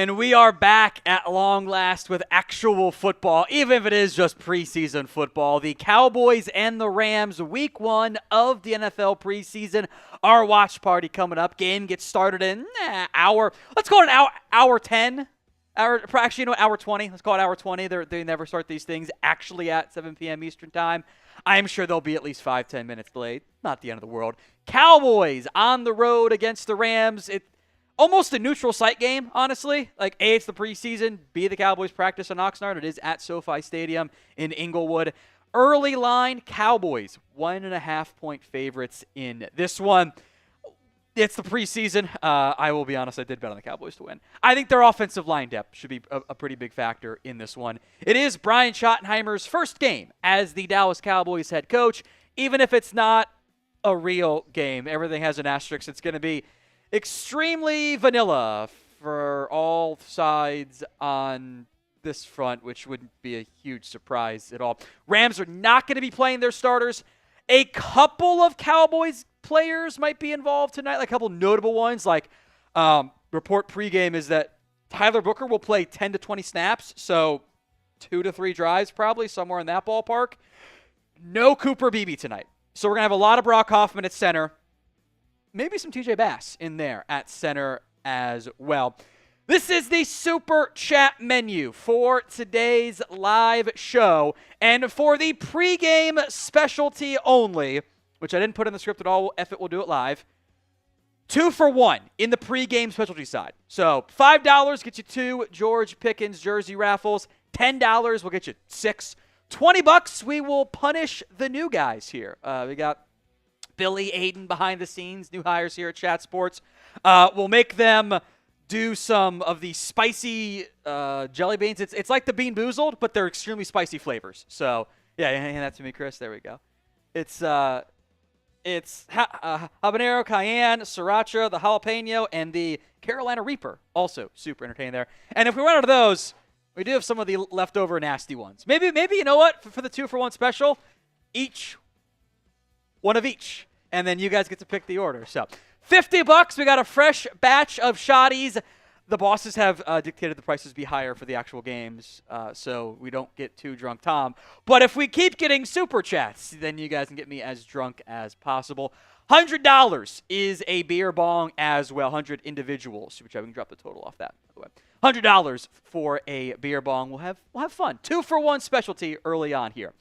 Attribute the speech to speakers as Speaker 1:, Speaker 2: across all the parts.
Speaker 1: And we are back at long last with actual football, even if it is just preseason football. The Cowboys and the Rams, week 1 of the NFL preseason. Our watch party coming up. Game gets started in hour. Let's call it an hour 10. Hour 20. Let's call it hour 20. They never start these things actually at 7 p.m. Eastern time. I'm sure they'll be at least 5-10 minutes delayed. Not the end of the world. Cowboys on the road against the Rams. Almost a neutral site game, honestly. Like, A, it's the preseason. B, the Cowboys practice in Oxnard. It is at SoFi Stadium in Inglewood. Early line, Cowboys, 1.5-point favorites in this one. It's the preseason. I will be honest, I did bet on the Cowboys to win. I think their offensive line depth should be a pretty big factor in this one. It is Brian Schottenheimer's first game as the Dallas Cowboys head coach. Even if it's not a real game, everything has an asterisk. It's going to be extremely vanilla for all sides on this front, which wouldn't be a huge surprise at all. Rams are not going to be playing their starters. A couple of Cowboys players might be involved tonight, like a couple notable ones. Like report pregame is that Tyler Booker will play 10 to 20 snaps, so 2 to 3 drives probably, somewhere in that ballpark. No Cooper Beebe tonight. So we're going to have a lot of Brock Hoffman at center. Maybe some TJ Bass in there at center as well. This is the Super Chat menu for today's live show. And for the pregame specialty only, which I didn't put in the script at all, F it, we'll do it live. 2 for 1 in the pregame specialty side. So $5 gets you 2 George Pickens jersey raffles. $10 will get you 6. $20, we will punish the new guys here. We got Billy Aiden behind the scenes, new hires here at Chat Sports. We'll make them do some of the spicy jelly beans. It's like the Bean Boozled, but they're extremely spicy flavors. So, yeah, hand that to me, Chris. There we go. It's habanero, cayenne, sriracha, the jalapeno, and the Carolina Reaper. Also super entertaining there. And if we run out of those, we do have some of the leftover nasty ones. Maybe you know what? For the 2 for 1 special, one of each. And then you guys get to pick the order. So $50, we got a fresh batch of shotties. The bosses have dictated the prices be higher for the actual games, so we don't get too drunk, Tom. But if we keep getting super chats, then you guys can get me as drunk as possible. $100 is a beer bong as well. 100 individuals, which I can drop the total off that, by the way. $100 for a beer bong. We'll have fun. 2 for 1 specialty early on here.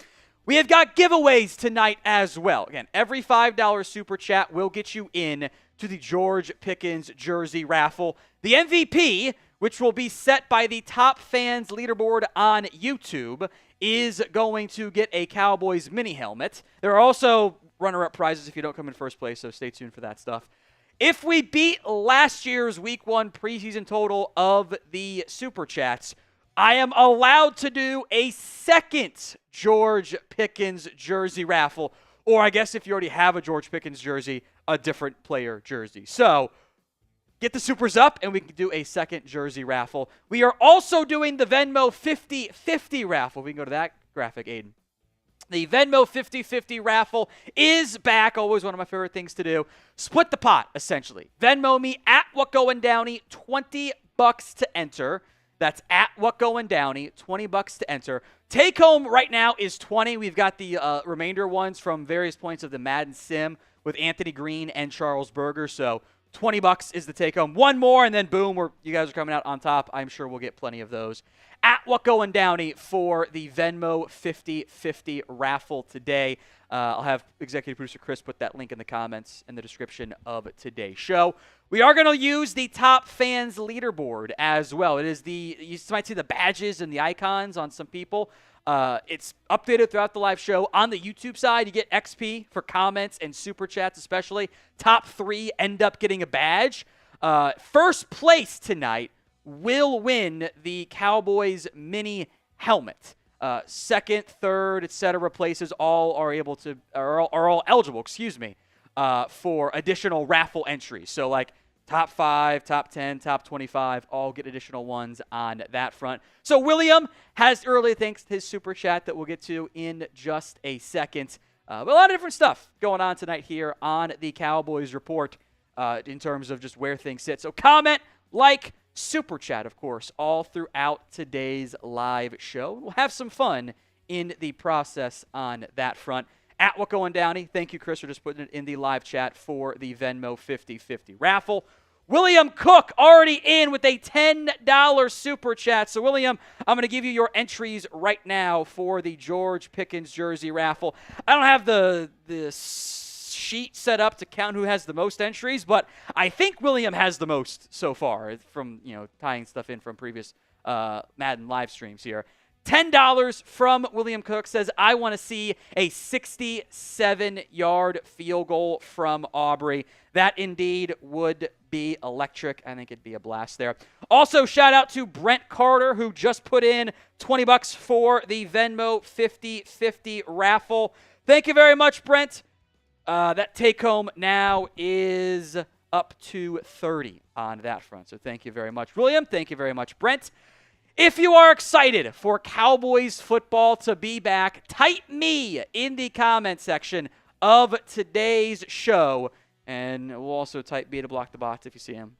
Speaker 1: We have got giveaways tonight as well. Again, every $5 super chat will get you in to the George Pickens jersey raffle. The MVP, which will be set by the top fans leaderboard on YouTube, is going to get a Cowboys mini helmet. There are also runner-up prizes if you don't come in first place, so stay tuned for that stuff. If we beat last year's Week 1 preseason total of the super chats, I am allowed to do a second George Pickens jersey raffle, or I guess if you already have a George Pickens jersey, a different player jersey. So get the supers up, and we can do a second jersey raffle. We are also doing the Venmo 50-50 raffle. We can go to that graphic, Aiden. The Venmo 50-50 raffle is back. Always one of my favorite things to do. Split the pot, essentially. Venmo me at WhatGoingDowney, $20 to enter. That's at WhatGoingDowney, $20 to enter. Take home right now is 20. We've got the remainder ones from various points of the Madden Sim with Anthony Green and Charles Berger. So $20 is the take home. One more, and then boom, you guys are coming out on top. I'm sure we'll get plenty of those. At WhatGoingDowney for the Venmo 50-50 raffle today. I'll have executive producer Chris put that link in the comments and the description of today's show. We are going to use the top fans leaderboard as well. It is you might see the badges and the icons on some people. It's updated throughout the live show. On the YouTube side, you get XP for comments and super chats especially. Top 3 end up getting a badge. First place tonight will win the Cowboys mini helmet. Second, third, etc. places all are all eligible, for additional raffle entries. So like top 5, top 10, top 25, all get additional ones on that front. So William has early thanks to his super chat that we'll get to in just a second. But a lot of different stuff going on tonight here on the Cowboys Report in terms of just where things sit. So comment, like, super chat, of course, all throughout today's live show. We'll have some fun in the process on that front. At What Going Downey, thank you, Chris, for just putting it in the live chat for the Venmo 50/50 raffle. William Cook already in with a $10 super chat. So, William, I'm going to give you your entries right now for the George Pickens jersey raffle. I don't have the sheet set up to count who has the most entries, but I think William has the most so far from, tying stuff in from previous Madden live streams here. $10 from William Cook says, I want to see a 67-yard field goal from Aubrey. That indeed would be electric. I think it'd be a blast there. Also, shout out to Brent Carter, who just put in $20 for the Venmo 50/50 raffle. Thank you very much, Brent. That take home now is up to 30 on that front. So thank you very much, William. Thank you very much, Brent. If you are excited for Cowboys football to be back, type me in the comment section of today's show. And we'll also type B to block the bots if you see him.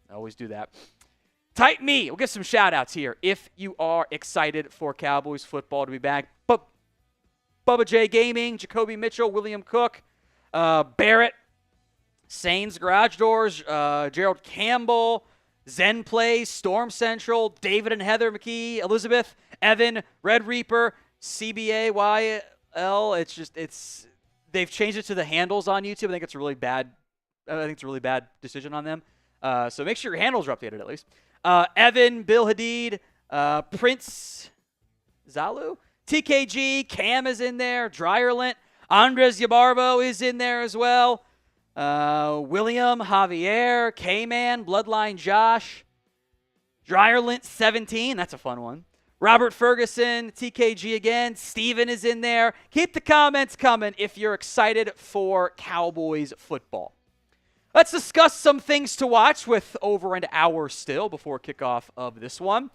Speaker 1: I always do that. Type me. We'll get some shout-outs here if you are excited for Cowboys football to be back. Bubba J Gaming, Jacoby Mitchell, William Cook, Barrett, Sains Garage Doors, Gerald Campbell, Zen Plays, Storm Central, David and Heather McKee, Elizabeth, Evan, Red Reaper, CBAYL. They've changed it to the handles on YouTube. I think it's a really bad decision on them. So make sure your handles are updated at least. Evan, Bill Hadid, Prince Zalu, TKG, Cam is in there, Dryerlint, Andres Yabarvo is in there as well. William, Javier, K-Man, Bloodline Josh, Dryerlint 17, that's a fun one. Robert Ferguson, TKG again, Steven is in there. Keep the comments coming if you're excited for Cowboys football. Let's discuss some things to watch with over an hour still before kickoff of this one.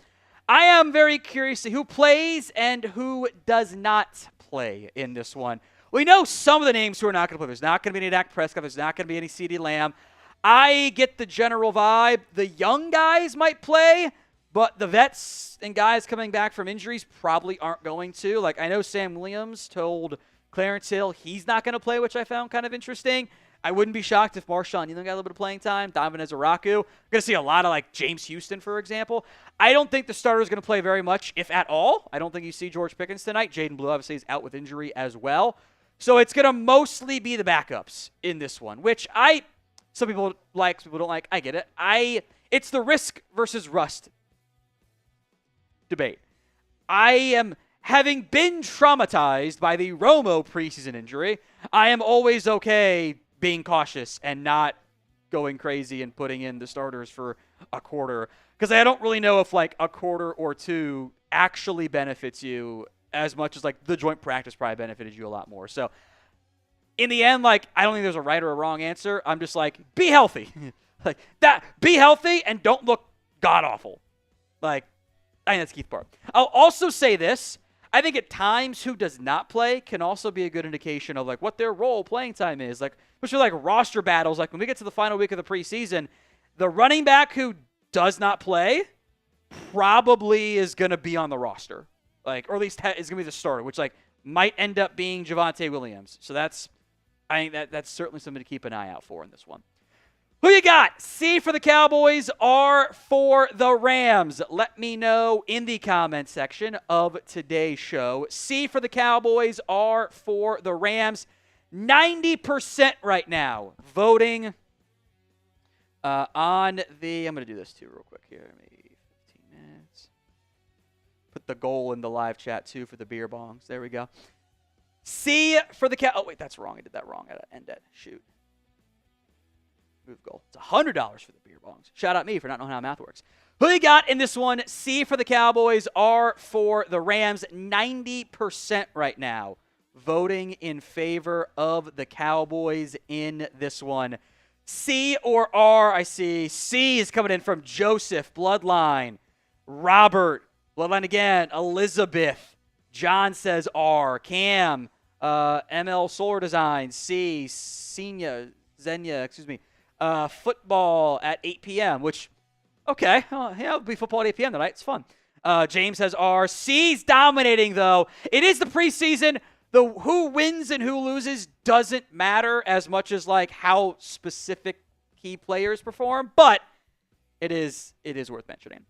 Speaker 1: I am very curious to see who plays and who does not play in this one. We know some of the names who are not going to play. There's not going to be any Dak Prescott. There's not going to be any CeeDee Lamb. I get the general vibe. The young guys might play, but the vets and guys coming back from injuries probably aren't going to. Like, I know Sam Williams told Clarence Hill he's not going to play, which I found kind of interesting. I wouldn't be shocked if Marshawn Yellen got a little bit of playing time. Donovan Ezaraku. We're going to see a lot of, James Houston, for example. I don't think the starter is going to play very much, if at all. I don't think you see George Pickens tonight. Jaden Blue, obviously, is out with injury as well. So it's going to mostly be the backups in this one, which some people like, some people don't like. I get it. It's the risk versus rust debate. I am, having been traumatized by the Romo preseason injury, I am always okay being cautious and not going crazy and putting in the starters for a quarter, because I don't really know if a quarter or two actually benefits you as much as the joint practice probably benefited you a lot more. So in the end, I don't think there's a right or a wrong answer. I'm just be healthy. Be healthy and don't look god-awful. I think that's Keith Barr. I'll also say this. I think at times who does not play can also be a good indication of what their role playing time is. Especially roster battles. When we get to the final week of the preseason, the running back who does not play probably is going to be on the roster. Or at least is going to be the starter, which might end up being Javonte Williams. So I think that's certainly something to keep an eye out for in this one. Who you got? C for the Cowboys, R for the Rams. Let me know in the comment section of today's show. C for the Cowboys, R for the Rams. 90% right now voting on the... I'm going to do this too real quick here. Maybe 15 minutes. Put the goal in the live chat too for the beer bongs. There we go. C for the Oh, wait, that's wrong. I did that wrong. I got to end it. Shoot. Move goal. It's $100 for the beer bongs. Shout out me for not knowing how math works. Who you got in this one? C for the Cowboys, R for the Rams. 90% right now voting in favor of the Cowboys in this one. C or R, I see. C is coming in from Joseph, Bloodline. Robert, Bloodline again. Elizabeth. John says R. Cam, ML Solar Design. C. Xenia, football at 8 p.m., which Okay. Yeah, it'll be football at 8 p.m. tonight. It's fun. James has RC's dominating, though. It is the preseason. The who wins and who loses doesn't matter as much as like how specific key players perform, but it is worth mentioning.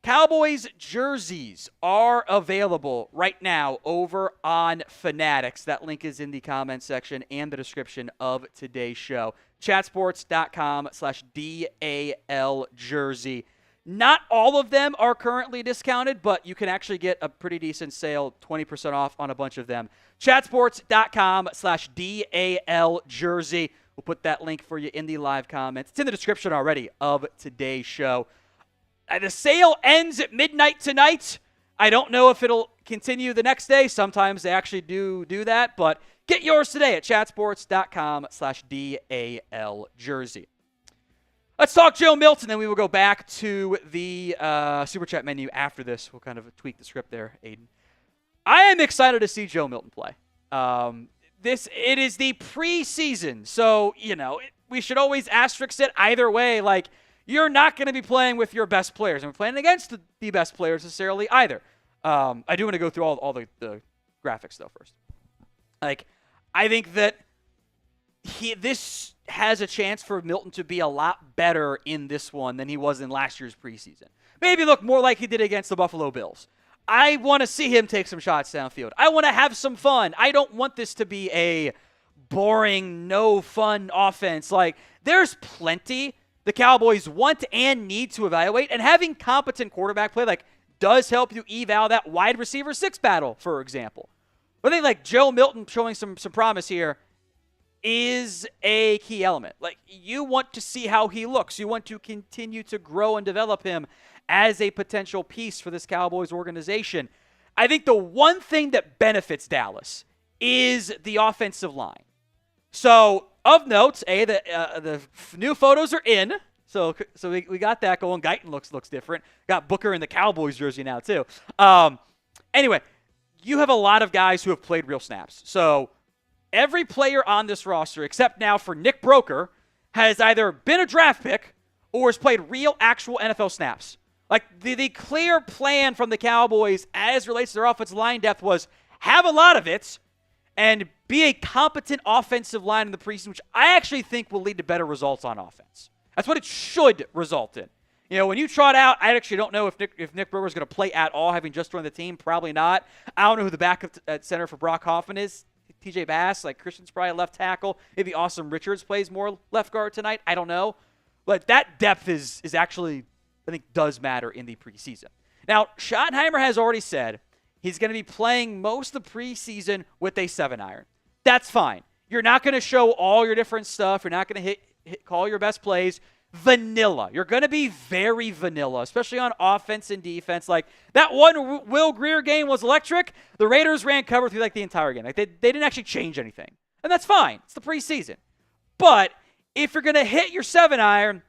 Speaker 1: Cowboys jerseys are available right now over on Fanatics. That link is in the comment section and the description of today's show. Chatsports.com/DAL jersey. Not all of them are currently discounted, but you can actually get a pretty decent sale, 20% off on a bunch of them. Chatsports.com/DAL jersey. We'll put that link for you in the live comments. It's in the description already of today's show. The sale ends at midnight tonight. I don't know if it'll continue the next day. Sometimes they actually do that, but get yours today at chatsports.com/DAL jersey. Let's talk Joe Milton, then we will go back to the Super Chat menu after this. We'll kind of tweak the script there, Aiden. I am excited to see Joe Milton play. It is the preseason, so, we should always asterisk it either way. Like, you're not going to be playing with your best players, and we're playing against the best players necessarily either. I do want to go through all the graphics, though, first. Like, I think that this has a chance for Milton to be a lot better in this one than he was in last year's preseason. Maybe look more like he did against the Buffalo Bills. I want to see him take some shots downfield. I want to have some fun. I don't want this to be a boring, no fun offense. Like, there's plenty the Cowboys want and need to evaluate, and having competent quarterback play does help you eval that wide receiver 6 battle, for example. But I think Joe Milton showing some promise here is a key element. You want to see how he looks. You want to continue to grow and develop him as a potential piece for this Cowboys organization. I think the one thing that benefits Dallas is the offensive line. So, of note, the new photos are in. So we got that going. Guyton looks different. Got Booker in the Cowboys jersey now, too. Anyway, you have a lot of guys who have played real snaps. So, every player on this roster, except now for Nick Broker, has either been a draft pick or has played real, actual NFL snaps. The clear plan from the Cowboys as relates to their offensive line depth was have a lot of it and be a competent offensive line in the preseason, which I actually think will lead to better results on offense. That's what it should result in. When you trot out, I actually don't know if Nick Broker is going to play at all, having just joined the team. Probably not. I don't know who the backup at center for Brock Hoffman is. TJ Bass, Christian's probably left tackle. Maybe Awesome Richards plays more left guard tonight. I don't know. But that depth is actually, I think, does matter in the preseason. Now, Schottenheimer has already said he's going to be playing most of the preseason with a 7-iron. That's fine. You're not going to show all your different stuff. You're not going to call your best plays. Vanilla. You're going to be very vanilla, especially on offense and defense. That one Will Grier game was electric. The Raiders ran cover through the entire game. They didn't actually change anything. And that's fine. It's the preseason. But if you're going to hit your 7-iron,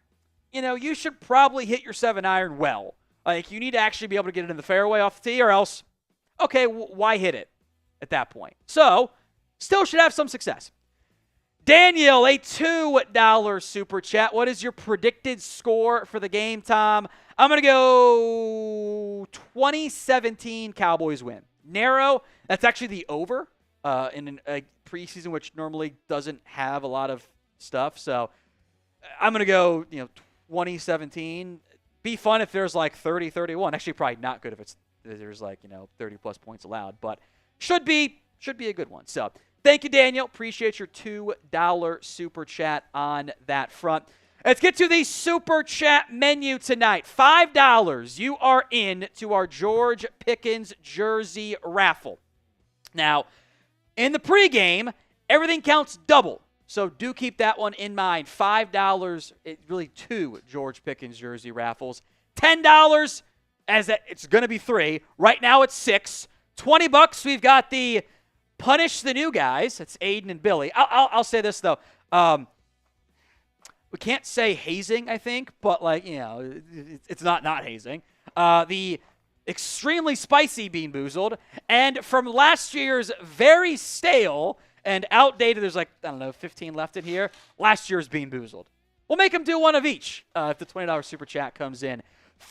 Speaker 1: you should probably hit your 7-iron well. You need to actually be able to get it in the fairway off the tee, or else, okay, why hit it at that point? So, still should have some success. Daniel, a $2 super chat. What is your predicted score for the game, Tom? I'm going to go 2017 Cowboys win. Narrow. That's actually the over in a preseason, which normally doesn't have a lot of stuff. So I'm going to go 2017. Be fun if there's 30-31. Actually, probably not good if there's 30-plus points allowed. But should be a good one. So thank you, Daniel. Appreciate your $2 super chat on that front. Let's get to the super chat menu tonight. $5. You are in to our George Pickens jersey raffle. Now, in the pregame, everything counts double. So do keep that one in mind. $5, really 2 George Pickens jersey raffles. $10, it's going to be 3. Right now it's 6. $20, we've got the Punish the New Guys. That's Aiden and Billy. I'll say this, though. We can't say hazing, I think, but, it's not hazing. The extremely spicy Bean Boozled. And from last year's very stale and outdated, there's 15 left in here. Last year's Bean Boozled. We'll make them do one of each if the $20 super chat comes in.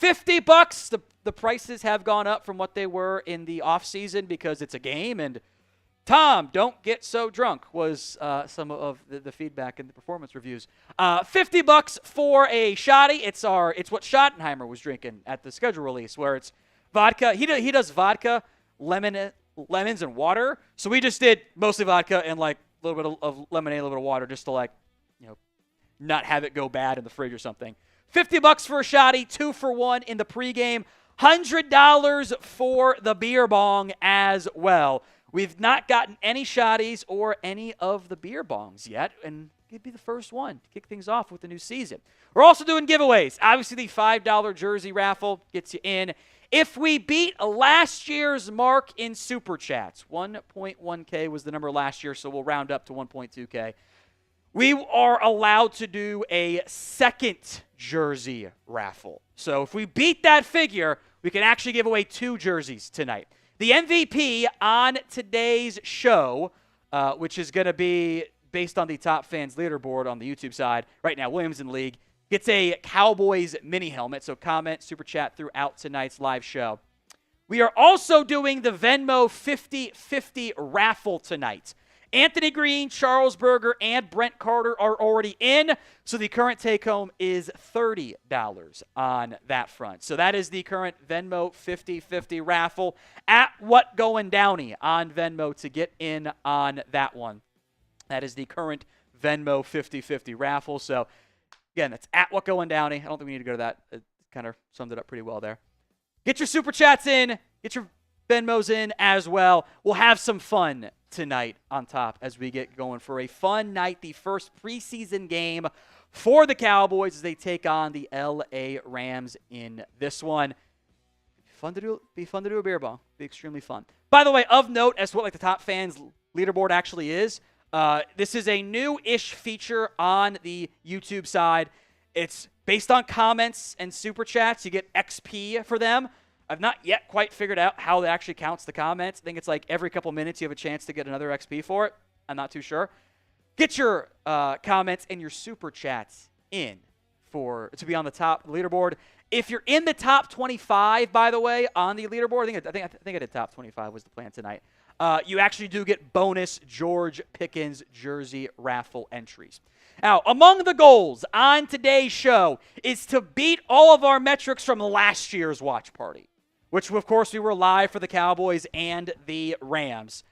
Speaker 1: $50. The prices have gone up from what they were in the offseason because it's a game. And Tom, don't get so drunk was some of the feedback in the performance reviews. $50 for a shotty. It's what Schottenheimer was drinking at the schedule release, where it's vodka. He does vodka, lemons, and water. So we just did mostly vodka and like a little bit of lemonade, a little bit of water, just to not have it go bad in the fridge or something. $50 for a shotty, 2 for 1 in the pregame. $100 for the beer bong as well. We've not gotten any shotties or any of the beer bongs yet, and it'd be the first one to kick things off with the new season. We're also doing giveaways. Obviously, the $5 jersey raffle gets you in. If we beat last year's mark in Super Chats, 1.1K was the number last year, so we'll round up to 1.2K. We are allowed to do a second jersey raffle. So if we beat that figure, we can actually give away 2 jerseys tonight. The MVP on today's show, which is going to be based on the Top Fans leaderboard on the YouTube side, right now, Williams in the league, gets a Cowboys mini helmet. So comment, super chat throughout tonight's live show. We are also doing the Venmo 50-50 raffle tonight. Anthony Green, Charles Berger, and Brent Carter are already in, so the current take-home is $30 on that front. So that is the current Venmo 50-50 raffle at What Going Downey on Venmo to get in on that one. That is the current Venmo 50-50 raffle. So, again, that's at What Going Downey. I don't think we need to go to that. It kind of summed it up pretty well there. Get your Super Chats in. Get your Venmos in as well. We'll have some fun tonight on top as we get going for a fun night, the first preseason game for the Cowboys as they take on the LA Rams in this one. Be fun to do a beer bong. Be extremely fun. By the way, of note as to what the Top Fans leaderboard actually is, this is a new-ish feature on the YouTube side. It's based on comments and super chats. You get XP for them. I've not yet quite figured out how it actually counts the comments. I think it's like every couple minutes you have a chance to get another XP for it. I'm not too sure. Get your comments and your super chats in to be on the top leaderboard. If you're in the top 25, by the way, on the leaderboard, I think I did top 25 was the plan tonight. You actually do get bonus George Pickens jersey raffle entries. Now, among the goals on today's show is to beat all of our metrics from last year's watch party, which, of course, we were live for the Cowboys and the Rams.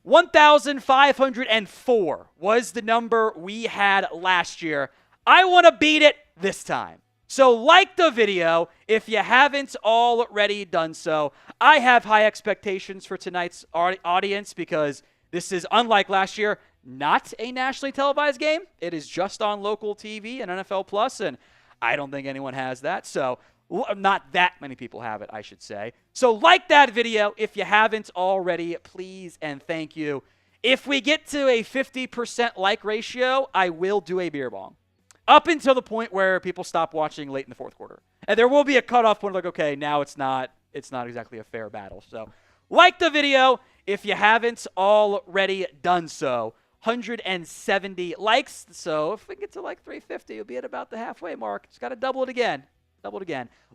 Speaker 1: 1,504 was the number we had last year. I want to beat it this time. So like the video if you haven't already done so. I have high expectations for tonight's audience because this is, unlike last year, not a nationally televised game. It is just on local TV and NFL Plus, and I don't think anyone has that. So not that many people have it, I should say. So like that video if you haven't already, please and thank you. If we get to a 50% like ratio, I will do a beer bong. Up until the point where people stop watching late in the fourth quarter. And there will be a cutoff point like, okay, now it's not exactly a fair battle. So like the video if you haven't already done so. 170 likes. So if we get to like 350, you'll be at about the halfway mark. Just got to double it again.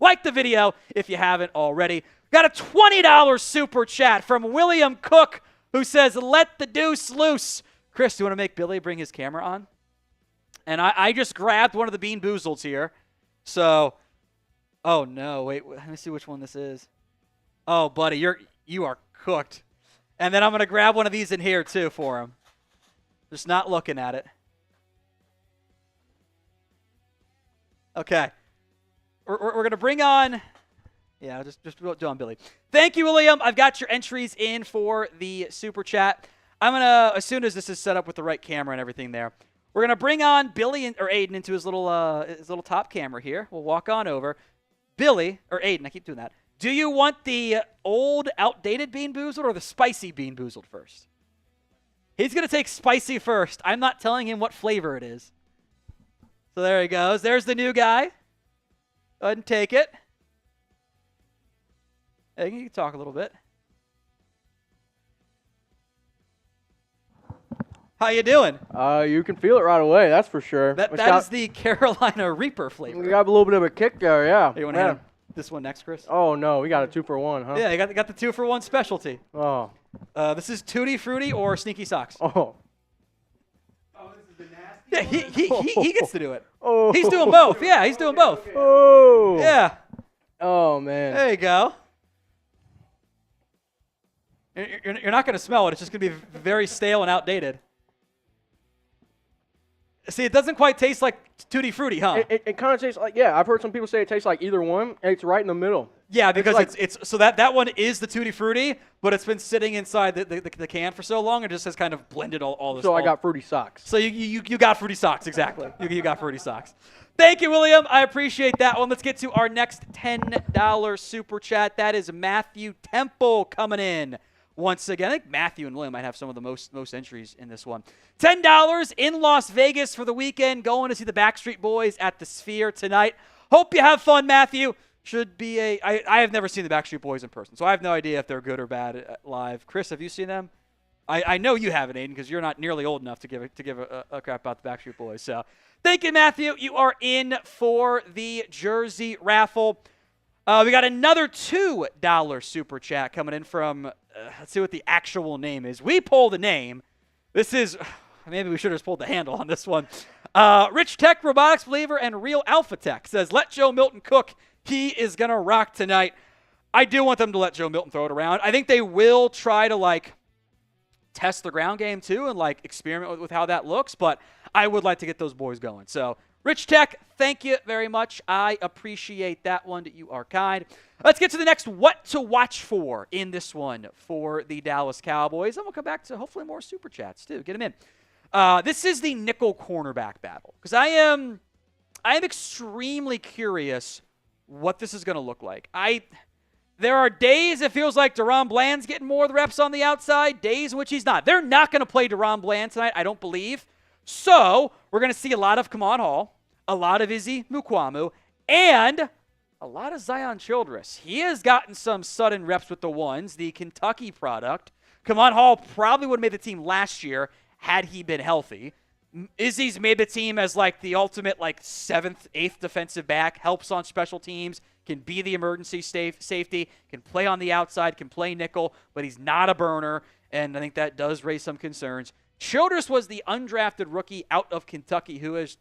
Speaker 1: Like the video if you haven't already. Got a $20 super chat from William Cook who says, let the deuce loose. Chris, do you want to make Billy bring his camera on? And I just grabbed one of the Bean Boozleds here. So, oh no, wait, let me see which one this is. Oh, buddy, you are cooked. And then I'm going to grab one of these in here too for him. Just not looking at it. Okay. We're going to bring on, yeah, just do on Billy. Thank you, William. I've got your entries in for the super chat. I'm going to, as soon as this is set up with the right camera and everything there, we're going to bring on Billy or Aiden into his little top camera here. We'll walk on over. Billy, or Aiden, I keep doing that. Do you want the old, outdated Bean Boozled or the spicy Bean Boozled first? He's going to take spicy first. I'm not telling him what flavor it is. So there he goes. There's the new guy. Go ahead and take it. Hey, you can talk a little bit. How you doing?
Speaker 2: You can feel it right away, that's for sure.
Speaker 1: That is the Carolina Reaper flavor.
Speaker 2: We got a little bit of a kick there, yeah.
Speaker 1: Hey, you want to have this one next, Chris?
Speaker 2: Oh, no, we got a 2-for-1, huh?
Speaker 1: Yeah, you got the 2-for-1 specialty.
Speaker 2: Oh.
Speaker 1: This is Tutti Frutti or Sneaky Socks.
Speaker 2: Oh.
Speaker 3: Oh, this is the nasty
Speaker 1: Yeah, he gets to do it.
Speaker 2: Oh.
Speaker 1: He's doing both. Yeah, he's doing both.
Speaker 2: Oh.
Speaker 1: Yeah.
Speaker 2: Oh, man.
Speaker 1: There you go. You're not going to smell it. It's just going to be very stale and outdated. See, it doesn't quite taste like Tutti Frutti, huh?
Speaker 2: It kind of tastes like, yeah, I've heard some people say it tastes like either one, and it's right in the middle.
Speaker 1: Yeah, because
Speaker 2: it's
Speaker 1: so that one is the Tutti Frutti, but it's been sitting inside the can for so long, it just has kind of blended all this.
Speaker 2: So I got fruity socks.
Speaker 1: So you got fruity socks, exactly. You got fruity socks. Thank you, William. I appreciate that one. Let's get to our next $10 super chat. That is Matthew Temple coming in. Once again, I think Matthew and William might have some of the most entries in this one. $10 in Las Vegas for the weekend. Going to see the Backstreet Boys at the Sphere tonight. Hope you have fun, Matthew. Should be I have never seen the Backstreet Boys in person, so I have no idea if they're good or bad live. Chris, have you seen them? I know you haven't, Aiden, because you're not nearly old enough to give a crap about the Backstreet Boys. So thank you, Matthew. You are in for the jersey raffle. We got another $2 super chat coming in from, let's see what the actual name is. We pulled a name. This is, maybe we should have just pulled the handle on this one. Rich Tech Robotics Believer and Real Alpha Tech says, let Joe Milton cook. He is going to rock tonight. I do want them to let Joe Milton throw it around. I think they will try to, test the ground game, too, and, experiment with how that looks. But I would like to get those boys going. So, Rich Tech, thank you very much. I appreciate that one. You are kind. Let's get to the next what to watch for in this one for the Dallas Cowboys. And we'll come back to hopefully more super chats, too. Get them in. This is the nickel cornerback battle because I am extremely curious what this is going to look like. There are days it feels like Deron Bland's getting more of the reps on the outside, days in which he's not. They're not going to play Deron Bland tonight, I don't believe. So we're going to see a lot of Kamon Hall, a lot of Izzy Mukwamu, and a lot of Zion Childress. He has gotten some sudden reps with the ones, the Kentucky product. Kamon Hall probably would have made the team last year had he been healthy. Izzy's made the team as the ultimate 7th, 8th defensive back, helps on special teams, can be the emergency safety, can play on the outside, can play nickel, but he's not a burner, and I think that does raise some concerns. Childress was the undrafted rookie out of Kentucky who has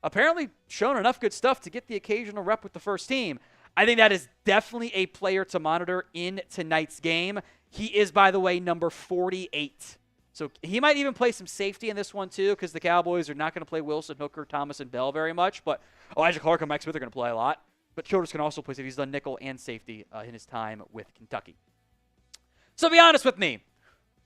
Speaker 1: apparently shown enough good stuff to get the occasional rep with the first team. I think that is definitely a player to monitor in tonight's game. He is, by the way, number 48. So he might even play some safety in this one, too, because the Cowboys are not going to play Wilson, Hooker, Thomas, and Bell very much. But Elijah Clark and Mike Smith are going to play a lot. But Childress can also play safety. He's done nickel and safety in his time with Kentucky. So be honest with me.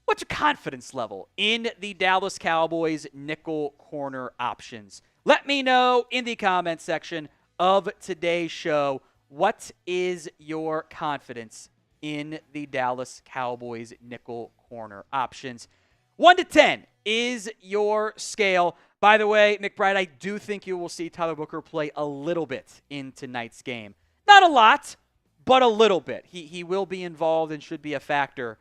Speaker 1: What's your confidence level in the Dallas Cowboys nickel corner options? Let me know in the comment section of today's show. What is your confidence in the Dallas Cowboys nickel corner options? 1 to 10 is your scale. By the way, McBride, I do think you will see Tyler Booker play a little bit in tonight's game. Not a lot, but a little bit. He will be involved and should be a factor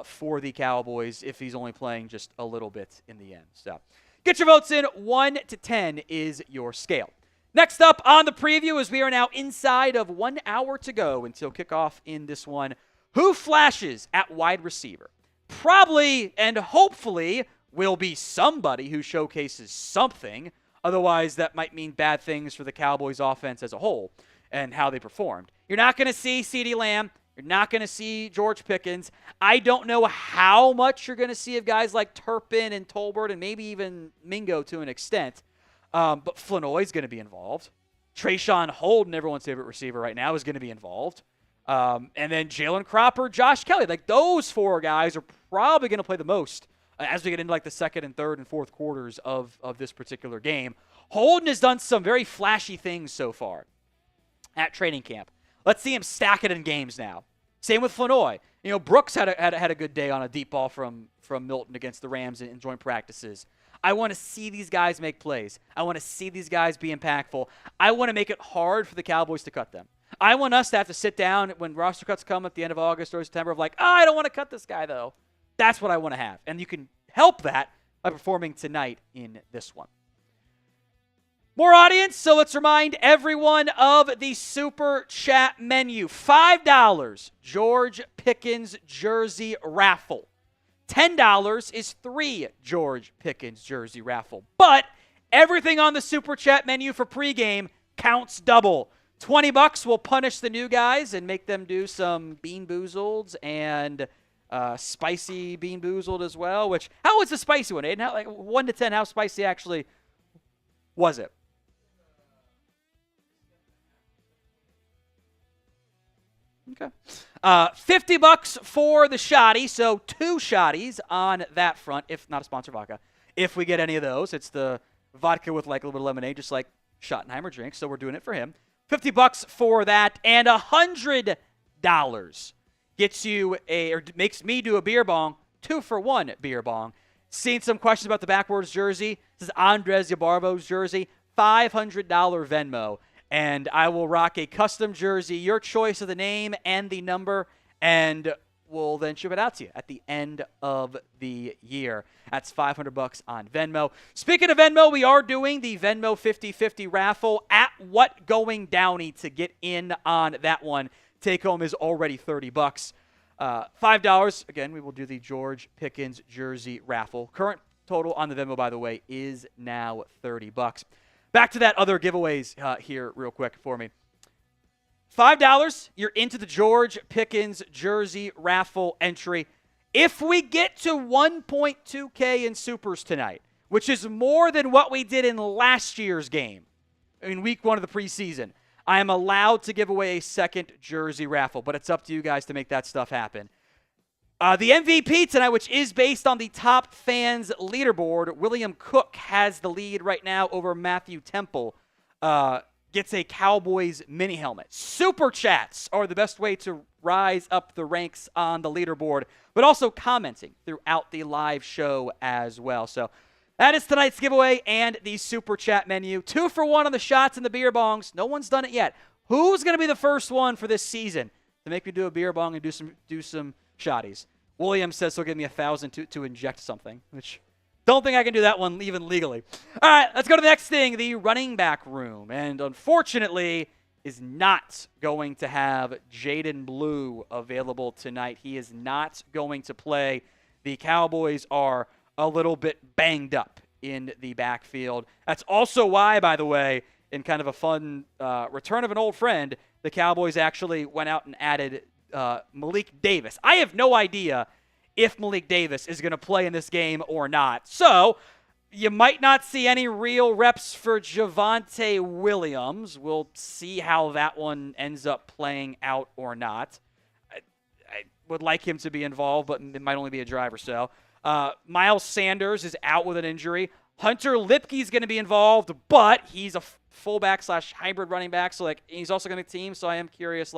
Speaker 1: for the Cowboys if he's only playing just a little bit in the end. So get your votes in. 1 to 10 is your scale. Next up on the preview, as we are now inside of 1 hour to go until kickoff in this one, who flashes at wide receiver? Probably and hopefully will be somebody who showcases something. Otherwise, that might mean bad things for the Cowboys offense as a whole and how they performed. You're not going to see CeeDee Lamb. You're not going to see George Pickens. I don't know how much you're going to see of guys like Turpin and Tolbert and maybe even Mingo to an extent. But Flanoy's going to be involved. Trayshawn Holden, everyone's favorite receiver right now, is going to be involved. And then Jalen Cropper, Josh Kelly. Those four guys are probably going to play the most as we get into the second and third and fourth quarters of this particular game. Holden has done some very flashy things so far at training camp. Let's see him stack it in games now. Same with Flanoy. Brooks had a good day on a deep ball from Milton against the Rams in joint practices. I want to see these guys make plays. I want to see these guys be impactful. I want to make it hard for the Cowboys to cut them. I want us to have to sit down when roster cuts come at the end of August or September of I don't want to cut this guy, though. That's what I want to have. And you can help that performing tonight in this one. More audience, so let's remind everyone of the Super Chat menu. $5, George Pickens jersey raffle. $10 is 3 George Pickens jersey raffle. But everything on the Super Chat menu for pregame counts double. $20 will punish the new guys and make them do some Bean Boozled and spicy Bean Boozled as well. Which, how was the spicy one, Aiden? How, like 1 to 10, how spicy actually was it? Okay. $50 for the shotty, so 2 shotties on that front, if not a sponsor vodka. If we get any of those, it's the vodka with like a little bit of lemonade, just like Schottenheimer drinks, so we're doing it for him. $50 for that, and $100 gets you or makes me do a beer bong, 2-for-1 beer bong. Seen some questions about the backwards jersey. This is Andres Yabarbo's jersey, $500 Venmo. And I will rock a custom jersey, your choice of the name and the number, and we'll then ship it out to you at the end of the year. That's $500 on Venmo. Speaking of Venmo, we are doing the Venmo 50/50 raffle at What Going Downey to get in on that one. Take home is already $30. $5, again, we will do the George Pickens jersey raffle. Current total on the Venmo, by the way, is now $30. Back to that other giveaways here real quick for me. $5, you're into the George Pickens jersey raffle entry. If we get to 1.2K in supers tonight, which is more than what we did in last year's game, in week 1 of the preseason, I am allowed to give away a second jersey raffle, but it's up to you guys to make that stuff happen. The MVP tonight, which is based on the top fans leaderboard, William Cook has the lead right now over Matthew Temple. Gets a Cowboys mini helmet. Super chats are the best way to rise up the ranks on the leaderboard, but also commenting throughout the live show as well. So that is tonight's giveaway and the super chat menu. 2-for-1 on the shots and the beer bongs. No one's done it yet. Who's going to be the first one for this season to make me do a beer bong and do some shotties? William says he'll give me $1,000 to inject something, which don't think I can do that one even legally. All right, let's go to the next thing, the running back room. And unfortunately, is not going to have Jaden Blue available tonight. He is not going to play. The Cowboys are a little bit banged up in the backfield. That's also why, by the way, in kind of a fun return of an old friend, the Cowboys actually went out and added Malik Davis. I have no idea if Malik Davis is going to play in this game or not. So you might not see any real reps for Javonte Williams. We'll see how that one ends up playing out or not. I would like him to be involved, but it might only be a drive or so. Miles Sanders is out with an injury. Hunter Lipke's going to be involved, but he's a fullback / hybrid running back, so he's also going to team. So I am curious,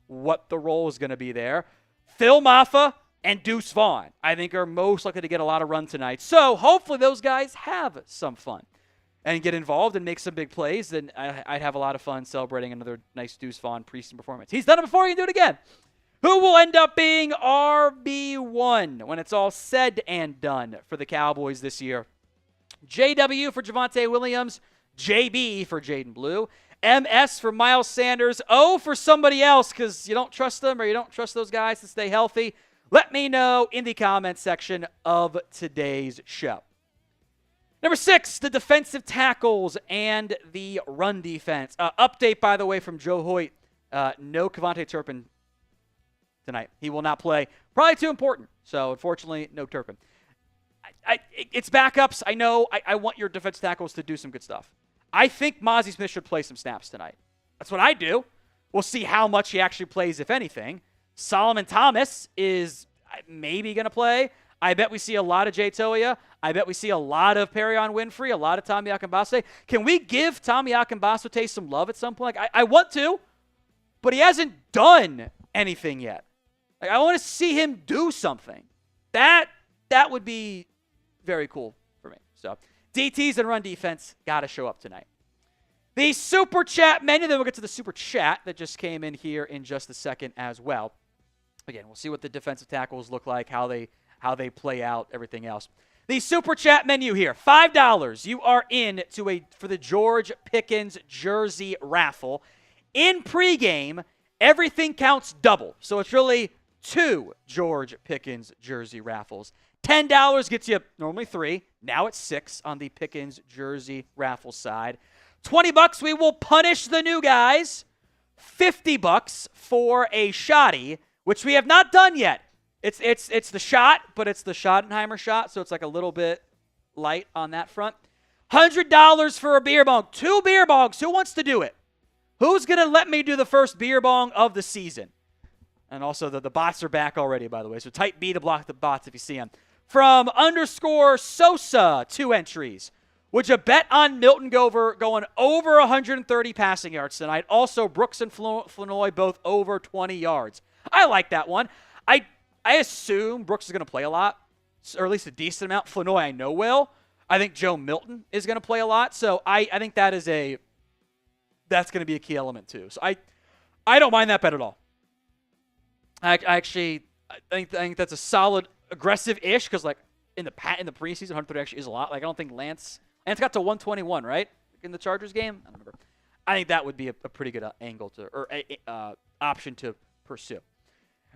Speaker 1: what the role is going to be there. Phil Maffa and Deuce Vaughn, I think, are most likely to get a lot of run tonight. So hopefully those guys have some fun and get involved and make some big plays. Then I'd have a lot of fun celebrating another nice Deuce Vaughn preseason performance. He's done it before, he can do it again. Who will end up being RB1 when it's all said and done for the Cowboys this year? JW for Javonte Williams, JB for Jaden Blue, MS for Miles Sanders, O for somebody else because you don't trust them or you don't trust those guys to stay healthy. Let me know in the comments section of today's show. Number 6, the defensive tackles and the run defense. Update, by the way, from Joe Hoyt. No Kevontae Turpin tonight. He will not play. Probably too important. So, unfortunately, no Turpin. It's backups. I know. I want your defensive tackles to do some good stuff. I think Mozzie Smith should play some snaps tonight. That's what I do. We'll see how much he actually plays, if anything. Solomon Thomas is maybe going to play. I bet we see a lot of Jay Toia. I bet we see a lot of Perion Winfrey, a lot of Tommy Akinbase. Can we give Tommy Akinbase some love at some point? I want to, but he hasn't done anything yet. I want to see him do something. That would be very cool for me. So DTs and run defense got to show up tonight. The super chat menu, then we'll get to the super chat that just came in here in just a second as well. Again, we'll see what the defensive tackles look like, how they play out, everything else. The Super Chat menu here, $5. You are in for the George Pickens jersey raffle. In pregame, everything counts double. So it's really 2 George Pickens jersey raffles. $10 gets you normally 3. Now it's 6 on the Pickens jersey raffle side. $20, we will punish the new guys. $50 for a shotty, which we have not done yet. It's the shot, but it's the Schottenheimer shot, so it's like a little bit light on that front. $100 for a beer bong. 2 beer bongs. Who wants to do it? Who's going to let me do the first beer bong of the season? And also, the bots are back already, by the way, so type B to block the bots if you see them. From _Sosa, 2 entries. Would you bet on Milton going over 130 passing yards tonight? Also, Brooks and Flournoy both over 20 yards. I like that one. I assume Brooks is going to play a lot, or at least a decent amount. Flournoy I know will. I think Joe Milton is going to play a lot. So I think that's going to be a key element too. So I don't mind that bet at all. I think that's a solid aggressive-ish because like in the preseason, 130 actually is a lot. Like I don't think Lance got to 121, right, in the Chargers game. I don't remember. I think that would be a pretty good angle option to pursue.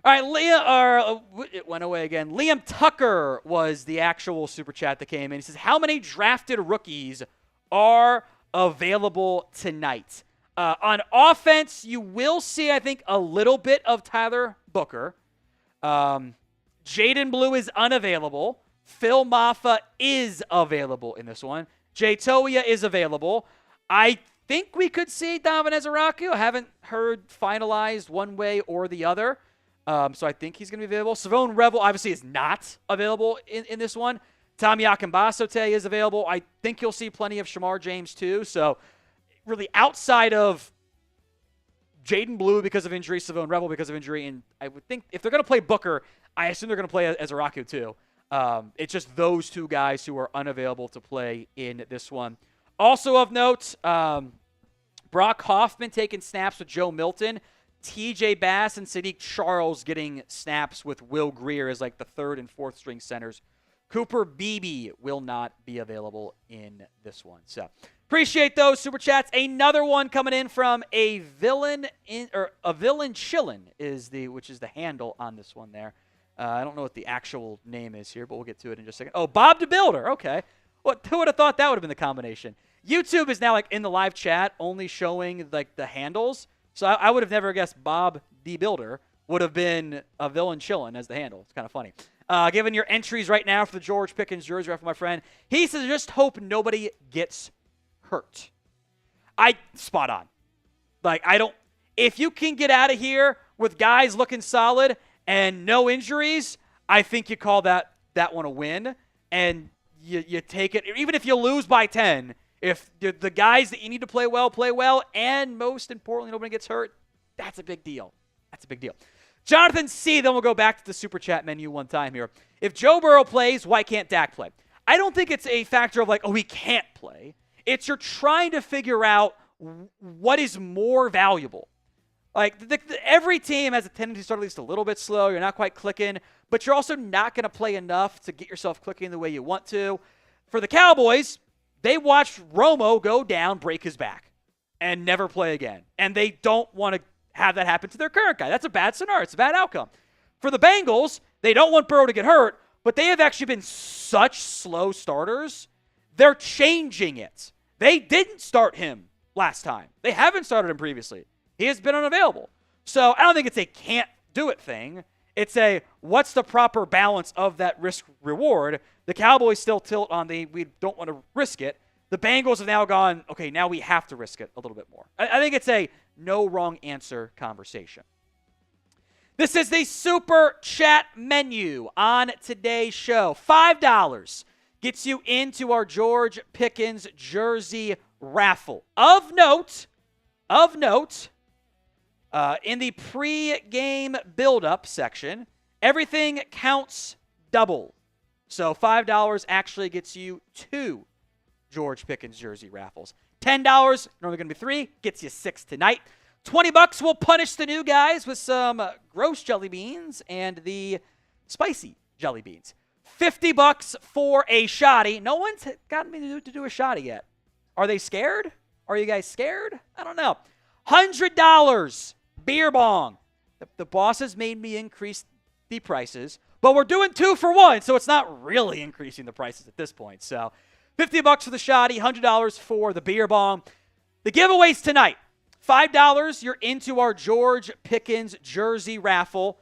Speaker 1: All right, it went away again. Liam Tucker was the actual super chat that came in. He says, how many drafted rookies are available tonight? On offense, you will see, I think, a little bit of Tyler Booker. Jaden Blue is unavailable. Phil Maffa is available in this one. Jay Toia is available. I think we could see Donovan Ezeraku. I haven't heard finalized one way or the other. So I think he's going to be available. Savone Revel obviously is not available in this one. Tommy Akambasote is available. I think you'll see plenty of Shamar James too. So really outside of Jaden Blue because of injury, Savone Revel because of injury, and I would think if they're going to play Booker, I assume they're going to play Ezeraku too. It's just those 2 guys who are unavailable to play in this one. Also of note, Brock Hoffman taking snaps with Joe Milton. TJ Bass and Sadiq Charles getting snaps with Will Greer as like the 3rd and 4th string centers. Cooper Beebe will not be available in this one. So appreciate those super chats. Another one coming in from a villain chillin which is the handle on this one there. I don't know what the actual name is here, but we'll get to it in just a second. Oh, Bob the Builder. Okay. Who would have thought that would have been the combination? YouTube is now like in the live chat only showing like the handles. So I would have never guessed Bob the Builder would have been a villain chillin' as the handle. It's kind of funny. Given your entries right now for the George Pickens jersey raffle, my friend, he says just hope nobody gets hurt. Spot on. Like if you can get out of here with guys looking solid and no injuries, I think you call that one a win and you take it. Even if you lose by 10. If the guys that you need to play well, and most importantly, nobody gets hurt, that's a big deal. That's a big deal. Jonathan C., then we'll go back to the Super Chat menu one time here. If Joe Burrow plays, why can't Dak play? I don't think it's a factor of like, he can't play. It's you're trying to figure out what is more valuable. Like, every team has a tendency to start at least a little bit slow. You're not quite clicking, but you're also not going to play enough to get yourself clicking the way you want to. For the Cowboys, they watched Romo go down, break his back, and never play again. And they don't want to have that happen to their current guy. That's a bad scenario. It's a bad outcome. For the Bengals, they don't want Burrow to get hurt, but they have actually been such slow starters, they're changing it. They didn't start him last time. They haven't started him previously. He has been unavailable. So I don't think it's a can't do it thing. It's a what's the proper balance of that risk-reward. The Cowboys still tilt on we don't want to risk it. The Bengals have now gone, okay, now we have to risk it a little bit more. I think it's a no wrong answer conversation. This is the Super Chat menu on today's show. $5 gets you into our George Pickens jersey raffle. Of note, in the pre-game build-up section, everything counts double. So $5 actually gets you 2 George Pickens jersey raffles. $10, normally going to be 3, gets you 6 tonight. $20 will punish the new guys with some gross jelly beans and the spicy jelly beans. $50 for a shoddy. No one's gotten me to do a shoddy yet. Are they scared? Are you guys scared? I don't know. $100 beer bong. The bosses made me increase the prices, but we're doing 2 for 1, so it's not really increasing the prices at this point. So $50 for the shoddy, $100 for the beer bong. The giveaways tonight, $5, you're into our George Pickens jersey raffle.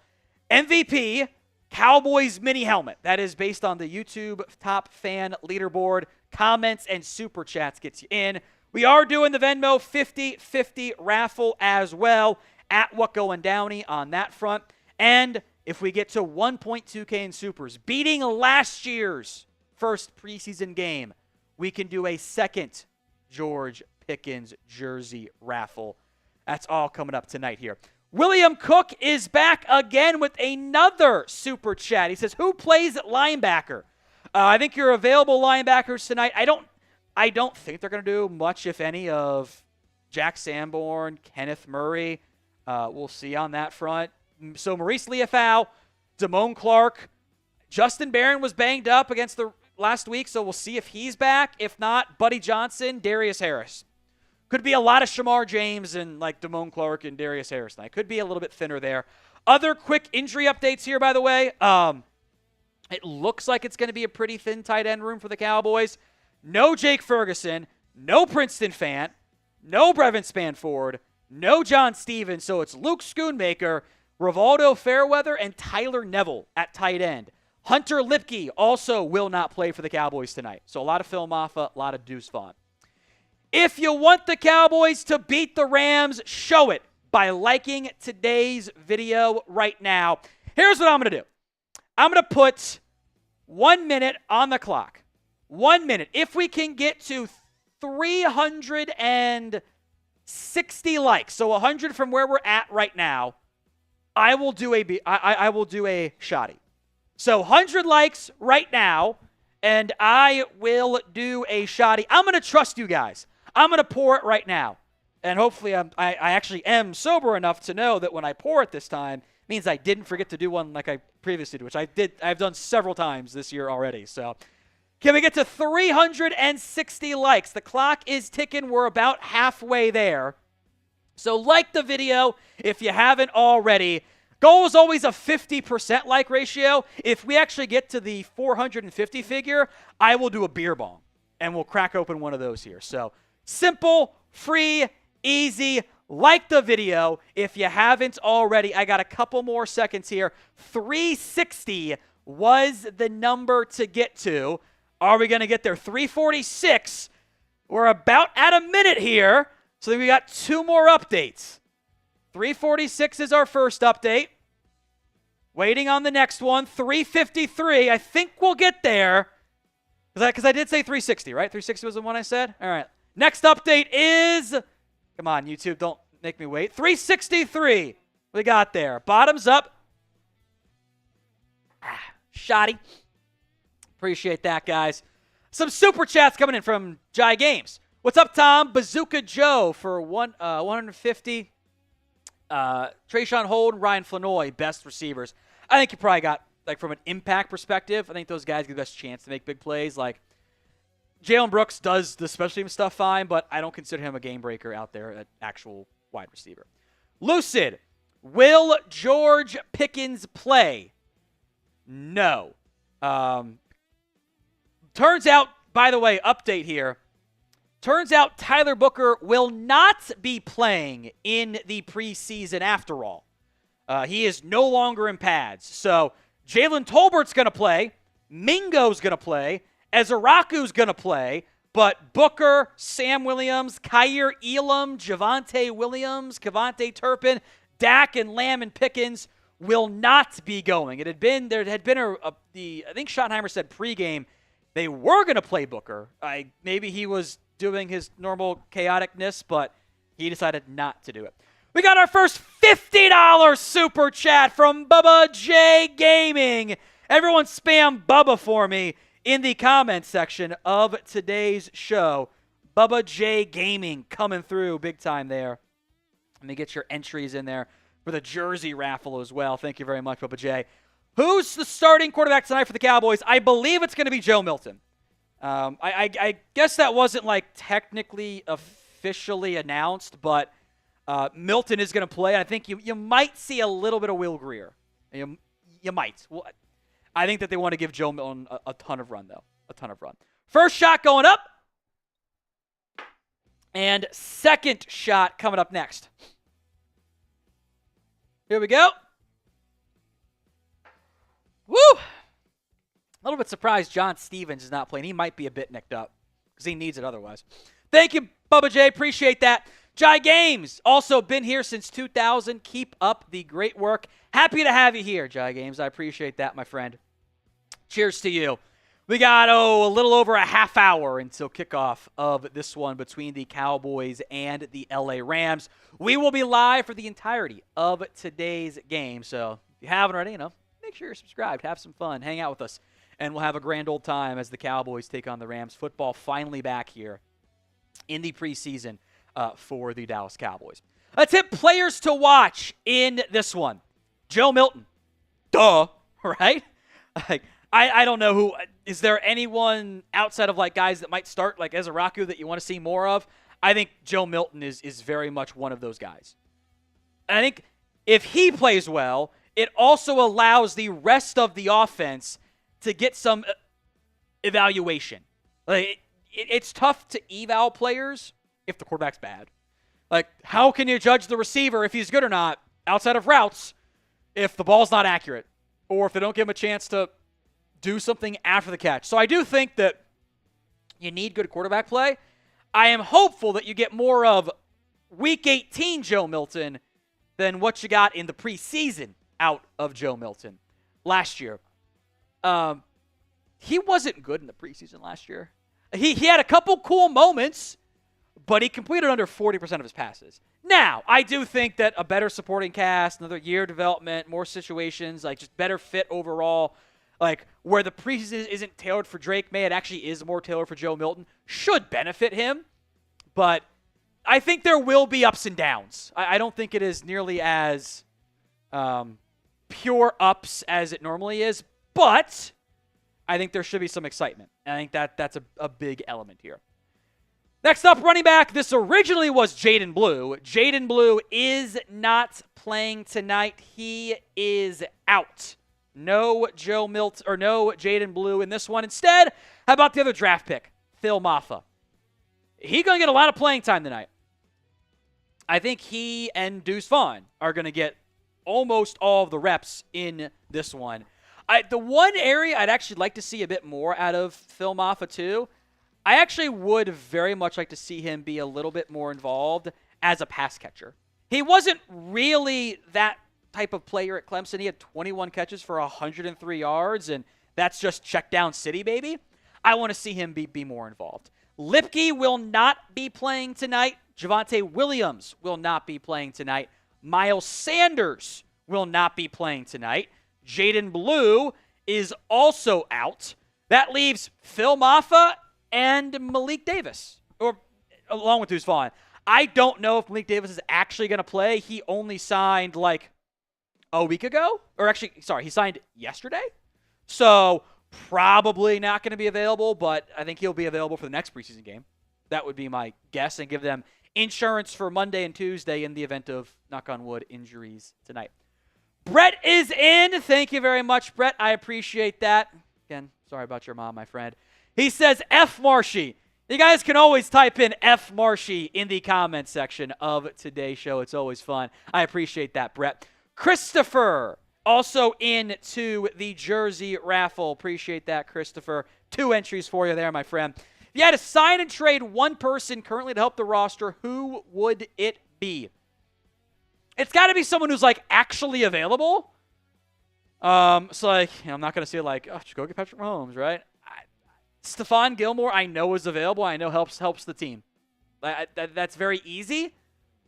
Speaker 1: MVP, Cowboys mini helmet. That is based on the YouTube top fan leaderboard. Comments and super chats gets you in. We are doing the Venmo 50-50 raffle as well at What Going Downey on that front. And if we get to 1.2K in supers, beating last year's first preseason game, we can do a second George Pickens jersey raffle. That's all coming up tonight here. William Cook is back again with another super chat. He says, who plays linebacker? I think your available linebackers tonight, I don't think they're going to do much, if any, of Jack Sanborn, Kenneth Murray. We'll see on that front. So Maurice Leafau, Damone Clark. Justin Barron was banged up against the last week, so we'll see if he's back. If not, Buddy Johnson, Darius Harris. Could be a lot of Shamar James and like Damone Clark and Darius Harris tonight. Could be a little bit thinner there. Other quick injury updates here, by the way. It looks like it's going to be a pretty thin tight end room for the Cowboys. No Jake Ferguson, no Princeton Fant, no Brevin Spanford, no John Stevens. So it's Luke Schoonmaker, Rivaldo Fairweather, and Tyler Neville at tight end. Hunter Lipke also will not play for the Cowboys tonight. So a lot of Phil Maffa, a lot of Deuce Vaughn. If you want the Cowboys to beat the Rams, show it by liking today's video right now. Here's what I'm going to do. I'm going to put 1 minute on the clock. 1 minute. If we can get to 360 likes, so 100 from where we're at right now, I will do a shoddy. So 100 likes right now, and I will do a shoddy. I'm going to trust you guys. I'm going to pour it right now. And hopefully I actually am sober enough to know that when I pour it this time, it means I didn't forget to do one like I previously did, which I've done several times this year already. So can we get to 360 likes? The clock is ticking. We're about halfway there. So like the video if you haven't already. Goal is always a 50% like ratio. If we actually get to the 450 figure, I will do a beer bong, and we'll crack open one of those here. So simple, free, easy. Like the video if you haven't already. I got a couple more seconds here. 360 was the number to get to. Are we going to get there? 346. We're about at a minute here. So we got 2 more updates. 346 is our first update. Waiting on the next one. 353. I think we'll get there. Because I did say 360, right? 360 was the one I said? All right. Next update is, come on, YouTube, don't make me wait. 363. We got there. Bottoms up. Shoddy. Appreciate that, guys. Some super chats coming in from Jai Games. What's up, Tom? Bazooka Joe for 150. Trayshawn Holden, Ryan Flanoy, best receivers. I think you probably got, like, from an impact perspective, I think those guys get the best chance to make big plays. Like, Jalen Brooks does the special team stuff fine, but I don't consider him a game breaker out there, an actual wide receiver. Lucid, will George Pickens play? No. Turns out, by the way, update here. Turns out Tyler Booker will not be playing in the preseason after all. He is no longer in pads. So Jalen Tolbert's going to play. Mingo's going to play. Ezeraku's going to play. But Booker, Sam Williams, Kyer Elam, Javonte Williams, Kavonte Turpin, Dak, and Lamb and Pickens will not be going. There had been I think Schottenheimer said pregame they were going to play Booker. Maybe he was doing his normal chaoticness, but he decided not to do it. We got our first $50 super chat from Bubba J Gaming. Everyone spam Bubba for me in the comments section of today's show. Bubba J Gaming coming through big time there. Let me get your entries in there for the jersey raffle as well. Thank you very much, Bubba J. Who's the starting quarterback tonight for the Cowboys? I believe it's going to be Joe Milton. I guess that wasn't like technically officially announced, but Milton is going to play. I think you might see a little bit of Will Grier. You might. Well, I think that they want to give Joe Milton a ton of run, though. A ton of run. First shot going up. And second shot coming up next. Here we go. Woo! A little bit surprised John Stevens is not playing. He might be a bit nicked up because he needs it otherwise. Thank you, Bubba J. Appreciate that. Jai Games, also been here since 2000. Keep up the great work. Happy to have you here, Jai Games. I appreciate that, my friend. Cheers to you. We got, a little over a half hour until kickoff of this one between the Cowboys and the LA Rams. We will be live for the entirety of today's game. So if you haven't already, make sure you're subscribed. Have some fun. Hang out with us. And we'll have a grand old time as the Cowboys take on the Rams. Football finally back here in the preseason for the Dallas Cowboys. Let's hit players to watch in this one. Joe Milton. Duh. Right? I don't know who. Is there anyone outside of guys that might start like Ezeraku that you want to see more of? I think Joe Milton is very much one of those guys. And I think if he plays well, it also allows the rest of the offense to get some evaluation. It's tough to eval players if the quarterback's bad. How can you judge the receiver if he's good or not outside of routes if the ball's not accurate or if they don't give him a chance to do something after the catch? So I do think that you need good quarterback play. I am hopeful that you get more of Week 18 Joe Milton than what you got in the preseason out of Joe Milton last year. He wasn't good in the preseason last year. He had a couple cool moments, but he completed under 40% of his passes. Now, I do think that a better supporting cast, another year of development, more situations, just better fit overall, where the preseason isn't tailored for Drake May, it actually is more tailored for Joe Milton, should benefit him. But I think there will be ups and downs. I don't think it is nearly as pure ups as it normally is, but I think there should be some excitement. And I think that's a big element here. Next up, running back. This originally was Jaden Blue. Jaden Blue is not playing tonight. He is out. No Joe Milton or no Jaden Blue in this one. Instead, how about the other draft pick, Phil Maffa? He's going to get a lot of playing time tonight. I think he and Deuce Vaughn are going to get almost all of the reps in this one. The one area I'd actually like to see a bit more out of Phil Maffa too, I actually would very much like to see him be a little bit more involved as a pass catcher. He wasn't really that type of player at Clemson. He had 21 catches for 103 yards, and that's just check down city, baby. I want to see him be more involved. Lipke will not be playing tonight. Javonte Williams will not be playing tonight. Miles Sanders will not be playing tonight. Jaden Blue is also out. That leaves Phil Maffa and Malik Davis, or along with Deuce Vaughn. I don't know if Malik Davis is actually going to play. He only signed a week ago, or actually, sorry, he signed yesterday. So probably not going to be available, but I think he'll be available for the next preseason game. That would be my guess, and give them insurance for Monday and Tuesday in the event of, knock on wood, injuries tonight. Brett is in. Thank you very much, Brett. I appreciate that. Again, sorry about your mom, my friend. He says F Marshy. You guys can always type in F Marshy in the comment section of today's show. It's always fun. I appreciate that, Brett. Christopher, also into the jersey raffle. Appreciate that, Christopher. 2 entries for you there, my friend. If you had to sign and trade one person currently to help the roster, who would it be? It's got to be someone who's actually available. I'm not going to say just go get Patrick Mahomes, right? Stephon Gilmore, I know is available. I know helps the team. That's very easy,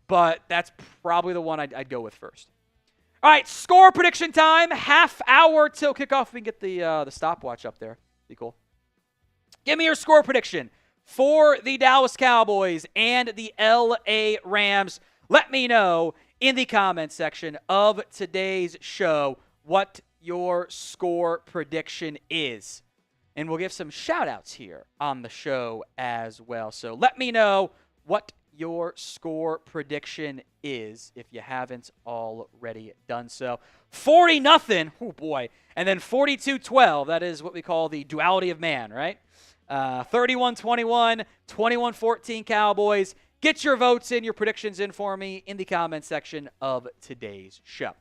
Speaker 1: but that's probably the one I'd go with first. All right, score prediction time. Half hour till kickoff. We can get the stopwatch up there. Be cool. Give me your score prediction for the Dallas Cowboys and the LA Rams. Let me know in the comment section of today's show what your score prediction is. And we'll give some shout-outs here on the show as well. So let me know what your score prediction is if you haven't already done so. 40-0. Oh, boy. And then 42-12. That is what we call the duality of man, right? 31-21, 21-14 Cowboys. Get your votes in, your predictions in for me in the comment section of today's show.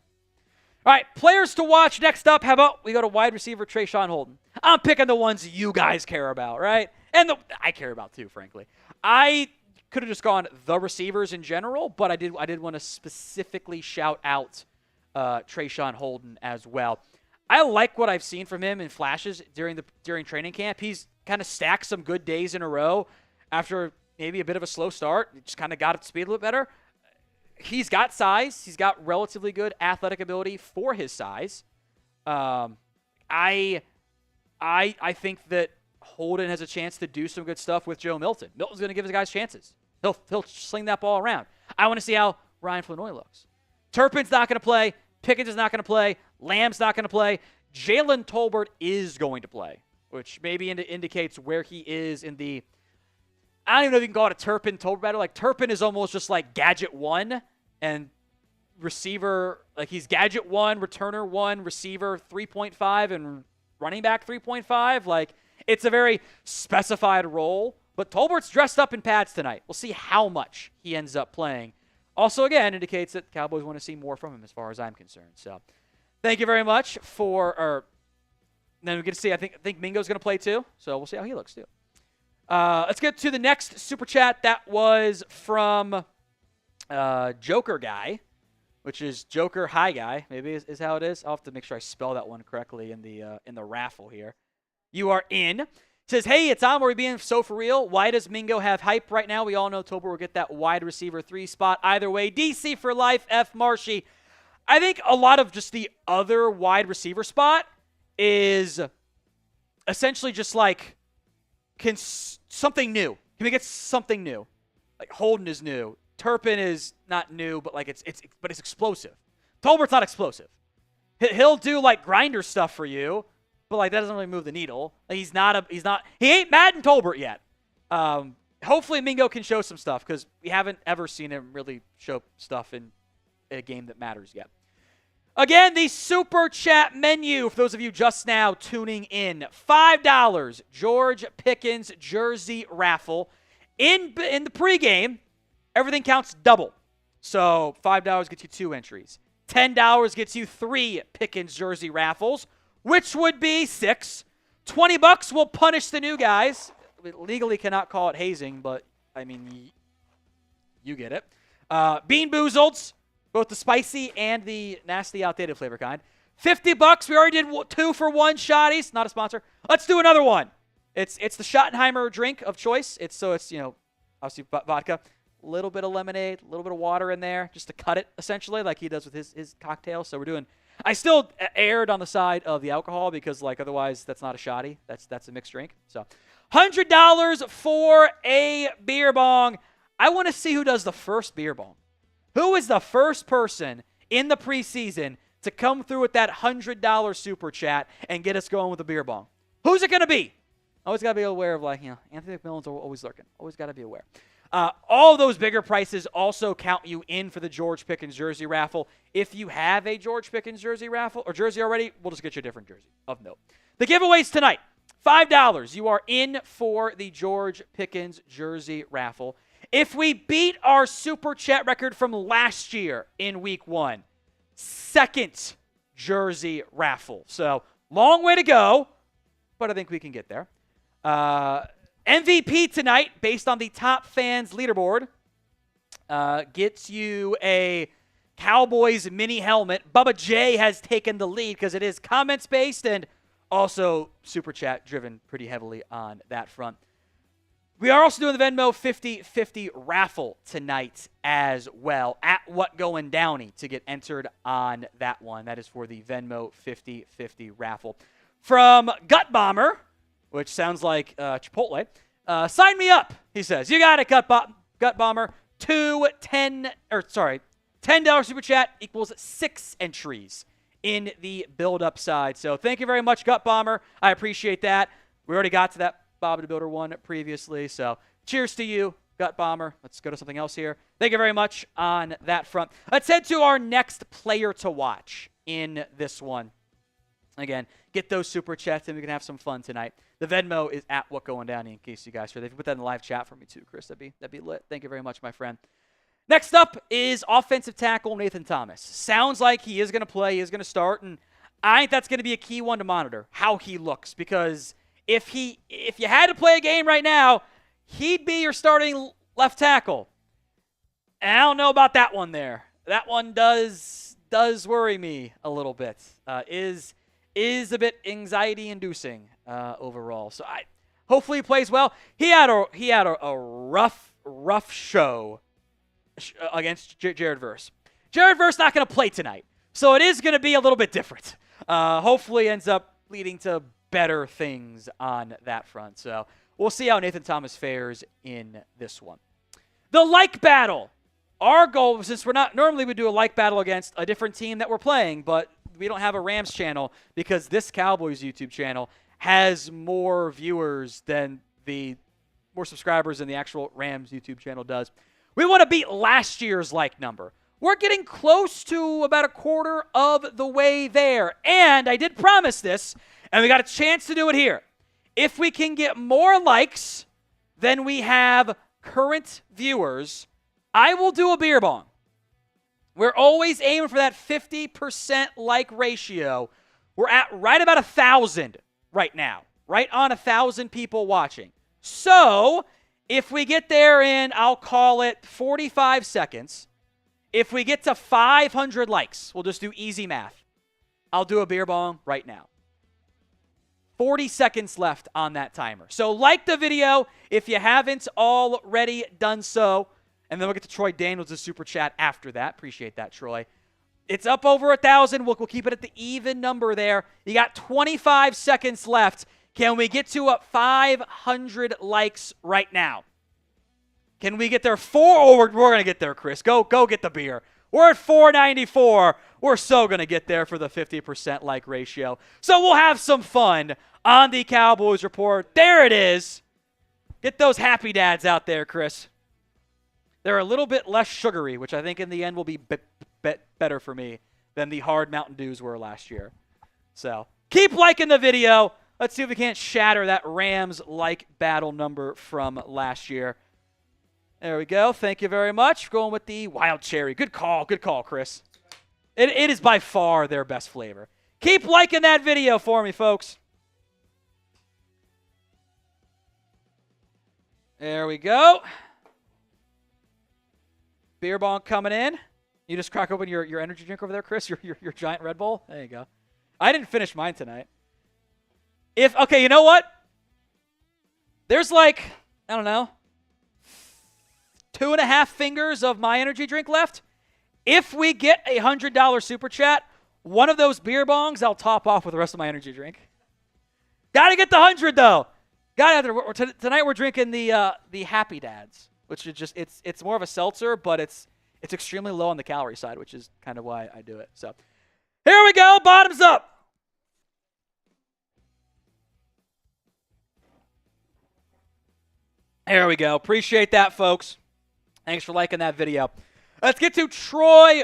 Speaker 1: All right, players to watch next up. How about we go to wide receiver Trayshawn Holden? I'm picking the ones you guys care about, right? And I care about too, frankly. I could have just gone the receivers in general, but I did want to specifically shout out Trayshawn Holden as well. I like what I've seen from him in flashes during training camp. He's kind of stacked some good days in a row after maybe a bit of a slow start. He just kind of got up to speed a little bit better. He's got size. He's got relatively good athletic ability for his size. I think that Holden has a chance to do some good stuff with Joe Milton. Milton's going to give his guys chances. He'll sling that ball around. I want to see how Ryan Flanoy looks. Turpin's not going to play. Pickens is not going to play. Lamb's not going to play. Jalen Tolbert is going to play, which maybe indicates where he is in the – I don't even know if you can call it a Turpin-Tolbert battle. Like, Turpin is almost just like Gadget 1 and receiver – like he's Gadget 1, returner 1, receiver 3.5, and running back 3.5. Like, it's a very specified role. But Tolbert's dressed up in pads tonight. We'll see how much he ends up playing. Also, again, indicates that the Cowboys want to see more from him as far as I'm concerned. So, thank you very much for then we get to see, I think Mingo's going to play too. So, we'll see how he looks too. Let's get to the next Super Chat. That was from Joker Guy, which is Joker High Guy, maybe is how it is. I'll have to make sure I spell that one correctly in the raffle here. You are in. Says, hey, it's on. Are we being so for real? Why does Mingo have hype right now? We all know Tolbert will get that wide receiver 3 spot. Either way, DC for life, F. Marshy. I think a lot of just the other wide receiver spot is essentially just like something new. Can we get something new? Like Holden is new. Turpin is not new, but like it's explosive. Tolbert's not explosive. He'll do like grinder stuff for you. But, like, that doesn't really move the needle. Like, he ain't Madden Tolbert yet. Hopefully Mingo can show some stuff because we haven't ever seen him really show stuff in a game that matters yet. Again, the Super Chat menu, for those of you just now tuning in, $5 George Pickens jersey raffle. In the pregame, everything counts double. So, $5 gets you 2 entries. $10 gets you 3 Pickens jersey raffles, which would be 6. $20 will punish the new guys. We legally cannot call it hazing, but, I mean, you get it. Bean Boozleds, both the spicy and the nasty, outdated flavor kind. $50. We already did 2 for 1 shotties. Not a sponsor. Let's do another one. It's the Schottenheimer drink of choice. It's obviously vodka. A little bit of lemonade, a little bit of water in there just to cut it, essentially, like he does with his cocktail. So we're doing... I still erred on the side of the alcohol because, like, otherwise that's not a shotty. That's a mixed drink. So, $100 for a beer bong. I want to see who does the first beer bong. Who is the first person in the preseason to come through with that $100 Super Chat and get us going with a beer bong? Who's it going to be? Always got to be aware of, like, Anthony McMillan's always lurking. Always got to be aware. All those bigger prices also count you in for the George Pickens jersey raffle. If you have a George Pickens jersey raffle or jersey already, we'll just get you a different jersey of note. The giveaways tonight, $5. You are in for the George Pickens jersey raffle. If we beat our Super Chat record from last year in week 1, 2nd jersey raffle. So, long way to go, but I think we can get there. MVP tonight, based on the top fans leaderboard, gets you a Cowboys mini helmet. Bubba J has taken the lead because it is comments-based and also Super Chat driven pretty heavily on that front. We are also doing the Venmo 50-50 raffle tonight as well at What Going Downey to get entered on that one. That is for the Venmo 50-50 raffle. From Gut Bomber, which sounds like Chipotle. Sign me up, he says. You got it, Gut Bomber. $10 Super Chat equals 6 entries in the build-up side. So thank you very much, Gut Bomber. I appreciate that. We already got to that Bob the Builder one previously, so cheers to you, Gut Bomber. Let's go to something else here. Thank you very much on that front. Let's head to our next player to watch in this one. Again, get those super chats and we can have some fun tonight. The Venmo is at What Going Down in case you guys heard. If you put that in the live chat for me too, Chris, that'd be lit. Thank you very much, my friend. Next up is offensive tackle Nathan Thomas. Sounds like he is going to play, he is going to start, and I think that's going to be a key one to monitor, how he looks, because if you had to play a game right now, he'd be your starting left tackle. And I don't know about that one there. That one does worry me a little bit. Is a bit anxiety-inducing overall. So hopefully he plays well. He had a rough show against Jared Verse. Jared Verse not going to play tonight, so it is going to be a little bit different. Hopefully ends up leading to better things on that front. So we'll see how Nathan Thomas fares in this one. The like battle. Our goal, since we're not normally we do a like battle against a different team that we're playing, but we don't have a Rams channel because this Cowboys YouTube channel has more viewers than more subscribers than the actual Rams YouTube channel does. We want to beat last year's like number. We're getting close to about a quarter of the way there. And I did promise this, and we got a chance to do it here. If we can get more likes than we have current viewers, I will do a beer bong. We're always aiming for that 50% like ratio. We're at right about 1,000 right now. Right on 1,000 people watching. So if we get there in, I'll call it 45 seconds, if we get to 500 likes, we'll just do easy math. I'll do a beer bong right now. 40 seconds left on that timer. So like the video if you haven't already done so. And then we'll get to Troy Daniels' super chat after that. Appreciate that, Troy. It's up over 1,000. We'll keep it at the even number there. You got 25 seconds left. Can we get to 500 likes right now? Can we get there? We're going to get there, Chris. Go get the beer. We're at 494. We're so going to get there for the 50% like ratio. So we'll have some fun on the Cowboys Report. There it is. Get those happy dads out there, Chris. They're a little bit less sugary, which I think in the end will be better for me than the hard Mountain Dews were last year. So keep liking the video. Let's see if we can't shatter that Rams like battle number from last year. There we go. Thank you very much. Going with the wild cherry. Good call, Chris. It is by far their best flavor. Keep liking that video for me, folks. There we go. Beer bong coming in. You just crack open your energy drink over there, Chris, your giant Red Bull. There you go. I didn't finish mine tonight. Okay, you know what? There's like, I don't know, 2.5 fingers of my energy drink left. If we get a $100 super chat, one of those beer bongs I'll top off with the rest of my energy drink. Got to get the 100 though. Tonight we're drinking the Happy Dads. Which is just it's more of a seltzer, but it's extremely low on the calorie side, which is kind of why I do it. So here we go, bottoms up. There we go. Appreciate that, folks. Thanks for liking that video. Let's get to Troy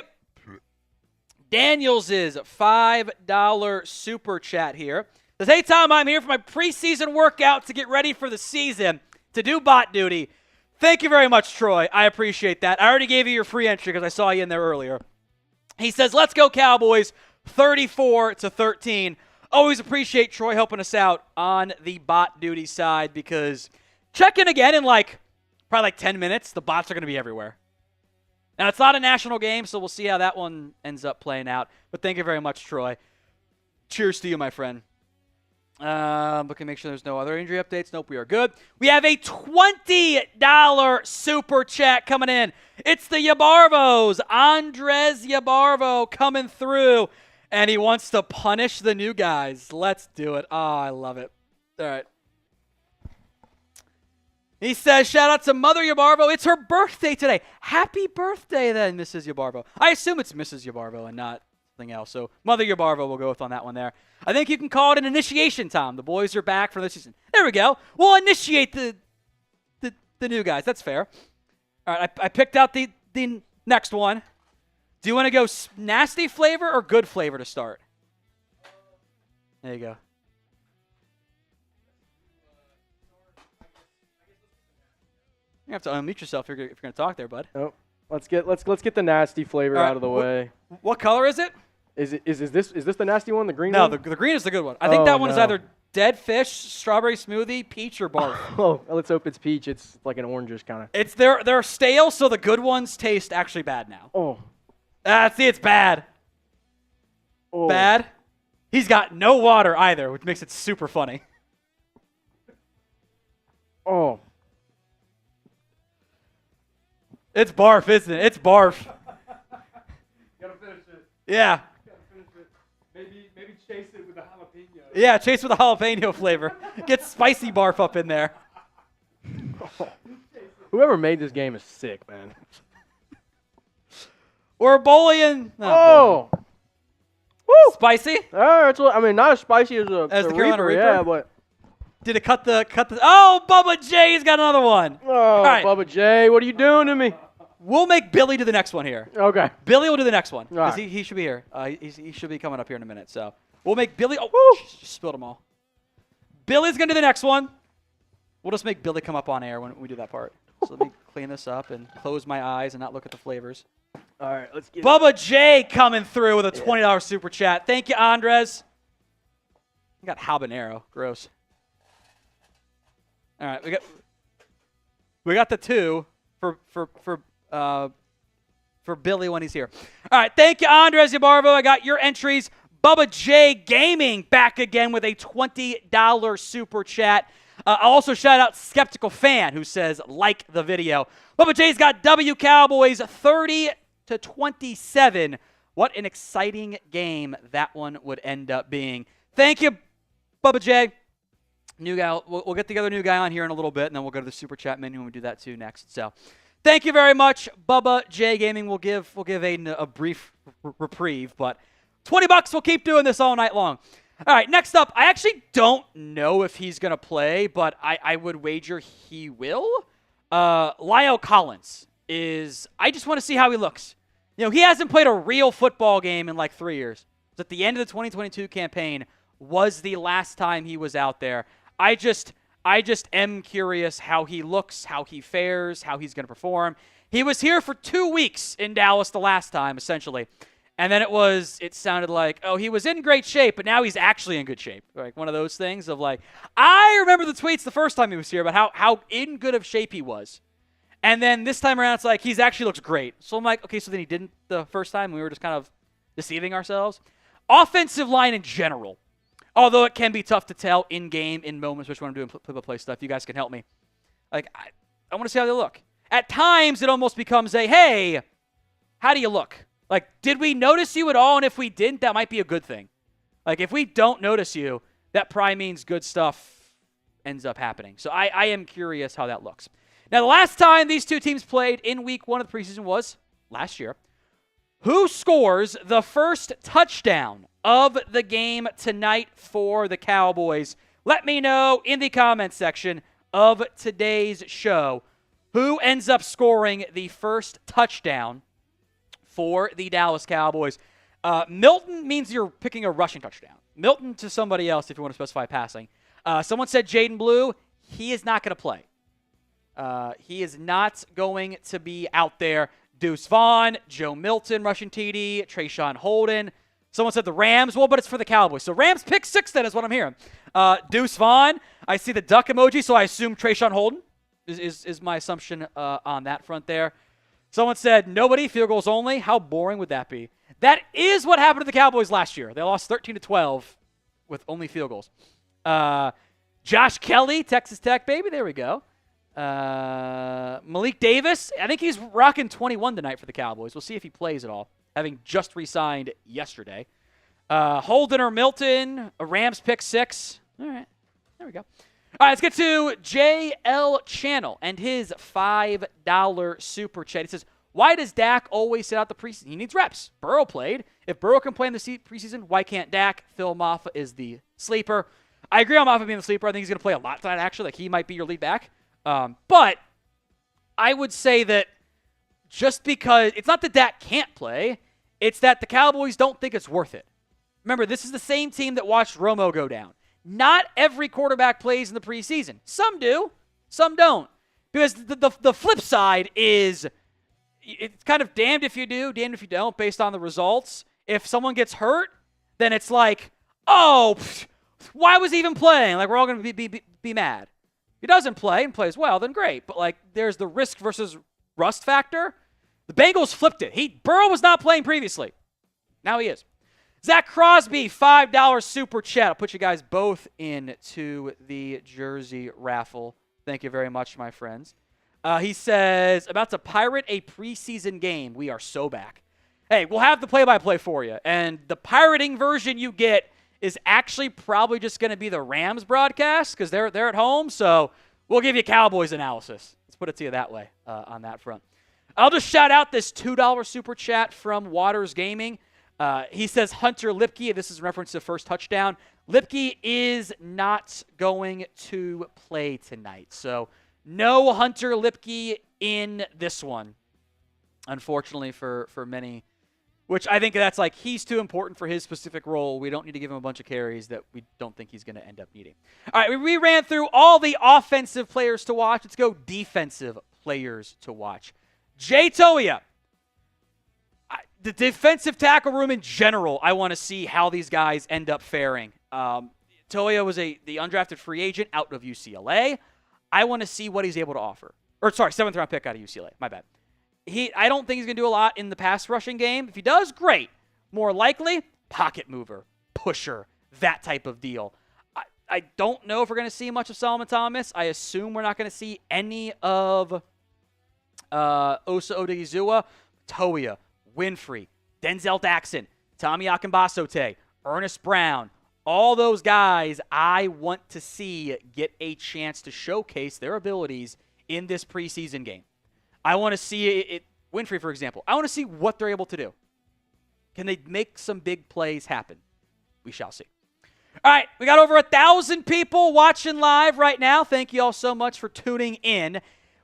Speaker 1: Daniels' $5 super chat here. Says, hey, Tom, I'm here for my preseason workout to get ready for the season to do bot duty. Thank you very much, Troy. I appreciate that. I already gave you your free entry because I saw you in there earlier. He says, let's go Cowboys, 34-13. Always appreciate Troy helping us out on the bot duty side because check in again in probably 10 minutes. The bots are going to be everywhere. Now, it's not a national game, so we'll see how that one ends up playing out. But thank you very much, Troy. Cheers to you, my friend. Looking to make sure there's no other injury updates. Nope, we are good. We have a $20 super chat coming in. It's the Yabarvos. Andres Yabarvo coming through, and he wants to punish the new guys. Let's do it. Oh, I love it. All right. He says, shout out to Mother Yabarvo. It's her birthday today. Happy birthday then, Mrs. Yabarvo. I assume it's Mrs. Yabarvo and not something else. So Mother Yabarva we'll go with on that one there. I think you can call it an initiation, Tom. The boys are back for this season. There we go. We'll initiate the new guys. That's fair. All right, I picked out the next one. Do you want to go nasty flavor or good flavor to start? There you go. You have to unmute yourself if you're going to talk there, bud.
Speaker 2: Oh, let's get the nasty flavor out of the way.
Speaker 1: What color is it?
Speaker 2: Is this the nasty one? The green
Speaker 1: no,
Speaker 2: one?
Speaker 1: No, the green is the good one. I think that one is
Speaker 2: no.
Speaker 1: either dead fish, strawberry smoothie, peach, or barf.
Speaker 2: Oh, let's hope it's peach. It's like an orangish kind of.
Speaker 1: It's they're stale, so the good ones taste actually bad now.
Speaker 2: Oh.
Speaker 1: See, it's bad.
Speaker 2: Oh.
Speaker 1: Bad. He's got no water either, which makes it super funny.
Speaker 2: Oh.
Speaker 1: It's barf, isn't it? It's barf.
Speaker 3: Gotta finish it.
Speaker 1: Yeah.
Speaker 3: Gotta finish it. Maybe chase it with a jalapeno.
Speaker 1: Yeah, chase with a jalapeno flavor. Get spicy barf up in there.
Speaker 2: Whoever made this game is sick, man.
Speaker 1: Or Bolian.
Speaker 2: Oh. Woo.
Speaker 1: Spicy?
Speaker 2: That's what, I mean, not as spicy as
Speaker 1: the
Speaker 2: the
Speaker 1: Carolina Reaper?
Speaker 2: yeah, but.
Speaker 1: Did it cut the? Oh, Bubba J's got another one.
Speaker 2: Oh,
Speaker 1: all right.
Speaker 2: Bubba J, what are you doing to me?
Speaker 1: We'll make Billy do the next one here.
Speaker 2: Okay.
Speaker 1: Billy will do the next one.
Speaker 2: All right.
Speaker 1: He should be here. He should be coming up here in a minute. So we'll make Billy. Oh, just spilled them all. Billy's going to do the next one. We'll just make Billy come up on air when we do that part. So let me clean this up and close my eyes and not look at the flavors.
Speaker 2: All right, let's get
Speaker 1: Bubba J coming through with a $20 super chat. Thank you, Andres. I got habanero. Gross. All right, we got the 2 for Billy when he's here. All right, thank you, Andres Yabarvo. I got your entries. Bubba J Gaming back again with a $20 super chat. I'll also shout out Skeptical Fan who says like the video. Bubba J's got W Cowboys 30-27. What an exciting game that one would end up being. Thank you, Bubba J. New guy. We'll get together a new guy on here in a little bit, and then we'll go to the super chat menu and we do that too next. So, thank you very much, Bubba J Gaming. We'll give Aiden a brief reprieve, but $20. We'll keep doing this all night long. All right, next up, I actually don't know if he's gonna play, but I would wager he will. Lyle Collins is. I just want to see how he looks. You know, he hasn't played a real football game in like 3 years. It's at the end of the 2022 campaign was the last time he was out there. I just am curious how he looks, how he fares, how he's going to perform. He was here for 2 weeks in Dallas the last time, essentially. And then it sounded like, oh, he was in great shape, but now he's actually in good shape. Like one of those things of like, I remember the tweets the first time he was here about how in good of shape he was. And then this time around, it's like, he's actually looks great. So I'm like, okay, so then he didn't the first time. We were just kind of deceiving ourselves. Offensive line in general. Although it can be tough to tell in-game, in moments, which when I'm doing play-by-play stuff, you guys can help me. Like, I want to see how they look. At times, it almost becomes a, hey, how do you look? Like, did we notice you at all? And if we didn't, that might be a good thing. Like, if we don't notice you, that probably means good stuff ends up happening. So I am curious how that looks. Now, the last time these two teams played in week 1 of the preseason was last year. Who scores the first touchdown of the game tonight for the Cowboys? Let me know in the comments section of today's show who ends up scoring the first touchdown for the Dallas Cowboys. Milton means you're picking a rushing touchdown. Milton to somebody else if you want to specify passing. Someone said Jaden Blue. He is not going to play. He is not going to be out there. Deuce Vaughn, Joe Milton, rushing TD, Trayshawn Holden. Someone said the Rams. Well, but it's for the Cowboys. So Rams pick 6 then is what I'm hearing. Deuce Vaughn. I see the duck emoji, so I assume Trayshawn Holden is my assumption on that front there. Someone said nobody, field goals only. How boring would that be? That is what happened to the Cowboys last year. They lost 13-12 with only field goals. Josh Kelly, Texas Tech, baby. There we go. Malik Davis. I think he's rocking 21 tonight for the Cowboys. We'll see if he plays at all, having just re-signed yesterday. Holden or Milton, a Rams pick 6. All right, there we go. All right, let's get to JL Channel and his $5 super chat. He says, Why does Dak always sit out the preseason? He needs reps. Burrow played. If Burrow can play in the preseason, why can't Dak? Phil Maffa is the sleeper. I agree on Maffa being the sleeper. I think he's going to play a lot tonight, actually. Like, he might be your lead back. But I would say that just because it's not that Dak can't play, it's that the Cowboys don't think it's worth it. Remember, this is the same team that watched Romo go down. Not every quarterback plays in the preseason. Some do, some don't. Because the flip side is it's kind of damned if you do, damned if you don't, based on the results. If someone gets hurt, then it's like, oh, why was he even playing? Like, we're all going to be mad. If he doesn't play and plays well, then great. But, like, there's the risk versus rust factor. The Bengals flipped it. Burrow was not playing previously. Now he is. Zach Crosby, $5 super chat. I'll put you guys both into the jersey raffle. Thank you very much, my friends. He says, about to pirate a preseason game. We are so back. Hey, we'll have the play-by-play for you. And the pirating version you get is actually probably just going to be the Rams broadcast because they're at home. So we'll give you Cowboys analysis. Let's put it to you that way on that front. I'll just shout out this $2 super chat from Waters Gaming. He says Hunter Lipke. This is in reference to the first touchdown. Lipke is not going to play tonight. So no Hunter Lipke in this one, unfortunately for many, which I think that's like he's too important for his specific role. We don't need to give him a bunch of carries that we don't think he's going to end up needing. All right, we ran through all the offensive players to watch. Let's go defensive players to watch. Jay Toia. The defensive tackle room in general, I want to see how these guys end up faring. Toia was the undrafted free agent out of UCLA. I want to see what he's able to offer. Or, sorry, 7th-round pick out of UCLA. My bad. I don't think he's going to do a lot in the pass rushing game. If he does, great. More likely, pocket mover, pusher, that type of deal. I don't know if we're going to see much of Solomon Thomas. I assume we're not going to see any of Osa Odigizua, Toia, Winfrey, Denzel Daxon, Tommy Akinbasote, Ernest Brown, all those guys I want to see get a chance to showcase their abilities in this preseason game. I want to see it. Winfrey, for example, I want to see what they're able to do. Can they make some big plays happen? We shall see. All right, we got over 1,000 people watching live right now. Thank you all so much for tuning in.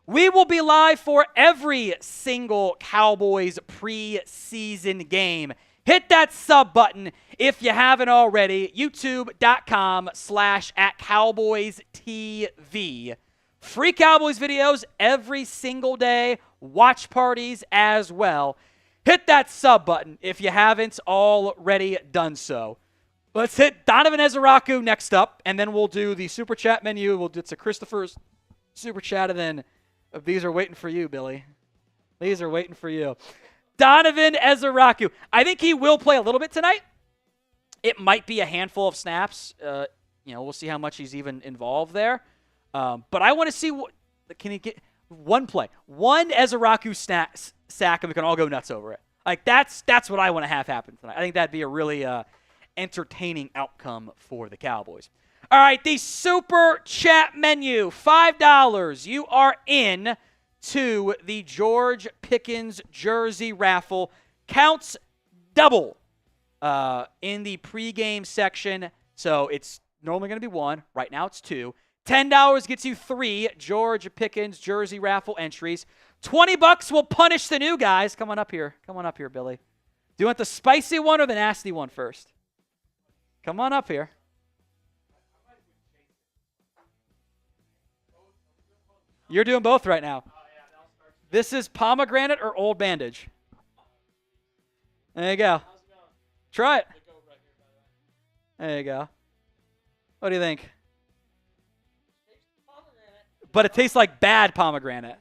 Speaker 1: We will be live for every single Cowboys preseason game. Hit that sub button if you haven't already. YouTube.com/@CowboysTV. Free Cowboys videos every single day. Watch parties as well. Hit that sub button if you haven't already done so. Let's hit Donovan Ezeraku next up, and then we'll do the Super Chat menu. We'll do to Christopher's Super Chat, and then these are waiting for you, Billy. These are waiting for you. Donovan Ezeraku. I think he will play a little bit tonight. It might be a handful of snaps. We'll see how much he's even involved there. But I want to see can he get one play, one Ezeraku sack, and we can all go nuts over it. Like that's what I want to have happen tonight. I think that'd be a really entertaining outcome for the Cowboys. All right, the Super Chat menu, $5. You are in to the George Pickens jersey raffle. Counts double in the pregame section. So it's normally going to be 1. Right now it's 2. $10 gets you 3 George Pickens jersey raffle entries. $20 will punish the new guys. Come on up here. Come on up here, Billy. Do you want the spicy one or the nasty one first? Come on up here. You're doing both right now. This is pomegranate or old bandage. There you go. Try it. There you go. What do you think? But it tastes like bad pomegranate.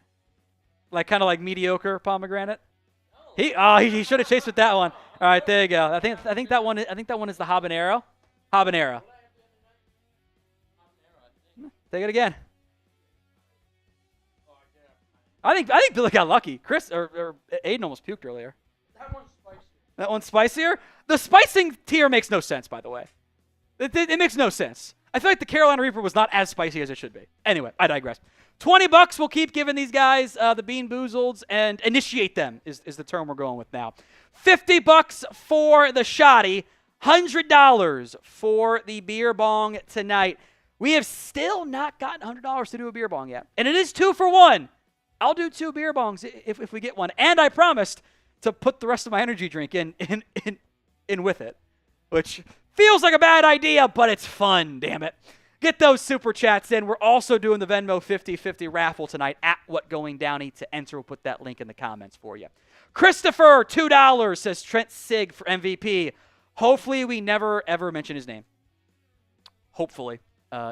Speaker 1: Like kind of like mediocre pomegranate. He should have chased with that one. All right, there you go. I think that one is the habanero. Habanero. Take it again. I think Billy got lucky. Chris or Aiden almost puked earlier.
Speaker 3: That one's spicy.
Speaker 1: That one's spicier? The spicing tier makes no sense, by the way. It makes no sense. I feel like the Carolina Reaper was not as spicy as it should be. Anyway, I digress. $20, we'll keep giving these guys the Bean Boozleds and initiate them is the term we're going with now. $50 for the Shoddy, $100 for the beer bong tonight. We have still not gotten $100 to do a beer bong yet. And it is 2 for 1. I'll do 2 beer bongs if we get one. And I promised to put the rest of my energy drink in with it, which feels like a bad idea, but it's fun, damn it. Get those super chats in. We're also doing the Venmo 50-50 raffle tonight at What Going Downey. To enter, we'll put that link in the comments for you. Christopher, $2, says Trent Sig for MVP. Hopefully we never, ever mention his name. Hopefully.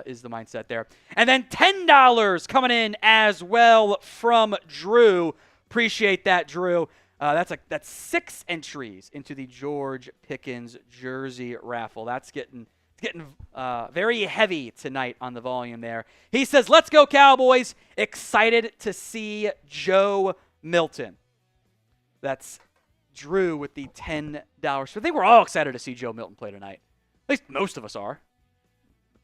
Speaker 1: Is the mindset there. And then $10 coming in as well from Drew. Appreciate that, Drew. That's 6 entries into the George Pickens jersey raffle. That's getting very heavy tonight on the volume there. He says, let's go Cowboys. Excited to see Joe Milton. That's Drew with the $10. So I think we're all excited to see Joe Milton play tonight. At least most of us are.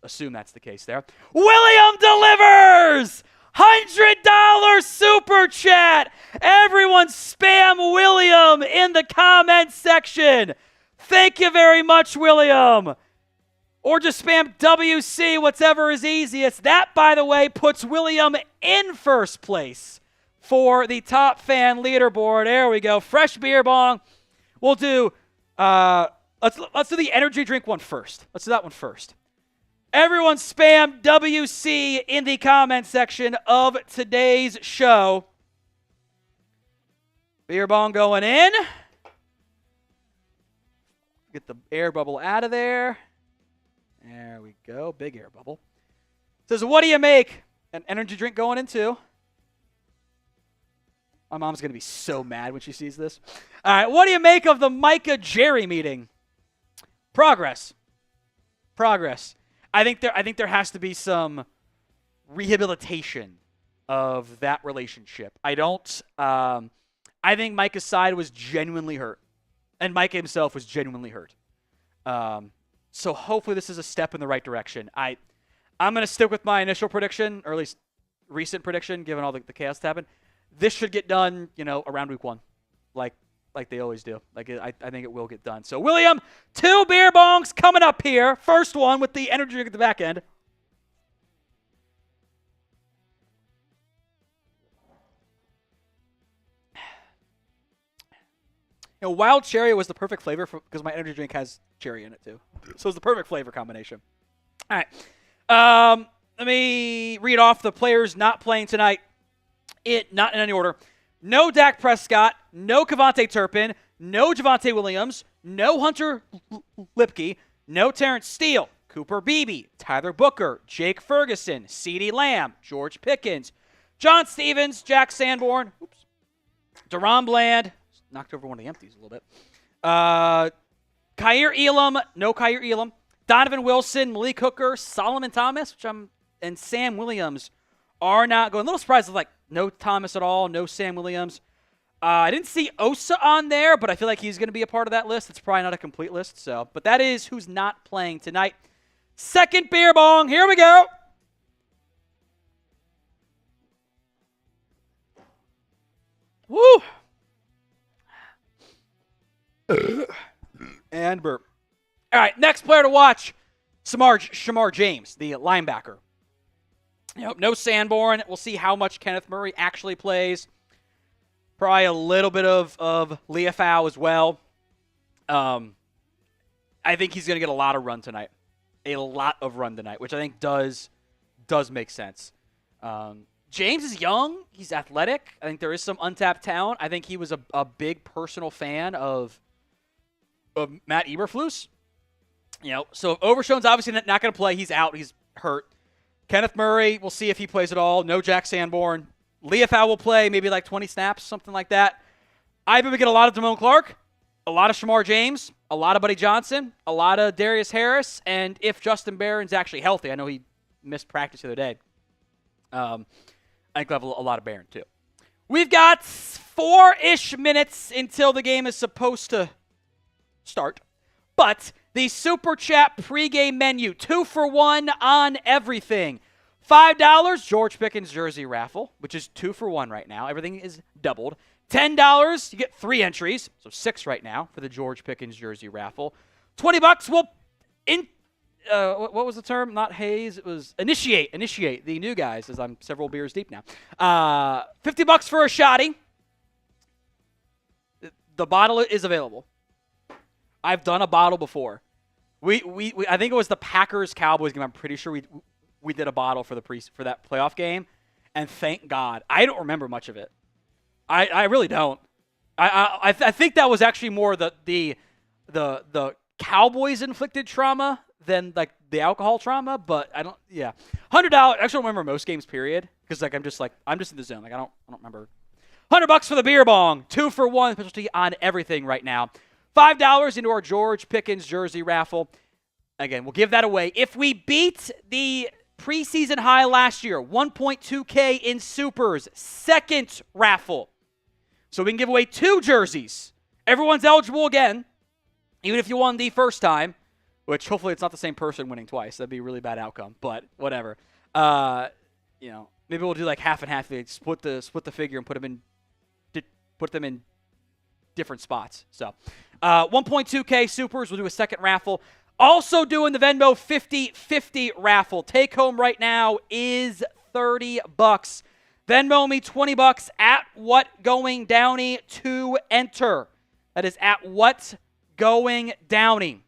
Speaker 1: Assume that's the case there. William delivers! $100 super chat! Everyone spam William in the comments section. Thank you very much, William. Or just spam WC, whatever is easiest. That, by the way, puts William in first place for the top fan leaderboard. There we go. Fresh beer bong. We'll do, let's do the energy drink one first. Let's do that one first. Everyone spam WC in the comment section of today's show. Beer bong going in. Get the air bubble out of there. There we go. Big air bubble. Says, what do you make? An energy drink going in too. My mom's going to be so mad when she sees this. All right. What do you make of the Micah Jerry meeting? Progress. I think there has to be some rehabilitation of that relationship. I think Micah's side was genuinely hurt, and Micah himself was genuinely hurt. So hopefully this is a step in the right direction. I'm going to stick with my initial prediction, or at least recent prediction, given all the chaos that happened. This should get done, around week 1, like they always do. I think it will get done. So, William, 2 beer bongs coming up here. First one with the energy drink at the back end. Wild cherry was the perfect flavor because my energy drink has cherry in it too. So it's the perfect flavor combination. All right. Let me read off the players not playing tonight. Not in any order. No Dak Prescott, no Kevontae Turpin, no Javonte Williams, no Hunter Lipke, no Terrence Steele, Cooper Beebe, Tyler Booker, Jake Ferguson, CeeDee Lamb, George Pickens, John Stevens, Jack Sanborn, Deron Bland, knocked over one of the empties a little bit, Kaiir Elam, no Kaiir Elam, Donovan Wilson, Malik Hooker, Solomon Thomas, and Sam Williams are not going. A little surprised, no Thomas at all, no Sam Williams. I didn't see Osa on there, but I feel like he's going to be a part of that list. It's probably not a complete list, but that is who's not playing tonight. Second beer bong, here we go. Woo! And burp. All right, next player to watch, Shamar James, the linebacker. No Sanborn. We'll see how much Kenneth Murray actually plays. Probably a little bit of Leafau as well. I think he's going to get a lot of run tonight. Which I think does make sense. James is young. He's athletic. I think there is some untapped talent. I think he was a big personal fan of Matt Eberflus. So if Overshown's obviously not going to play. He's out. He's hurt. Kenneth Murray, we'll see if he plays at all. No Jack Sanborn. Leafau will play maybe 20 snaps, something like that. I think we get a lot of Damone Clark, a lot of Shamar James, a lot of Buddy Johnson, a lot of Darius Harris, and if Justin Barron's actually healthy, I know he missed practice the other day, I think we'll have a lot of Barron too. We've got 4-ish minutes until the game is supposed to start, but the Super Chat pregame menu, 2 for $1 on everything. $5, George Pickens jersey raffle, which is 2 for 1 right now. Everything is doubled. $10, you get 3 entries, so 6 right now for the George Pickens jersey raffle. $20, what was the term? Not haze. It was initiate the new guys, as I'm several beers deep now. $50 for a shotty. The bottle is available. I've done a bottle before. We I think it was the Packers Cowboys game. I'm pretty sure we did a bottle for that playoff game, and thank God I don't remember much of it. I really don't. I think that was actually more the Cowboys inflicted trauma than like the alcohol trauma, but I don't. Yeah, $100. I actually don't remember most games. Period, because I'm just in the zone. Like I don't remember. $100 for the beer bong. 2 for 1 specialty on everything right now. $5 into our George Pickens jersey raffle. Again, we'll give that away if we beat the preseason high last year. 1.2K in supers. Second raffle. So we can give away 2 jerseys. Everyone's eligible again, even if you won the first time. Which hopefully it's not the same person winning twice. That'd be a really bad outcome. But whatever. Maybe we'll do like half and half. Split the figure and put them in different spots. So 1.2K supers. We'll do a second raffle. Also doing the Venmo 50-50 raffle. Take home right now is $30. Venmo me $20 at What Going Downey to enter. That is at What Going Downey.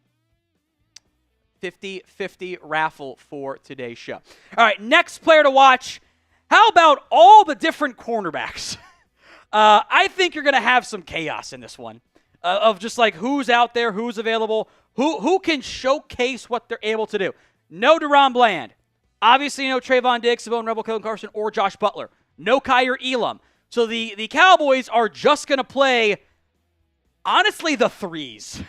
Speaker 1: 50-50 raffle for today's show. All right, next player to watch. How about all the different cornerbacks? I think you're going to have some chaos in this one of just like who's out there, who's available, who can showcase what they're able to do. No DeRon Bland. Obviously, no Trayvon Diggs, Savone Rebel, Kevin Carson, or Josh Butler. No Kyer Elam. So the Cowboys are just going to play, honestly, the threes.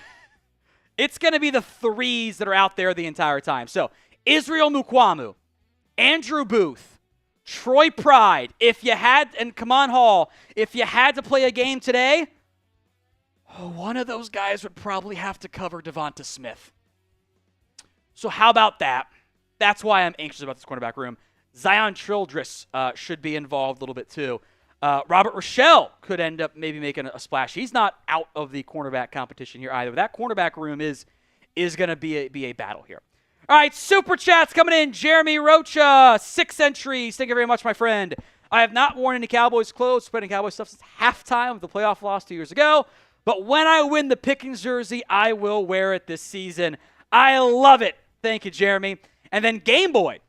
Speaker 1: It's going to be the threes that are out there the entire time. So, Israel Mukuamu, Andrew Booth, Troy Pride, and Kaman Hall, if you had to play a game today, one of those guys would probably have to cover Devonta Smith. So, how about that? That's why I'm anxious about this cornerback room. Zion Childress should be involved a little bit too. Robert Rochelle could end up maybe making a splash. He's not out of the cornerback competition here either. That cornerback room is going to be a battle here. All right, Super Chats coming in. Jeremy Rocha, 6 entries. Thank you very much, my friend. I have not worn any Cowboys clothes, spreading Cowboys stuff since halftime of the playoff loss 2 years ago. But when I win the Pickens jersey, I will wear it this season. I love it. Thank you, Jeremy. And then Game Boy.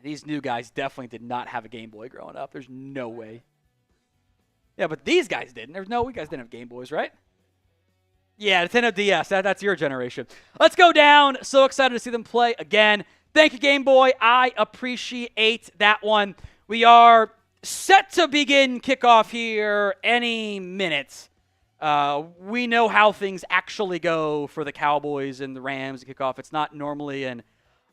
Speaker 1: These new guys definitely did not have a Game Boy growing up. There's no way. Yeah, but these guys didn't. You guys didn't have Game Boys, right? Yeah, Nintendo DS. That's your generation. Let's go down. So excited to see them play again. Thank you, Game Boy. I appreciate that one. We are set to begin kickoff here any minute. We know how things actually go for the Cowboys and the Rams kickoff. It's not normally an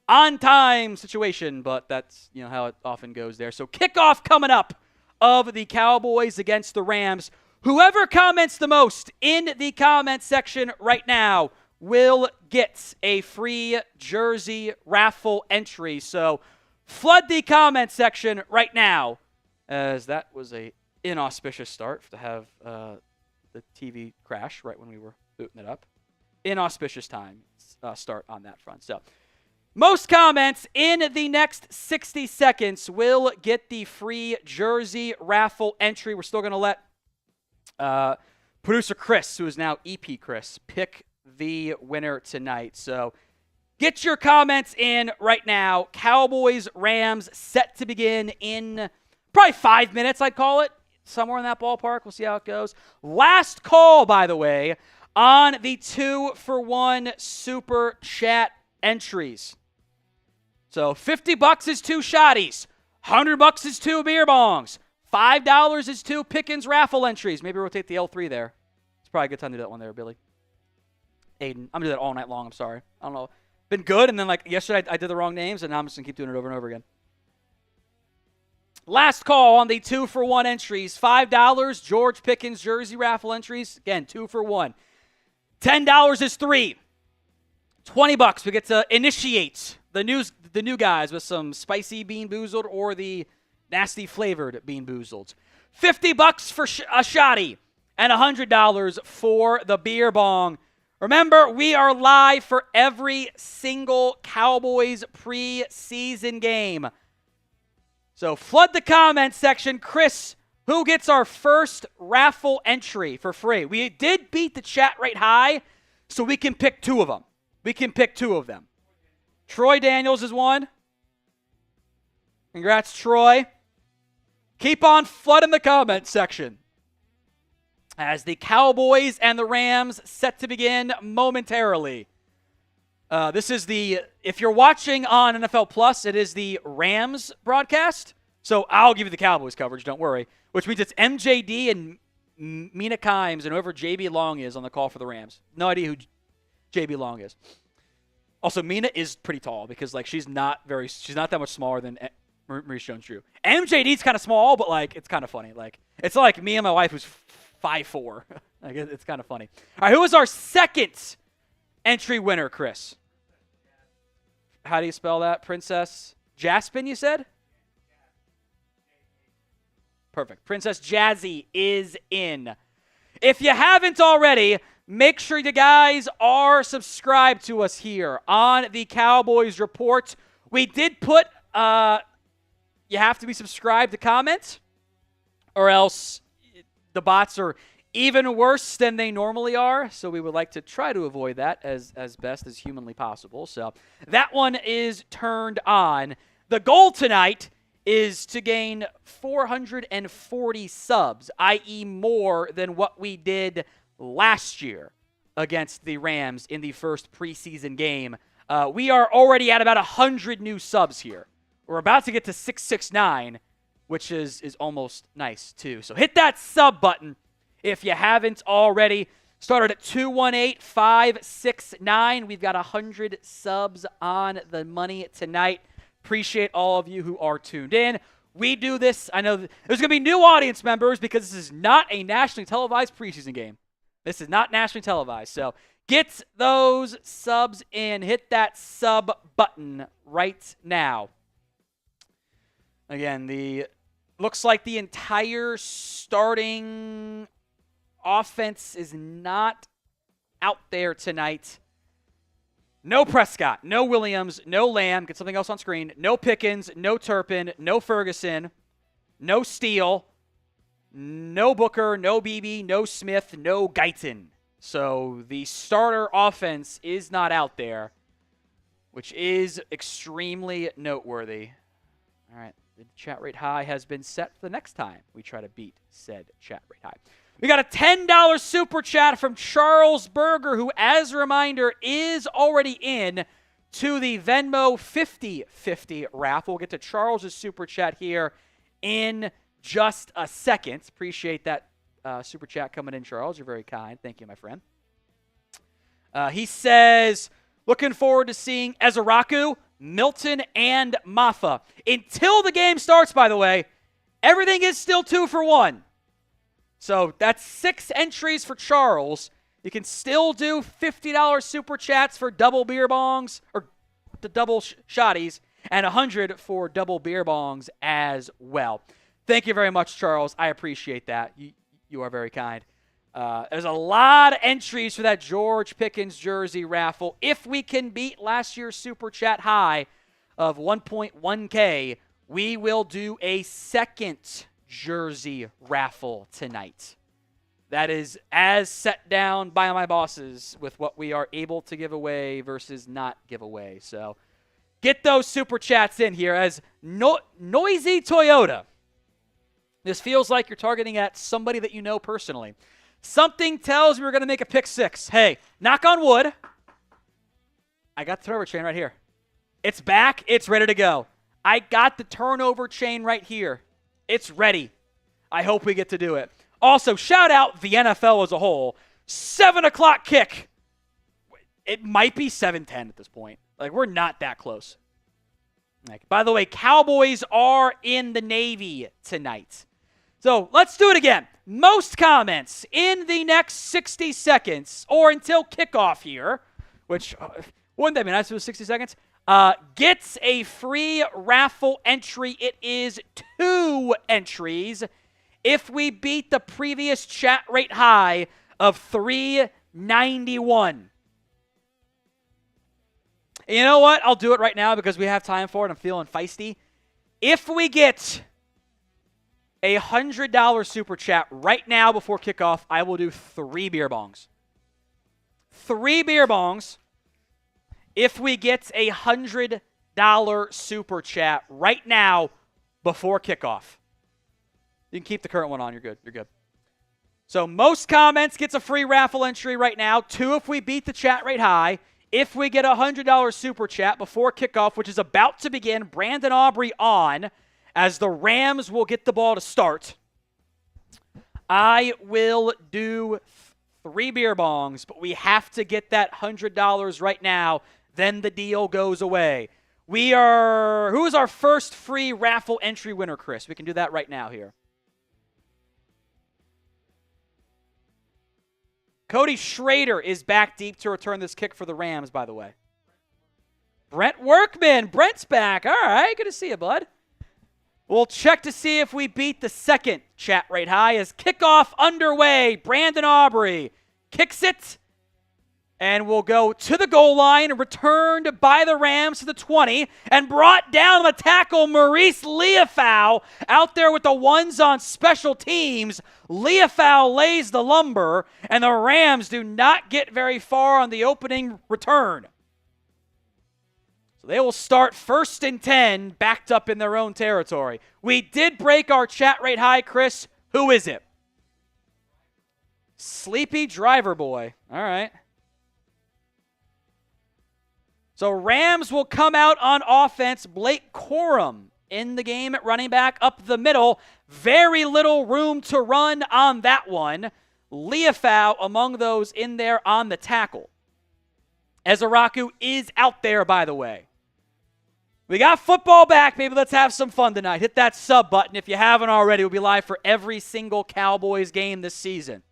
Speaker 1: on-time situation, but that's how it often goes there. So kickoff coming up of the Cowboys against the Rams. Whoever comments the most in the comment section right now will get a free jersey raffle entry. So flood the comment section right now, as that was a inauspicious start to have the TV crash right when we were booting it up. Inauspicious time start on that front. So most comments in the next 60 seconds will get the free jersey raffle entry. We're still going to let producer Chris, who is now EP Chris, pick the winner tonight. So get your comments in right now. Cowboys, Rams set to begin in probably 5 minutes, I'd call it. Somewhere in that ballpark. We'll see how it goes. Last call, by the way, on the 2-for-1 Super Chat entries. So $50 is 2 shotties. $100 is 2 beer bongs. $5 is 2 Pickens raffle entries. Maybe rotate the L3 there. It's probably a good time to do that one there, Billy. Aiden. I'm going to do that all night long. I'm sorry. I don't know. Been good, and then like yesterday I did the wrong names, and now I'm just going to keep doing it over and over again. Last call on the 2-for-1 entries. $5 George Pickens jersey raffle entries. Again, 2-for-1. $10 is 3. $20 we get to initiate the new guys with some spicy Bean Boozled or the nasty flavored Bean Boozled. $50 for a shotty and $100 for the beer bong. Remember, we are live for every single Cowboys preseason game. So flood the comment section. Chris, who gets our first raffle entry for free? We did beat the chat rate high, so we can pick two of them. We can pick two of them. Troy Daniels is one. Congrats, Troy. Keep on flooding the comment section as the Cowboys and the Rams set to begin momentarily. This is if you're watching on NFL Plus, it is the Rams broadcast. So I'll give you the Cowboys coverage, don't worry. Which means it's MJD and Mina Kimes and whoever JB Long is on the call for the Rams. No idea who JB Long is. Also, Mina is pretty tall because she's not that much smaller than Maurice Jones-Drew. MJD's kind of small, but it's kind of funny. It's like me and my wife who's 5'4". It's kind of funny. All right, who is our second entry winner, Chris? How do you spell that? Princess Jaspin, you said? Perfect. Princess Jazzy is in. If you haven't already, make sure you guys are subscribed to us here on the Cowboys Report. We did put, you have to be subscribed to comment, or else the bots are even worse than they normally are. So we would like to try to avoid that as best as humanly possible. So that one is turned on. The goal tonight is to gain 440 subs, i.e. more than what we did last year against the Rams in the first preseason game. We are already at about 100 new subs here. We're about to get to 669, which is almost nice too. So hit that sub button if you haven't already. Started at 218-569. We've got 100 subs on the money tonight. Appreciate all of you who are tuned in. We do this. I know there's going to be new audience members because this is not a nationally televised preseason game. This is not nationally televised. So get those subs in. Hit that sub button right now. Again, looks like the entire starting offense is not out there tonight. No Prescott, no Williams, no Lamb. Get something else on screen. No Pickens, no Turpin, no Ferguson, no Steele, no Booker, no Beebe, no Smith, no Guyton. So the starter offense is not out there, which is extremely noteworthy. All right, the chat rate high has been set for the next time we try to beat said chat rate high. We got a $10 super chat from Charles Berger, who, as a reminder, is already in to the Venmo 50/50 raffle. We'll get to Charles's super chat here in just a second. Appreciate that super chat coming in, Charles. You're very kind. Thank you, my friend. He says, looking forward to seeing Ezeraku, Milton, and Mafa. Until the game starts, by the way, everything is still 2 for 1. So that's 6 entries for Charles. You can still do $50 super chats for double beer bongs, or the double shotties, and 100 for double beer bongs as well. Thank you very much, Charles. I appreciate that. You are very kind. There's a lot of entries for that George Pickens jersey raffle. If we can beat last year's super chat high of 1.1K, we will do a second jersey raffle tonight. That is as set down by my bosses with what we are able to give away versus not give away. So get those super chats in here as Noisy Toyota. This feels like you're targeting at somebody that you know personally. Something tells me we're going to make a pick 6. Hey, knock on wood. I got the turnover chain right here. It's back. It's ready to go. I got the turnover chain right here. It's ready. I hope we get to do it. Also, shout out the NFL as a whole. 7 o'clock kick. It might be 7:10 at this point. We're not that close. By the way, Cowboys are in the Navy tonight. So let's do it again. Most comments in the next 60 seconds or until kickoff here, which Wouldn't that be nice if it was 60 seconds? Gets a free raffle entry. It is 2 entries if we beat the previous chat rate high of 391. You know what? I'll do it right now because we have time for it. I'm feeling feisty. If we get a $100 super chat right now before kickoff, I will do 3 beer bongs. 3 beer bongs if we get a $100 super chat right now before kickoff. You can keep the current one on. You're good. You're good. So most comments gets a free raffle entry right now. 2 if we beat the chat rate high. If we get a $100 super chat before kickoff, which is about to begin, Brandon Aubrey on, as the Rams will get the ball to start, I will do 3 beer bongs, but we have to get that $100 right now. Then the deal goes away. Who is our first free raffle entry winner, Chris? We can do that right now here. Cody Schrader is back deep to return this kick for the Rams, by the way. Brent Workman. Brent's back. All right, good to see you, bud. We'll check to see if we beat the second chat rate high as kickoff underway. Brandon Aubrey kicks it, and we'll go to the goal line, returned by the Rams to the 20, and brought down on the tackle, Maurice Leafau out there with the ones on special teams. Leafau lays the lumber, and the Rams do not get very far on the opening return. So they will start 1st and 10, backed up in their own territory. We did break our chat rate high, Chris. Who is it? Sleepy Driver Boy. All right. So Rams will come out on offense. Blake Corum in the game at running back up the middle. Very little room to run on that one. Leafau among those in there on the tackle. Ezaraku is out there, by the way. We got football back. Maybe let's have some fun tonight. Hit that sub button if you haven't already. We'll be live for every single Cowboys game this season.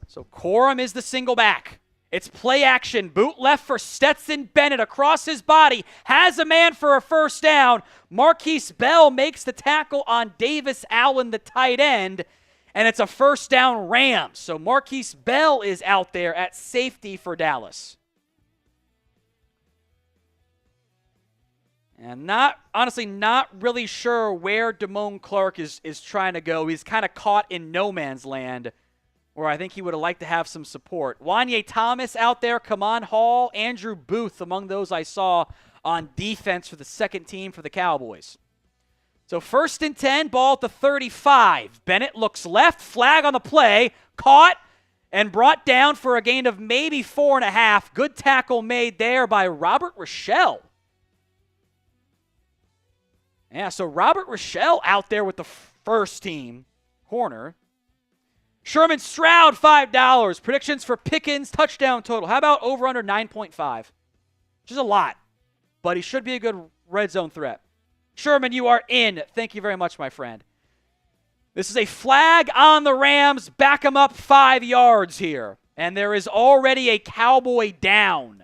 Speaker 1: So Corum is the single back. It's play action. Boot left for Stetson Bennett across his body. Has a man for a first down. Marquise Bell makes the tackle on Davis Allen, the tight end. And it's a first down Rams. So Marquise Bell is out there at safety for Dallas. And honestly not really sure where Damone Clark is trying to go. He's kind of caught in no man's land, where I think he would have liked to have some support. Wanye Thomas out there, Kamon Hall, Andrew Booth among those I saw on defense for the second team for the Cowboys. So 1st and 10, ball at the 35. Bennett looks left, flag on the play, caught and brought down for a gain of maybe 4.5. Good tackle made there by Robert Rochelle. Yeah, so Robert Rochelle out there with the first team corner. Sherman Stroud, $5. Predictions for Pickens, touchdown total. How about over under 9.5? Which is a lot, but he should be a good red zone threat. Sherman, you are in. Thank you very much, my friend. This is a flag on the Rams. Back them up 5 yards here. And there is already a Cowboy down.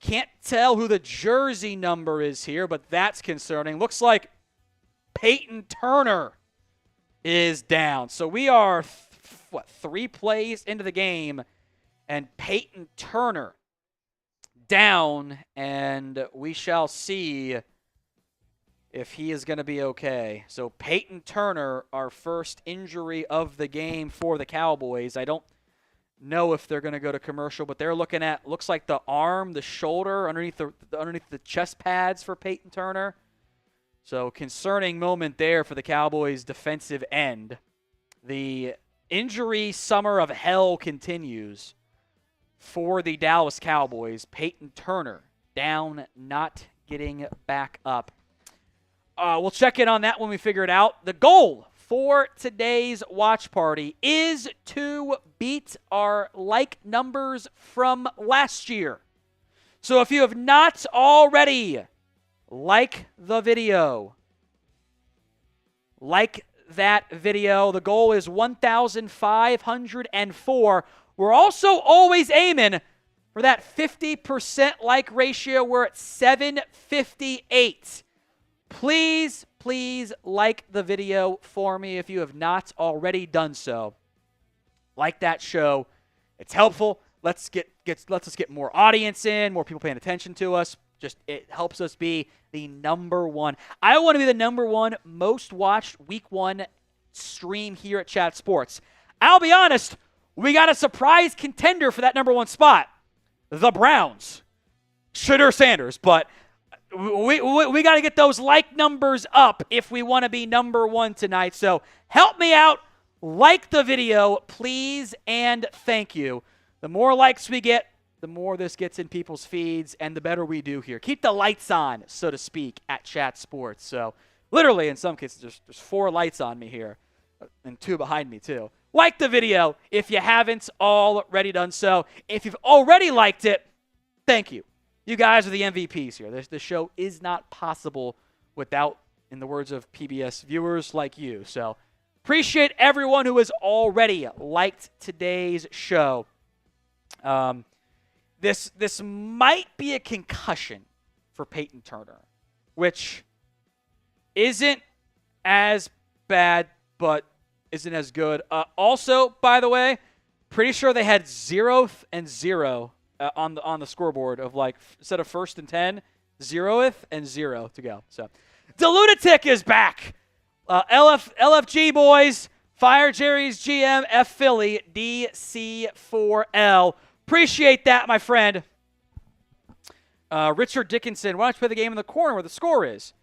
Speaker 1: Can't tell who the jersey number is here, but that's concerning. Looks like Peyton Turner is down. So we are, 3 plays into the game, and Peyton Turner down, and we shall see if he is going to be okay. So Peyton Turner, our first injury of the game for the Cowboys. I don't know if they're going to go to commercial, but they're looking at, looks like the arm, the shoulder, underneath the chest pads for Peyton Turner. So concerning moment there for the Cowboys defensive end. The injury summer of hell continues for the Dallas Cowboys. Peyton Turner down, not getting back up. We'll check in on that when we figure it out. The goal for today's watch party is to beat our like numbers from last year. So if you have not already, like the video, like that video. The goal is 1,504. We're also always aiming for that 50% like ratio. We're at 758. Please, please like the video for me if you have not already done so. Like that show. It's helpful. Let's us get more audience in, more people paying attention to us. Just it helps us be the number one. I want to be the number one most watched week 1 stream here at Chat Sports. I'll be honest, we got a surprise contender for that number 1 spot. The Browns. Shedeur Sanders, but we got to get those like numbers up if we want to be number 1 tonight. So help me out. Like the video, please, and thank you. The more likes we get, the more this gets in people's feeds, and the better we do here. Keep the lights on, so to speak, at Chat Sports. So literally, in some cases, there's 4 lights on me here, and 2 behind me, too. Like the video if you haven't already done so. If you've already liked it, thank you. You guys are the MVPs here. The show is not possible without, in the words of PBS viewers like you. So appreciate everyone who has already liked today's show. This might be a concussion for Peyton Turner, which isn't as bad, but isn't as good. Also, by the way, pretty sure they had 0th and 0 on the scoreboard of, like, instead of 1st and 10, 0th and 0 to go. So, DeLunatic is back. LFG boys, fire Jerry's GM, F Philly, DC4L. Appreciate that, my friend. Richard Dickinson, why don't you play the game in the corner where the score is?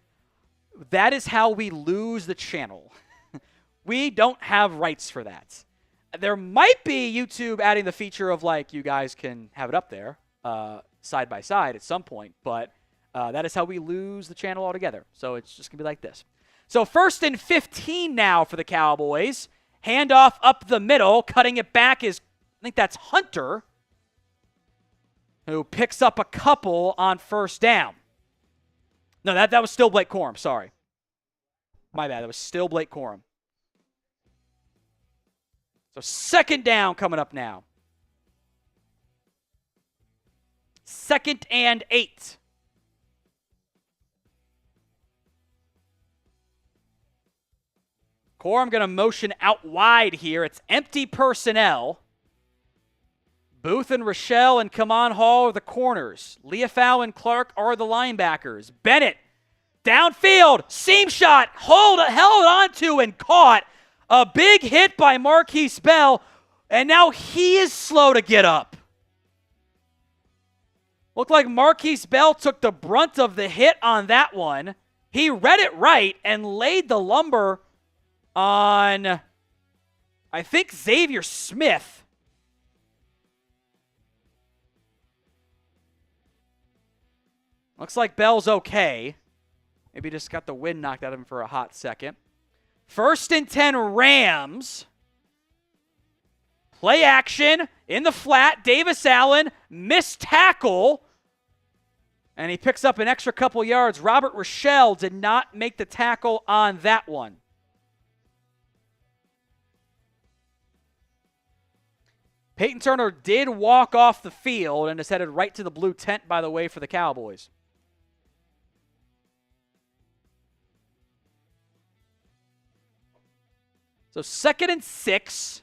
Speaker 1: That is how we lose the channel. We don't have rights for that. There might be YouTube adding the feature of, like, you guys can have it up there side by side at some point, but that is how we lose the channel altogether. So it's just going to be like this. So 1st and 15 now for the Cowboys. Handoff up the middle. Cutting it back is, I think that's Hunter, who picks up a couple on 1st down. No, that was still Blake Corum. Sorry. My bad. That was still Blake Corum. So 2nd down coming up now. 2nd and 8. Corum going to motion out wide here. It's empty personnel. Booth and Rochelle and Kaman Hall are the corners. Leafau and Clark are the linebackers. Bennett, downfield, seam shot, held on to and caught. A big hit by Marquise Bell, and now he is slow to get up. Looked like Marquise Bell took the brunt of the hit on that one. He read it right and laid the lumber on, I think, Xavier Smith. Looks like Bell's okay. Maybe just got the wind knocked out of him for a hot second. 1st and 10 Rams. Play action in the flat. Davis Allen, missed tackle. And he picks up an extra couple yards. Robert Rochelle did not make the tackle on that one. Peyton Turner did walk off the field and is headed right to the blue tent, by the way, for the Cowboys. So 2nd and 6.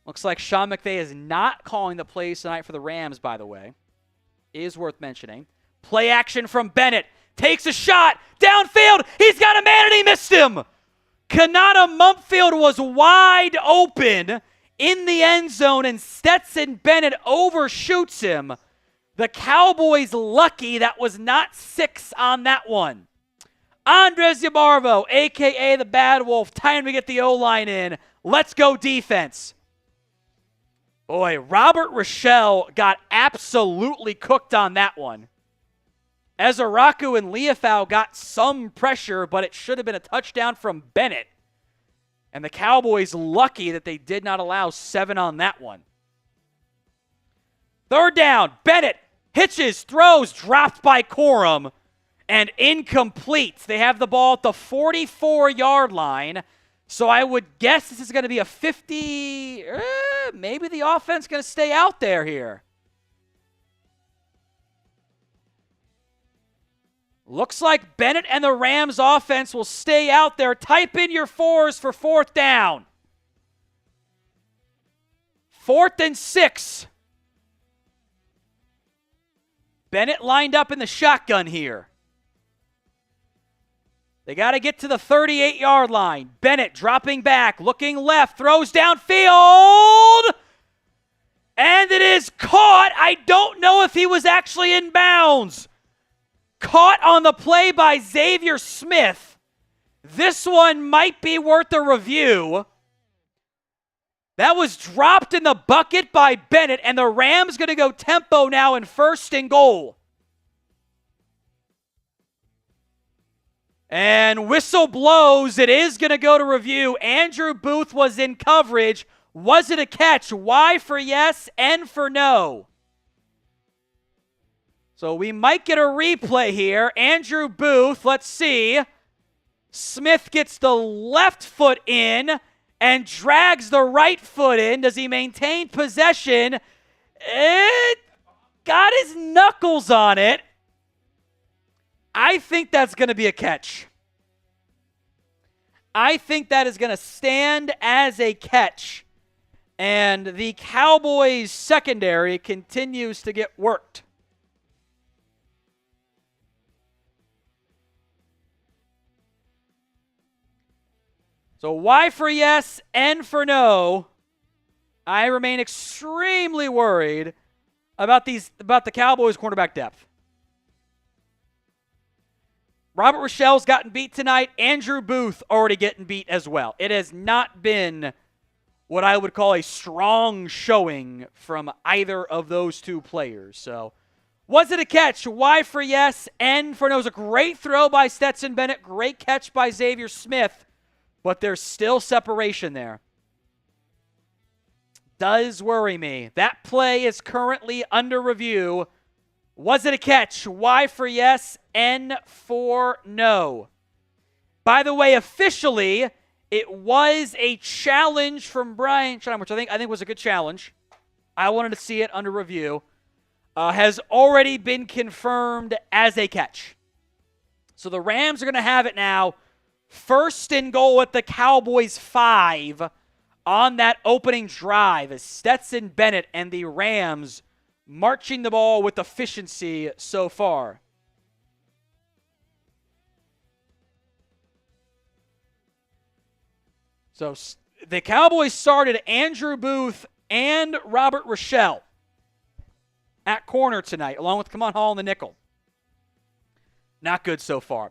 Speaker 1: Looks like Sean McVay is not calling the plays tonight for the Rams, by the way. Is worth mentioning. Play action from Bennett. Takes a shot. Downfield. He's got a man and he missed him. Kanata Mumpfield was wide open in the end zone and Stetson Bennett overshoots him. The Cowboys lucky that was not 6 on that one. Andres Yabarvo, a.k.a. the Bad Wolf. Time to get the O-line in. Let's go defense. Boy, Robert Rochelle got absolutely cooked on that one. Ezeraku and Leafau got some pressure, but it should have been a touchdown from Bennett. And the Cowboys lucky that they did not allow 7 on that one. 3rd down, Bennett hitches, throws, dropped by Corum. And incomplete. They have the ball at the 44-yard line. So I would guess this is going to be a 50. Maybe the offense going to stay out there here. Looks like Bennett and the Rams offense will stay out there. Type in your 4s for 4th down. 4th and 6. Bennett lined up in the shotgun here. They got to get to the 38-yard line. Bennett dropping back, looking left, throws downfield. And it is caught. I don't know if he was actually in bounds. Caught on the play by Xavier Smith. This one might be worth a review. That was dropped in the bucket by Bennett, and the Rams going to go tempo now in 1st and goal. And whistle blows. It is going to go to review. Andrew Booth was in coverage. Was it a catch? Y for yes, N for no. So we might get a replay here. Andrew Booth, let's see. Smith gets the left foot in and drags the right foot in. Does he maintain possession? It got his knuckles on it. I think that's going to be a catch. I think that is going to stand as a catch. And the Cowboys secondary continues to get worked. So Y for yes, N for no. I remain extremely worried about the Cowboys cornerback depth. Robert Rochelle's gotten beat tonight. Andrew Booth already getting beat as well. It has not been what I would call a strong showing from either of those two players. So, was it a catch? Y for yes, N for no. It was a great throw by Stetson Bennett. Great catch by Xavier Smith. But there's still separation there. Does worry me. That play is currently under review. Was it a catch? Y for yes, N for no. By the way, officially, it was a challenge from Brian Schein, which I think was a good challenge. I wanted to see it under review. Has already been confirmed as a catch. So the Rams are going to have it now. 1st and goal at the Cowboys 5 on that opening drive as Stetson Bennett and the Rams marching the ball with efficiency so far. So the Cowboys started Andrew Booth and Robert Rochelle at corner tonight, along with Kamon Hall in the nickel. Not good so far.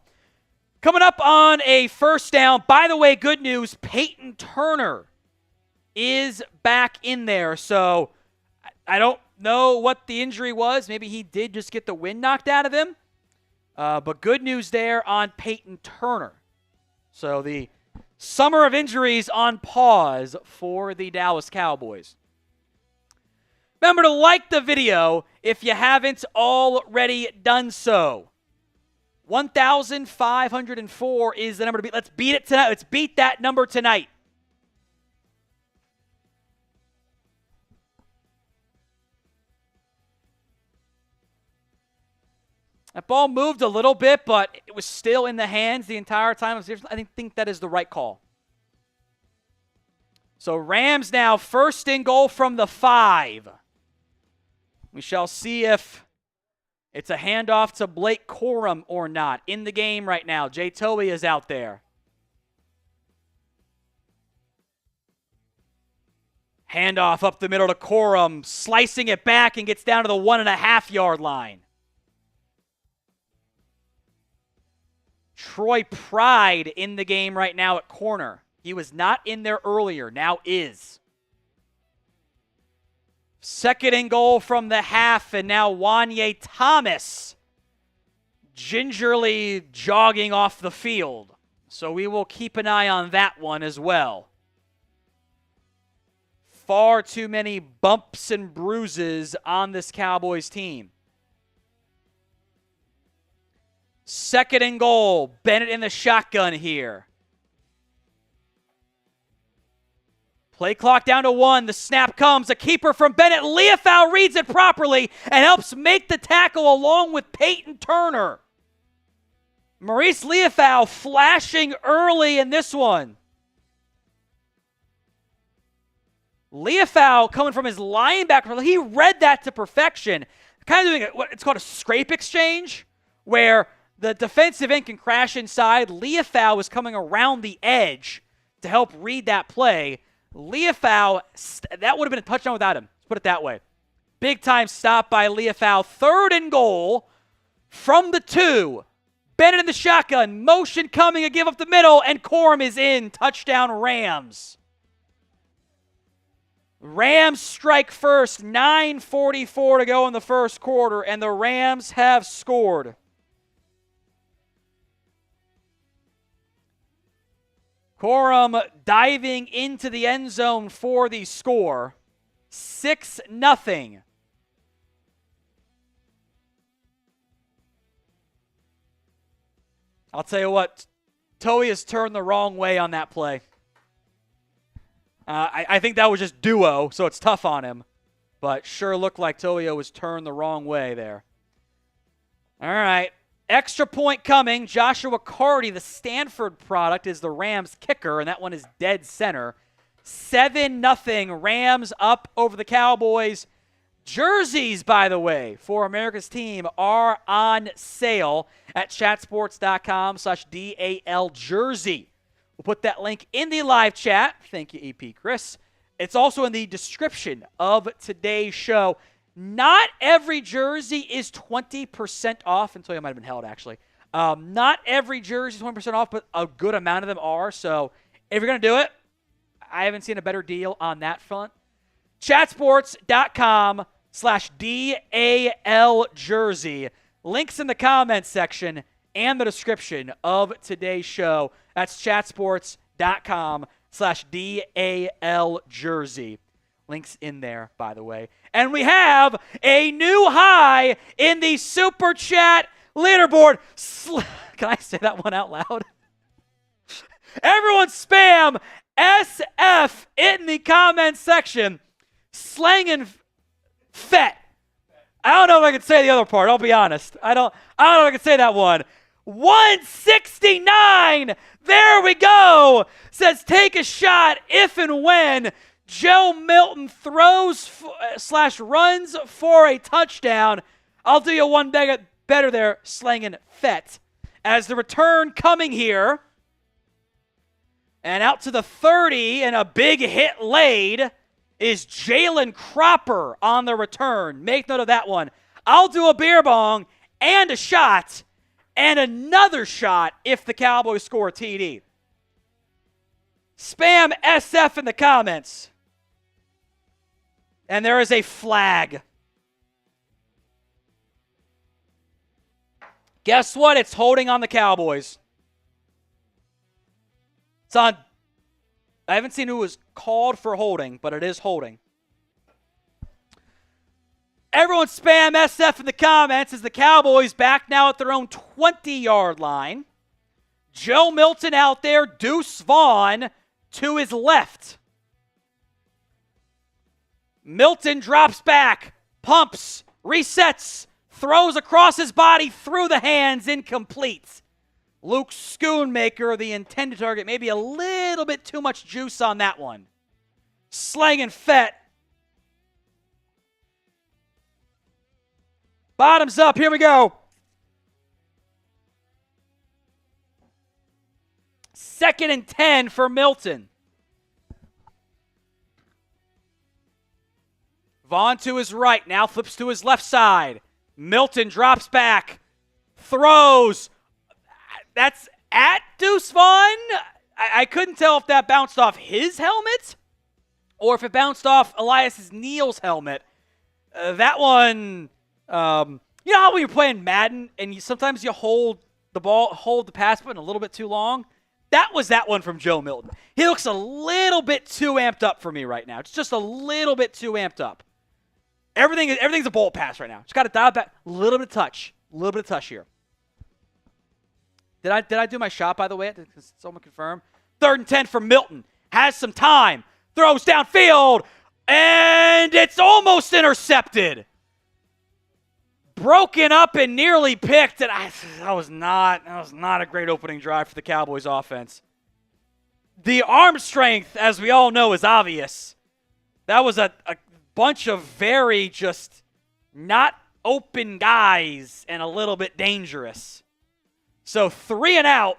Speaker 1: Coming up on a 1st down, by the way, good news, Peyton Turner is back in there. So I don't know what the injury was. Maybe he did just get the wind knocked out of him. But good news there on Peyton Turner. So the summer of injuries on pause for the Dallas Cowboys. Remember to like the video if you haven't already done so. 1,504 is the number to beat. Let's beat it tonight. Let's beat that number tonight. That ball moved a little bit, but it was still in the hands the entire time. I think that is the right call. So Rams now 1st and goal from the 5. We shall see if it's a handoff to Blake Corum or not. In the game right now, Jay Toby is out there. Handoff up the middle to Corum, slicing it back and gets down to the 1.5-yard line. Troy Pride in the game right now at corner. He was not in there earlier, now is. 2nd and goal from the half, and now Wanye Thomas gingerly jogging off the field. So we will keep an eye on that one as well. Far too many bumps and bruises on this Cowboys team. 2nd and goal. Bennett in the shotgun here. Play clock down to 1. The snap comes. A keeper from Bennett. Leofau reads it properly and helps make the tackle along with Peyton Turner. Maurice Leofau flashing early in this one. Leofau coming from his linebacker. He read that to perfection. Kind of doing what it's called a scrape exchange, where the defensive end can crash inside. Leofau was coming around the edge to help read that play. Leofau, that would have been a touchdown without him. Let's put it that way. Big time stop by Leofau. 3rd and goal from the 2. Bennett in the shotgun. Motion coming, a give up the middle, and Corum is in. Touchdown Rams. Rams strike first. 9:44 to go in the first quarter, and the Rams have scored. Corum diving into the end zone for the score. 6-0. I'll tell you what, Toei has turned the wrong way on that play. I think that was just duo, so it's tough on him. But sure looked like Toei was turned the wrong way there. All right. Extra point coming. Joshua Carty, the Stanford product, is the Rams kicker, and that one is dead center. 7-0. Rams up over the Cowboys. Jerseys, by the way, for America's team are on sale at chatsports.com/DAL jersey. We'll put that link in the live chat. Thank you, EP Chris. It's also in the description of today's show. Not every jersey is 20% off. Until I might have been held, actually. Not every jersey is 20% off, but a good amount of them are. So if you're going to do it, I haven't seen a better deal on that front. Chatsports.com/DAL jersey. Links in the comments section and the description of today's show. That's chatsports.com/DAL jersey. Links in there, by the way. And we have a new high in the Super Chat leaderboard. Can I say that one out loud? Everyone spam SF in the comments section. Slangin' Fet. I don't know if I can say the other part. I'll be honest. I don't know if I can say that one. 169. There we go. Says take a shot if and when Joe Milton throws/runs for a touchdown. I'll do you one better there, Slangin' Fet. As the return coming here. And out to the 30 and a big hit laid is Jalen Cropper on the return. Make note of that one. I'll do a beer bong and a shot and another shot if the Cowboys score a TD. Spam SF in the comments. And there is a flag. Guess what? It's holding on the Cowboys. It's on. I haven't seen who was called for holding, but it is holding. Everyone spam SF in the comments as the Cowboys back now at their own 20-yard line. Joe Milton out there, Deuce Vaughn to his left. Milton drops back, pumps, resets, throws across his body, through the hands, incomplete. Luke Schoonmaker, the intended target, maybe a little bit too much juice on that one. Slangin' Fet. Bottoms up, here we go. 2nd and 10 for Milton. Vaughn to his right, now flips to his left side. Milton drops back, throws. That's at Deuce Vaughn. I couldn't tell if that bounced off his helmet or if it bounced off Elias Neal's helmet. That one, you know how when you're playing Madden and sometimes you hold the pass button a little bit too long? That was that one from Joe Milton. He looks a little bit too amped up for me right now. It's just a little bit too amped up. Everything's a bolt pass right now. Just got to dial back a little bit of touch. A little bit of touch here. Did I do my shot, by the way? Did someone confirm? 3rd and 10 for Milton. Has some time. Throws downfield. And it's almost intercepted. Broken up and nearly picked. And that was not a great opening drive for the Cowboys offense. The arm strength, as we all know, is obvious. That was a bunch of very just not open guys and a little bit dangerous. So 3 and out.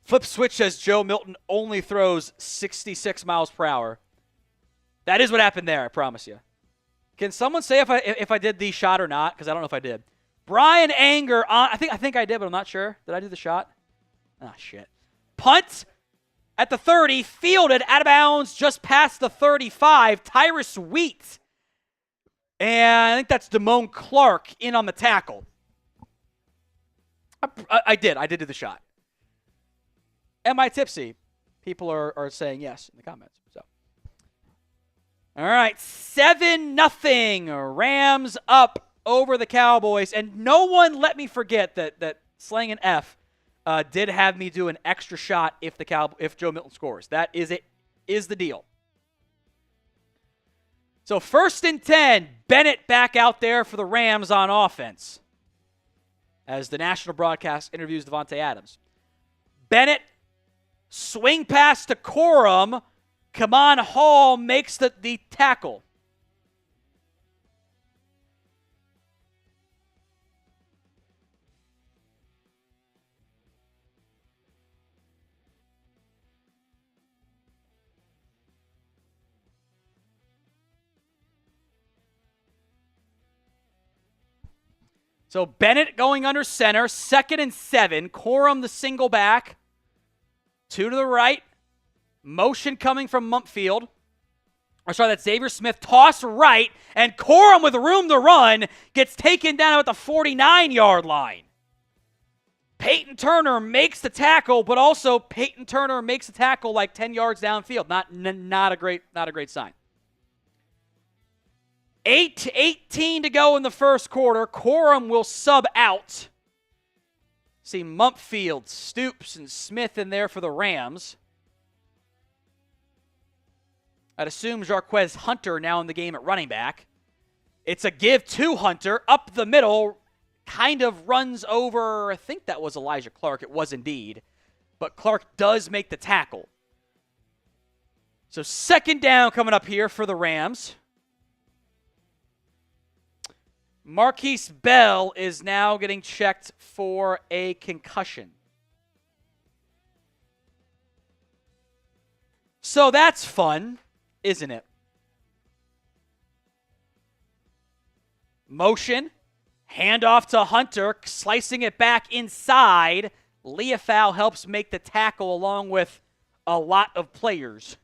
Speaker 1: Flip switch as Joe Milton only throws 66 miles per hour. That is what happened there, I promise you. Can someone say if I did the shot or not? Because I don't know if I did. Brian Anger on. I think I did, but I'm not sure. Did I do the shot? Ah, shit. Punt at the 30, fielded out of bounds just past the 35. Tyrus Wheat. And I think that's Damone Clark in on the tackle. I did do the shot. Am I tipsy? People are saying yes in the comments. So, all right, 7-0. Rams up over the Cowboys, and no one let me forget that Slang and F did have me do an extra shot if Joe Milton scores. That is the deal. So 1st and 10, Bennett back out there for the Rams on offense as the national broadcast interviews Devontae Adams. Bennett, swing pass to Corum. Kamon Hall makes the tackle. So Bennett going under center, 2nd and 7. Corum the single back. 2 to the right. Motion coming from Mumpfield. That's Xavier Smith. Toss right. And Corum with room to run gets taken down at the 49-yard line. Peyton Turner makes the tackle, but also Peyton Turner makes the tackle like 10 yards downfield. Not a great sign. 8:18 to go in the first quarter. Corum will sub out. See Mumpfield, Stoops, and Smith in there for the Rams. I'd assume Jarquez Hunter now in the game at running back. It's a give to Hunter up the middle. Kind of runs over, I think that was Elijah Clark. It was indeed. But Clark does make the tackle. So 2nd down coming up here for the Rams. Marquise Bell is now getting checked for a concussion. So that's fun, isn't it? Motion, handoff to Hunter, slicing it back inside. Leofau helps make the tackle along with a lot of players.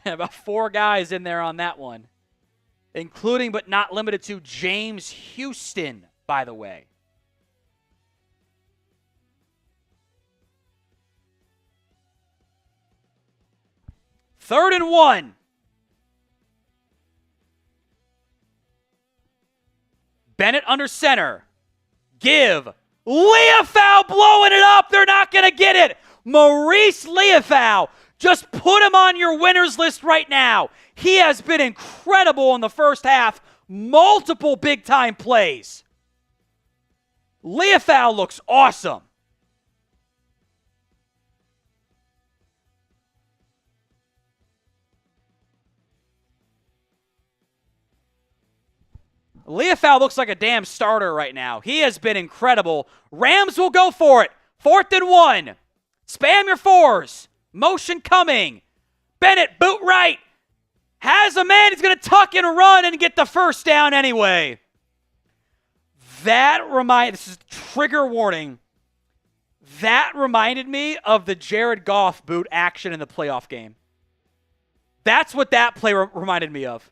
Speaker 1: About 4 guys in there on that one. Including but not limited to James Houston, by the way. Third and 1. Bennett under center. Give. Leofau blowing it up. They're not going to get it. Maurice Leofau. Just put him on your winners list right now. He has been incredible in the first half. Multiple big-time plays. Leofau looks awesome. Leofau looks like a damn starter right now. He has been incredible. Rams will go for it. 4th and 1. Spam your 4s. Motion coming. Bennett, boot right. Has a man. He's going to tuck and run and get the first down anyway. This is trigger warning. That reminded me of the Jared Goff boot action in the playoff game. That's what that play reminded me of.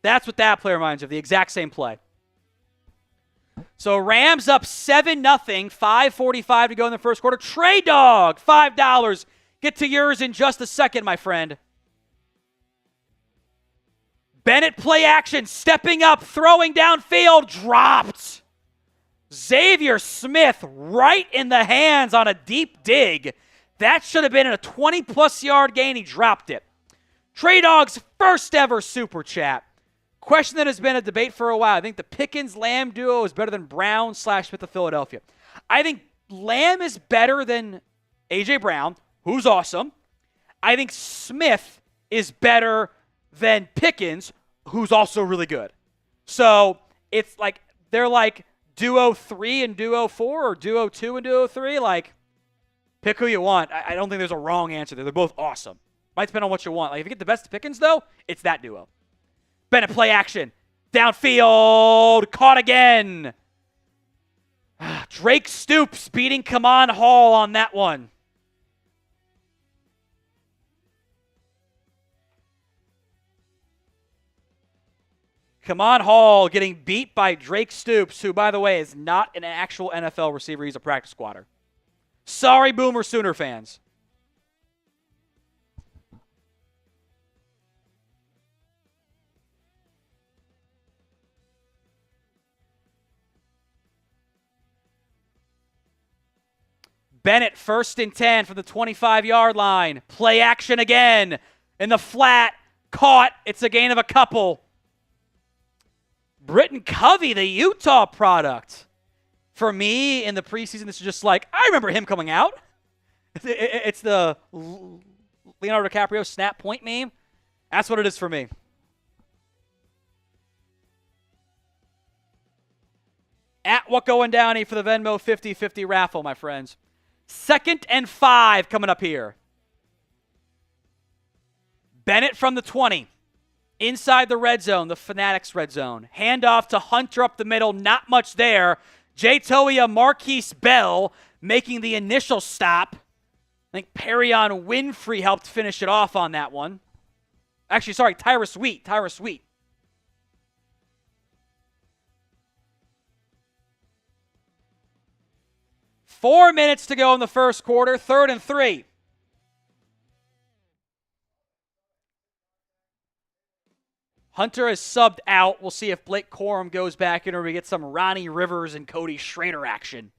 Speaker 1: That's what that play reminds me of, the exact same play. So Rams up 7-0, 5:45 to go in the first quarter. Trey Dog, $5. Get to yours in just a second, my friend. Bennett play action, stepping up, throwing downfield, dropped. Xavier Smith right in the hands on a deep dig. That should have been a 20-plus yard gain. He dropped it. Trey Dog's first ever super chat. Question that has been a debate for a while. I think the Pickens-Lamb duo is better than Brown/Smith of Philadelphia. I think Lamb is better than A.J. Brown, who's awesome. I think Smith is better than Pickens, who's also really good. So it's like they're like duo 3 and duo 4 or duo 2 and duo 3. Like, pick who you want. I don't think there's a wrong answer there. They're both awesome. Might depend on what you want. Like, if you get the best of Pickens, though, it's that duo. Bennett play action. Downfield. Caught again. Drake Stoops beating Kamon Hall on that one. Kamon Hall getting beat by Drake Stoops, who, by the way, is not an actual NFL receiver. He's a practice squatter. Sorry, Boomer Sooner fans. Bennett 1st and 10 from the 25-yard line. Play action again. In the flat. Caught. It's a gain of a couple. Britton Covey, the Utah product. For me, in the preseason, this is just like, I remember him coming out. It's the Leonardo DiCaprio snap point meme. That's what it is for me. At What Going Downey for the Venmo 50-50 raffle, my friends. 2nd and 5 coming up here. Bennett from the 20. Inside the red zone, the Fanatics red zone. Handoff to Hunter up the middle. Not much there. Jay Toia, Marquise Bell making the initial stop. I think Perion Winfrey helped finish it off on that one. Actually, sorry, Tyrus Wheat. 4 minutes to go in the first quarter, 3rd and 3. Hunter is subbed out. We'll see if Blake Corum goes back in or we get some Ronnie Rivers and Cody Schrader action.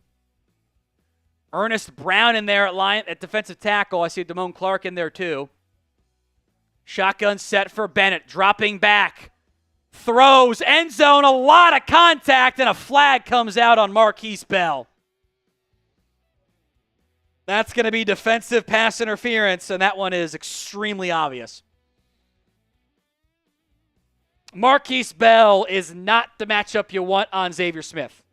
Speaker 1: Ernest Brown in there at defensive tackle. I see Damone Clark in there too. Shotgun set for Bennett. Dropping back. Throws. End zone. A lot of contact and a flag comes out on Marquise Bell. That's going to be defensive pass interference, and that one is extremely obvious. Marquise Bell is not the matchup you want on Xavier Smith.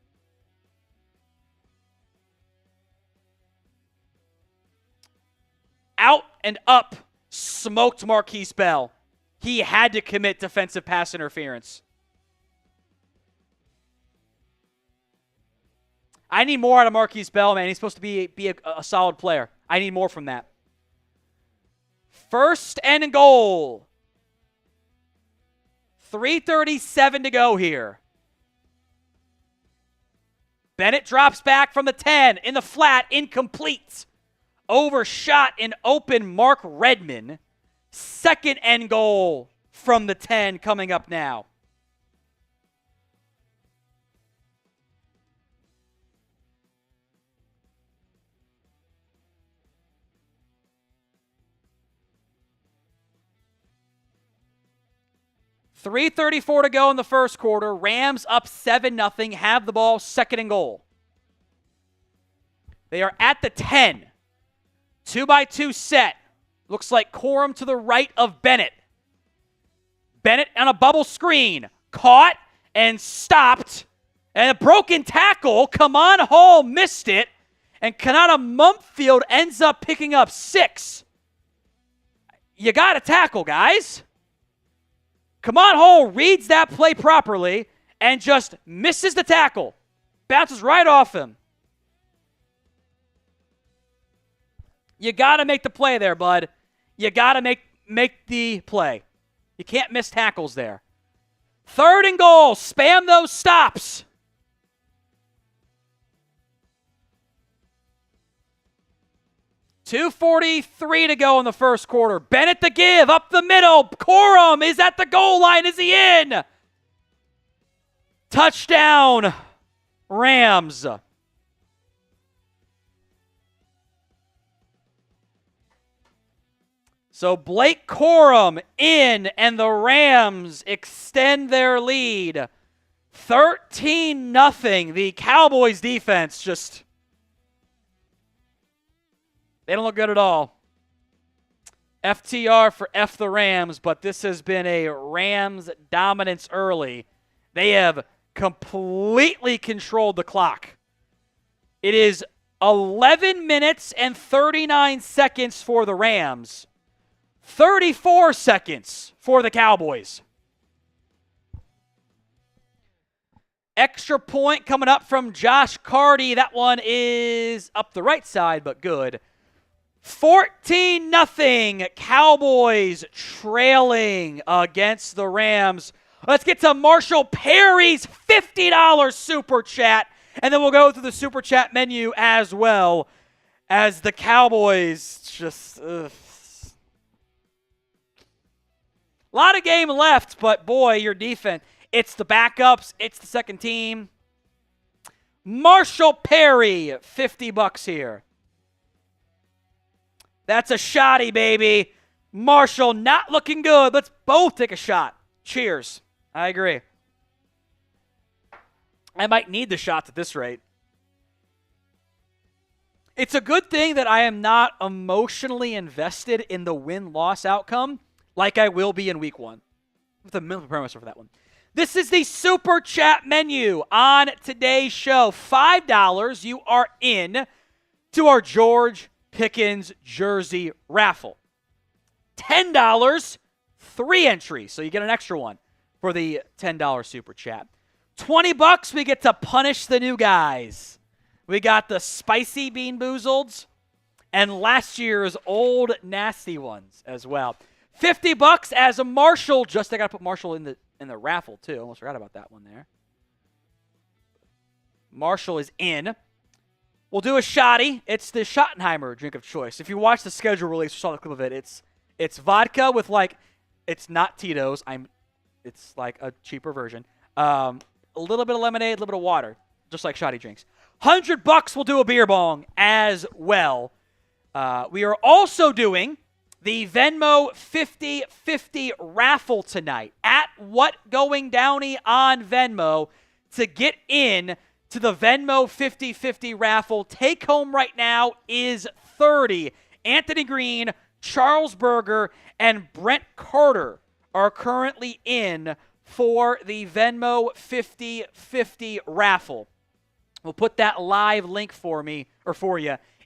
Speaker 1: Out and up, smoked Marquise Bell. He had to commit defensive pass interference. I need more out of Marquise Bell, man. He's supposed to be a solid player. I need more from that. 1st and goal. 3:37 to go here. Bennett drops back from the 10. In the flat, incomplete. Overshot in open Mark Redman. 2nd and goal from the 10 coming up now. $3:34 to go in the first quarter. Rams up 7-0. Have the ball, 2nd and goal. They are at the 10. 2-by-2 set. Looks like Corum to the right of Bennett. Bennett on a bubble screen. Caught and stopped. And a broken tackle. Kamon Hall missed it. And Kanata Mumpfield ends up picking up 6. You got to tackle, guys. Kamon Hall reads that play properly and just misses the tackle. Bounces right off him. You got to make the play there, bud. You got to make the play. You can't miss tackles there. 3rd and goal. Spam those stops. 2:43 to go in the first quarter. Bennett the give, up the middle. Corum is at the goal line. Is he in? Touchdown, Rams. So Blake Corum in, and the Rams extend their lead. 13-0. The Cowboys defense just, they don't look good at all. FTR for F the Rams, but this has been a Rams dominance early. They have completely controlled the clock. It is 11 minutes and 39 seconds for the Rams. 34 seconds for the Cowboys. Extra point coming up from Josh Carty. That one is up the right side, but good. 14-0. Cowboys trailing against the Rams. Let's get to Marshall Perry's $50 Super Chat, and then we'll go through the Super Chat menu as well as the Cowboys just... A lot of game left, but boy, your defense. It's the backups. It's the second team. Marshall Perry, $50 here. That's a shotty, baby. Marshall not looking good. Let's both take a shot. Cheers. I agree. I might need the shots at this rate. It's a good thing that I am not emotionally invested in the win-loss outcome like I will be in week 1. With a mental premise for that one. This is the Super Chat menu on today's show. $5, you are in to our George Pickens jersey raffle. $10, 3 entries, so you get an extra one for the $10 Super Chat. $20, we get to punish the new guys. We got the spicy bean boozleds and last year's old nasty ones as well. $50 as a Marshall. Just I got to put Marshall in the raffle too. Almost forgot about that one there. Marshall is in. We'll do a shotty. It's the Schottenheimer drink of choice. If you watch the schedule release, you saw the clip of it. It's vodka with it's not Tito's. It's like a cheaper version. A little bit of lemonade, a little bit of water, just like shotty drinks. $100 we'll do a beer bong as well. We are also doing the Venmo 50/50 raffle tonight at What Going Downey on Venmo to get in to the Venmo 50/50 raffle. Take home right now is 30. Anthony Green, Charles Berger, and Brent Carter are currently in for the Venmo 50/50 raffle. We'll put that live link for you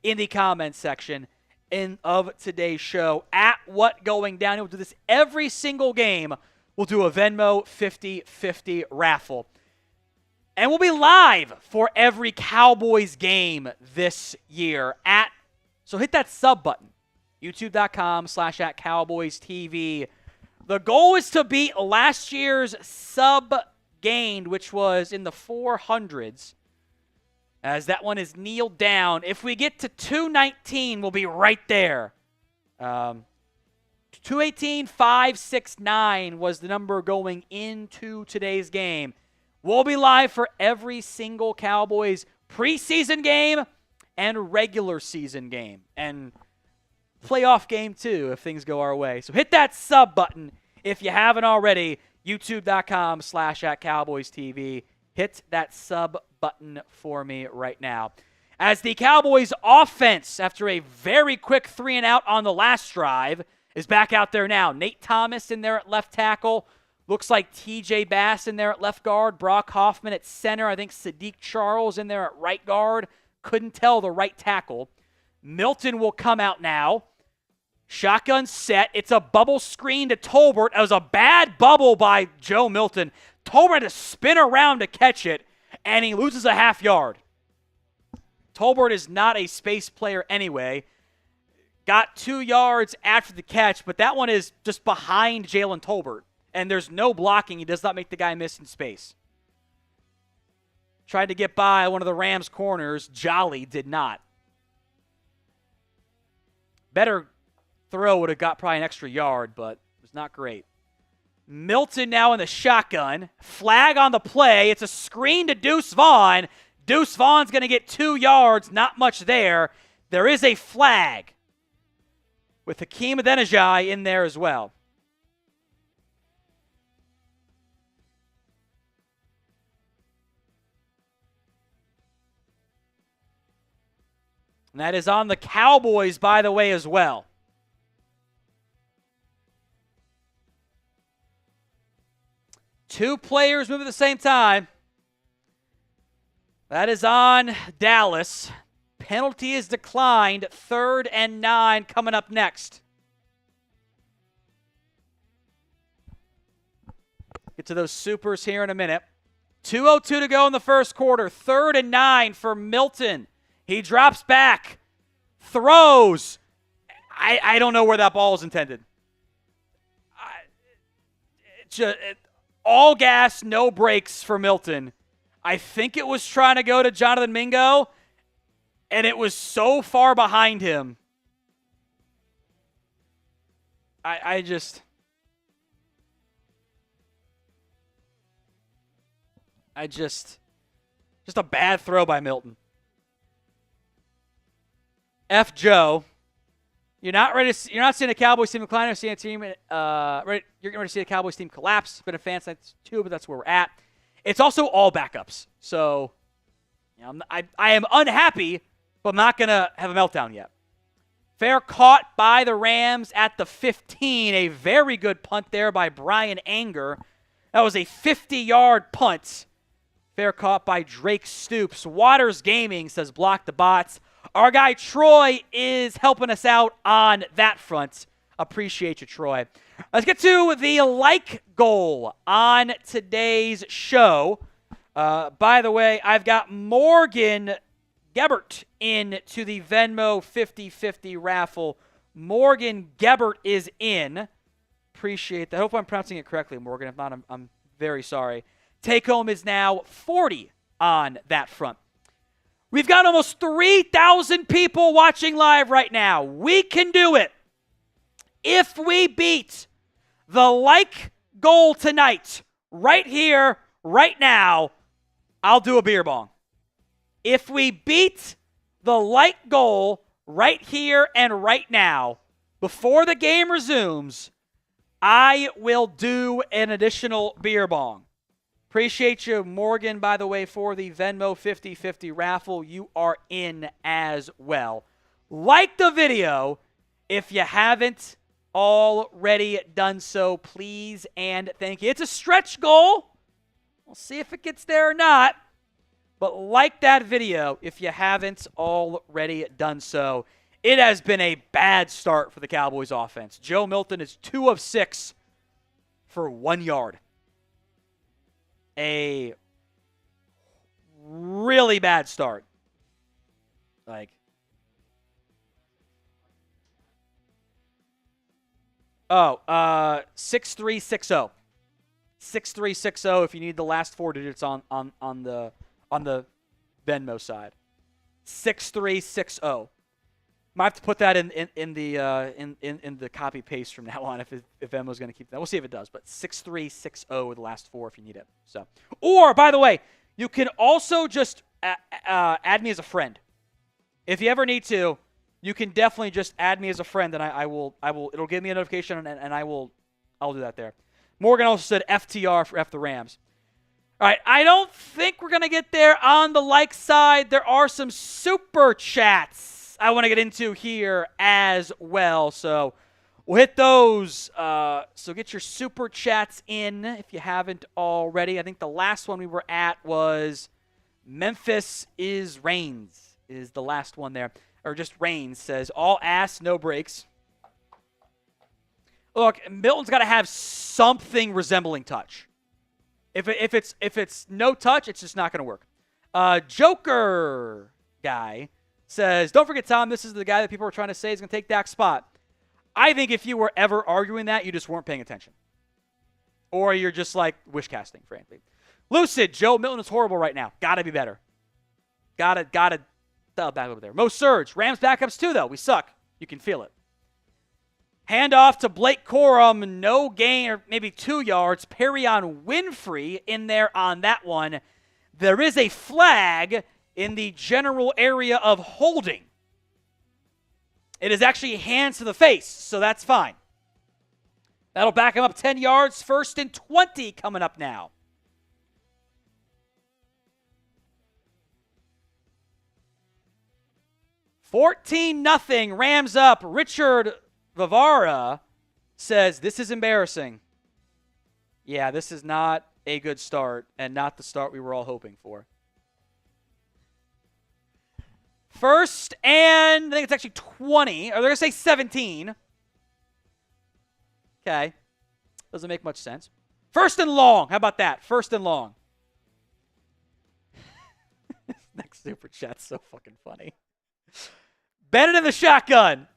Speaker 1: in the comments section of today's show at What Going Down. We'll do this every single game. We'll do a Venmo 50/50 raffle. And we'll be live for every Cowboys game this year so hit that sub button. YouTube.com/@CowboysTV. The goal is to beat last year's sub gained, which was in the 400s. As that one is kneeled down. If we get to 219, we'll be right there. 218,569 was the number going into today's game. We'll be live for every single Cowboys preseason game and regular season game. And playoff game, too, if things go our way. So hit that sub button if you haven't already. YouTube.com/@CowboysTV. Hit that sub button for me right now. As the Cowboys offense, after a very quick 3-and-out on the last drive, is back out there now. Nate Thomas in there at left tackle. Looks like TJ Bass in there at left guard. Brock Hoffman at center. I think Sadiq Charles in there at right guard. Couldn't tell the right tackle. Milton will come out now. Shotgun set. It's a bubble screen to Tolbert. It was a bad bubble by Joe Milton. Tolbert had to spin around to catch it, and he loses a half yard. Tolbert is not a space player anyway. Got 2 yards after the catch, but that one is just behind Jalen Tolbert, and there's no blocking. He does not make the guy miss in space. Tried to get by one of the Rams corners. Jolly did not. Better throw would have got probably an extra yard, but it was not great. Milton now in the shotgun. Flag on the play. It's a screen to Deuce Vaughn. Deuce Vaughn's going to get 2 yards. Not much there. There is a flag with Hakeem Adenijai in there as well. And that is on the Cowboys, by the way, as well. Two players move at the same time. That is on Dallas. Penalty is declined. 3rd and 9 coming up next. Get to those supers here in a minute. 2:02 to go in the first quarter. 3rd and 9 for Milton. He drops back. Throws. I don't know where that ball is intended. All gas, no brakes for Milton. I think it was trying to go to Jonathan Mingo, and it was so far behind him. Just a bad throw by Milton. F. Joe. You're not seeing a Cowboys team decline. You're seeing a team. You're getting ready to see a Cowboys team collapse. It's been a fan since 2, but that's where we're at. It's also all backups. So, I am unhappy, but I'm not gonna have a meltdown yet. Fair caught by the Rams at the 15. A very good punt there by Brian Anger. That was a 50-yard punt. Fair caught by Drake Stoops. Waters Gaming says block the bots. Our guy Troy is helping us out on that front. Appreciate you, Troy. Let's get to the like goal on today's show. By the way, I've got Morgan Gebert in to the Venmo 50/50 raffle. Morgan Gebert is in. Appreciate that. I hope I'm pronouncing it correctly, Morgan. If not, I'm very sorry. Take home is now 40 on that front. We've got almost 3,000 people watching live right now. We can do it. If we beat the like goal tonight, right here, right now, I'll do a beer bong. If we beat the like goal right here and right now, before the game resumes, I will do an additional beer bong. Appreciate you, Morgan, by the way, for the Venmo 50/50 raffle. You are in as well. Like the video if you haven't already done so, please and thank you. It's a stretch goal. We'll see if it gets there or not. But like that video if you haven't already done so. It has been a bad start for the Cowboys offense. Joe Milton is 2 of 6 for 1 yard. A really bad start. 6360. 6360 if you need the last 4 digits on the Venmo side. 6360. Might have to put that in the copy paste from now on if Venmo's going to keep that. We'll see if it does. But 6360 with the last 4 if you need it. So, or by the way, you can also just add me as a friend. If you ever need to, you can definitely just add me as a friend, and I will. It'll give me a notification, and I'll do that there. Morgan also said FTR for F the Rams. All right, I don't think we're going to get there on the like side. There are some super chats I want to get into here as well. So we'll hit those. So get your super chats in if you haven't already. I think the last one we were at was Memphis is Reigns is the last one there. Or just Reigns says, all ass, no brakes. Look, Milton's got to have something resembling touch. If it's no touch, it's just not going to work. Joker guy says, don't forget, Tom, this is the guy that people are trying to say is going to take Dak's spot. I think if you were ever arguing that, you just weren't paying attention. Or you're just like wish casting, frankly. Lucid, Joe Milton is horrible right now. Got to be better. Got to dial back over there. Mo Surge, Rams backups too, though. We suck. You can feel it. Handoff to Blake Corum, no gain, or maybe 2 yards. Perion Winfrey in there on that one. There is a flag in the general area of holding. It is actually hands to the face, so that's fine. That'll back him up 10 yards. 1st and 20 coming up now. $14-0, Rams up. Richard Vivara says, this is embarrassing. Yeah, this is not a good start and not the start we were all hoping for. 1st and, I think it's actually 20, or they're going to say 17. Okay. Doesn't make much sense. 1st and long. How about that? 1st and long. Next super chat's so fucking funny. Bennett in the shotgun.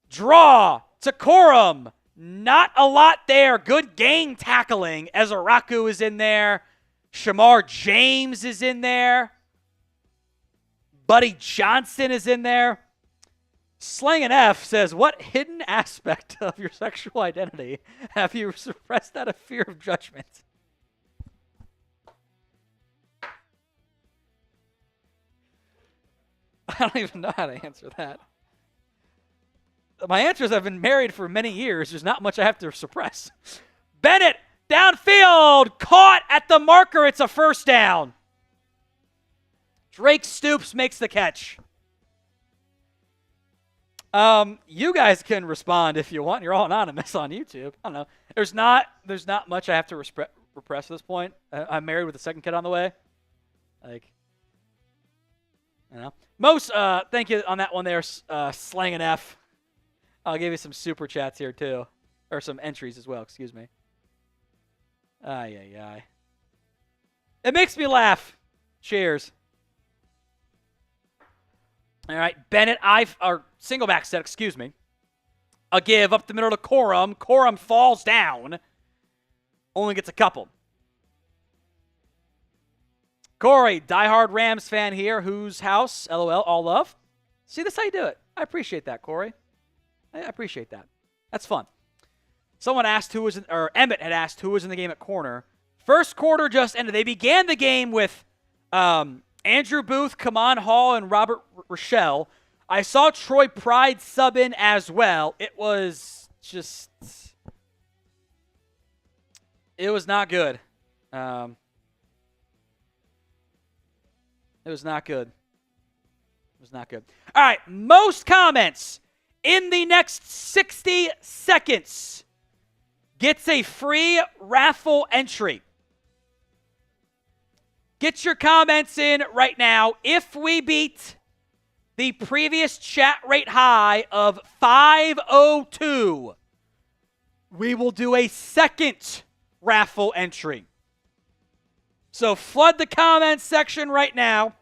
Speaker 1: Draw to Corum. Not a lot there. Good gang tackling. Ezaraku is in there. Shamar James is in there. Buddy Johnson is in there. Slang and F says, what hidden aspect of your sexual identity have you suppressed out of fear of judgment? I don't even know how to answer that. My answer is I've been married for many years. There's not much I have to suppress. Bennett, downfield, caught at the marker. It's a 1st down. Drake Stoops makes the catch. You guys can respond if you want. You're all anonymous on YouTube. I don't know. There's not much I have to repress at this point. I'm married with a 2nd kid on the way. Like, you know. Most, thank you on that one there, Slang and F. I'll give you some super chats here too, or some entries as well. Excuse me. Ay. It makes me laugh. Cheers. All right, Bennett, or single back set, excuse me. A give up the middle to Corum. Corum falls down. Only gets a couple. Corey, diehard Rams fan here. Whose house? LOL, all love. See, that's how you do it. I appreciate that, Corey. I appreciate that. That's fun. Someone asked who was or Emmett had asked who was in the game at corner. 1st quarter just ended. They began the game with Andrew Booth, Kaman Hall, and Robert Rochelle. I saw Troy Pride sub in as well. It was not good. It was not good. All right, most comments in the next 60 seconds gets a free raffle entry. Get your comments in right now. If we beat the previous chat rate high of 502, we will do a 2nd raffle entry. So flood the comments section right now.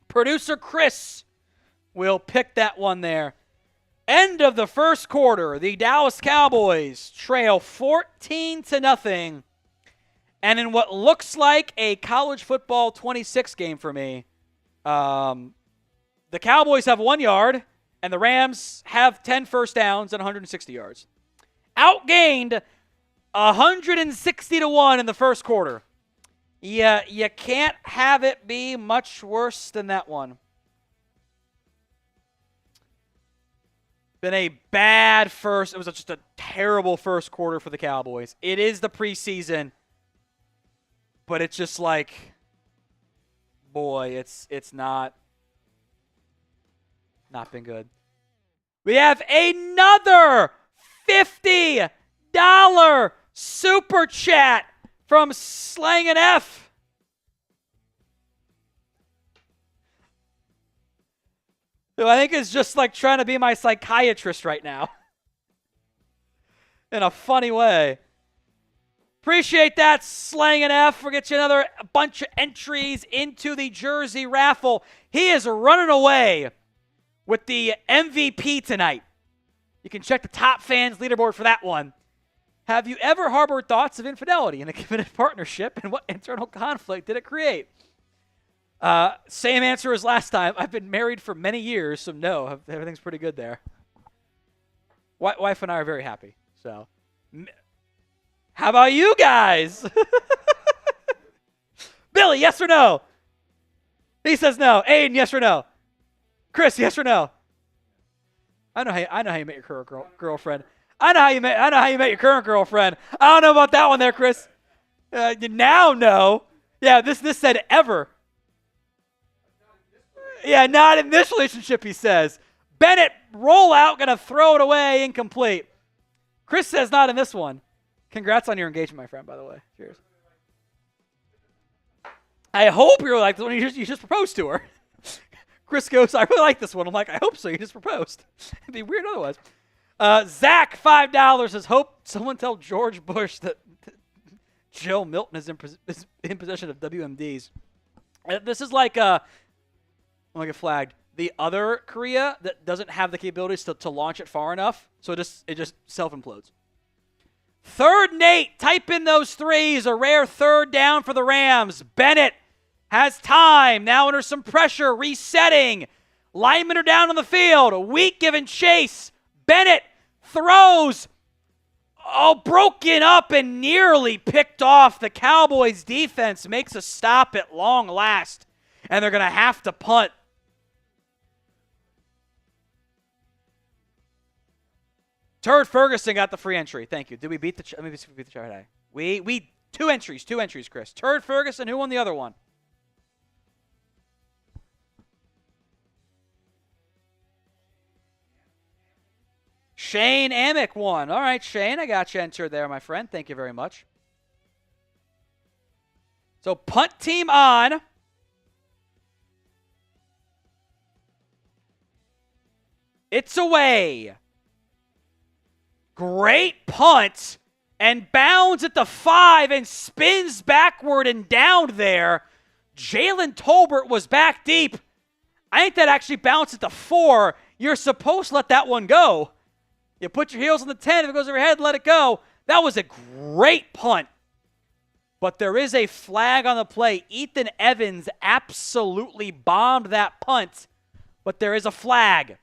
Speaker 1: Producer Chris will pick that one there. End of the 1st quarter. The Dallas Cowboys trail 14-0. And in what looks like a college football 26 game for me, the Cowboys have 1 yard, and the Rams have 10 first downs and 160 yards. Outgained 160-1 in the 1st quarter. Yeah, you can't have it be much worse than that one. Been a bad it was just a terrible 1st quarter for the Cowboys. It is the preseason, but it's just like, boy, it's not been good. We have another $50 super chat from Slang and F. Who I think is just like trying to be my psychiatrist right now. In a funny way. Appreciate that, Slang and F. We'll get you another bunch of entries into the jersey raffle. He is running away with the MVP tonight. You can check the top fans leaderboard for that one. Have you ever harbored thoughts of infidelity in a committed partnership, and what internal conflict did it create? Same answer as last time. I've been married for many years, so no, everything's pretty good there. Wife and I are very happy. So, how about you guys? Billy, yes or no? He says no. Aiden, yes or no? Chris, yes or no? I know how you met your current girlfriend. I know how you met your current girlfriend. I don't know about that one there, Chris. You now know. Yeah, this said ever. Yeah, not in this relationship, he says. Bennett, roll out, gonna throw it away, incomplete. Chris says not in this one. Congrats on your engagement, my friend, by the way. Cheers. I hope you're like the one you just proposed to her. Chris goes, I really like this one. I'm like, I hope so. You just proposed. It'd be weird otherwise. Zach, $5 says, hope someone tell George Bush that Joe Milton is in possession of WMDs. This is like, I'm going to get flagged. The other Korea that doesn't have the capabilities to launch it far enough, so it just self-implodes. Third Nate, type in those threes. A rare third down for the Rams. Bennett has time. Now under some pressure. Resetting. Linemen are down on the field. Wheat giving chase. Bennett throws. Oh, broken up and nearly picked off. The Cowboys defense makes a stop at long last. And they're going to have to punt. Turd Ferguson got the free entry. Thank you. Did we beat the? Let me see if we beat the chart today. We two entries, Chris. Turd Ferguson. Who won the other one? Shane Amick won. All right, Shane, I got you entered there, my friend. Thank you very much. So punt team on. It's away. Great punt, and bounds at the 5 and spins backward and down there. Jalen Tolbert was back deep. I think that actually bounced at the 4. You're supposed to let that one go. You put your heels on the 10. If it goes over your head, let it go. That was a great punt. But there is a flag on the play. Ethan Evans absolutely bombed that punt, but there is a flag.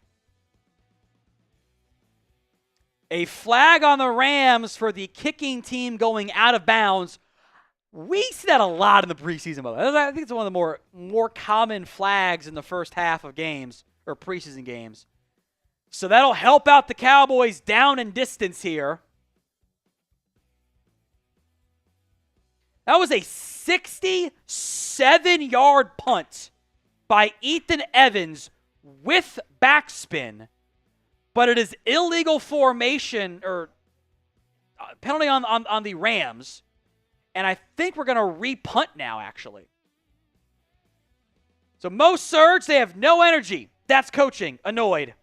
Speaker 1: A flag on the Rams for the kicking team going out of bounds. We see that a lot in the preseason. I think it's one of the more common flags in the first half of games or preseason games. So that'll help out the Cowboys down in distance here. That was a 67-yard punt by Ethan Evans with backspin. But it is illegal formation or penalty on the Rams. And I think we're going to re-punt now, actually. So most surge, they have no energy. That's coaching. Annoyed.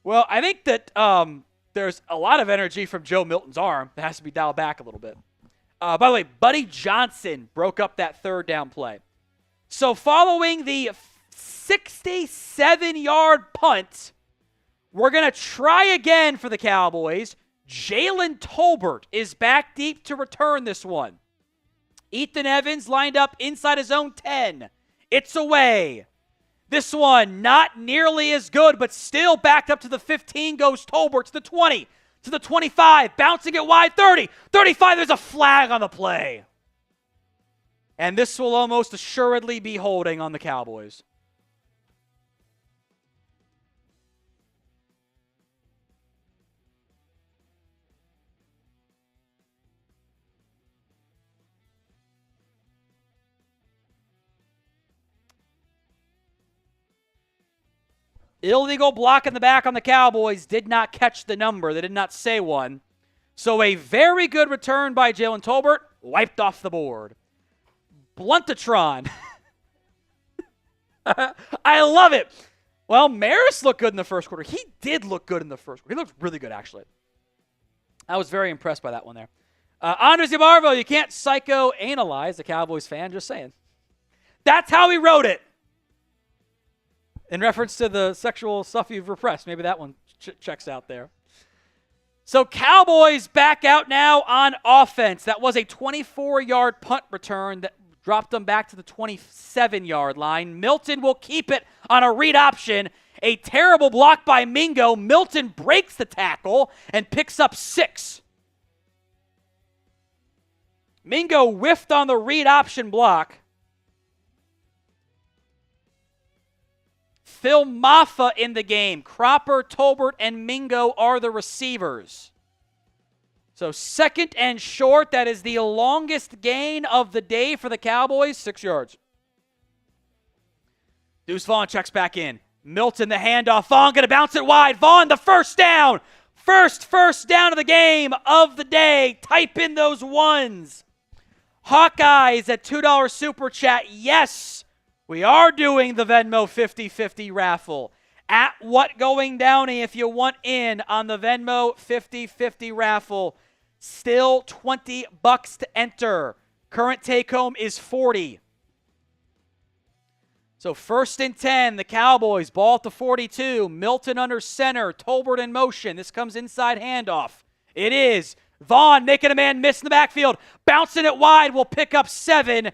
Speaker 1: Well, I think that there's a lot of energy from Joe Milton's arm that has to be dialed back a little bit. By the way, Buddy Johnson broke up that third down play. So following the 67-yard punt, we're going to try again for the Cowboys. Jalen Tolbert is back deep to return this one. Ethan Evans lined up inside his own 10. It's away. This one not nearly as good, but still backed up to the 15 goes Tolbert to the 20, to the 25, bouncing it wide, 30, 35. There's a flag on the play. And this will almost assuredly be holding on the Cowboys. Illegal block in the back on the Cowboys. Did not catch the number. They did not say one. So a very good return by Jalen Tolbert. Wiped off the board. Bluntatron. I love it. Well, Maris looked good in the first quarter. He did look good in the first quarter. He looked really good, actually. I was very impressed by that one there. Andres Yamarvo, you can't psychoanalyze a Cowboys fan. Just saying. That's how he wrote it. In reference to the sexual stuff you've repressed. Maybe that one checks out there. So Cowboys back out now on offense. That was a 24-yard punt return that dropped them back to the 27-yard line. Milton will keep it on a read option. A terrible block by Mingo. Milton breaks the tackle and picks up 6. Mingo whiffed on the read option block. Phil Maffa in the game. Cropper, Tolbert, and Mingo are the receivers. So 2nd and short. That is the longest gain of the day for the Cowboys. 6 yards. Deuce Vaughn checks back in. Milton, the handoff. Vaughn going to bounce it wide. Vaughn, the first down. First down of the game of the day. Type in those ones. Hawkeyes at $2 Super Chat. Yes, we are doing the Venmo 50-50 raffle. At What Going Downey if you want in on the Venmo 50-50 raffle. Still $20 to enter. Current take home is $40. So 1st and 10, the Cowboys, ball at the 42. Milton under center, Tolbert in motion. This comes inside handoff. It is. Vaughn making a man miss in the backfield. Bouncing it wide will pick up 7,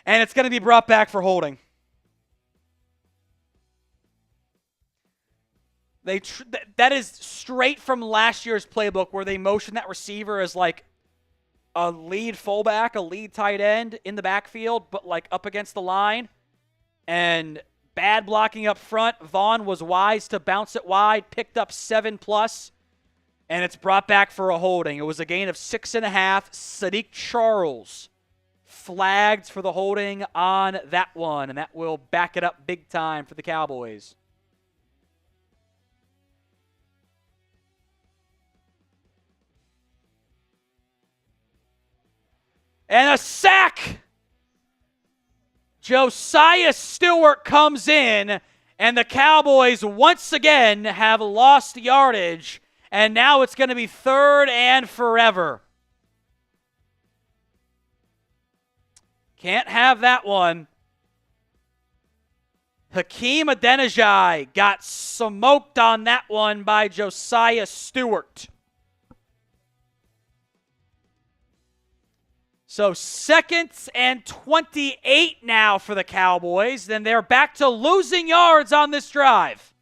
Speaker 1: and it's going to be brought back for holding. That is straight from last year's playbook where they motion that receiver as like a lead fullback, a lead tight end in the backfield, but like up against the line. And bad blocking up front. Vaughn was wise to bounce it wide, picked up 7+, and it's brought back for a holding. It was a gain of 6.5. Sadiq Charles flagged for the holding on that one, and that will back it up big time for the Cowboys. And a sack! Josiah Stewart comes in, and the Cowboys once again have lost yardage, and now it's going to be 3rd and forever. Can't have that one. Hakeem Adeniji got smoked on that one by Josiah Stewart. So 2nd and 28 now for the Cowboys. Then they're back to losing yards on this drive.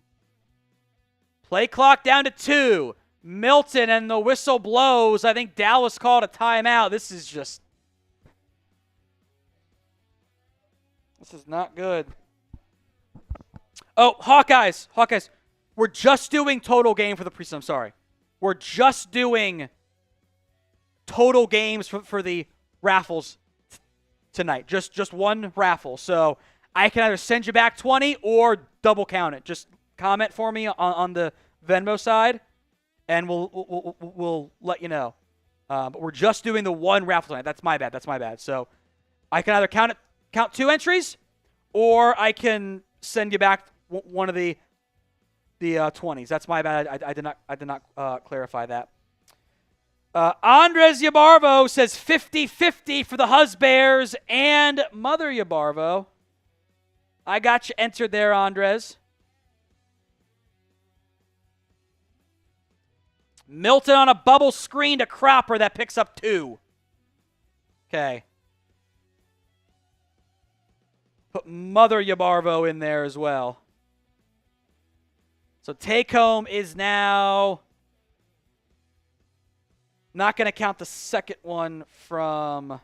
Speaker 1: Play clock down to 2. Milton and the whistle blows. I think Dallas called a timeout. This is not good. Oh, Hawkeyes. We're just doing total game for the preseason. I'm sorry. We're just doing total games for the raffles tonight. Just one raffle. So I can either send you back 20 or double count it. Just comment for me on the Venmo side, and we'll let you know. But we're just doing the one raffle tonight. That's my bad. So I can either count 2 entries, or I can send you back one of the 20s. That's my bad. I did not clarify that. Andres Yabarvo says 50-50 for the Husbears and Mother Yabarvo. I got you entered there, Andres. Milton on a bubble screen to Cropper that picks up 2. Okay. Put Mother Yabarvo in there as well. So take home is now... Not going to count the second one from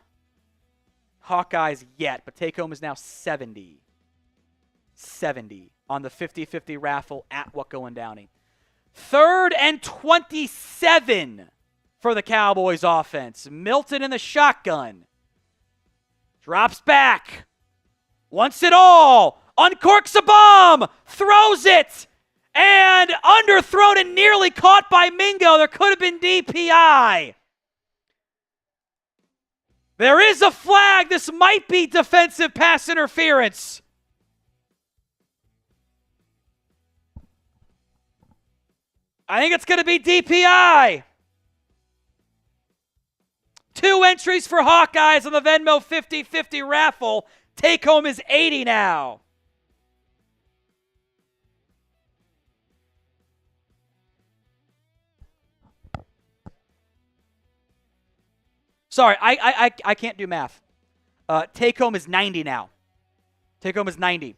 Speaker 1: Hawkeyes yet, but take home is now 70. 70 on the 50-50 raffle at What Going Downey. 3rd and 27 for the Cowboys offense. Milton in the shotgun. Drops back. Wants it all. Uncorks a bomb. Throws it. And underthrown and nearly caught by Mingo. There could have been DPI. There is a flag. This might be defensive pass interference. I think it's going to be DPI. 2 entries for Hawkeyes on the Venmo 50-50 raffle. Take home is 80 now. Sorry, I can't do math. Take home is 90 now. Take home is 90.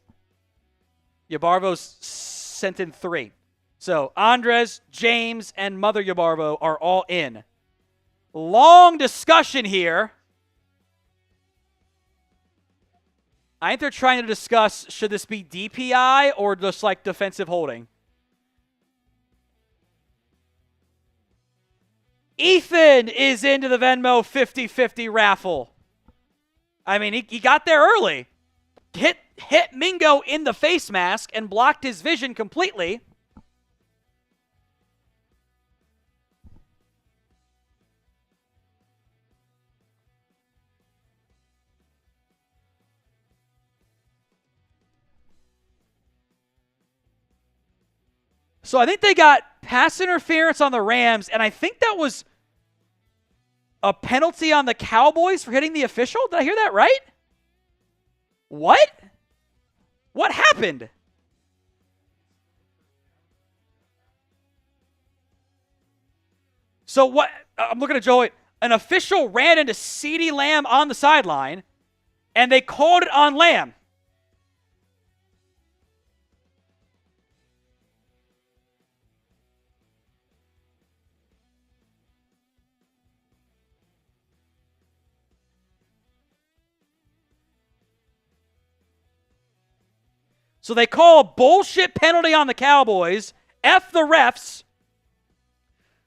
Speaker 1: Yabarvo's sent in 3. So Andres, James, and Mother Yabarvo are all in. Long discussion here. I think they're trying to discuss, should this be DPI or just like defensive holding? Ethan is into the Venmo 50-50 raffle. I mean, he got there early. Hit Mingo in the face mask and blocked his vision completely. So I think they got pass interference on the Rams, and I think that was a penalty on the Cowboys for hitting the official. Did I hear that right? What? What happened? So what? I'm looking at Joey. An official ran into CeeDee Lamb on the sideline, and they called it on Lamb. So they call a bullshit penalty on the Cowboys. F the refs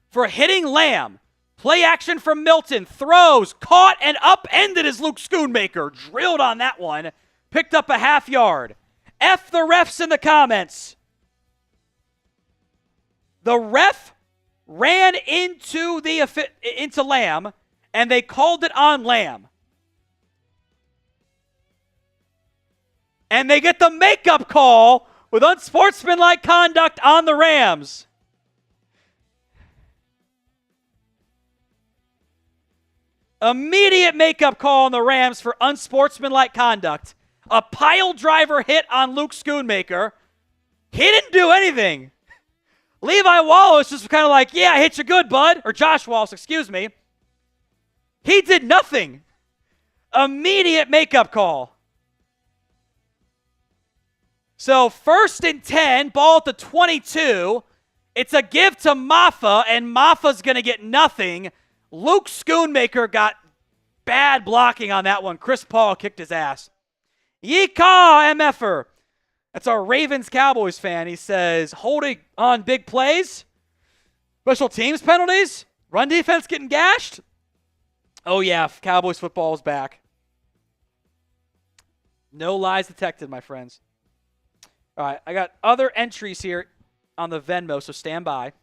Speaker 1: for hitting Lamb. Play action from Milton. Throws, caught, and upended as Luke Schoonmaker. Drilled on that one. Picked up a half yard. F the refs in the comments. The ref ran into Lamb, and they called it on Lamb. And they get the makeup call with unsportsmanlike conduct on the Rams. Immediate makeup call on the Rams for unsportsmanlike conduct. A pile driver hit on Luke Schoonmaker. He didn't do anything. Levi Wallace just kind of like, yeah, I hit you good, bud. Or Josh Wallace, excuse me. He did nothing. Immediate makeup call. So 1st and 10, ball at the 22. It's a give to Maffa, and Maffa's going to get nothing. Luke Schoonmaker got bad blocking on that one. Chris Paul kicked his ass. Yeehaw, MFer. That's our Ravens-Cowboys fan. He says, holding on big plays, special teams penalties, run defense getting gashed. Oh, yeah, Cowboys football is back. No lies detected, my friends. All right, I got other entries here on the Venmo, so stand by.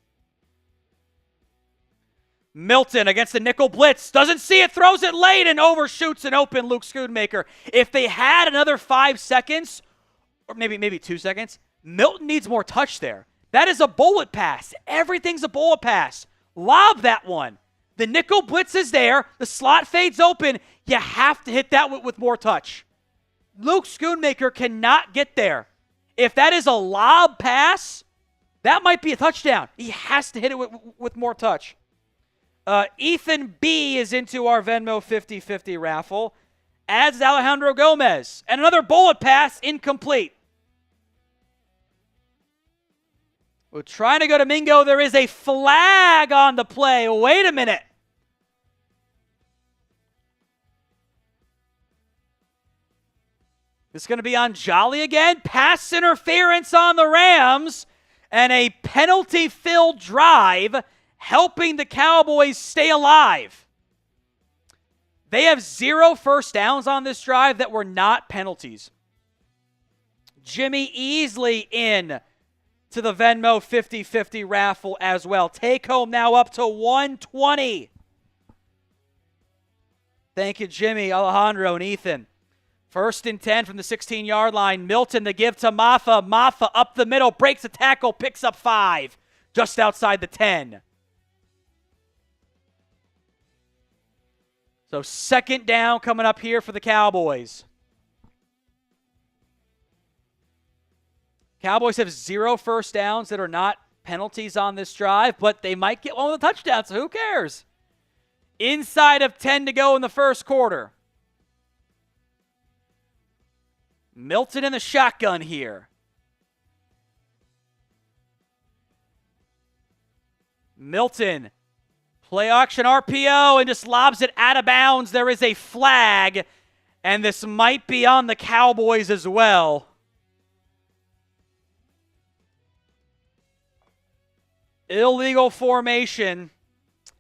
Speaker 1: Milton against the nickel blitz. Doesn't see it, throws it late, and overshoots an open Luke Schoonmaker. If they had another 5 seconds, or maybe 2 seconds, Milton needs more touch there. That is a bullet pass. Everything's a bullet pass. Lob that one. The nickel blitz is there. The slot fades open. You have to hit that with more touch. Luke Schoonmaker cannot get there. If that is a lob pass, that might be a touchdown. He has to hit it with more touch. Ethan B is into our Venmo 50-50 raffle, as is Alejandro Gomez. And another bullet pass, incomplete. We're trying to go to Mingo. There is a flag on the play. Wait a minute. This is going to be on Jolly again. Pass interference on the Rams and a penalty-filled drive helping the Cowboys stay alive. They have 0 first downs on this drive that were not penalties. Jimmy Easley in to the Venmo 50-50 raffle as well. Take home now up to 120. Thank you, Jimmy, Alejandro, and Ethan. 1st and 10 from the 16-yard line. Milton the give to Maffa. Maffa up the middle, breaks a tackle, picks up 5. Just outside the 10. So 2nd down coming up here for the Cowboys. Cowboys have 0 first downs that are not penalties on this drive, but they might get one with a touchdown, so who cares? Inside of 10 to go in the first quarter. Milton in the shotgun here. Milton, play auction RPO, and just lobs it out of bounds. There is a flag, and this might be on the Cowboys as well. Illegal formation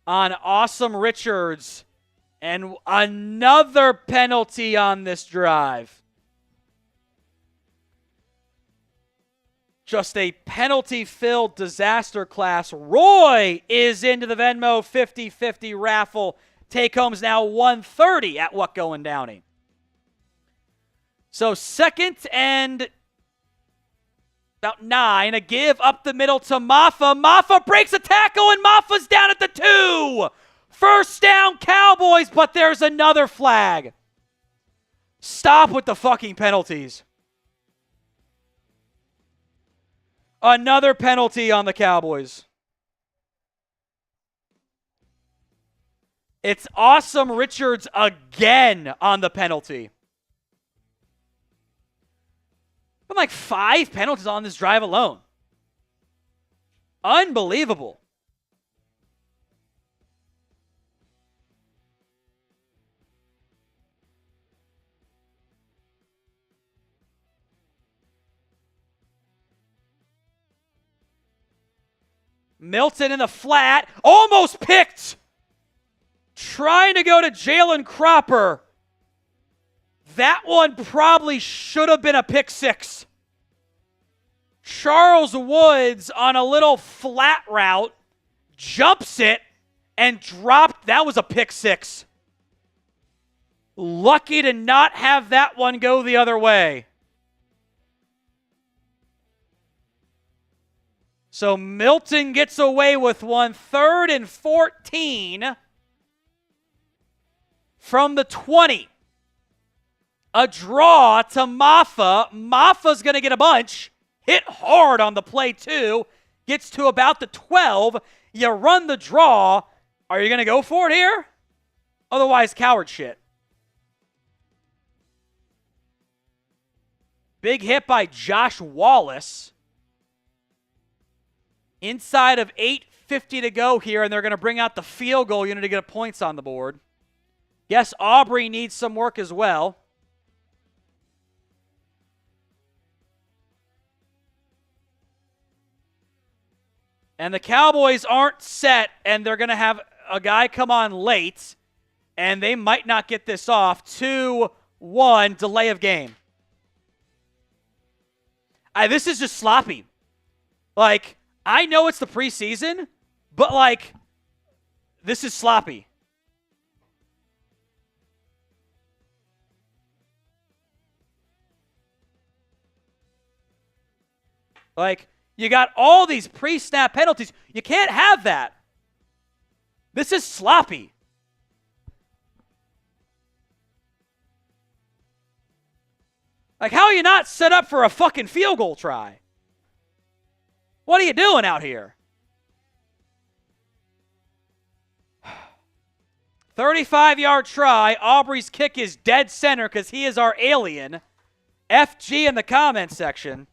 Speaker 1: on Awesome Richards, and another penalty on this drive. Just a penalty-filled disaster class. Roy is into the Venmo 50-50 raffle. Take-home's now 130 at What Going Downey. So second and about 9. A give up the middle to Maffa. Maffa breaks a tackle, and Maffa's down at the 2. First down, Cowboys, but there's another flag. Stop with the fucking penalties. Another penalty on the Cowboys. It's Awesome Richards again on the penalty. Been like 5 penalties on this drive alone. Unbelievable. Milton in the flat, almost picked. Trying to go to Jalen Cropper. That one probably should have been a pick 6. Charles Woods on a little flat route, jumps it, and dropped. That was a pick 6. Lucky to not have that one go the other way. So Milton gets away with one. 3rd and 14 from the 20. A draw to Maffa. Maffa's going to get a bunch. Hit hard on the play, too. Gets to about the 12. You run the draw. Are you going to go for it here? Otherwise, coward shit. Big hit by Josh Wallace. Inside of 8:50 to go here, and they're going to bring out the field goal unit to get points on the board. Yes, Aubrey needs some work as well. And the Cowboys aren't set, and they're going to have a guy come on late, and they might not get this off. 2-1, delay of game. This is just sloppy. Like, I know it's the preseason, but, like, this is sloppy. Like, you got all these pre-snap penalties. You can't have that. This is sloppy. Like, how are you not set up for a fucking field goal try? What are you doing out here? 35-yard try. Aubrey's kick is dead center because he is our alien. FG in the comment section.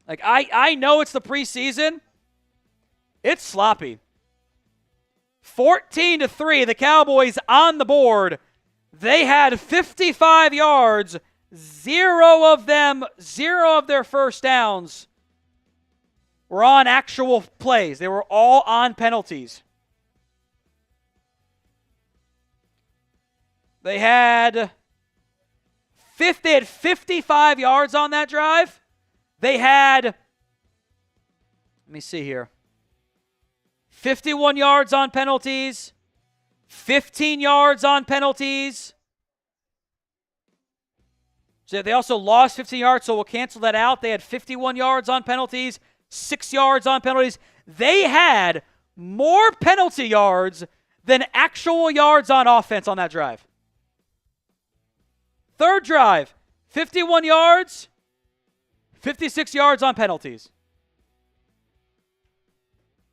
Speaker 1: Like, I know it's the preseason. It's sloppy. 14-3, the Cowboys on the board. They had 55 yards. 0 of their first downs were on actual plays. They were all on penalties. They had 55 yards on that drive. They had, let me see here, 51 yards on penalties, 15 yards on penalties. So they also lost 15 yards, so we'll cancel that out. They had 51 yards on penalties, 6 yards on penalties. They had more penalty yards than actual yards on offense on that drive. Third drive, 51 yards, 56 yards on penalties.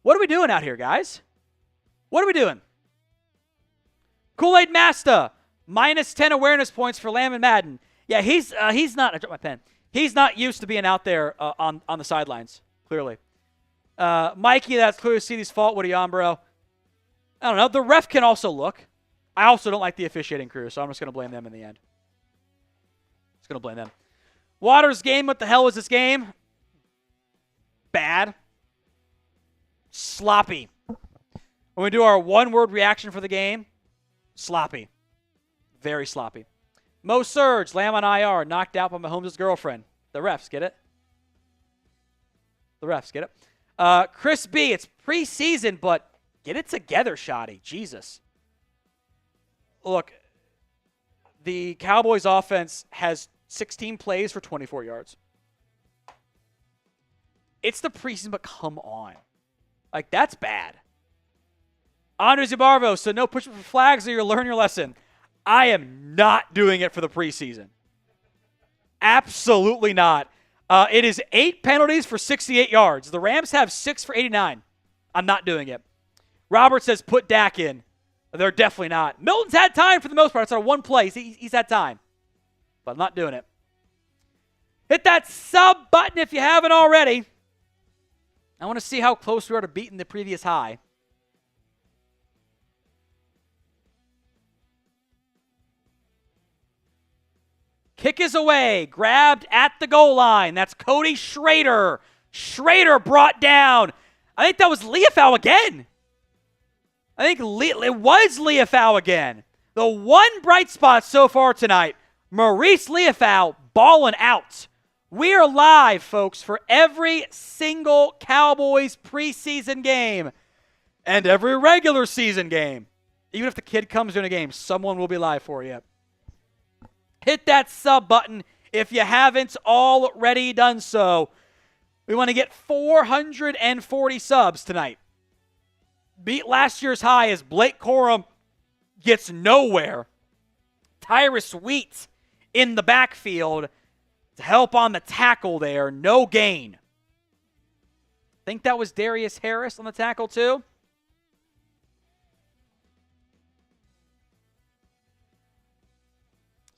Speaker 1: What are we doing out here, guys? What are we doing? Kool-Aid Masta, -10 awareness points for Lamb and Madden. Yeah, he's not. I dropped my pen. He's not used to being out there on the sidelines. Clearly, Mikey, that's clearly Ceedy's fault. What are you on, bro? I don't know. The ref can also look. I also don't like the officiating crew, so I'm just going to blame them in the end. Just going to blame them. Waters game. What the hell was this game? Bad. Sloppy. When we do our one-word reaction for the game, sloppy. Very sloppy. Mo Surge, Lamb on IR, knocked out by Mahomes' girlfriend. The refs, get it? The refs, get it? Chris B, it's preseason, but get it together, Shoddy. Jesus. Look, the Cowboys offense has 16 plays for 24 yards. It's the preseason, but come on. Like, that's bad. Andre Zabarvo, so no push for flags or you'll learn your lesson. I am not doing it for the preseason. Absolutely not. It is 8 penalties for 68 yards. The Rams have 6 for 89. I'm not doing it. Robert says put Dak in. They're definitely not. Milton's had time for the most part. It's on one play. He's had time. But I'm not doing it. Hit that sub button if you haven't already. I want to see how close we are to beating the previous high. Kick is away. Grabbed at the goal line. That's Cody Schrader. Schrader brought down. I think that was Leafau again. I think it was Leafau again. The one bright spot so far tonight, Maurice Leafau balling out. We are live, folks, for every single Cowboys preseason game and every regular season game. Even if the kid comes in a game, someone will be live for you. Hit that sub button if you haven't already done so. We want to get 440 subs tonight. Beat last year's high as Blake Corum gets nowhere. Tyrus Wheat in the backfield to help on the tackle there. No gain. Think that was Darius Harris on the tackle too?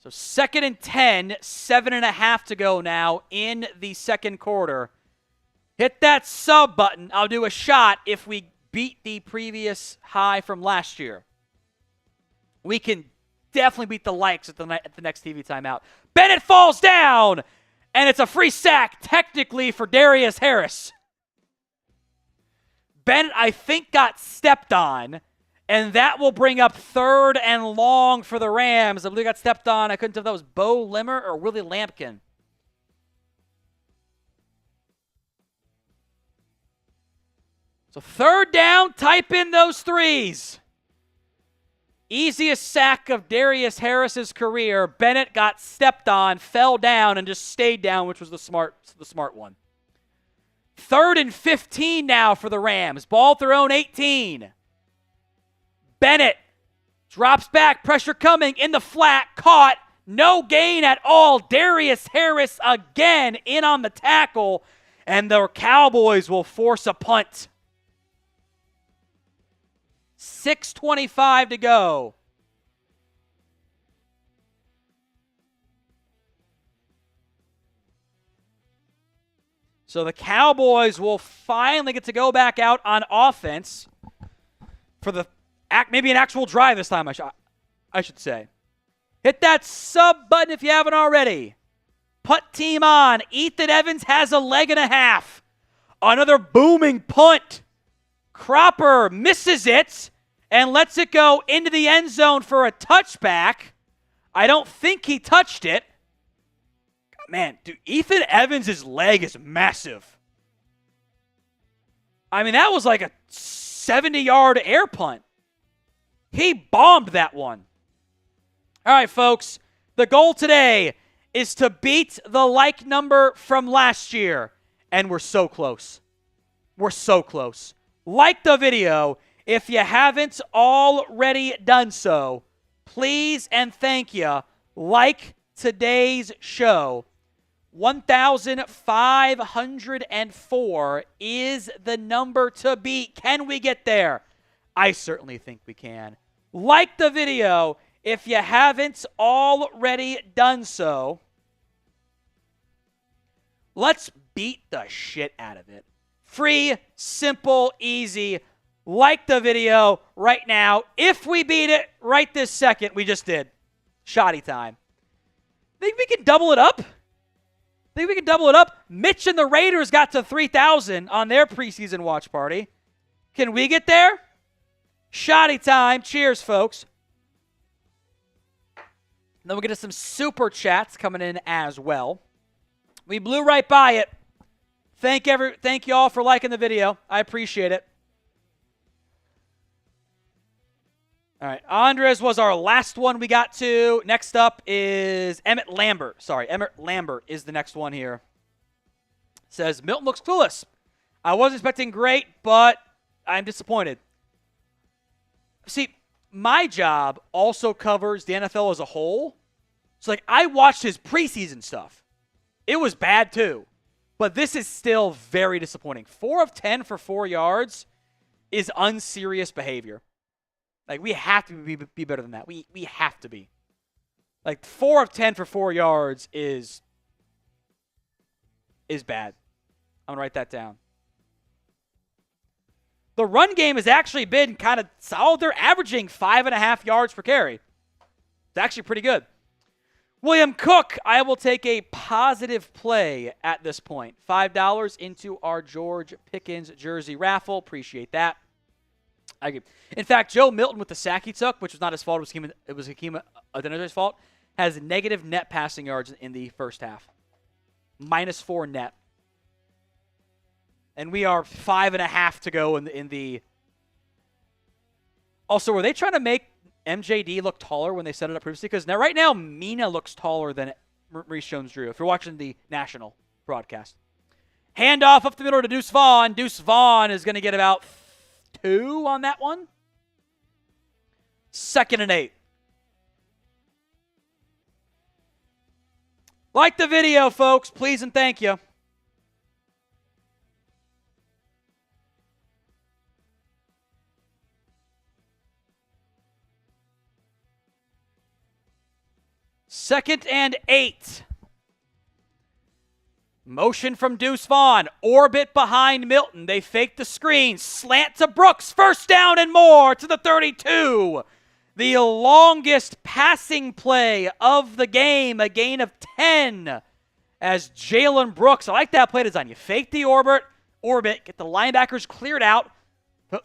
Speaker 1: So 2nd and 10, 7.5 to go now in the second quarter. Hit that sub button. I'll do a shot if we beat the previous high from last year. We can definitely beat the likes at the next TV timeout. Bennett falls down, and it's a free sack technically for Darius Harris. Bennett, I think, got stepped on, and that will bring up 3rd and long for the Rams. I believe got stepped on. I couldn't tell if that was Bo Limmer or Willie Lampkin. So 3rd down, type in those 3s. Easiest sack of Darius Harris's career. Bennett got stepped on, fell down, and just stayed down, which was the smart one. 3rd and 15 now for the Rams. Ball at their own 18. Bennett drops back, pressure coming in the flat, caught, no gain at all. Darius Harris again in on the tackle, and the Cowboys will force a punt. 6:25 to go. So the Cowboys will finally get to go back out on offense for the maybe an actual drive this time, I should say. Hit that sub button if you haven't already. Punt team on. Ethan Evans has a leg and a half. Another booming punt. Cropper misses it and lets it go into the end zone for a touchback. I don't think he touched it. Man, dude, Ethan Evans' leg is massive. I mean, that was like a 70-yard air punt. He bombed that one. All right, folks, the goal today is to beat the like number from last year, and we're so close. We're so close. Like the video if you haven't already done so. Please and thank you. Like today's show. 1,504 is the number to beat. Can we get there? I certainly think we can. Like the video If you haven't already done so, let's beat the shit out of it. Free, simple, easy. Like the video right now. If we beat it right this second, we just did. Shoddy time. Think we can double it up? Mitch and the Raiders got to 3,000 on their preseason watch party. Can we get there? Shoddy time. Cheers, folks. Then we'll get to some super chats coming in as well. We blew right by it. Thank you all for liking the video. I appreciate it. All right, Andres was our last one we got to. Next up is Emmett Lambert. Emmett Lambert is the next one here. Says, Milton looks clueless. I wasn't expecting great, but I'm disappointed. See, my job also covers the NFL as a whole. So, I watched his preseason stuff. It was bad, too. But this is still very disappointing. 4 of 10 for 4 yards is unserious behavior. We have to be better than that. We have to be. 4 of 10 for 4 yards is bad. I'm going to write that down. The run game has actually been kind of solid. They're averaging 5.5 yards per carry. It's actually pretty good. William Cook, I will take a positive play at this point. $5 into our George Pickens jersey raffle. Appreciate that. In fact, Joe Milton with the sack he took, which was not his fault, it was Hakeem Adenojai's fault, has negative net passing yards in the first half. -4 net. And we are 5.5 to go in the... Also, were they trying to make MJD look taller when they set it up previously? Because right now, Mina looks taller than Maurice Jones-Drew, if you're watching the national broadcast. Handoff up the middle to Deuce Vaughn. Deuce Vaughn is going to get about 2 on that one. 2nd and 8. Like the video, folks, please and thank you. Second and 8. Motion from Deuce Vaughn. Orbit behind Milton. They fake the screen. Slant to Brooks. First down and more to the 32. The longest passing play of the game. A gain of 10 as Jalen Brooks. I like that play design. You fake the orbit, get the linebackers cleared out,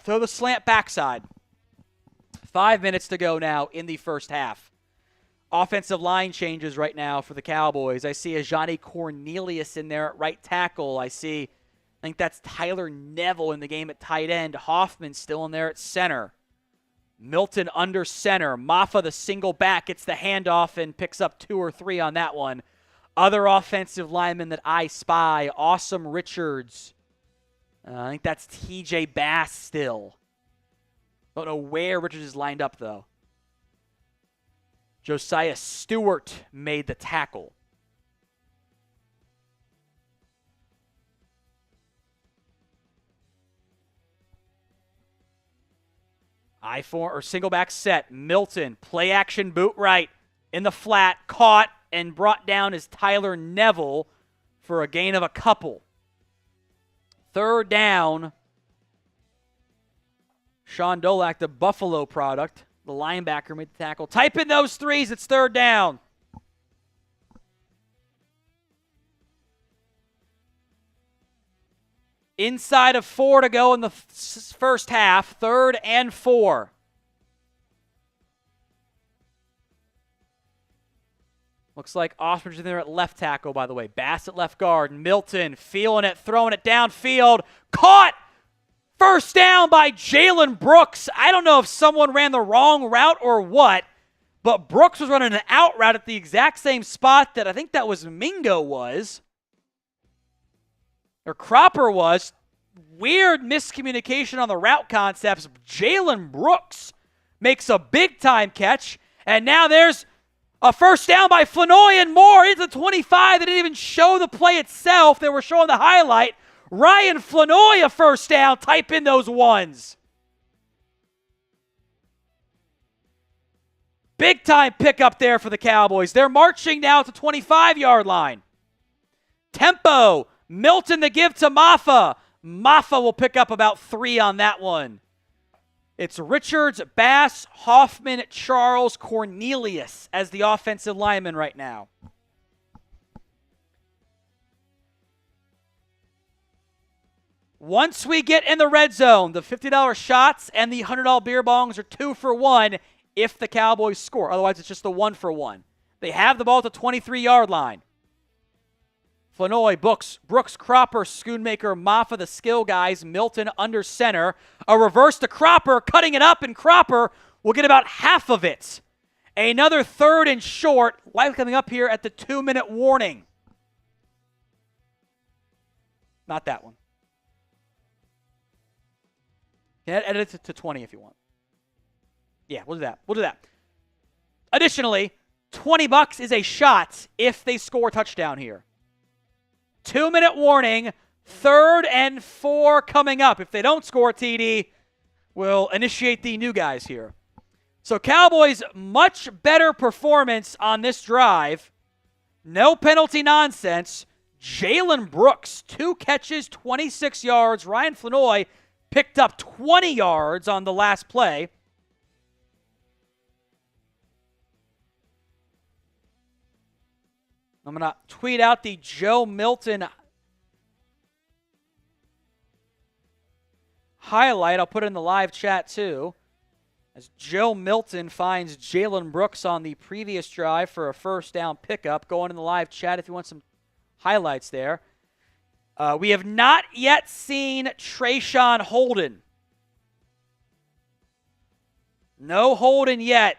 Speaker 1: throw the slant backside. 5 minutes to go now in the first half. Offensive line changes right now for the Cowboys. I see a Johnny Cornelius in there at right tackle. I think that's Tyler Neville in the game at tight end. Hoffman still in there at center. Milton under center. Maffa, the single back, gets the handoff and picks up 2 or 3 on that one. Other offensive linemen that I spy, Awesome Richards. I think that's TJ Bass still. Don't know where Richards is lined up, though. Josiah Stewart made the tackle. I-4 or single back set. Milton, play action boot right in the flat, caught and brought down is Tyler Neville for a gain of a couple. 3rd down. Sean Dolak, the Buffalo product. The linebacker made the tackle. Type in those 3s. It's 3rd down. Inside of 4 to go in the first half. 3rd and 4. Looks like Ostrich in there at left tackle, by the way. Bass at left guard. Milton feeling it, throwing it downfield. Caught! First down by Jalen Brooks. I don't know if someone ran the wrong route or what, but Brooks was running an out route at the exact same spot that I think that was Mingo was. Or Cropper was. Weird miscommunication on the route concepts. Jalen Brooks makes a big-time catch, and now there's a first down by Flanoy and more into the 25. They didn't even show the play itself. They were showing the highlight. Ryan Flanoy a first down. Type in those 1s. Big time pickup there for the Cowboys. They're marching now to 25-yard line. Tempo. Milton the give to Maffa. Maffa will pick up about 3 on that one. It's Richards, Bass, Hoffman, Charles, Cornelius as the offensive lineman right now. Once we get in the red zone, the $50 shots and the $100 beer bongs are 2 for 1 if the Cowboys score. Otherwise, it's just the 1 for 1. They have the ball at the 23-yard line. Flanoy, Brooks, Cropper, Schoonmaker, Maffa, the skill guys, Milton under center. A reverse to Cropper, cutting it up, and Cropper will get about half of it. Another 3rd and short. Life coming up here at the 2-minute warning. Not that one. Yeah, edit it to 20 if you want. Yeah, we'll do that. Additionally, $20 is a shot if they score a touchdown here. 2-minute warning, 3rd and 4 coming up. If they don't score a TD, we'll initiate the new guys here. So Cowboys, much better performance on this drive. No penalty nonsense. Jalen Brooks, 2 catches, 26 yards. Ryan Flanoy picked up 20 yards on the last play. I'm going to tweet out the Joe Milton highlight. I'll put it in the live chat too. As Joe Milton finds Jalen Brooks on the previous drive for a first down pickup. Go on in the live chat if you want some highlights there. We have not yet seen Trayshawn Holden. No Holden yet.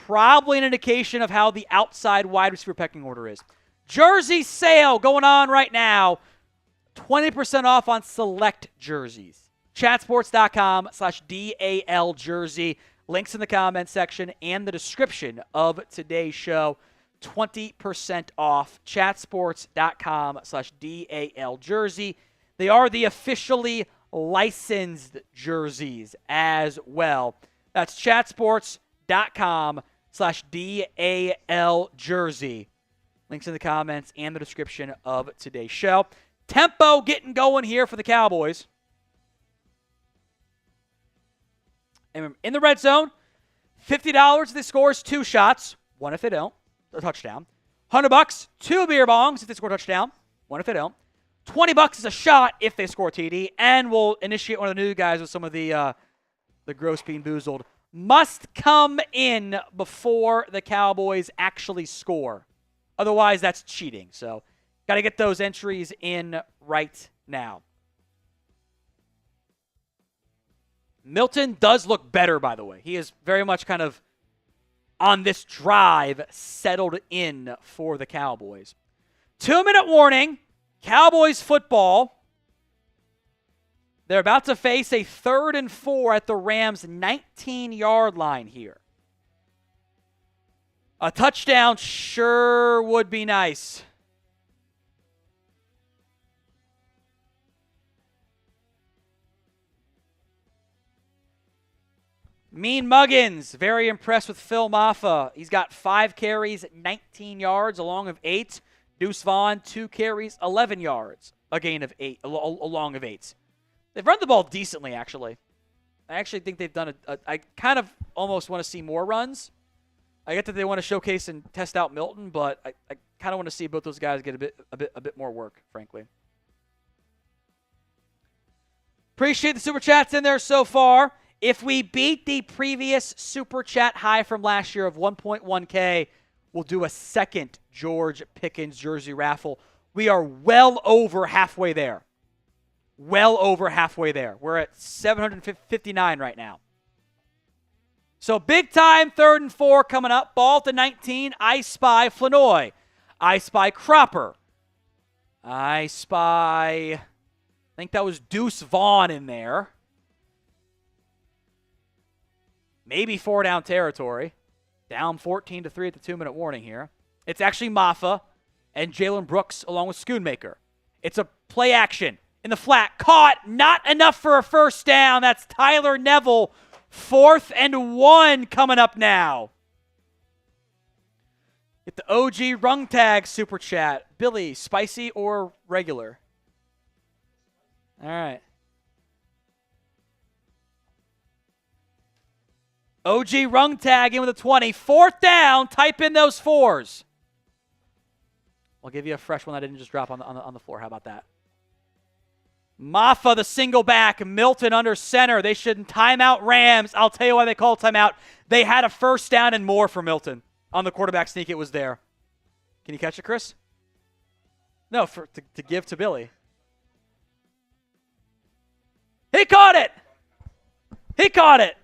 Speaker 1: Probably an indication of how the outside wide receiver pecking order is. Jersey sale going on right now. 20% off on select jerseys. Chatsports.com/DAL jersey. Links in the comment section and the description of today's show. 20% off. Chatsports.com/DAL jersey. They are the officially licensed jerseys as well. That's chatsports.com/DAL jersey. Links in the comments and the description of today's show. Tempo getting going here for the Cowboys. And in the red zone, $50 if they scores 2 shots. 1 if they don't. A touchdown. $100, 2 beer bongs if they score a touchdown. 1 if they don't. $20 is a shot if they score a TD. And we'll initiate one of the new guys with some of the gross bean boozled. Must come in before the Cowboys actually score. Otherwise, that's cheating. So, got to get those entries in right now. Milton does look better, by the way. He is very much kind of, on this drive, settled in for the Cowboys. 2-minute warning. Cowboys football. They're about to face a 3rd and 4 at the Rams' 19-yard line here. A touchdown sure would be nice. Mean Muggins, very impressed with Phil Maffa. He's got 5 carries, 19 yards, a long of 8. Deuce Vaughn, 2 carries, 11 yards, a gain of 8, a long of 8. They've run the ball decently, actually. I actually think they've done I kind of almost want to see more runs. I get that they want to showcase and test out Milton, but I kind of want to see both those guys get a bit more work, frankly. Appreciate the Super Chats in there so far. If we beat the previous Super Chat high from last year of 1.1K, we'll do a second George Pickens jersey raffle. We are well over halfway there. Well over halfway there. We're at 759 right now. So big time 3rd and 4 coming up. Ball at the 19. I spy Flanoy. I spy Cropper. I spy, I think that was Deuce Vaughn in there. Maybe 4 down territory. Down 14-3 at the 2-minute warning here. It's actually Maffa and Jalen Brooks along with Schoonmaker. It's a play action in the flat. Caught. Not enough for a first down. That's Tyler Neville. 4th and 1 coming up now. Get the OG rung tag super chat. Billy, spicy or regular? All right. OG rung tag in with a 20. 4th down. Type in those 4s. I'll give you a fresh one that didn't just drop on the floor. How about that? Maffa, the single back. Milton under center. They shouldn't timeout Rams. I'll tell you why they called timeout. They had a 1st down and more for Milton. On the quarterback sneak, it was there. Can you catch it, Chris? No, to give to Billy. He caught it. He caught it.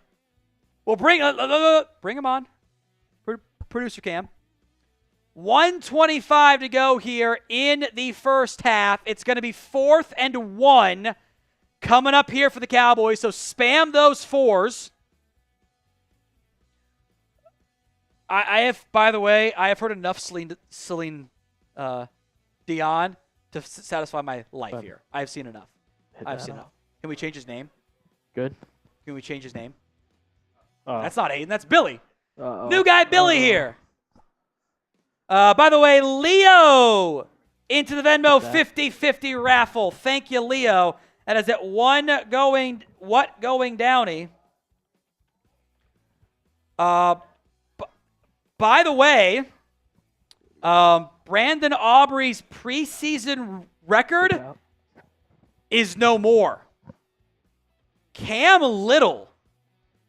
Speaker 1: Well, bring him on. Producer Cam. 1:25 to go here in the first half. It's going to be 4th and 1 coming up here for the Cowboys. So spam those 4s. I have, by the way, I have heard enough Celine Dion to satisfy my life here. I've seen enough. I've seen enough. Can we change his name?
Speaker 2: Good.
Speaker 1: Can we change his name?
Speaker 2: Oh.
Speaker 1: That's not Aiden. That's Billy.
Speaker 2: Uh-oh.
Speaker 1: New guy Billy here. By the way, Leo into the Venmo 50-50 raffle. Thank you, Leo. That is at one going Downey. By the way, Brandon Aubrey's preseason record is no more. Cam Little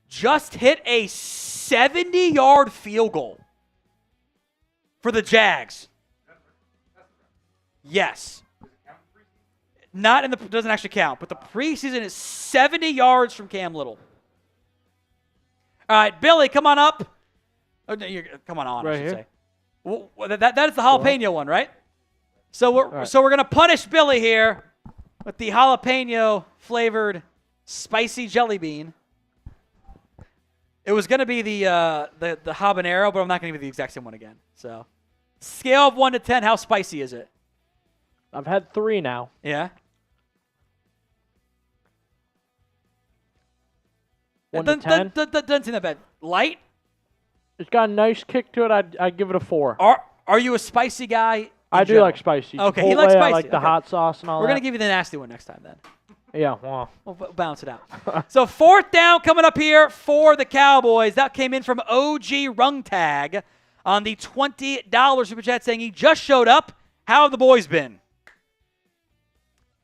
Speaker 1: just hit a 70-yard field goal for the Jags. Yes. Not in the doesn't actually count, but the preseason is 70 yards from Cam Little. All right, Billy, come on up. Oh, no, come on,
Speaker 2: right
Speaker 1: I should
Speaker 2: here?
Speaker 1: say. Well, that is the jalapeno one, right? So we're gonna punish Billy here with the jalapeno flavored spicy jelly bean. It was gonna be the habanero, but I'm not gonna give you the exact same one again. So, scale of 1 to 10, how spicy is it?
Speaker 2: I've had 3 now.
Speaker 1: Yeah.
Speaker 2: 1 to 10.
Speaker 1: Doesn't seem that bad. Light?
Speaker 2: It's got a nice kick to it. I'd give it a 4.
Speaker 1: Are you a spicy guy?
Speaker 2: I do like spicy.
Speaker 1: Okay,
Speaker 2: Chipotle,
Speaker 1: he likes spicy.
Speaker 2: I like the hot sauce and all
Speaker 1: We're
Speaker 2: that.
Speaker 1: gonna give you the nasty one next time then.
Speaker 2: Yeah, well.
Speaker 1: We'll balance it out. So 4th down coming up here for the Cowboys. That came in from OG Rung Tag on the $20 super chat saying he just showed up. How have the boys been?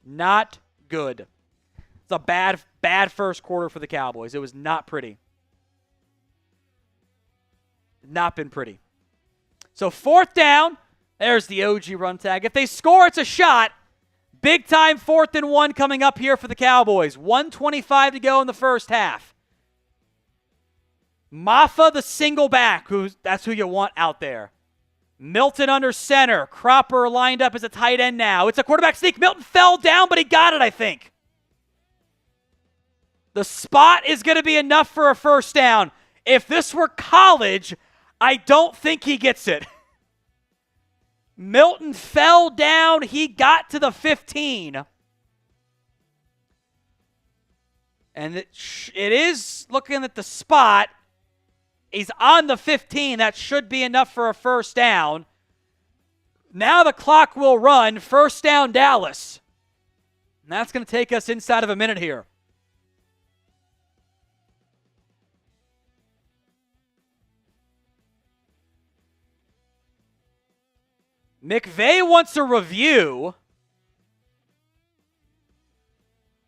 Speaker 1: Not good. It's a bad first quarter for the Cowboys. It was not pretty. Not been pretty. So 4th down. There's the OG Run Tag. If they score, it's a shot. Big time 4th and 1 coming up here for the Cowboys. 1:25 to go in the first half. Maffa, the single back. That's who you want out there. Milton under center. Cropper lined up as a tight end now. It's a quarterback sneak. Milton fell down, but he got it, I think. The spot is going to be enough for a first down. If this were college, I don't think he gets it. Milton fell down. He got to the 15. And it is looking at the spot. He's on the 15. That should be enough for a first down. Now the clock will run. First down, Dallas. And that's going to take us inside of a minute here. McVay wants a review.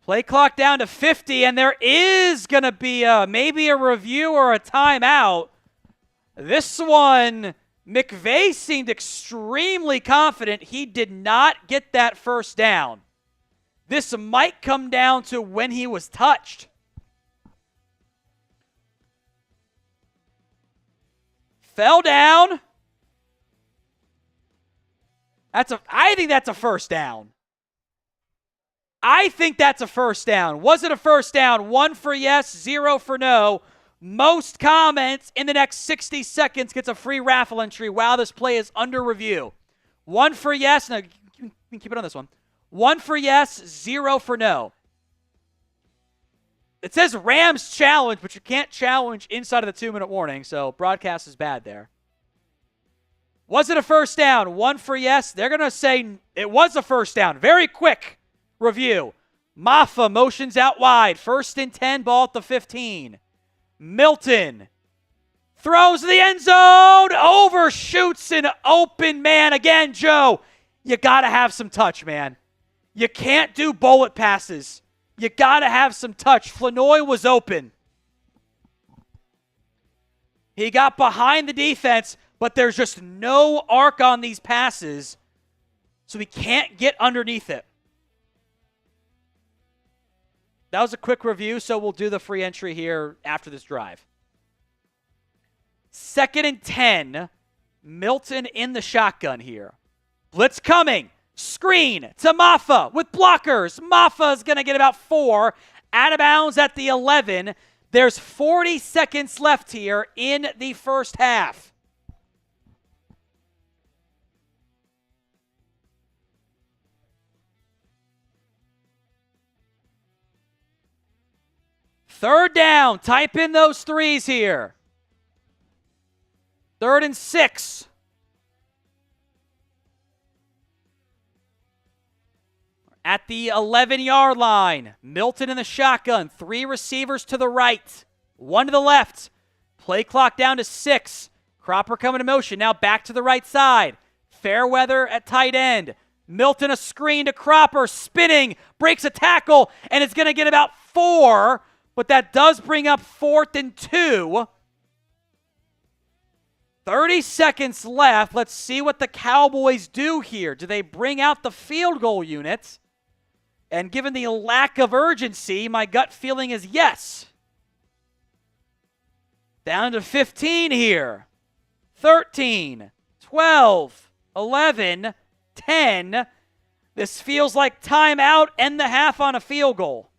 Speaker 1: Play clock down to 50, and there is going to be maybe a review or a timeout. This one, McVay seemed extremely confident he did not get that first down. This might come down to when he was touched. Fell down. I think that's a first down. I think that's a first down. Was it a first down? 1 for yes, 0 for no. Most comments in the next 60 seconds gets a free raffle entry while this play is under review. 1 for yes. No, you can keep it on this one. 1 for yes, 0 for no. It says Rams challenge, but you can't challenge inside of the 2-minute warning, so broadcast is bad there. Was it a first down? 1 for yes. They're going to say it was a first down. Very quick review. Maffa motions out wide. 1st and 10, ball at the 15. Milton throws to the end zone. Overshoots an open man. Again, Joe, you got to have some touch, man. You can't do bullet passes. You got to have some touch. Flanoy was open. He got behind the defense, but there's just no arc on these passes, so he can't get underneath it. That was a quick review, so we'll do the free entry here after this drive. 2nd and 10. Milton in the shotgun here. Blitz coming. Screen to Maffa with blockers. Maffa is going to get about 4. Out of bounds at the 11. There's 40 seconds left here in the first half. Third down. Type in those threes here. 3rd and 6. At the 11-yard line, Milton in the shotgun. 3 receivers to the right, 1 to the left. Play clock down to 6. Cropper coming to motion. Now back to the right side. Fairweather at tight end. Milton a screen to Cropper. Spinning. Breaks a tackle. And it's going to get about 4. But that does bring up 4th and 2. 30 seconds left. Let's see what the Cowboys do here. Do they bring out the field goal unit? And given the lack of urgency, my gut feeling is yes. Down to 15 here. 13, 12, 11, 10. This feels like timeout, end the half on a field goal.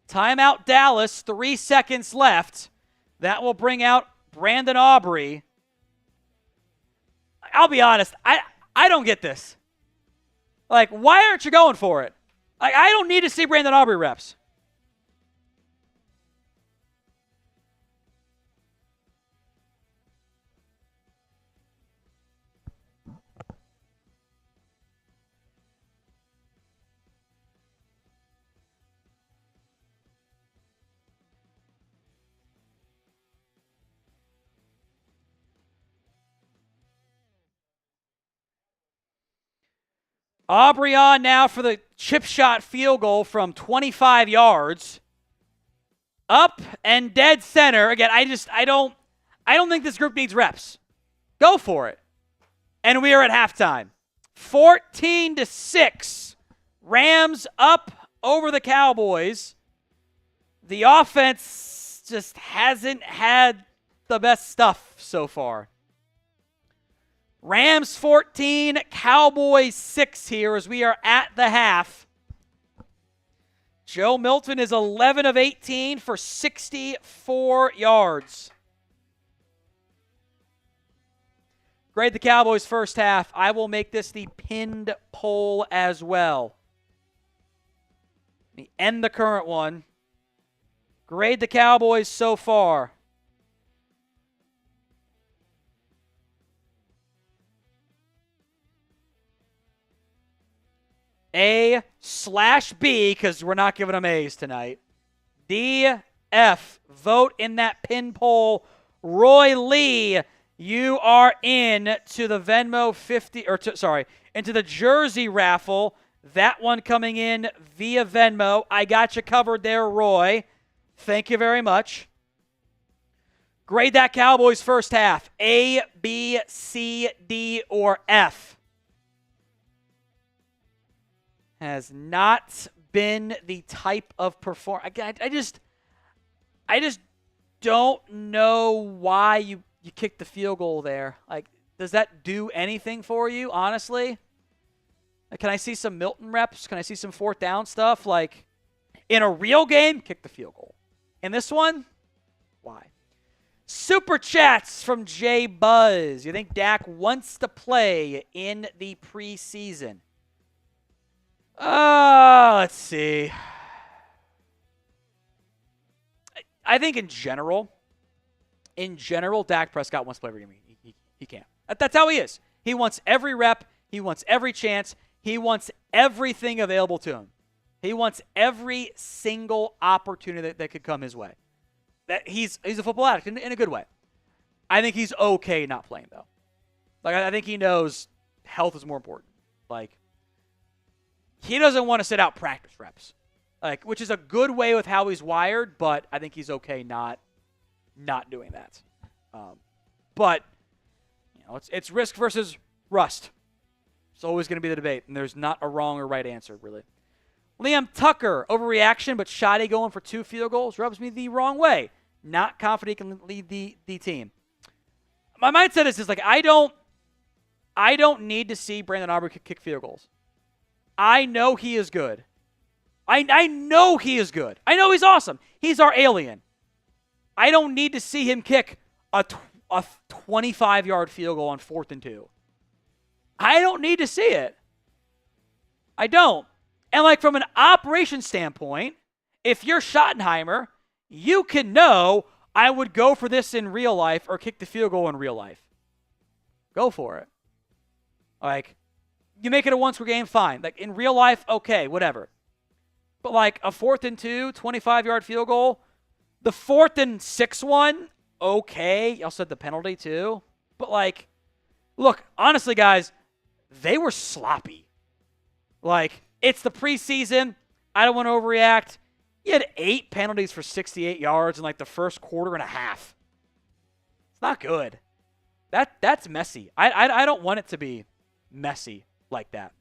Speaker 1: Timeout Dallas, 3 seconds left. That will bring out Brandon Aubrey. I'll be honest, I don't get this. Like, why aren't you going for it? Like, I don't need to see Brandon Aubrey reps. Aubrey on now for the chip shot field goal from 25 yards. Up and dead center. Again, I don't think this group needs reps. Go for it. And we are at halftime. 14-6. Rams up over the Cowboys. The offense just hasn't had the best stuff so far. Rams 14, Cowboys 6 here as we are at the half. Joe Milton is 11 of 18 for 64 yards. Grade the Cowboys first half. I will make this the pinned poll as well. Let me end the current one. Grade the Cowboys so far. A/B, because we're not giving them A's tonight. D, F. Vote in that pin poll. Roy Lee, you are in to the Venmo 50, into the jersey raffle. That one coming in via Venmo. I got you covered there, Roy. Thank you very much. Grade that Cowboys first half. A, B, C, D, or F. Has not been the type of performance. I just don't know why you kicked the field goal there. Like, does that do anything for you, honestly? Like, can I see some Milton reps? Can I see some 4th down stuff? Like, in a real game, kick the field goal. In this one, why? Super chats from Jay Buzz. You think Dak wants to play in the preseason? Let's see. I think in general, Dak Prescott wants to play every game he can. That's how he is. He wants every rep. He wants every chance. He wants everything available to him. He wants every single opportunity that could come his way. That he's a football addict in a good way. I think he's okay not playing, though. Like, I think he knows health is more important. Like, he doesn't want to sit out practice reps, like, which is a good way with how he's wired, but I think he's okay not doing that. But, you know, it's risk versus rust. It's always going to be the debate, and there's not a wrong or right answer, really. Liam Tucker, overreaction, but shoddy going for 2 field goals rubs me the wrong way. Not confident he can lead the team. My mindset is like, I don't need to see Brandon Aubrey kick field goals. I know he is good. I know he is good. I know he's awesome. He's our alien. I don't need to see him kick a 25-yard field goal on 4th and 2. I don't need to see it. I don't. And like from an operation standpoint, if you're Schottenheimer, you can know I would go for this in real life or kick the field goal in real life. Go for it. Like, you make it a one-score game, fine. Like, in real life, okay, whatever. But like a 4th and 2, 25-yard field goal, the 4th and 6 one, okay. You also had the penalty too. But like, look, honestly, guys, they were sloppy. Like, it's the preseason. I don't want to overreact. You had 8 penalties for 68 yards in like the first quarter and a half. It's not good. That's messy. I don't want it to be messy like that.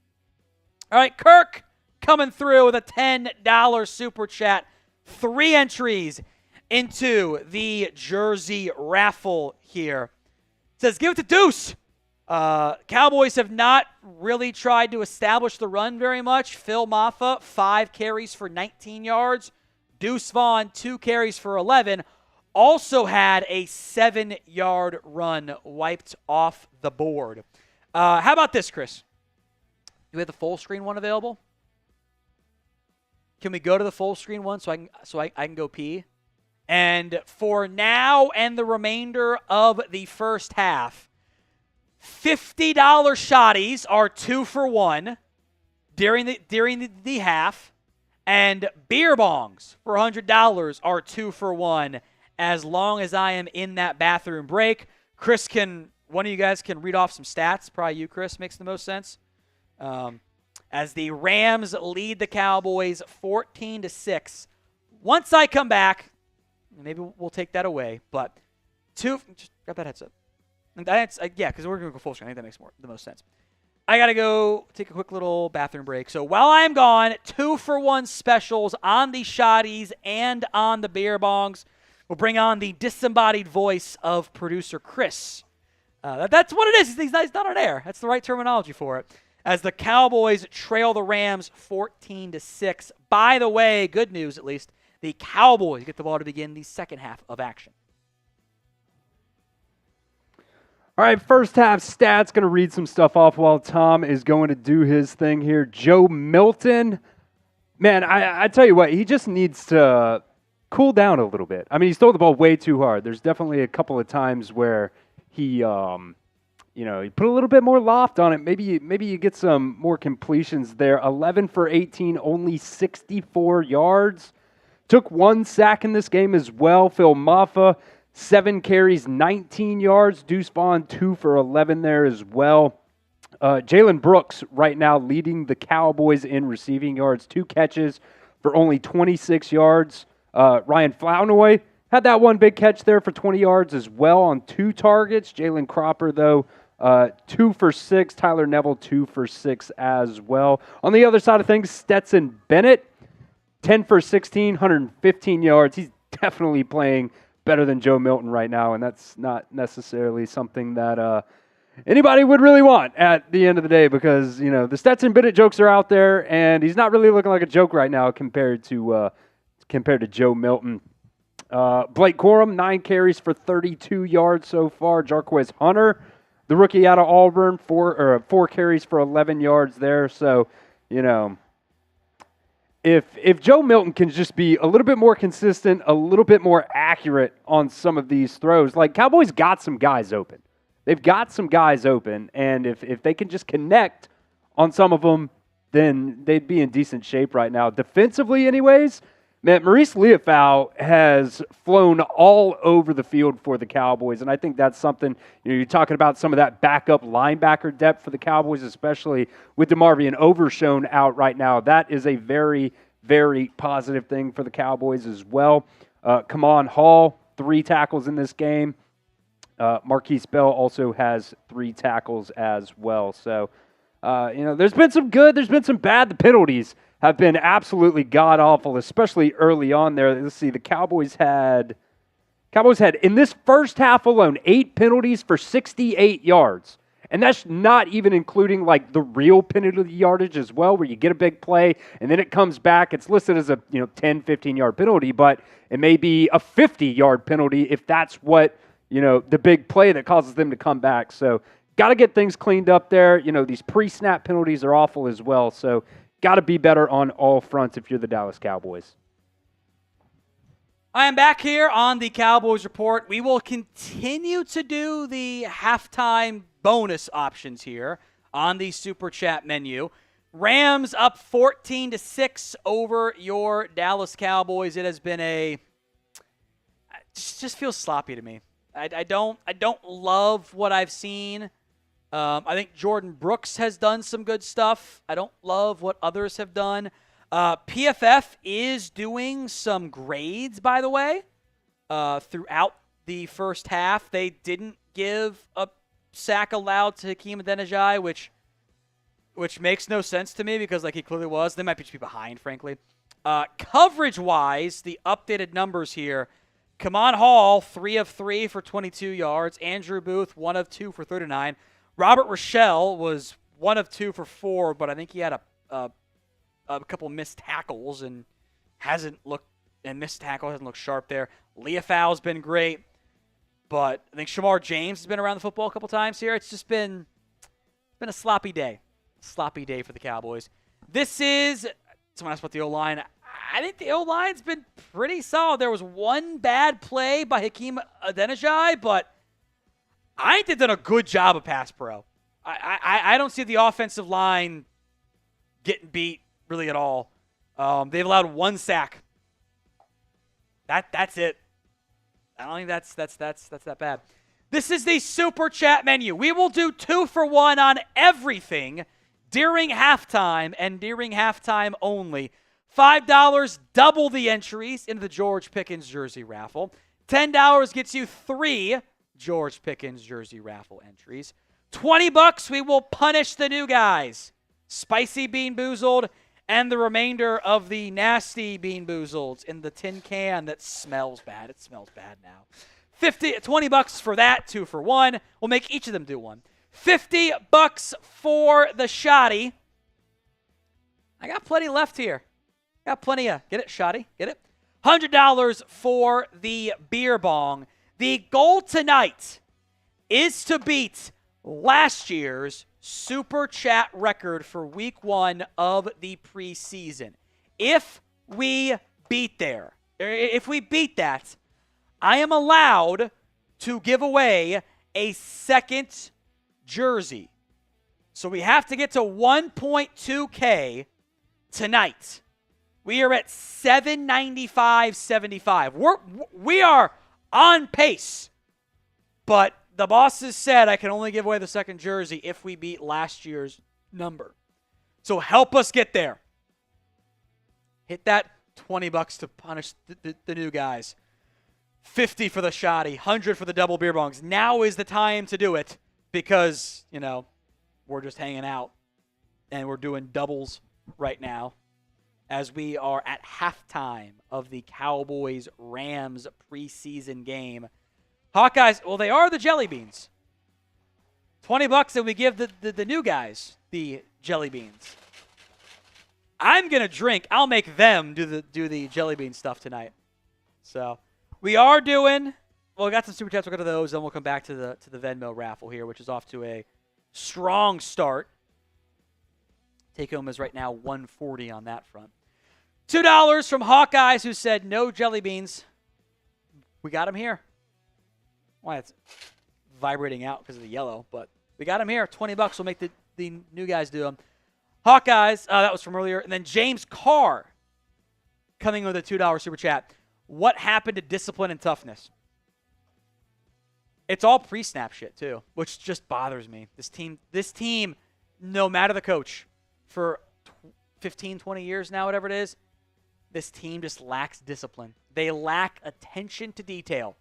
Speaker 1: All right, Kirk coming through with a $10 super chat. 3 entries into the jersey raffle here. It says, give it to Deuce. Cowboys have not really tried to establish the run very much. Phil Maffa, 5 carries for 19 yards. Deuce Vaughn, 2 carries for 11. Also had a 7-yard run wiped off the board. How about this, Chris? Do we have the full screen one available? Can we go to the full screen one so I can go pee? And for now and the remainder of the first half, $50 shotties are 2 for 1 during the half, and beer bongs for $100 are 2 for 1 as long as I am in that bathroom break. One of you guys can read off some stats. Probably you, Chris, makes the most sense. As the Rams lead the Cowboys 14-6. Once I come back, maybe we'll take that away, but just grab that headset. And that's, because we're going to go full screen. I think that makes the most sense. I got to go take a quick little bathroom break. So while I'm gone, 2 for 1 specials on the shotties and on the beer bongs. We'll bring on the disembodied voice of producer Chris. That's what it is. He's not on air. That's the right terminology for it. As the Cowboys trail the Rams 14-6. By the way, good news at least, the Cowboys get the ball to begin the second half of action.
Speaker 4: All right, first half stats. Going to read some stuff off while Tom is going to do his thing here. Joe Milton, man, I tell you what, he just needs to cool down a little bit. I mean, he's thrown the ball way too hard. There's definitely a couple of times where he, he put a little bit more loft on it. Maybe you get some more completions there. 11 for 18, only 64 yards. Took 1 sack in this game as well. Phil Maffa, 7 carries, 19 yards. Deuce Vaughn, 2 for 11 there as well. Jalen Brooks right now leading the Cowboys in receiving yards. 2 catches for only 26 yards. Ryan Flournoy had that 1 big catch there for 20 yards as well on 2 targets. Jalen Cropper, though, 2 for 6. Tyler Neville, 2 for 6 as well. On the other side of things, Stetson Bennett, 10 for 16, 115 yards. He's definitely playing better than Joe Milton right now, and that's not necessarily something that anybody would really want at the end of the day because, the Stetson Bennett jokes are out there, and he's not really looking like a joke right now compared to Joe Milton. Blake Corum, 9 carries for 32 yards so far. Jarquez Hunter, the rookie out of Auburn, 4 carries for 11 yards there. So, if Joe Milton can just be a little bit more consistent, a little bit more accurate on some of these throws, like Cowboys got some guys open. They've got some guys open, and if they can just connect on some of them, then they'd be in decent shape right now. Defensively, anyways, man, Maurice Liufau has flown all over the field for the Cowboys, and I think that's something, you're talking about some of that backup linebacker depth for the Cowboys, especially with DeMarvion Overshown out right now. That is a very, very positive thing for the Cowboys as well. Kamon Hall, 3 tackles in this game. Marquise Bell also has 3 tackles as well. So, there's been some good, there's been some bad. The penalties have been absolutely god-awful, especially early on there. Let's see, the Cowboys had in this first half alone, 8 penalties for 68 yards. And that's not even including, like, the real penalty yardage as well, where you get a big play, and then it comes back. It's listed as a 10, 15-yard penalty, but it may be a 50-yard penalty if that's what, the big play that causes them to come back. So got to get things cleaned up there. These pre-snap penalties are awful as well. So got to be better on all fronts if you're the Dallas Cowboys.
Speaker 1: I am back here on the Cowboys Report. We will continue to do the halftime bonus options here on the Super Chat menu. Rams up 14-6 over your Dallas Cowboys. It has been it just feels sloppy to me. I don't love what I've seen. I think Jordan Brooks has done some good stuff. I don't love what others have done. PFF is doing some grades, by the way, throughout the first half. They didn't give a sack allowed to Hakeem Adeniji, which makes no sense to me because, he clearly was. They might just be behind, frankly. Coverage-wise, the updated numbers here, Kamon Hall, 3 of 3 for 22 yards. Andrew Booth, 1 of 2 for 39. Robert Rochelle was 1 of 2 for 4, but I think he had a couple missed tackles and missed tackle hasn't looked sharp there. Liufau's been great, but I think Shamar James has been around the football a couple times here. It's just been a sloppy day. Sloppy day for the Cowboys. Someone asked about the O-line. I think the O-line's been pretty solid. There was one bad play by Hakeem Adeniji, but I think they've done a good job of pass pro. I don't see the offensive line getting beat really at all. They've allowed 1 sack. That's it. I don't think that's that bad. This is the Super Chat menu. We will do 2 for 1 on everything during halftime and during halftime only. $5, double the entries into the George Pickens jersey raffle. $10 gets you 3 George Pickens jersey raffle entries. $20, we will punish the new guys. Spicy Bean Boozled and the remainder of the nasty Bean Boozled in the tin can that smells bad. It smells bad now. $20 for that, 2 for 1. We'll make each of them do one. $50 for the shoddy. I got plenty left here. Got plenty of. Get it, shoddy? Get it? $100 for the beer bong. The goal tonight is to beat last year's Super Chat record for week 1 of the preseason. If we beat that, I am allowed to give away a second jersey. So we have to get to 1.2K tonight. We are at 795.75. We are on pace. But the bosses said I can only give away the second jersey if we beat last year's number. So help us get there. Hit that $20 to punish the new guys. $50 for the shoddy, $100 for the double beer bongs. Now is the time to do it because, we're just hanging out and we're doing doubles right now as we are at halftime of the Cowboys-Rams preseason game. Hawkeyes, well, they are the jelly beans. $20 and we give the new guys the jelly beans. I'm going to drink. I'll make them do the jelly bean stuff tonight. So we are doing, we got some Super Chats. We'll go to those, then we'll come back to the Venmo raffle here, which is off to a strong start. Take home is right now 140 on that front. $2 from Hawkeyes, who said no jelly beans. We got him here. Why, it's vibrating out because of the yellow, but we got him here. $20 will make the new guys do them. Hawkeyes, that was from earlier. And then James Carr coming with a $2 super chat. What happened to discipline and toughness? It's all pre-snap shit, too, which just bothers me. This team, no matter the coach, for 15, 20 years now, whatever it is, this team just lacks discipline. They lack attention to detail.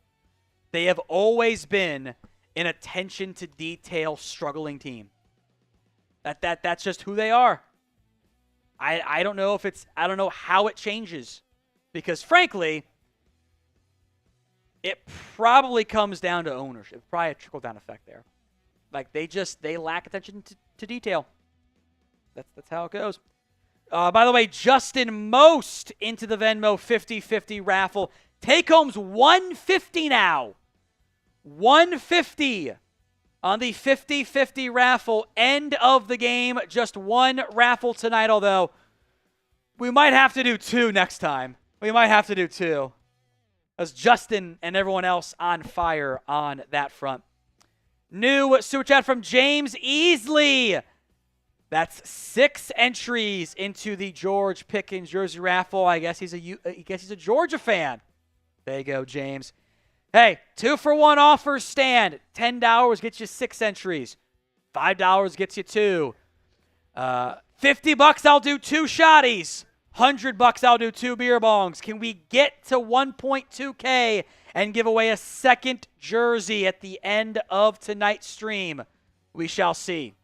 Speaker 1: They have always been an attention to detail struggling team. That's just who they are. I don't know how it changes, because frankly, it probably comes down to ownership. Probably a trickle-down effect there. Like, they lack attention to detail. That's how it goes. By the way, Justin Most into the Venmo 50-50 raffle. Take home's $150 now. $150 on the 50-50 raffle. End of the game. Just one raffle tonight, although we might have to do two next time. We might have to do two. As Justin and everyone else on fire on that front. New super chat from James Easley. That's 6 entries into the George Pickens jersey raffle. I guess he's a Georgia fan. There you go, James. Hey, 2-for-1 offers stand. $10 gets you 6 entries. $5 gets you 2. $50 I'll do 2 shotties. $100 I'll do 2 beer bongs. Can we get to 1.2K and give away a second jersey at the end of tonight's stream? We shall see.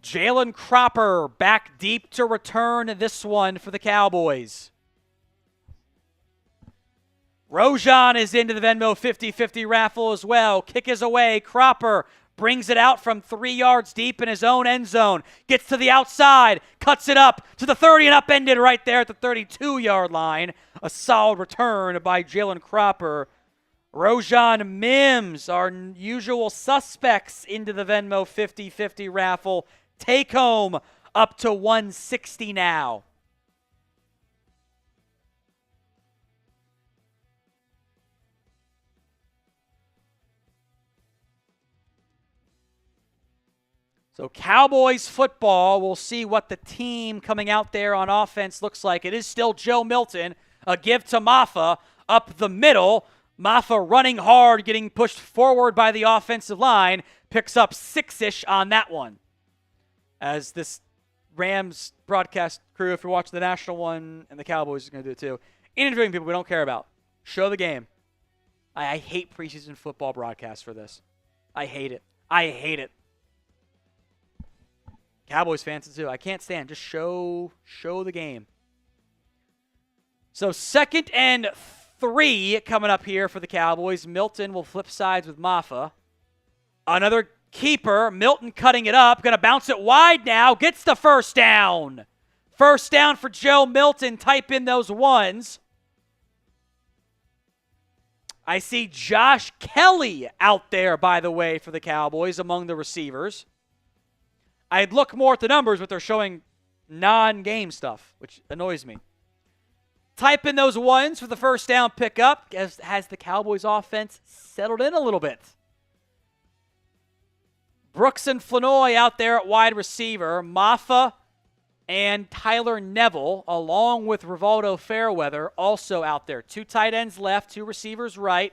Speaker 1: Jalen Cropper back deep to return this one for the Cowboys. Rojan is into the Venmo 50-50 raffle as well. Kick is away. Cropper brings it out from 3 yards deep in his own end zone. Gets to the outside. Cuts it up to the 30 and upended right there at the 32-yard line. A solid return by Jalen Cropper. Rojan Mims, our usual suspects into the Venmo 50-50 raffle. Take home up to $160 now. So Cowboys football, we'll see what the team coming out there on offense looks like. It is still Joe Milton, a give to Maffa up the middle. Maffa running hard, getting pushed forward by the offensive line, picks up 6-ish on that one. As this Rams broadcast crew, if you're watching the national one, and the Cowboys is going to do it too, interviewing people we don't care about. Show the game. I hate preseason football broadcasts for this. I hate it. I hate it. Cowboys fans too. I can't stand. Just show the game. So 2nd and 3 coming up here for the Cowboys. Milton will flip sides with Maffa. Another keeper. Milton cutting it up. Going to bounce it wide now. Gets the first down. First down for Joe Milton. Type in those ones. I see Josh Kelly out there, by the way, for the Cowboys among the receivers. I'd look more at the numbers, but they're showing non-game stuff, which annoys me. Type in those ones for the first down pickup. Has the Cowboys offense settled in a little bit? Brooks and Flanoy out there at wide receiver. Maffa and Tyler Neville, along with Rivaldo Fairweather, also out there. 2 tight ends left, 2 receivers right.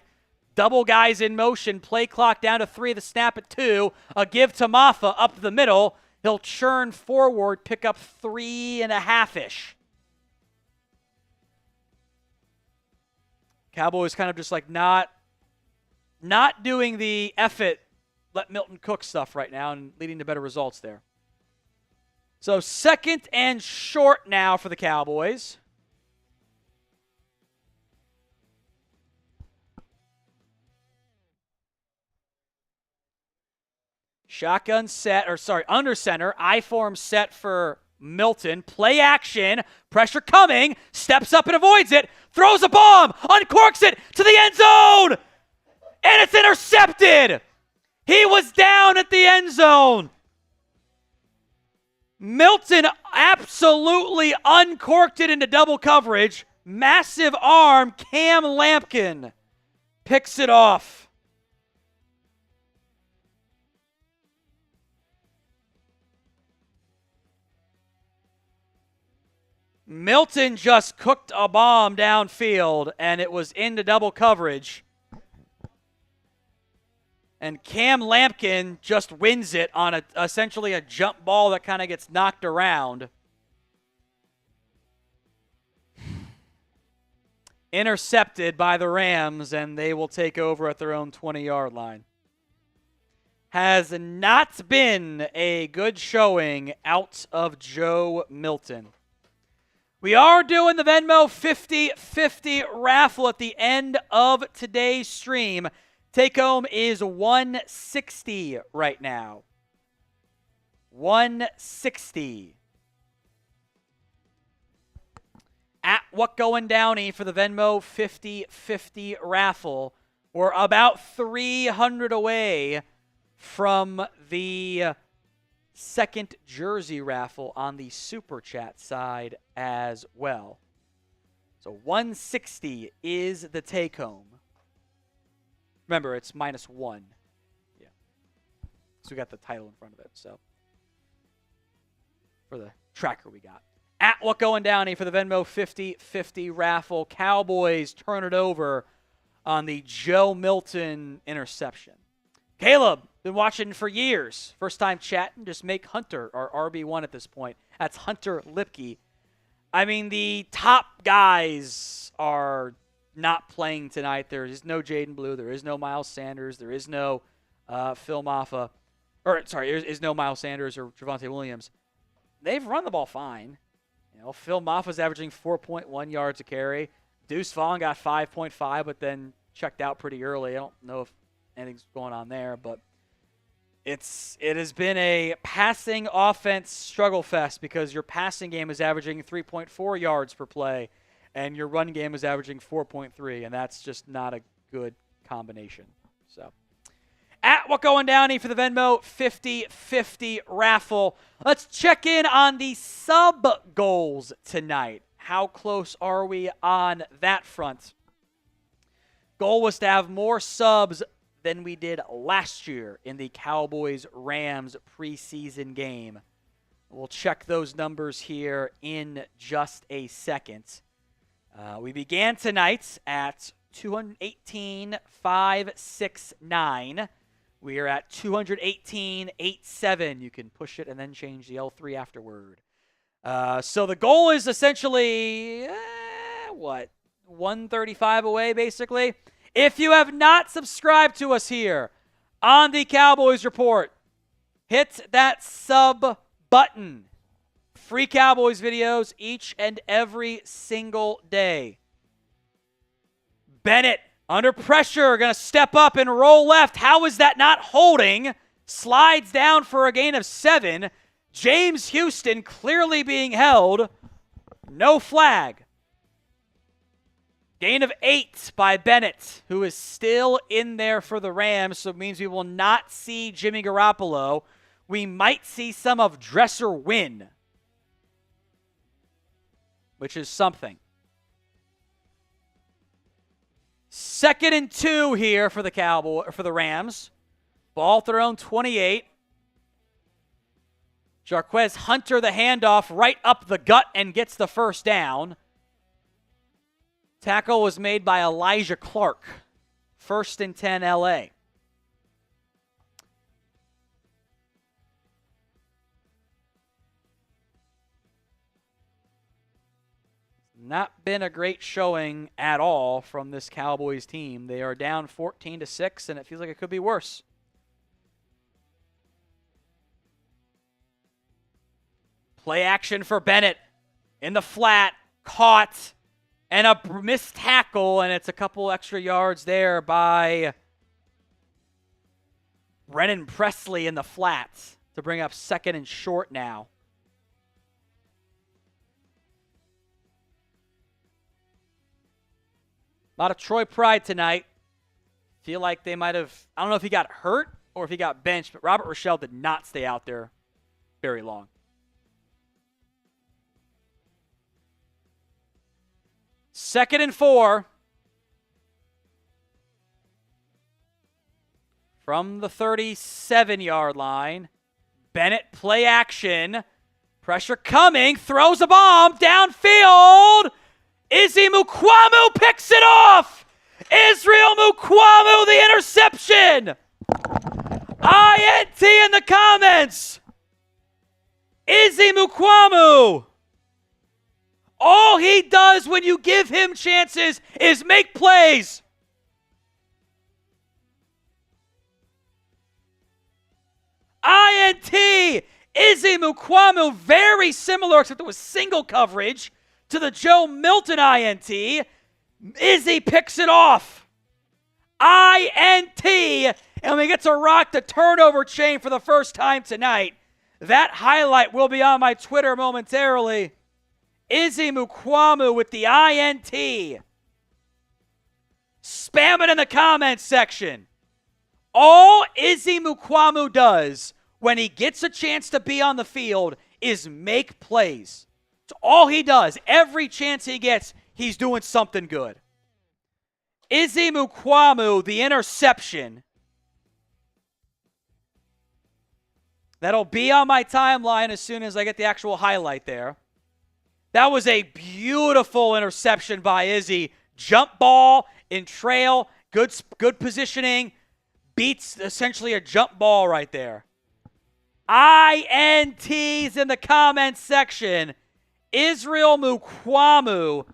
Speaker 1: Double guys in motion. Play clock down to 3. The snap at 2. A give to Maffa up the middle. He'll churn forward, pick up 3.5-ish. Cowboys kind of just like not doing the effort, let Milton cook stuff right now and leading to better results there. So 2nd and short now for the Cowboys. Shotgun set, under center. I-form set for Milton. Play action. Pressure coming. Steps up and avoids it. Throws a bomb. Uncorks it to the end zone. And it's intercepted. He was down at the end zone. Milton absolutely uncorked it into double coverage. Massive arm. Cam Lampkin picks it off. Milton just cooked a bomb downfield, and it was into double coverage. And Cam Lampkin just wins it on essentially a jump ball that kind of gets knocked around. Intercepted by the Rams, and they will take over at their own 20-yard line. Has not been a good showing out of Joe Milton. We are doing the Venmo 50-50 raffle at the end of today's stream. Take home is $160 right now. $160. At What Going Downey for the Venmo 50-50 raffle. We're about 300 away from the second jersey raffle on the Super Chat side as well. So 160 is the take home. Remember, it's -1. Yeah. So we got the title in front of it. So for the tracker we got. At What Going Downey for the Venmo 50-50 raffle. Cowboys turn it over on the Joe Milton interception. Caleb, been watching for years. First time chatting, just make Hunter our RB1 at this point. That's Hunter Lipke. I mean, the top guys are not playing tonight. There is no Jaden Blue. There is no Miles Sanders. There is no Phil Maffa. There is no Miles Sanders or Javonte Williams. They've run the ball fine. You know, Phil Maffa's averaging 4.1 yards a carry. Deuce Vaughn got 5.5, but then checked out pretty early. I don't know if anything's going on there, but it has been a passing offense struggle fest because your passing game is averaging 3.4 yards per play, and your run game is averaging 4.3, and that's just not a good combination. So, at What Going Downey for the Venmo 50-50 raffle. Let's check in on the sub goals tonight. How close are we on that front? Goal was to have more subs than we did last year in the Cowboys-Rams preseason game. We'll check those numbers here in just a second. We began tonight at 218,569. We are at 218,87. You can push it and then change the L3 afterward. So the goal is essentially, 135 away, basically. If you have not subscribed to us here on the Cowboys Report, hit that sub button. Free Cowboys videos each and every single day. Bennett, under pressure, going to step up and roll left. How is that not holding? Slides down for a gain of 7. James Houston clearly being held. No flag. Gain of 8 by Bennett, who is still in there for the Rams, so it means we will not see Jimmy Garoppolo. We might see some of Dresser Wynn, which is something. 2nd and 2 here for the Rams. Ball at their own 28. Jarquez Hunter the handoff right up the gut and gets the first down. Tackle was made by Elijah Clark. 1st and 10 LA. Not been a great showing at all from this Cowboys team. They are down 14-6, and it feels like it could be worse. Play action for Bennett in the flat, caught, and a missed tackle, and it's a couple extra yards there by Brennan Presley in the flat to bring up 2nd and short now. A lot of Troy Pride tonight. Feel like they might have, I don't know if he got hurt or if he got benched, but Robert Rochelle did not stay out there very long. 2nd and 4. From the 37-yard line. Bennett play action. Pressure coming. Throws a bomb downfield. Izzy Mukwamu picks it off. Israel Mukwamu, the interception. INT in the comments. Izzy Mukwamu. All he does when you give him chances is make plays. INT. Izzy Mukwamu, very similar, except it was single coverage to the Joe Milton INT. Izzy picks it off. INT. And we get to rock the turnover chain for the first time tonight. That highlight will be on my Twitter momentarily. Izzy Mukwamu with the INT. Spam it in the comments section. All Izzy Mukwamu does when he gets a chance to be on the field is make plays. It's all he does. Every chance he gets, he's doing something good. Izzy Mukwamu, the interception. That'll be on my timeline as soon as I get the actual highlight there. That was a beautiful interception by Izzy. Jump ball in trail, good positioning, beats essentially a jump ball right there. INTs in the comments section. Israel Mukwamu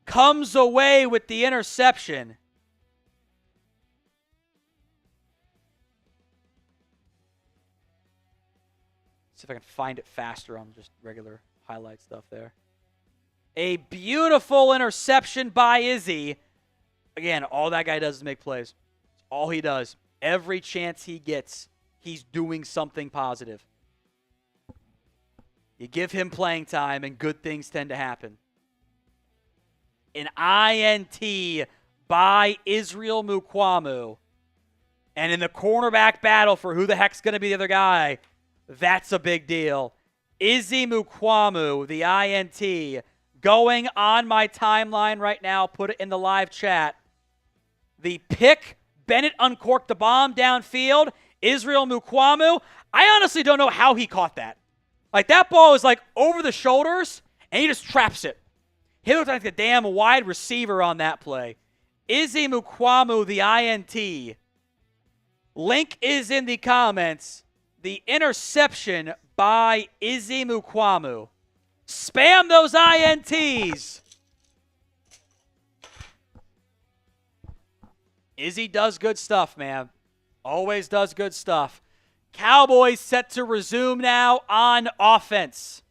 Speaker 1: comes away with the interception. See if I can find it faster on just regular highlight stuff there. A beautiful interception by Izzy. Again, all that guy does is make plays. It's all he does. Every chance he gets, he's doing something positive. You give him playing time, and good things tend to happen. An INT by Israel Mukwamu. And in the cornerback battle for who the heck's going to be the other guy, that's a big deal. Izzy Mukwamu, the INT, going on my timeline right now. Put it in the live chat. The pick, Bennett uncorked the bomb downfield. Israel Mukwamu, I honestly don't know how he caught that. Like, that ball is like over the shoulders, and he just traps it. He looked like a damn wide receiver on that play. Izzy Mukwamu, the INT. Link is in the comments. The interception by Izzy Mukwamu. Spam those INTs. Izzy does good stuff, man. Always does good stuff. Cowboys set to resume now on offense.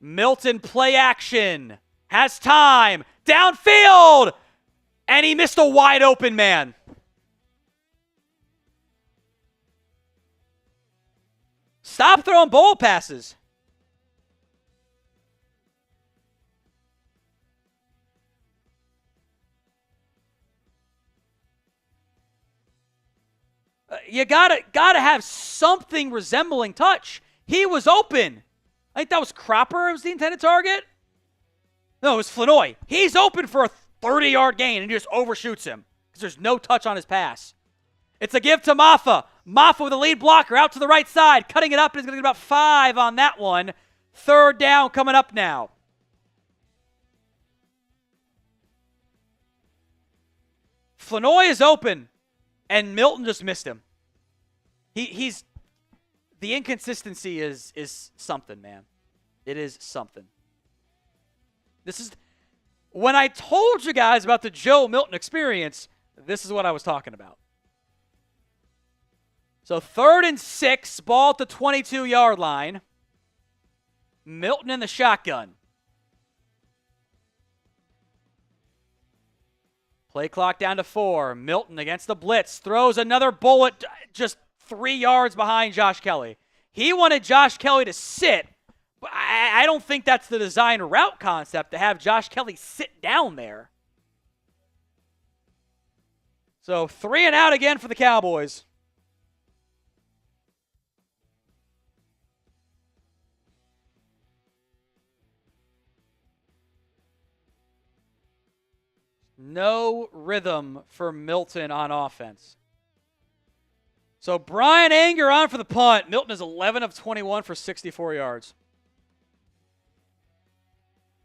Speaker 1: Milton play action. Has time. Downfield. And he missed a wide open man. Stop throwing bowl passes. You gotta have something resembling touch. He was open. I think that was Cropper was the intended target. No, it was Flanoy. He's open for a 30-yard gain, and he just overshoots him because there's no touch on his pass. It's a give to Maffa. Maffa with a lead blocker out to the right side, cutting it up, and he's going to get about 5 on that one. 3rd down coming up now. Flanoy is open, and Milton just missed him. He's the inconsistency is something, man. It is something. This is when I told you guys about the Joe Milton experience, this is what I was talking about. So 3rd and 6, ball at the 22-yard line. Milton in the shotgun. Play clock down to 4. Milton against the blitz. Throws another bullet just 3 yards behind Josh Kelly. He wanted Josh Kelly to sit, but I don't think that's the design route concept to have Josh Kelly sit down there. So 3 and out again for the Cowboys. No rhythm for Milton on offense. So Brian Anger on for the punt. Milton is 11 of 21 for 64 yards.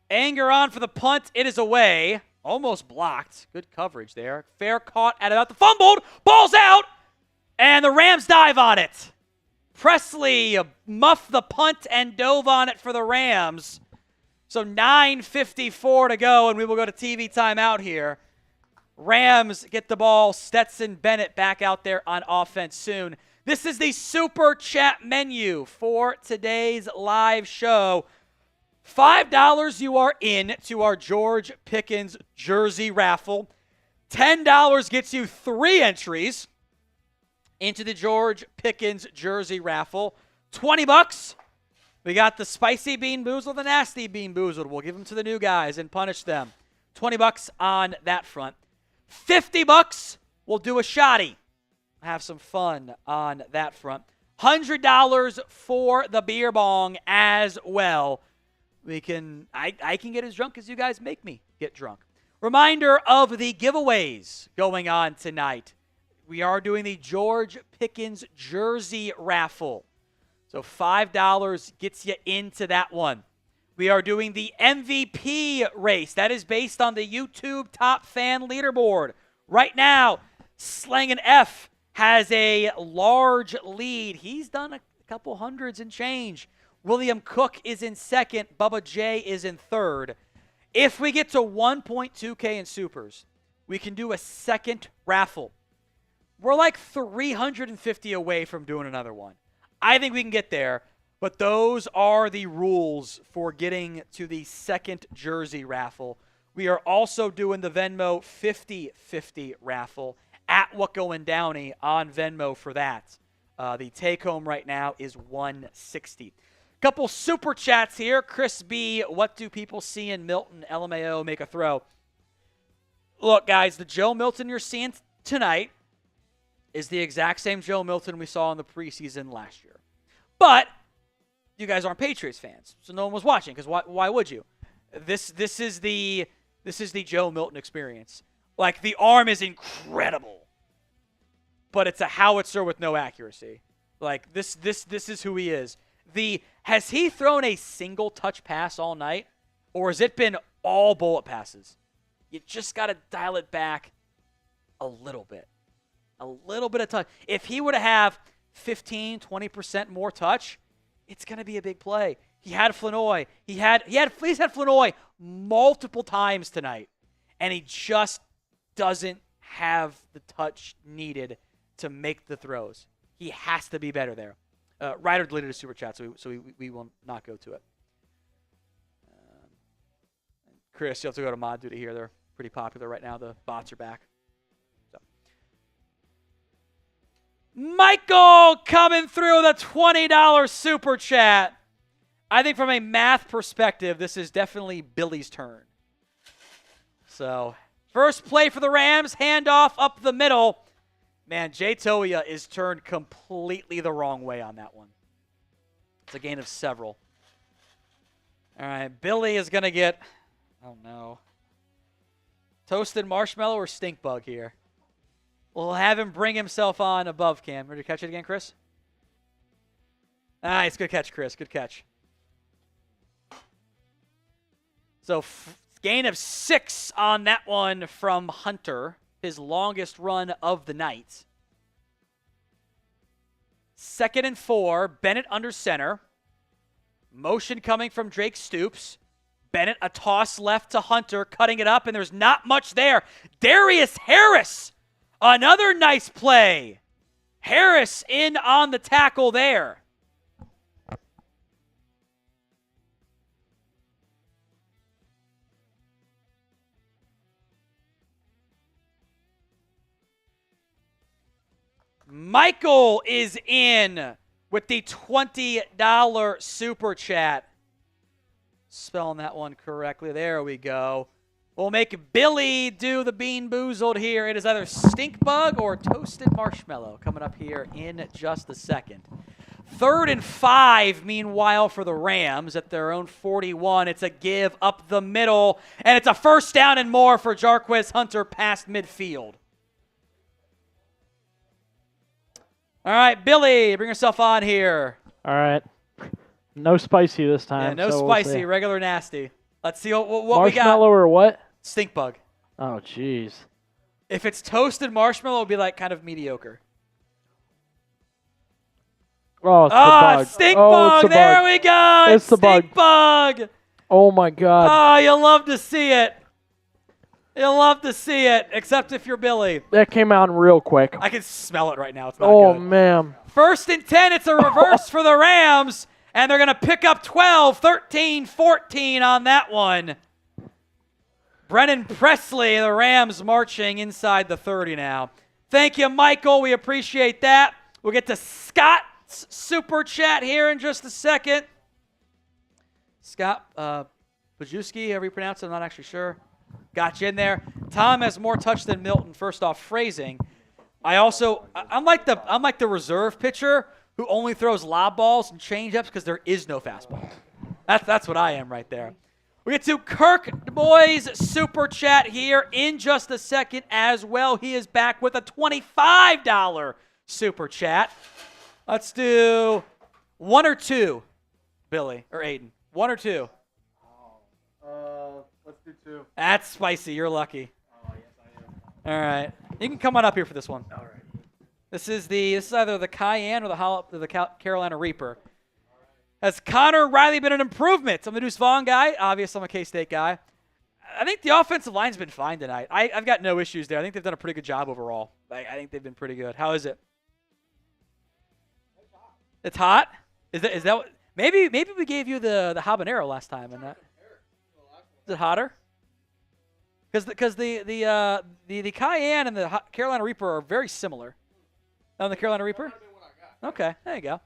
Speaker 1: Anger on for the punt. It is away. Almost blocked. Good coverage there. Fair caught at about the fumbled. Ball's out. And the Rams dive on it. Presley muffed the punt and dove on it for the Rams. So 9:54 to go, and we will go to TV timeout here. Rams get the ball. Stetson Bennett back out there on offense soon. This is the Super Chat menu for today's live show. $5, you are in to our George Pickens jersey raffle. $10 gets you 3 entries into the George Pickens jersey raffle. $20, we got the Spicy Bean Boozled, the Nasty Bean Boozled. We'll give them to the new guys and punish them. $20 on that front. $50, we'll do a shotty. Have some fun on that front. $100 for the beer bong as well. I can get as drunk as you guys make me get drunk. Reminder of the giveaways going on tonight. We are doing the George Pickens jersey raffle. So $5 gets you into that one. We are doing the MVP race. That is based on the YouTube Top Fan Leaderboard. Right now, Slangin' F has a large lead. He's done a couple hundreds and change. William Cook is in second. Bubba J is in third. If we get to 1.2K in supers, we can do a second raffle. We're like 350 away from doing another one. I think we can get there, but those are the rules for getting to the second jersey raffle. We are also doing the Venmo 50-50 raffle at Whatgo and Downey on Venmo for that. The take-home right now is $160. Couple super chats here. Chris B, what do people see in Milton? LMAO, make a throw. Look, guys, the Joe Milton you're seeing tonight is the exact same Joe Milton we saw in the preseason last year. But you guys aren't Patriots fans, so no one was watching, because why would you? This is the Joe Milton experience. Like, the arm is incredible, but it's a howitzer with no accuracy. Like, this is who he is. Has he thrown a single touch pass all night, or has it been all bullet passes? You just got to dial it back a little bit. A little bit of touch. If he were to have 15, 20% more touch, it's going to be a big play. He had Flanoy. He's had Flanoy multiple times tonight, and he just doesn't have the touch needed to make the throws. He has to be better there. Ryder deleted a super chat, so we will not go to it. Chris, you have to go to Mod Duty here. They're pretty popular right now. The bots are back. So. Michael coming through the $20 super chat. I think from a math perspective, this is definitely Billy's turn. So, first play for the Rams, handoff up the middle. Man, Jay Toia is turned completely the wrong way on that one. It's a gain of several. All right, Billy is going to get, oh no, toasted marshmallow or stink bug here. We'll have him bring himself on above cam. Ready to catch it again, Chris? Nice, good catch, Chris, good catch. So, gain of 6 on that one from Hunter. His longest run of the night. 2nd and 4. Bennett under center. Motion coming from Drake Stoops. Bennett, a toss left to Hunter, cutting it up, and there's not much there. Darius Harris, another nice play. Harris in on the tackle there. Michael is in with the $20 super chat. Spelling that one correctly. There we go. We'll make Billy do the Bean Boozled here. It is either stink bug or toasted marshmallow coming up here in just a second. 3rd and 5, meanwhile, for the Rams at their own 41. It's a give up the middle, and it's a first down and more for Jarquez Hunter past midfield. All right, Billy, bring yourself on here.
Speaker 5: All right. No spicy this time.
Speaker 1: Yeah, no
Speaker 5: so
Speaker 1: spicy,
Speaker 5: we'll
Speaker 1: regular nasty. Let's see what we got.
Speaker 5: Marshmallow or what?
Speaker 1: Stink bug.
Speaker 5: Oh, jeez.
Speaker 1: If it's toasted marshmallow, it'll be like kind of mediocre.
Speaker 5: Oh, it's the bug.
Speaker 1: Stink
Speaker 5: oh,
Speaker 1: bug.
Speaker 5: It's the
Speaker 1: There
Speaker 5: bug.
Speaker 1: we go.
Speaker 5: It's the
Speaker 1: stink bug.
Speaker 5: Oh, my God.
Speaker 1: Oh, you'll love to see it. You'll love to see it, except if you're Billy.
Speaker 5: That came out real quick.
Speaker 1: I can smell it right now. It's not
Speaker 5: Oh,
Speaker 1: good.
Speaker 5: man.
Speaker 1: 1st and 10. It's a reverse for the Rams, and they're going to pick up 12, 13, 14 on that one. Brennan Presley, the Rams marching inside the 30 now. Thank you, Michael. We appreciate that. We'll get to Scott's Super Chat here in just a second. Scott Bajewski, however you pronounce it, I'm not actually sure. Got you in there. Tom has more touch than Milton, first off phrasing. I'm like the reserve pitcher who only throws lob balls and change-ups because there is no fastball. That's what I am right there. We get to Kirk Boys Super Chat here in just a second as well. He is back with a $25 Super Chat. Let's do 1 or 2, Billy or Aiden. 1 or 2.
Speaker 3: Let's do 2.
Speaker 1: That's spicy. You're lucky.
Speaker 3: Oh, yes, I am.
Speaker 1: All right. You can come on up here for this one.
Speaker 3: All right.
Speaker 1: This is either the Cayenne or the Carolina Reaper. Has Connor Riley been an improvement? I'm the Deuce Vaughn guy. Obviously, I'm a K-State guy. I think the offensive line's been fine tonight. I've got no issues there. I think they've done a pretty good job overall. I think they've been pretty good. How is it? It's hot. Is that what? Maybe we gave you the habanero last time, and that. Is it hotter? Because the Cayenne and the Carolina Reaper are very similar. On the Carolina Reaper? Okay, there you go.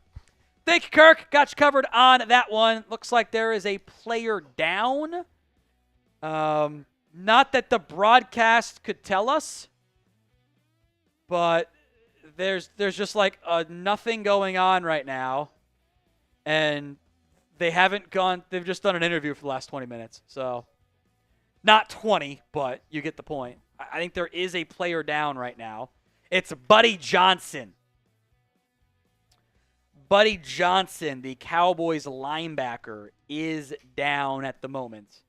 Speaker 1: Thank you, Kirk. Got you covered on that one. Looks like there is a player down. Not that the broadcast could tell us, but there's just like nothing going on right now, and they've just done an interview for the last 20 minutes. So not 20, but you get the point. I think there is a player down right now. It's Buddy Johnson. Buddy Johnson, the Cowboys linebacker, is down at the moment.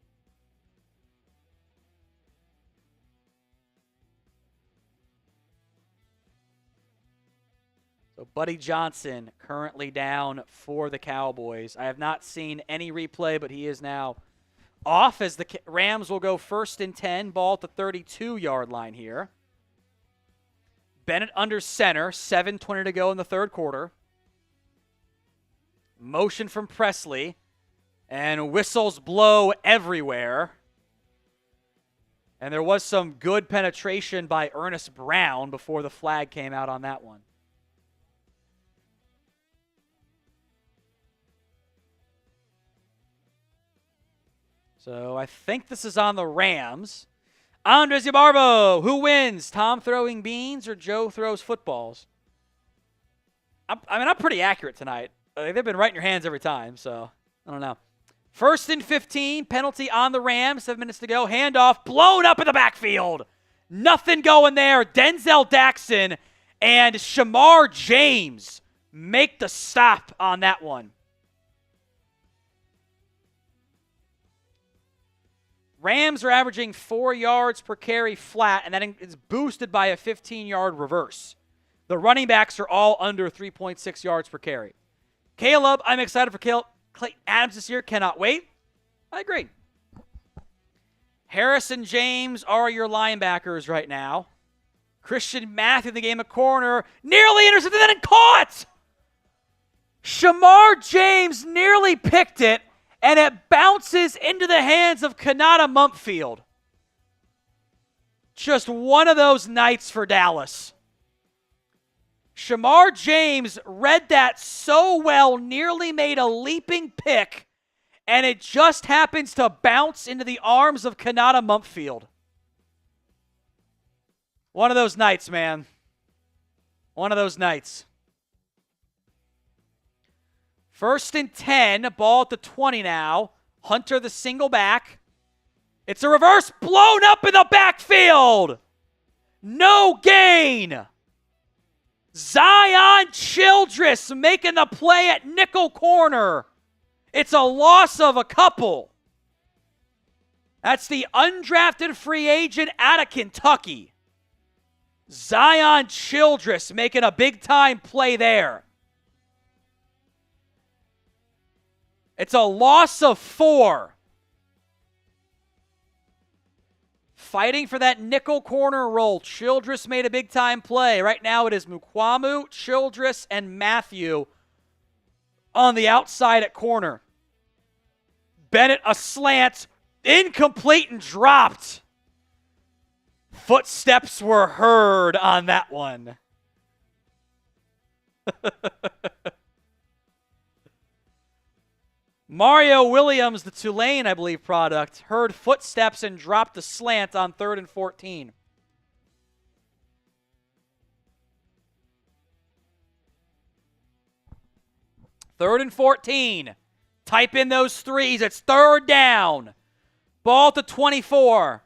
Speaker 1: So Buddy Johnson currently down for the Cowboys. I have not seen any replay, but he is now off as the Rams will go 1st and 10, ball at the 32-yard line here. Bennett under center, 7:20 to go in the third quarter. Motion from Presley, and whistles blow everywhere. And there was some good penetration by Ernest Brown before the flag came out on that one. So I think this is on the Rams. Andres Yabarbo, who wins? Tom throwing beans or Joe throws footballs? I'm pretty accurate tonight. They've been right in your hands every time, so I don't know. 1st and 15, penalty on the Rams. 7 minutes to go. Handoff blown up in the backfield. Nothing going there. Denzel Daxon and Shamar James make the stop on that one. Rams are averaging 4 yards per carry flat, and that is boosted by a 15-yard reverse. The running backs are all under 3.6 yards per carry. Caleb, I'm excited for Clayton Adams this year. Cannot wait. I agree. Harris and James are your linebackers right now. Christian Matthew in the game of corner. Nearly intercepted and caught. Shamar James nearly picked it, and it bounces into the hands of Kanata Mumpfield. Just one of those nights for Dallas. Shamar James read that so well, nearly made a leaping pick, and it just happens to bounce into the arms of Kanata Mumpfield. One of those nights, man. One of those nights. First and 10, ball at the 20 now. Hunter the single back. It's a reverse, blown up in the backfield. No gain. Zion Childress making the play at nickel corner. It's a loss of a couple. That's the undrafted free agent out of Kentucky. Zion Childress making a big-time play there. It's a loss of 4. Fighting for that nickel corner role. Childress made a big-time play. Right now it is Mukwamu, Childress, and Matthew on the outside at corner. Bennett a slant, incomplete and dropped. Footsteps were heard on that one. Mario Williams, the Tulane, I believe, product, heard footsteps and dropped the slant on 3rd and 14. Third and 14. Type in those threes. It's 3rd down. Ball to 24.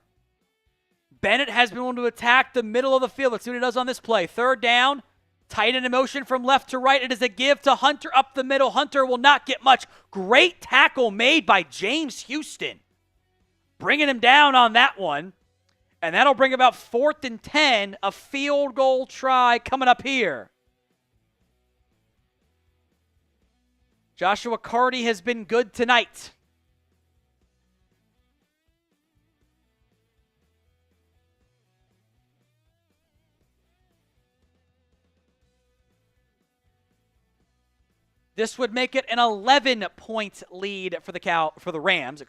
Speaker 1: Bennett has been able to attack the middle of the field. Let's see what he does on this play. 3rd down. Tight end in motion from left to right. It is a give to Hunter up the middle. Hunter will not get much. Great tackle made by James Houston. Bringing him down on that one. And that'll bring about 4th and 10. A field goal try coming up here. Joshua Carty has been good tonight. This would make it an 11-point lead for the Rams,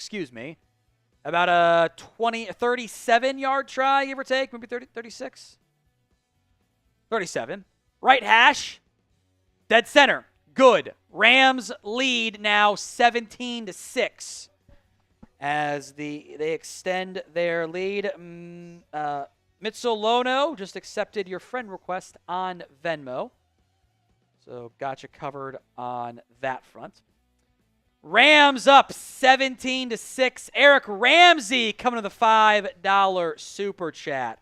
Speaker 1: About a 37-yard try, give or take, maybe 36. 37. Right hash. Dead center. Good. Rams lead now 17-6 as they extend their lead. Mitsolono just accepted your friend request on Venmo. So got you covered on that front. Rams up 17-6. Eric Ramsey coming to the $5 super chat.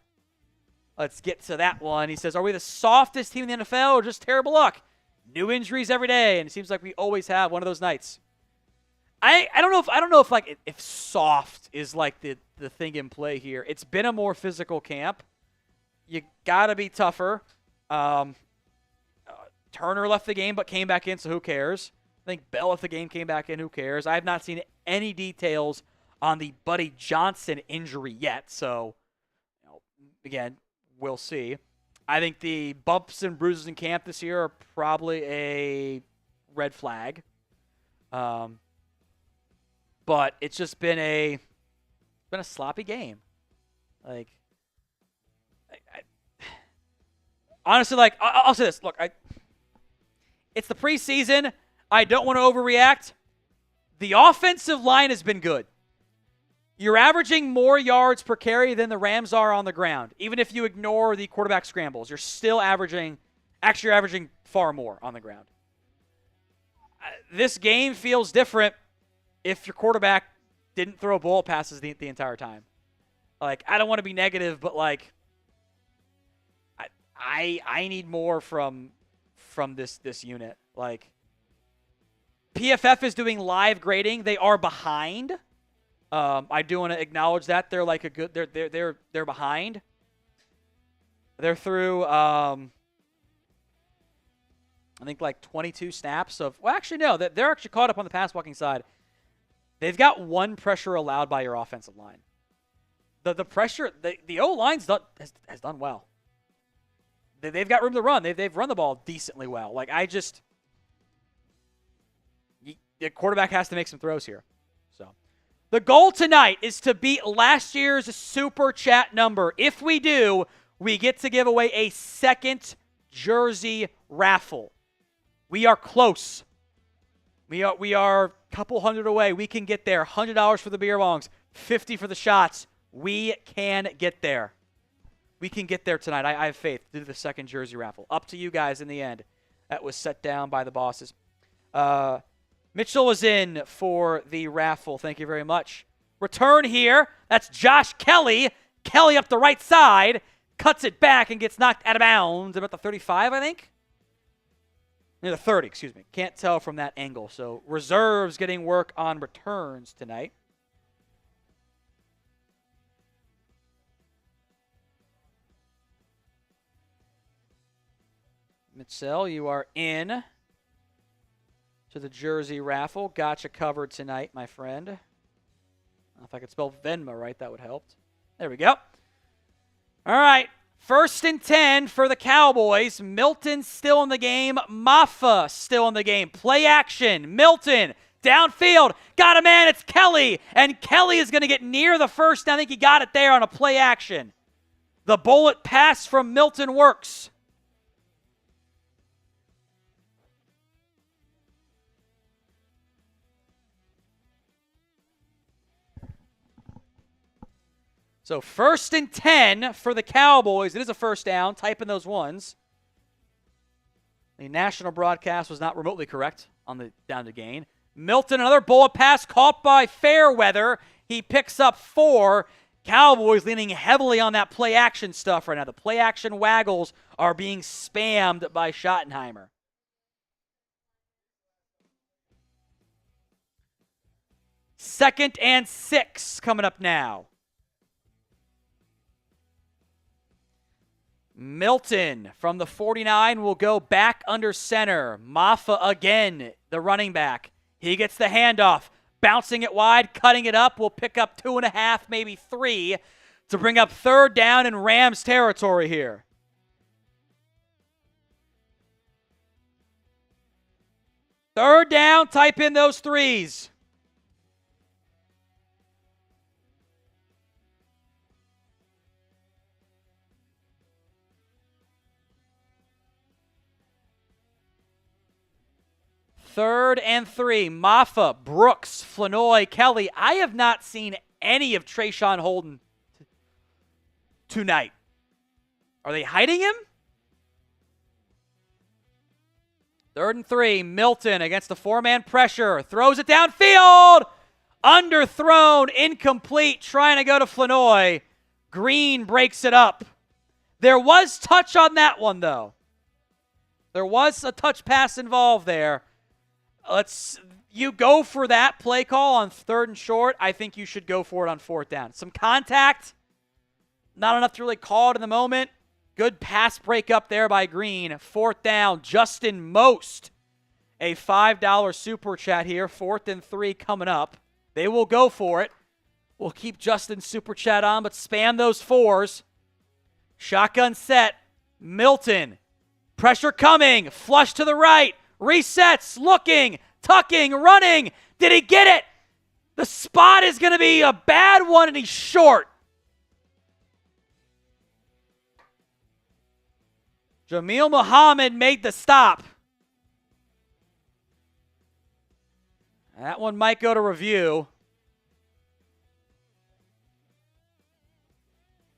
Speaker 1: Let's get to that one. He says, are we the softest team in the NFL or just terrible luck? New injuries every day, and it seems like we always have one of those nights. I don't know if soft is like the thing in play here. It's been a more physical camp. You gotta be tougher. Turner left the game but came back in, so who cares? I think Bell left the game, came back in, who cares? I have not seen any details on the Buddy Johnson injury yet, so again, we'll see. I think the bumps and bruises in camp this year are probably a red flag. But it's just been a sloppy game. Honestly, I'll say this. Look, it's the preseason. I don't want to overreact. The offensive line has been good. You're averaging more yards per carry than the Rams are on the ground. Even if you ignore the quarterback scrambles, you're still averaging far more on the ground. This game feels different if your quarterback didn't throw ball passes the entire time. I don't want to be negative, but I need more from this unit. PFF is doing live grading. They are behind. I do want to acknowledge that they're they're behind. They're through I think 22 snaps of. Well, actually no, they're actually caught up on the pass blocking side. They've got 1 pressure allowed by your offensive line. The pressure the O-line's has done well. They've got room to run. They've run the ball decently well. The quarterback has to make some throws here. The goal tonight is to beat last year's Super Chat number. If we do, we get to give away a second jersey raffle. We are close. We are a couple hundred away. We can get there. $100 for the beer bongs, $50 for the shots. We can get there. We can get there tonight. I have faith to do the second jersey raffle. Up to you guys in the end. That was set down by the bosses. Mitchell was in for the raffle. Thank you very much. Return here. That's Josh Kelly. Kelly up the right side. Cuts it back and gets knocked out of bounds. About the 35, I think. Near the 30, excuse me. Can't tell from that angle. So reserves getting work on returns tonight. Mitchell, you are in to the jersey raffle. Gotcha covered tonight, my friend. I don't know if I could spell Venmo right. That would help. There we go. All right. 1st and 10 for the Cowboys. Milton still in the game. Maffa still in the game. Play action. Milton downfield. Got a man. It's Kelly. And Kelly is going to get near the first. I think he got it there on a play action. The bullet pass from Milton works. So 1st and 10 for the Cowboys. It is a first down. Type in those ones. The national broadcast was not remotely correct on the down to gain. Milton, another bullet pass caught by Fairweather. He picks up 4. Cowboys leaning heavily on that play action stuff right now. The play action waggles are being spammed by Schottenheimer. Second and 6 coming up now. Milton from the 49 will go back under center. Maffa again, the running back. He gets the handoff, bouncing it wide, cutting it up. Will pick up 2.5, maybe 3, to bring up 3rd down in Rams territory here. Third down, type in those 3s. Third and 3. Maffa, Brooks, Flanoy, Kelly. I have not seen any of Trayshawn Holden tonight. Are they hiding him? 3rd and 3. Milton against the 4-man pressure. Throws it downfield. Underthrown. Incomplete. Trying to go to Flanoy. Green breaks it up. There was touch on that one, though. There was a touch pass involved there. You go for that play call on 3rd and short. I think you should go for it on 4th down. Some contact. Not enough to really call it in the moment. Good pass break up there by Green. 4th down. Justin Most. A $5 super chat here. 4th and 3 coming up. They will go for it. We'll keep Justin's super chat on, but spam those 4s. Shotgun set. Milton. Pressure coming. Flush to the right. Resets, looking, tucking, running. Did he get it? The spot is going to be a bad one, and he's short. Jamil Muhammad made the stop. That one might go to review.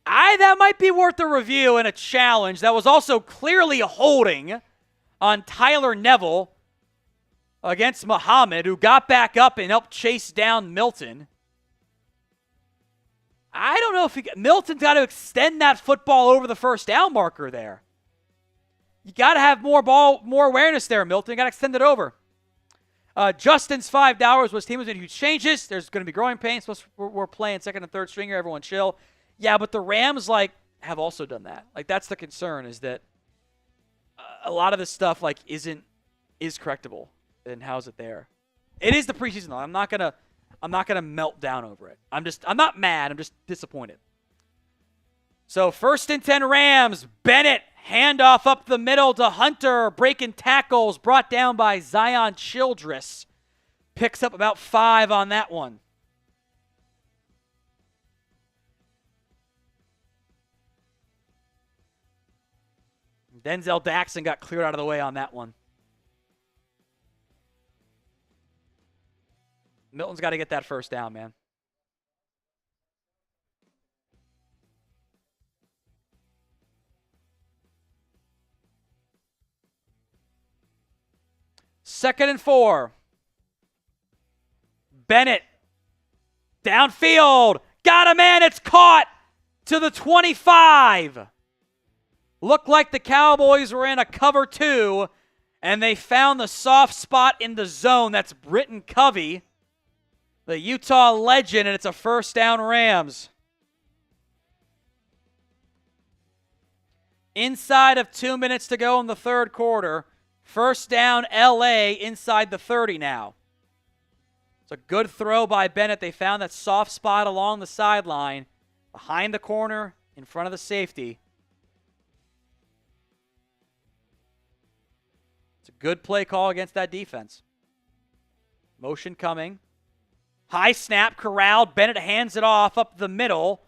Speaker 1: That might be worth a review and a challenge. That was also clearly holding on Tyler Neville against Muhammad, who got back up and helped chase down Milton. I don't know if Milton's got to extend that football over the 1st down marker there. You got to have more awareness there, Milton. You got to extend it over. Justin's $5 was team was in huge changes. There's going to be growing pains. Plus, we're playing 2nd and 3rd stringer. Everyone chill. Yeah, but the Rams have also done that. That's the concern, is that a lot of this stuff is correctable. And how's it there? It is the preseason though. I'm not gonna melt down over it. I'm not mad. I'm just disappointed. So 1st and 10 Rams. Bennett, handoff up the middle to Hunter, breaking tackles, brought down by Zion Childress. Picks up about 5 on that one. Denzel Daxon got cleared out of the way on that one. Milton's got to get that 1st down, man. Second and 4. Bennett. Downfield. Got a man. It's caught to the 25. Looked like the Cowboys were in a cover 2, and they found the soft spot in the zone. That's Britton Covey, the Utah legend, and it's a first down Rams. Inside of 2 minutes to go in the third quarter. First down LA inside the 30 now. It's a good throw by Bennett. They found that soft spot along the sideline, behind the corner, in front of the safety. It's a good play call against that defense. Motion coming. High snap, corralled. Bennett hands it off up the middle.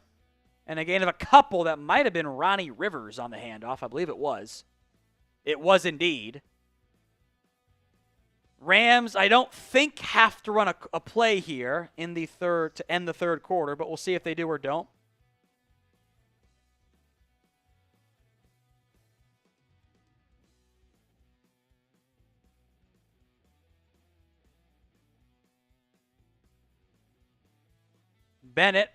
Speaker 1: And a gain of a couple that might have been Ronnie Rivers on the handoff. I believe it was. It was indeed. Rams, I don't think, have to run a play here in the third to end the third quarter, but we'll see if they do or don't. Bennett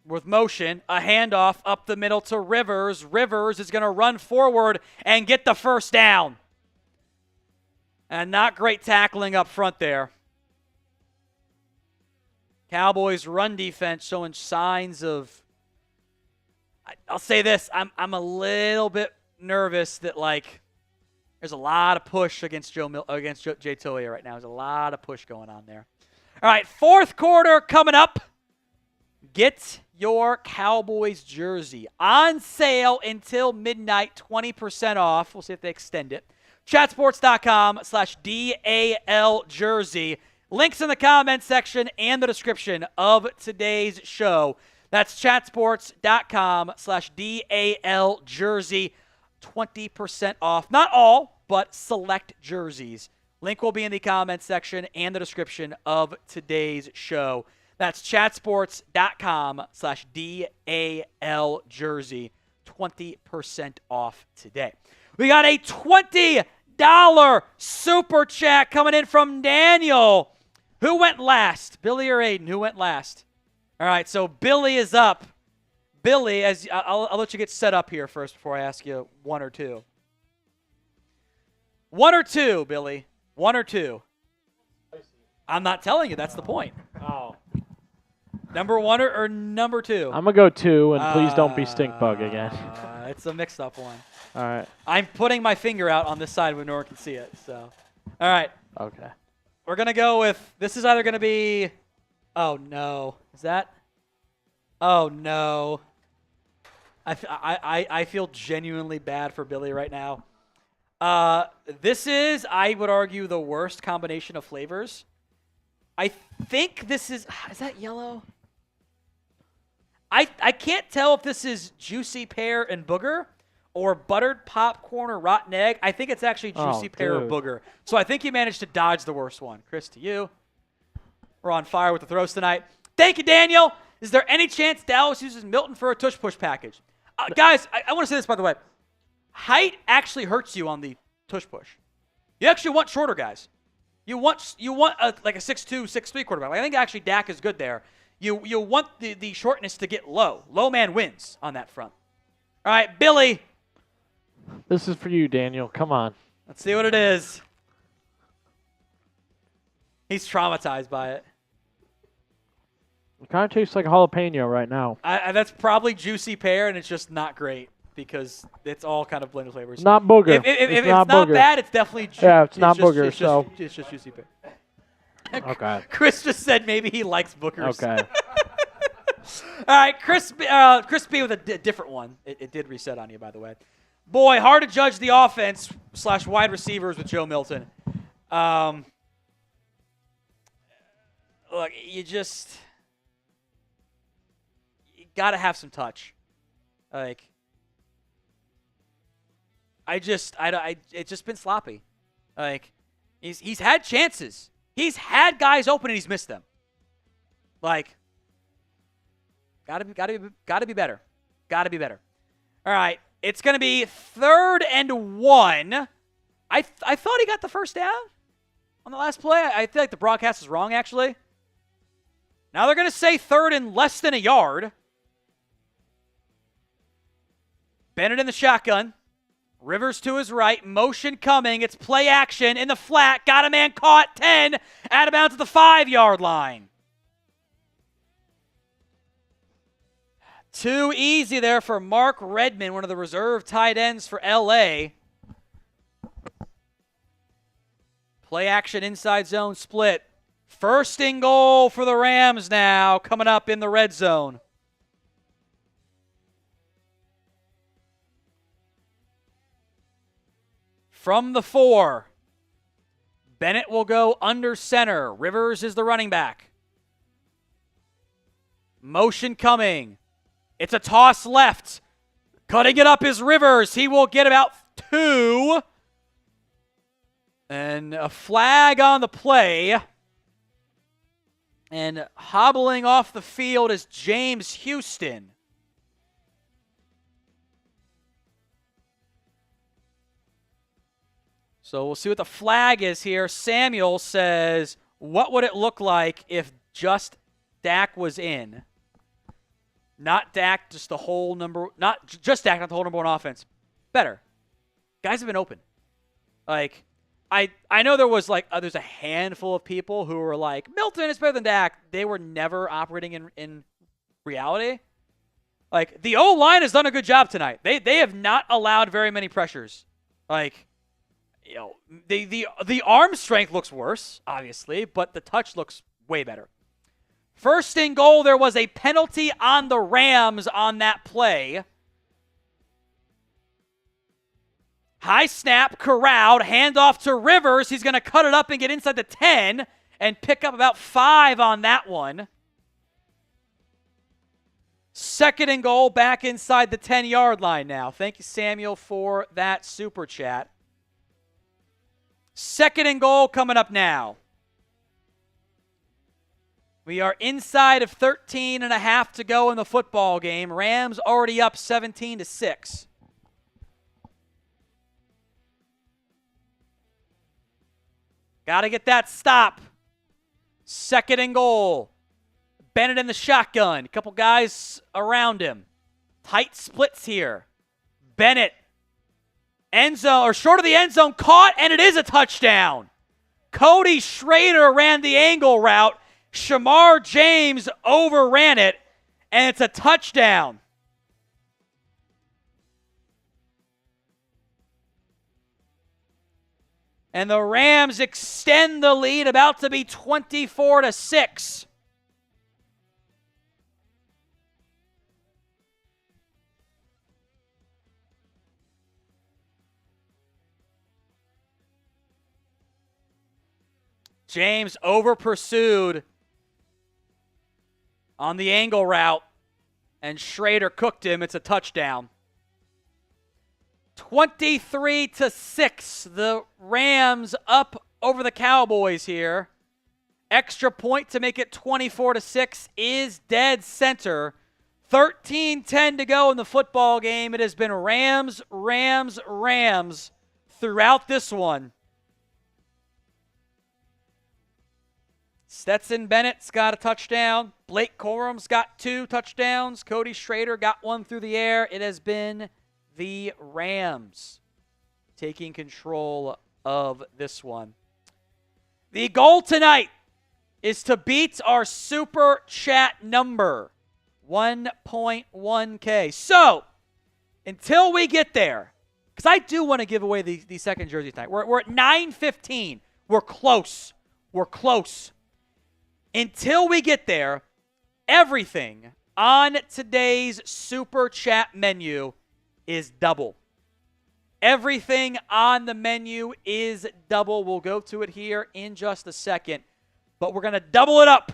Speaker 1: with motion, a handoff up the middle to Rivers. Rivers is going to run forward and get the first down. And not great tackling up front there. Cowboys run defense showing signs of, I'll say this, I'm a little bit nervous that, like, there's a lot of push against Jay Toia right now. There's a lot of push going on there. All right, fourth quarter coming up. Get your Cowboys jersey on sale until midnight, 20% off. We'll see if they extend it. Chatsports.com/DAL jersey. Links in the comment section and the description of today's show. That's chatsports.com/DAL jersey. 20% off. Not all, but select jerseys. Link will be in the comment section and the description of today's show. That's chatsports.com/DAL jersey. 20% off today. We got a $20 super chat coming in from Daniel. Who went last? Billy or Aiden? Who went last? All right, so Billy is up. Billy, I'll let you get set up here first before I ask you one or two. One or two, Billy. One or two. I'm not telling you. That's the point.
Speaker 5: Oh.
Speaker 1: Number one or number two?
Speaker 5: I'm going to go 2, and please don't be stink bug again.
Speaker 1: It's a mixed-up one.
Speaker 5: All right.
Speaker 1: I'm putting my finger out on this side when no one can see it. So, all right.
Speaker 5: Okay.
Speaker 1: We're going to go with, this is either going to be, oh, no. Is that? Oh, no. I feel genuinely bad for Billy right now. This is, I would argue, the worst combination of flavors. I think this is that yellow? I can't tell if this is juicy pear and booger or buttered popcorn or rotten egg. I think it's actually juicy pear or booger. So I think you managed to dodge the worst one. Chris, to you. We're on fire with the throws tonight. Thank you, Daniel. Is there any chance Dallas uses Milton for a tush-push package? Guys, I want to say this, by the way. Height actually hurts you on the tush-push. You actually want shorter guys. You want like a 6'2", 6'3" quarterback. I think actually Dak is good there. You want the shortness to get low. Low man wins on that front. All right, Billy.
Speaker 5: This is for you, Daniel. Come on.
Speaker 1: Let's see what it is. He's traumatized by it.
Speaker 5: It kind of tastes like a jalapeno right now.
Speaker 1: That's probably juicy pear, and it's just not great because it's all kind of blended flavors.
Speaker 5: Not booger.
Speaker 1: If it's
Speaker 5: not
Speaker 1: not
Speaker 5: booger.
Speaker 1: bad, it's definitely juicy.
Speaker 5: Yeah, it's not booger,
Speaker 1: it's just juicy pear.
Speaker 5: Okay.
Speaker 1: Chris just said maybe he likes boogers.
Speaker 5: Okay.
Speaker 1: All right, Chris B with a different one. It did reset on you, by the way. Boy, hard to judge the offense / wide receivers with Joe Milton. Look, you got to have some touch. Like, it's just been sloppy. Like, he's had chances. He's had guys open and he's missed them. Like, gotta be better. Gotta be better. All right, it's gonna be 3rd and 1. I thought he got the first down on the last play. I feel like the broadcast is wrong, actually. Now they're going to say third and less than a yard. Bennett in the shotgun. Rivers to his right. Motion coming. It's play action in the flat. Got a man caught. 10. Out of bounds at the 5-yard line. Too easy there for Mark Redmond, one of the reserve tight ends for L.A. Play action inside zone split. First and goal for the Rams now, coming up in the red zone. From the 4, Bennett will go under center. Rivers is the running back. Motion coming. It's a toss left. Cutting it up is Rivers. He will get about 2. And a flag on the play. And hobbling off the field is James Houston. So we'll see what the flag is here. Samuel says, what would it look like if just Dak was in? Not Dak, just the whole number, not just Dak, not the whole number 1 offense. Better. Guys have been open. Like, I know there was there's a handful of people who were like, Milton is better than Dak. They were never operating in reality. Like, the O-line has done a good job tonight. They have not allowed very many pressures. Like, you know, the arm strength looks worse, obviously, but the touch looks way better. First and goal, there was a penalty on the Rams on that play. High snap, corralled, handoff to Rivers. He's going to cut it up and get inside the 10 and pick up about 5 on that one. Second and goal, back inside the 10-yard line now. Thank you, Samuel, for that super chat. Second and goal coming up now. We are inside of 13 and a half to go in the football game. Rams already up 17-6. Got to get that stop. Second and goal. Bennett in the shotgun. A couple guys around him. Tight splits here. Bennett. End zone, or short of the end zone, caught, and it is a touchdown. Cody Schrader ran the angle route. Shamar James overran it, and it's a touchdown. And the Rams extend the lead, about to be 24-6. James over pursued on the angle route, and Schrader cooked him. It's a touchdown. 23-6. The Rams up over the Cowboys here. Extra point to make it 24-6 is dead center. 13-10 to go in the football game. It has been Rams, Rams, Rams throughout this one. Stetson Bennett's got a touchdown. Blake Corum's got 2 touchdowns. Cody Schrader got 1 through the air. It has been the Rams taking control of this one. The goal tonight is to beat our super chat number, 1.1K. So, until we get there, because I do want to give away the second jersey tonight. We're at 9:15. We're close. We're close. Until we get there, everything on today's super chat menu is double. Everything on the menu is double. We'll go to it here in just a second, but we're going to double it up.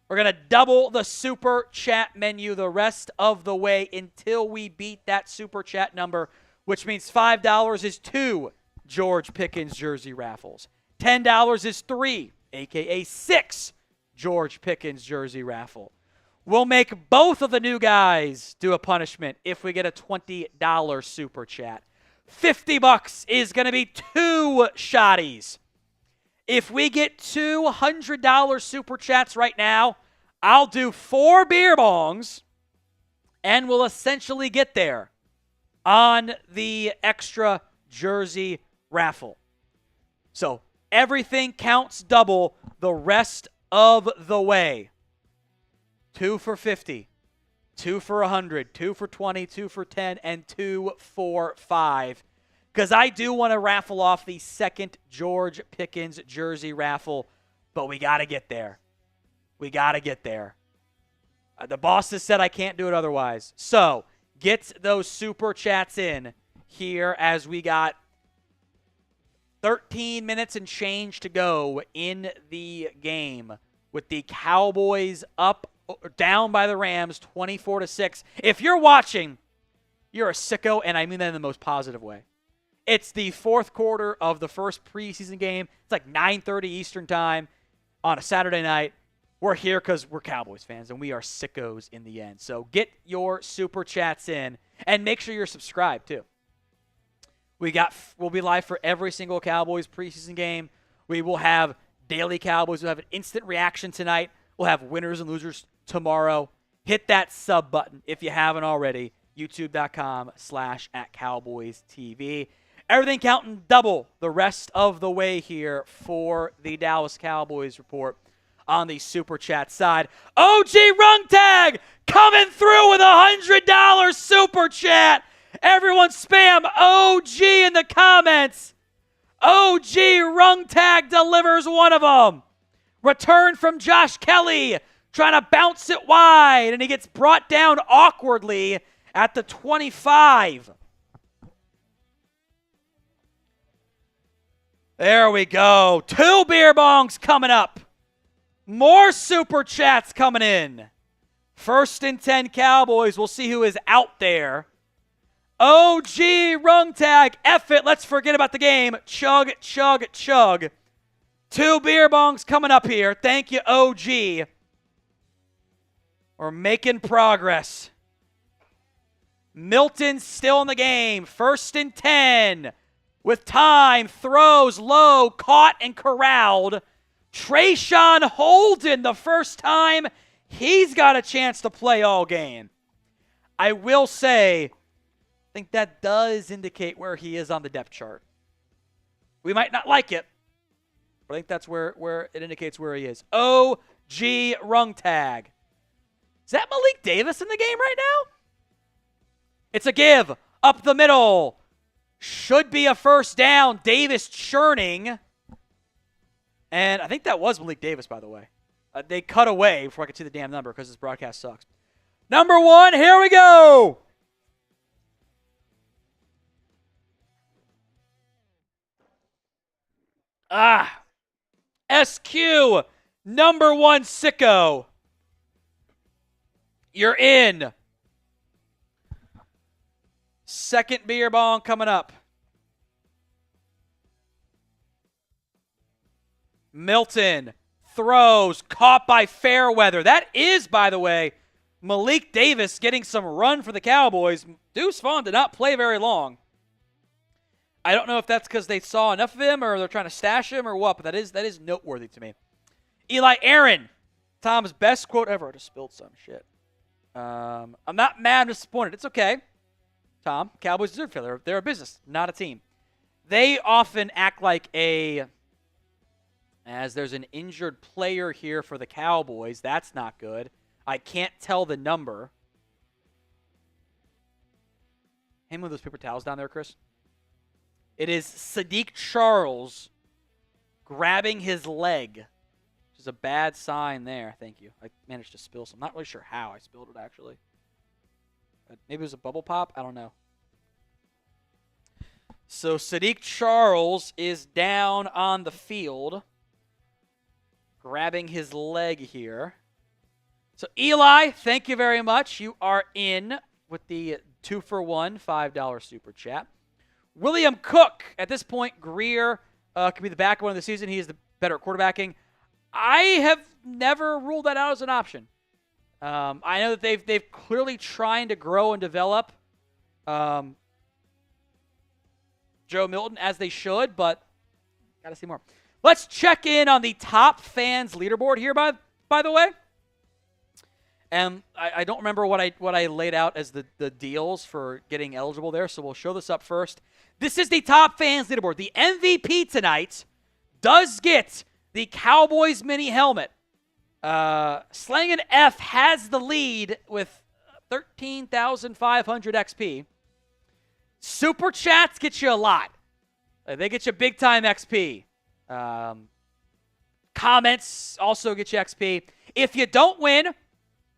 Speaker 1: We're going to double the super chat menu the rest of the way until we beat that super chat number, which means $5 is 2 George Pickens jersey raffles. $10 is 3, a.k.a. 6 George Pickens jersey raffle. We'll make both of the new guys do a punishment if we get a $20 super chat. $50 is going to be 2 shotties. If we get $200 super chats right now, I'll do 4 beer bongs, and we'll essentially get there on the extra jersey raffle. So everything counts double the rest of the way. 2 for 50, 2 for 100, 2 for 20, 2 for 10, and 2 for 5. Because I do want to raffle off the second George Pickens jersey raffle, but we got to get there. We got to get there. The bosses said I can't do it otherwise. So get those super chats in here as we got 13 minutes and change to go in the game with the Cowboys down by the Rams 24-6. If you're watching, you're a sicko, and I mean that in the most positive way. It's the fourth quarter of the first preseason game. It's like 9:30 Eastern time on a Saturday night. We're here because we're Cowboys fans, and we are sickos in the end. So get your super chats in, and make sure you're subscribed too. We'll be live for every single Cowboys preseason game. We will have daily Cowboys. We'll have an instant reaction tonight. We'll have winners and losers tomorrow. Hit that sub button if you haven't already. YouTube.com/@CowboysTV. Everything counting double the rest of the way here for the Dallas Cowboys Report on the Super Chat side. OG Rungtag coming through with a $100 Super Chat. Everyone spam OG in the comments. OG Rungtag delivers one of them. Return from Josh Kelly, trying to bounce it wide, and he gets brought down awkwardly at the 25. There we go. 2 beer bongs coming up. More super chats coming in. 1st and 10 Cowboys. We'll see who is out there. OG Rungtag. F it. Let's forget about the game. Chug, chug, chug. 2 beer bongs coming up here. Thank you, OG. We're making progress. Milton still in the game. 1st and 10. With time, throws low, caught and corralled. Trayshawn Holden, the first time he's got a chance to play all game. I will say, I think that does indicate where he is on the depth chart. We might not like it, but I think that's where it indicates where he is. OG Rungtag. Is that Malik Davis in the game right now? It's a give up the middle. Should be a first down. Davis churning. And I think that was Malik Davis, by the way. They cut away before I could see the damn number because this broadcast sucks. Number 1, here we go. SQ, number 1 sicko. You're in. Second beer bong coming up. Milton throws, caught by Fairweather. That is, by the way, Malik Davis getting some run for the Cowboys. Deuce Vaughn did not play very long. I don't know if that's because they saw enough of him or they're trying to stash him or what, but that is noteworthy to me. Eli Aaron, Tom's best quote ever. I just spilled some shit. I'm not mad, I'm disappointed. It's okay. Tom, Cowboys deserve failure. They're a business, not a team. They often act like as there's an injured player here for the Cowboys. That's not good. I can't tell the number. Hey, move those paper towels down there, Chris. It is Sadiq Charles grabbing his leg, which is a bad sign there. Thank you. I managed to spill some. I'm not really sure how I spilled it, actually. Maybe it was a bubble pop. I don't know. So Sadiq Charles is down on the field, grabbing his leg here. So Eli, thank you very much. You are in with the 2-for-1 $5 super chat. William Cook, at this point, Greer could be the back one of the season. He is the better at quarterbacking. I have never ruled that out as an option. I know that they've clearly trying to grow and develop Joe Milton as they should, but got to see more. Let's check in on the top fans leaderboard here, by the way. And I don't remember what I laid out as the deals for getting eligible there, so we'll show this up first. This is the top fans leaderboard. The MVP tonight does get the Cowboys mini helmet. Slang and F has the lead with 13,500 XP. Super Chats get you a lot. They get you big time XP. Comments also get you XP. If you don't win,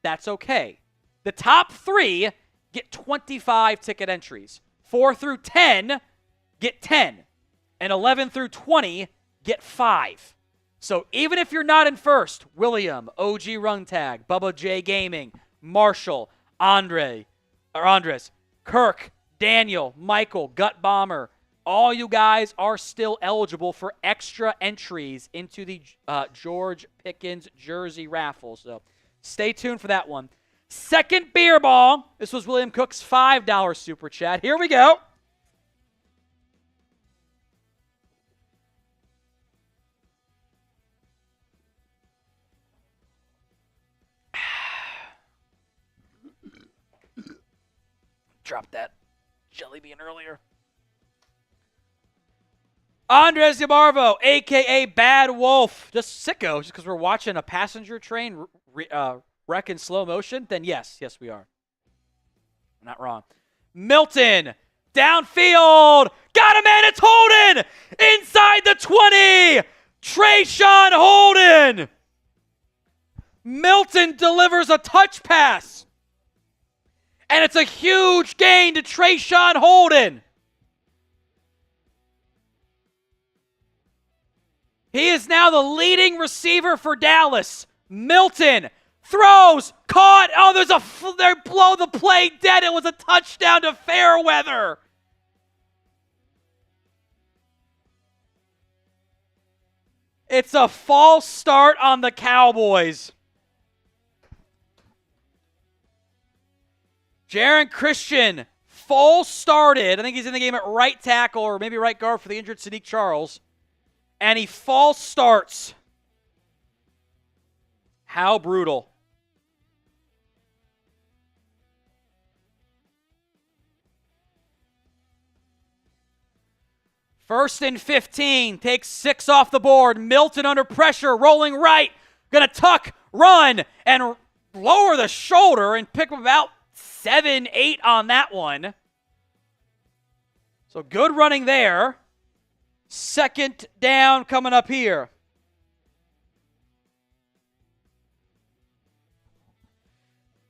Speaker 1: that's okay. The top 3 get 25 ticket entries. 4 through 10 get 10. And 11 through 20 get 5. So even if you're not in first, William, OG Runtag, Bubba J Gaming, Marshall, Andres, Kirk, Daniel, Michael, Gut Bomber, all you guys are still eligible for extra entries into the George Pickens jersey raffle. So stay tuned for that one. Second beer ball. This was William Cook's $5 super chat. Here we go. Dropped that jelly bean earlier. Andres Yamarvo, a.k.a. Bad Wolf. Just sicko, just because we're watching a passenger train wreck in slow motion? Then yes, we are. I'm not wrong. Milton, downfield. Got him, and it's Holden! Inside the 20! Trayshawn Holden! Milton delivers a touch pass. And it's a huge gain to Trayshawn Holden. He is now the leading receiver for Dallas. Milton throws, caught. Oh, they blow the play dead. It was a touchdown to Fairweather. It's a false start on the Cowboys. Jaron Christian, false started. I think he's in the game at right tackle or maybe right guard for the injured Sadiq Charles. And he false starts. How brutal. First and 15, takes 6 off the board. Milton under pressure, rolling right. Gonna tuck, run, and lower the shoulder and pick up about 7, 8 on that one. So good running there. Second down coming up here.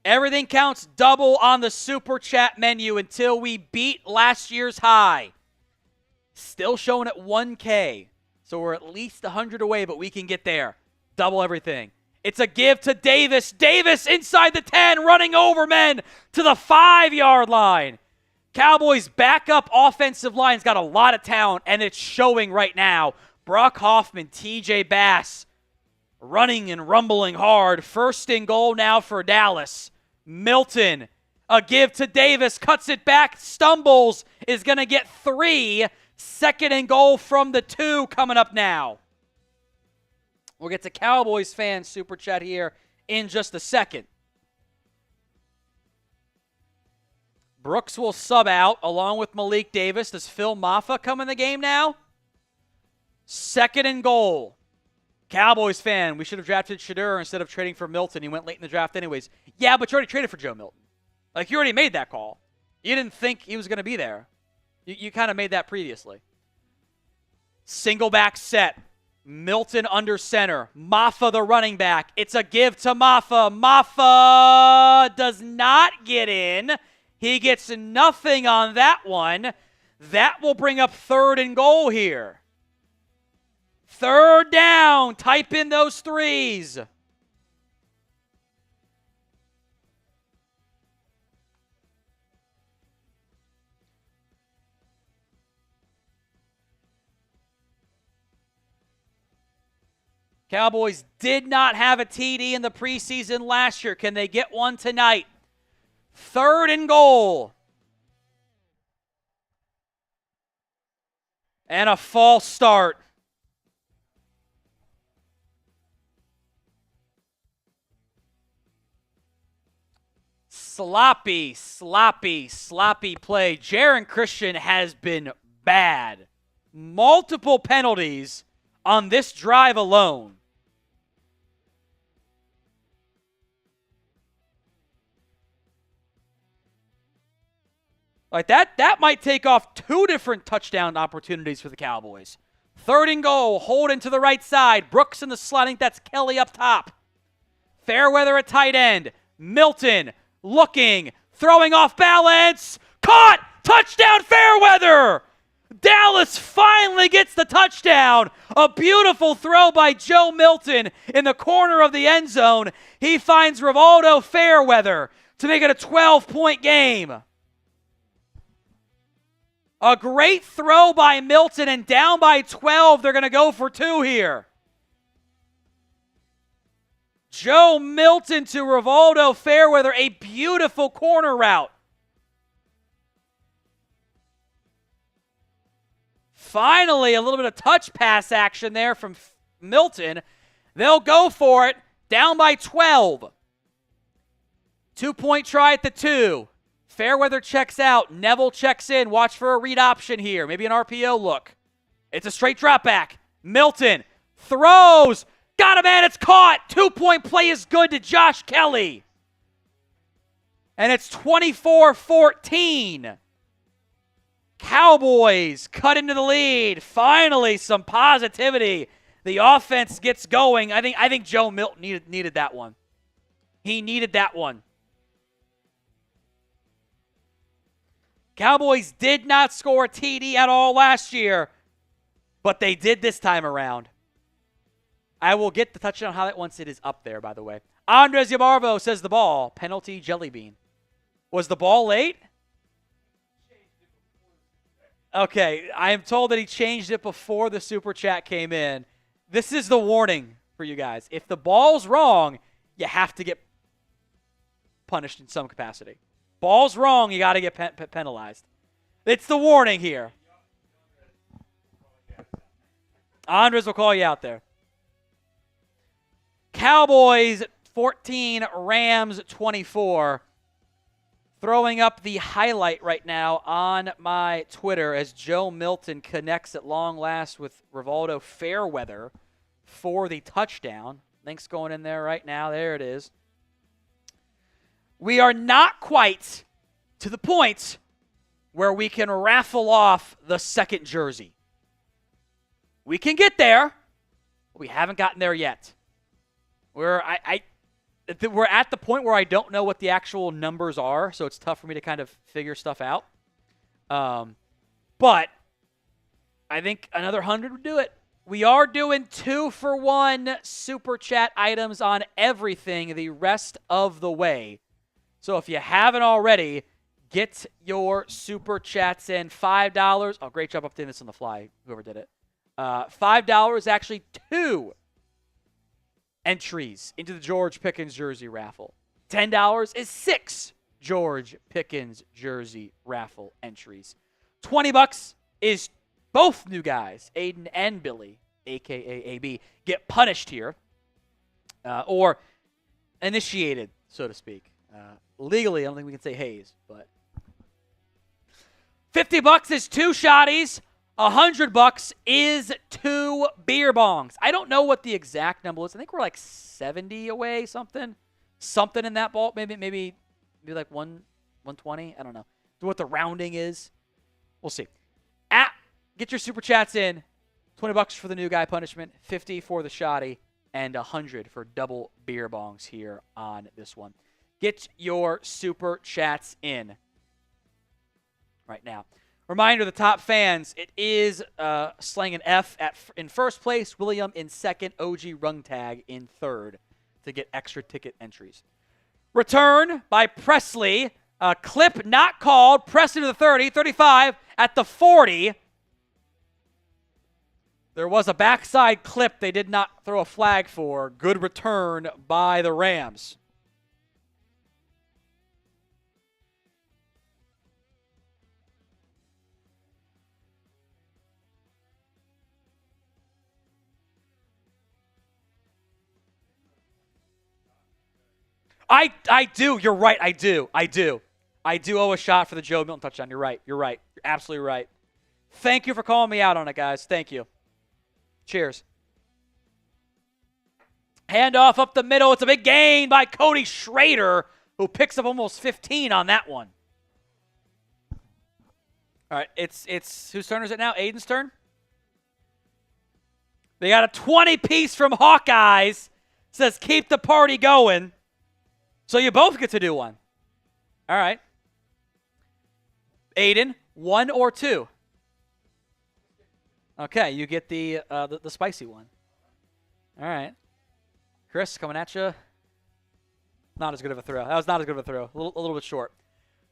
Speaker 1: Everything counts double on the Super Chat menu until we beat last year's high. Still showing at 1K. So we're at least 100 away, but we can get there. Double everything. It's a give to Davis. Davis inside the 10, running over men to the 5-yard line. Cowboys' backup offensive line's got a lot of talent, and it's showing right now. Brock Hoffman, TJ Bass, running and rumbling hard. First and goal now for Dallas. Milton, a give to Davis, cuts it back, stumbles, is going to get 3. Second and goal from the 2 coming up now. We'll get to Cowboys fans super chat here in just a second. Brooks will sub out along with Malik Davis. Does Phil Maffa come in the game now? Second and goal. Cowboys fan, we should have drafted Shadur instead of trading for Milton. He went late in the draft anyways. Yeah, but you already traded for Joe Milton. Like, you already made that call. You didn't think he was going to be there. You kind of made that previously. Single back set. Milton under center. Maffa the running back. It's a give to Maffa. Maffa does not get in. He gets nothing on that one. That will bring up third and goal here. Third down. Type in those 3s. Cowboys did not have a TD in the preseason last year. Can they get one tonight? Third and goal. And a false start. sloppy play. Jaron Christian has been bad. Multiple penalties on this drive alone. Like that might take off 2 different touchdown opportunities for the Cowboys. 3rd and goal, Holden to the right side. Brooks in the slot. I think that's Kelly up top. Fairweather at tight end. Milton looking, throwing off balance. Caught! Touchdown Fairweather! Dallas finally gets the touchdown. A beautiful throw by Joe Milton in the corner of the end zone. He finds Rivaldo Fairweather to make it a 12-point game. A great throw by Milton, and down by 12, they're going to go for 2 here. Joe Milton to Rivaldo Fairweather, a beautiful corner route. Finally, a little bit of touch pass action there from Milton. They'll go for it, down by 12. 2-point try at the 2. Fairweather checks out. Neville checks in. Watch for a read option here. Maybe an RPO look. It's a straight drop back. Milton throws. Got him, and it's caught. 2-point play is good to Josh Kelly. And it's 24-14. Cowboys cut into the lead. Finally, some positivity. The offense gets going. I think Joe Milton needed that one. He needed that one. Cowboys did not score a TD at all last year, but they did this time around. I will get the touchdown highlight once it is up there, by the way. Andres Yamarvo says the ball, penalty jelly bean. Was the ball late? Okay, I am told that he changed it before the super chat came in. This is the warning for you guys. If the ball's wrong, you have to get punished in some capacity. Ball's wrong, you got to get penalized. It's the warning here. Andres will call you out there. Cowboys 14, Rams 24. Throwing up the highlight right now on my Twitter as Joe Milton connects at long last with Rivaldo Fairweather for the touchdown. Link's going in there right now. There it is. We are not quite to the point where we can raffle off the second jersey. We can get there, but we haven't gotten there yet. We're at the point where I don't know what the actual numbers are, so it's tough for me to kind of figure stuff out. But I think another 100 would do it. We are doing 2-for-1 super chat items on everything the rest of the way. So if you haven't already, get your super chats in. $5. Oh, great job updating this on the fly, whoever did it. $5 actually 2 entries into the George Pickens jersey raffle. $10 is 6 George Pickens jersey raffle entries. $20 is both new guys, Aiden and Billy, a.k.a. AB, get punished here or initiated, so to speak. Legally, I don't think we can say Hayes, but $50 is 2 shotties. $100 is 2 beer bongs. I don't know what the exact number is. I think we're like 70 away, something in that ball. Maybe like 120. I don't know what the rounding is. We'll see. Get your super chats in. $20 for the new guy punishment, 50 for the shotty, and 100 for double beer bongs here on this one. Get your super chats in right now. Reminder, the top fans, it is Slang and F in first place, William in second, OG Rungtag in third to get extra ticket entries. Return by Presley. Clip not called. Presley to the 30, 35 at the 40. There was a backside clip they did not throw a flag for. Good return by the Rams. I do. You're right. I do. I do owe a shot for the Joe Milton touchdown. You're right. You're absolutely right. Thank you for calling me out on it, guys. Thank you. Cheers. Handoff up the middle. It's a big gain by Cody Schrader, who picks up almost 15 on that one. All right, it's whose turn is it now? Aiden's turn? They got a 20-piece from Hawkeyes. Says keep the party going. So you both get to do one. All right. Aiden, 1 or 2? Okay, you get the spicy one. All right. Chris, coming at you. Not as good of a throw. That was not as good of a throw. A little bit short.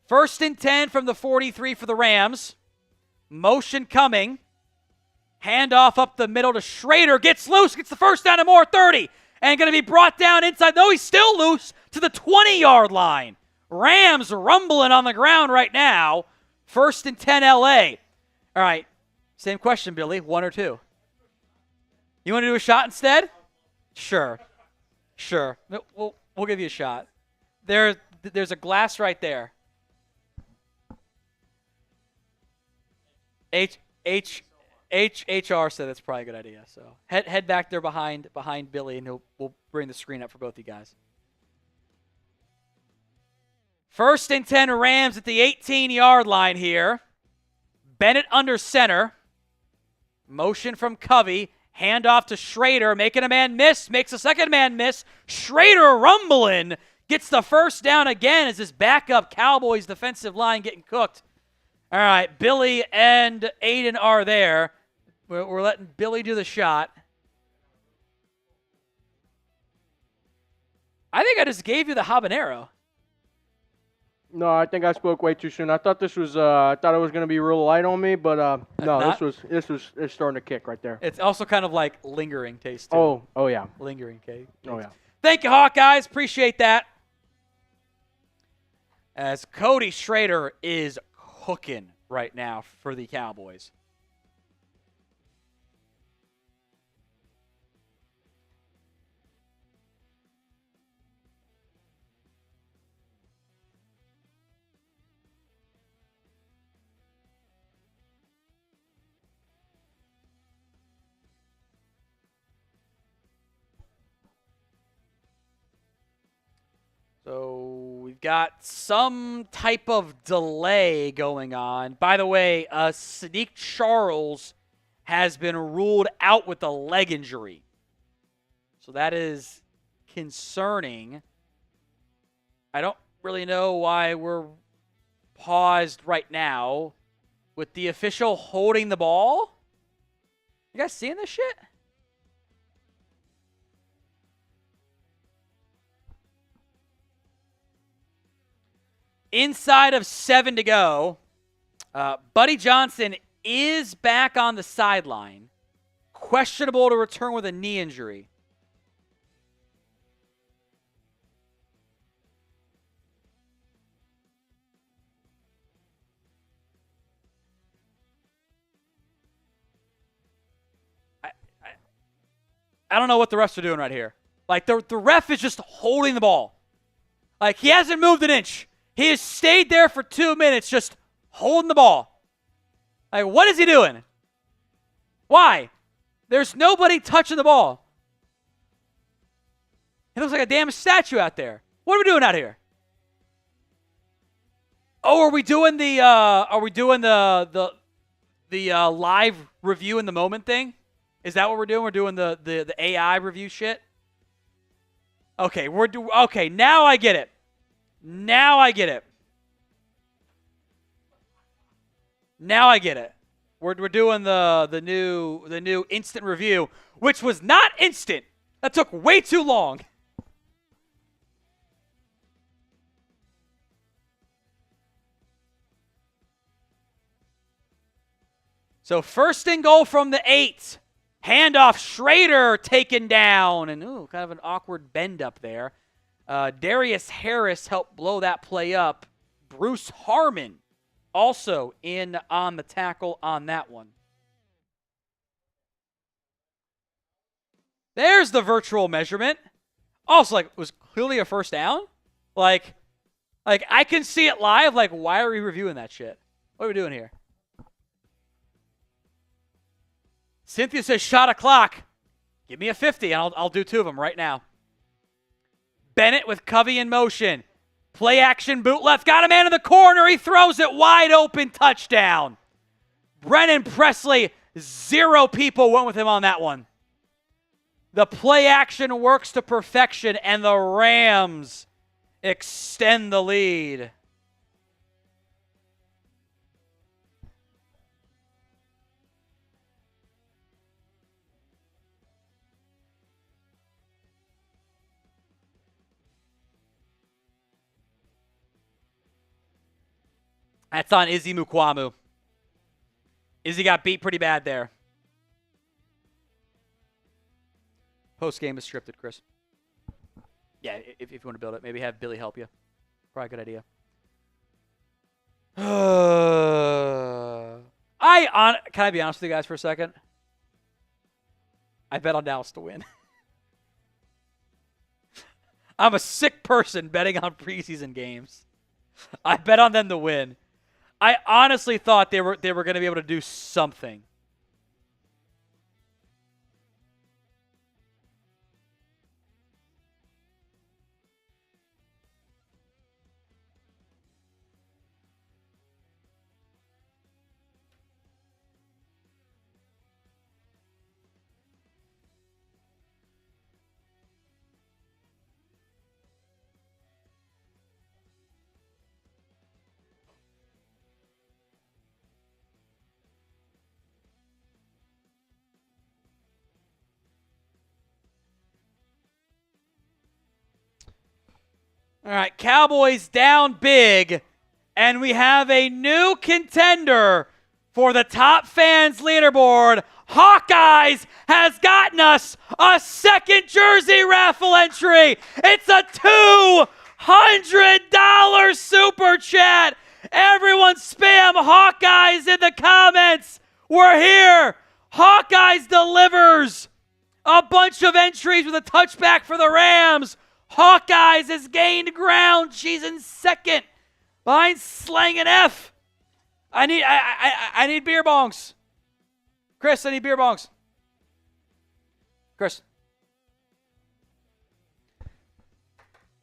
Speaker 1: 1st and 10 from the 43 for the Rams. Motion coming. Handoff up the middle to Schrader. Gets loose. Gets the first down and more. 30. And going to be brought down inside. No, he's still loose to the 20-yard line. Rams rumbling on the ground right now. 1st and 10 L.A. All right. Same question, Billy. 1 or 2? You want to do a shot instead? Sure. We'll give you a shot. There's a glass right there. HR said that's probably a good idea. So head back there behind Billy, and we'll bring the screen up for both you guys. 1st and 10 Rams at the 18-yard line here. Bennett under center. Motion from Covey. Handoff to Schrader, making a man miss, makes a second man miss. Schrader rumbling, gets the first down again as his backup Cowboys defensive line getting cooked. All right, Billy and Aiden are there. We're letting Billy do the shot. I think I just gave you the habanero.
Speaker 2: No, I think I spoke way too soon. I thought this was I thought it was going to be real light on me, but no, it's starting to kick right there.
Speaker 1: It's also kind of like lingering taste too.
Speaker 2: Oh yeah.
Speaker 1: Lingering taste.
Speaker 2: Oh yeah.
Speaker 1: Thank you, Hawkeyes. Appreciate that. As Cody Schrader is cooking right now for the Cowboys. So we've got some type of delay going on. By the way, Sadiq Charles has been ruled out with a leg injury. So that is concerning. I don't really know why we're paused right now with the official holding the ball. You guys seeing this shit? Inside of 7 to go, Buddy Johnson is back on the sideline. Questionable to return with a knee injury. I don't know what the refs are doing right here. Like, the ref is just holding the ball. Like, he hasn't moved an inch. He has stayed there for 2 minutes just holding the ball. Like, what is he doing? Why? There's nobody touching the ball. He looks like a damn statue out there. What are we doing out here? Oh, are we doing the live review in the moment thing? Is that what we're doing? We're doing the AI review shit? Okay, okay, now I get it. Now I get it. We're doing the new instant review, which was not instant. That took way too long. So 1st and goal from the 8. Handoff, Schrader taken down, and kind of an awkward bend up there. Darius Harris helped blow that play up. Bruce Harmon also in on the tackle on that one. There's the virtual measurement. Also, like, it was clearly a first down. Like I can see it live. Like, why are we reviewing that shit? What are we doing here? Cynthia says, shot o'clock. Give me a 50, and I'll do 2 of them right now. Bennett with Covey in motion. Play action, boot left. Got a man in the corner. He throws it wide open. Touchdown. Brennan Presley, 0 people went with him on that one. The play action works to perfection, and the Rams extend the lead. That's on Izzy Mukwamu. Izzy got beat pretty bad there. Postgame is scripted, Chris. Yeah, if you want to build it, maybe have Billy help you. Probably a good idea. Can I be honest with you guys for a second? I bet on Dallas to win. I'm a sick person betting on preseason games. I bet on them to win. I honestly thought they were going to be able to do something. All right, Cowboys down big, and we have a new contender for the top fans leaderboard. Hawkeyes has gotten us a second jersey raffle entry. It's a $200 super chat. Everyone spam Hawkeyes in the comments. We're here. Hawkeyes delivers a bunch of entries with a touchback for the Rams. Hawkeyes has gained ground. She's in second behind Slang and F. I need beer bongs. Chris, I need beer bongs. Chris.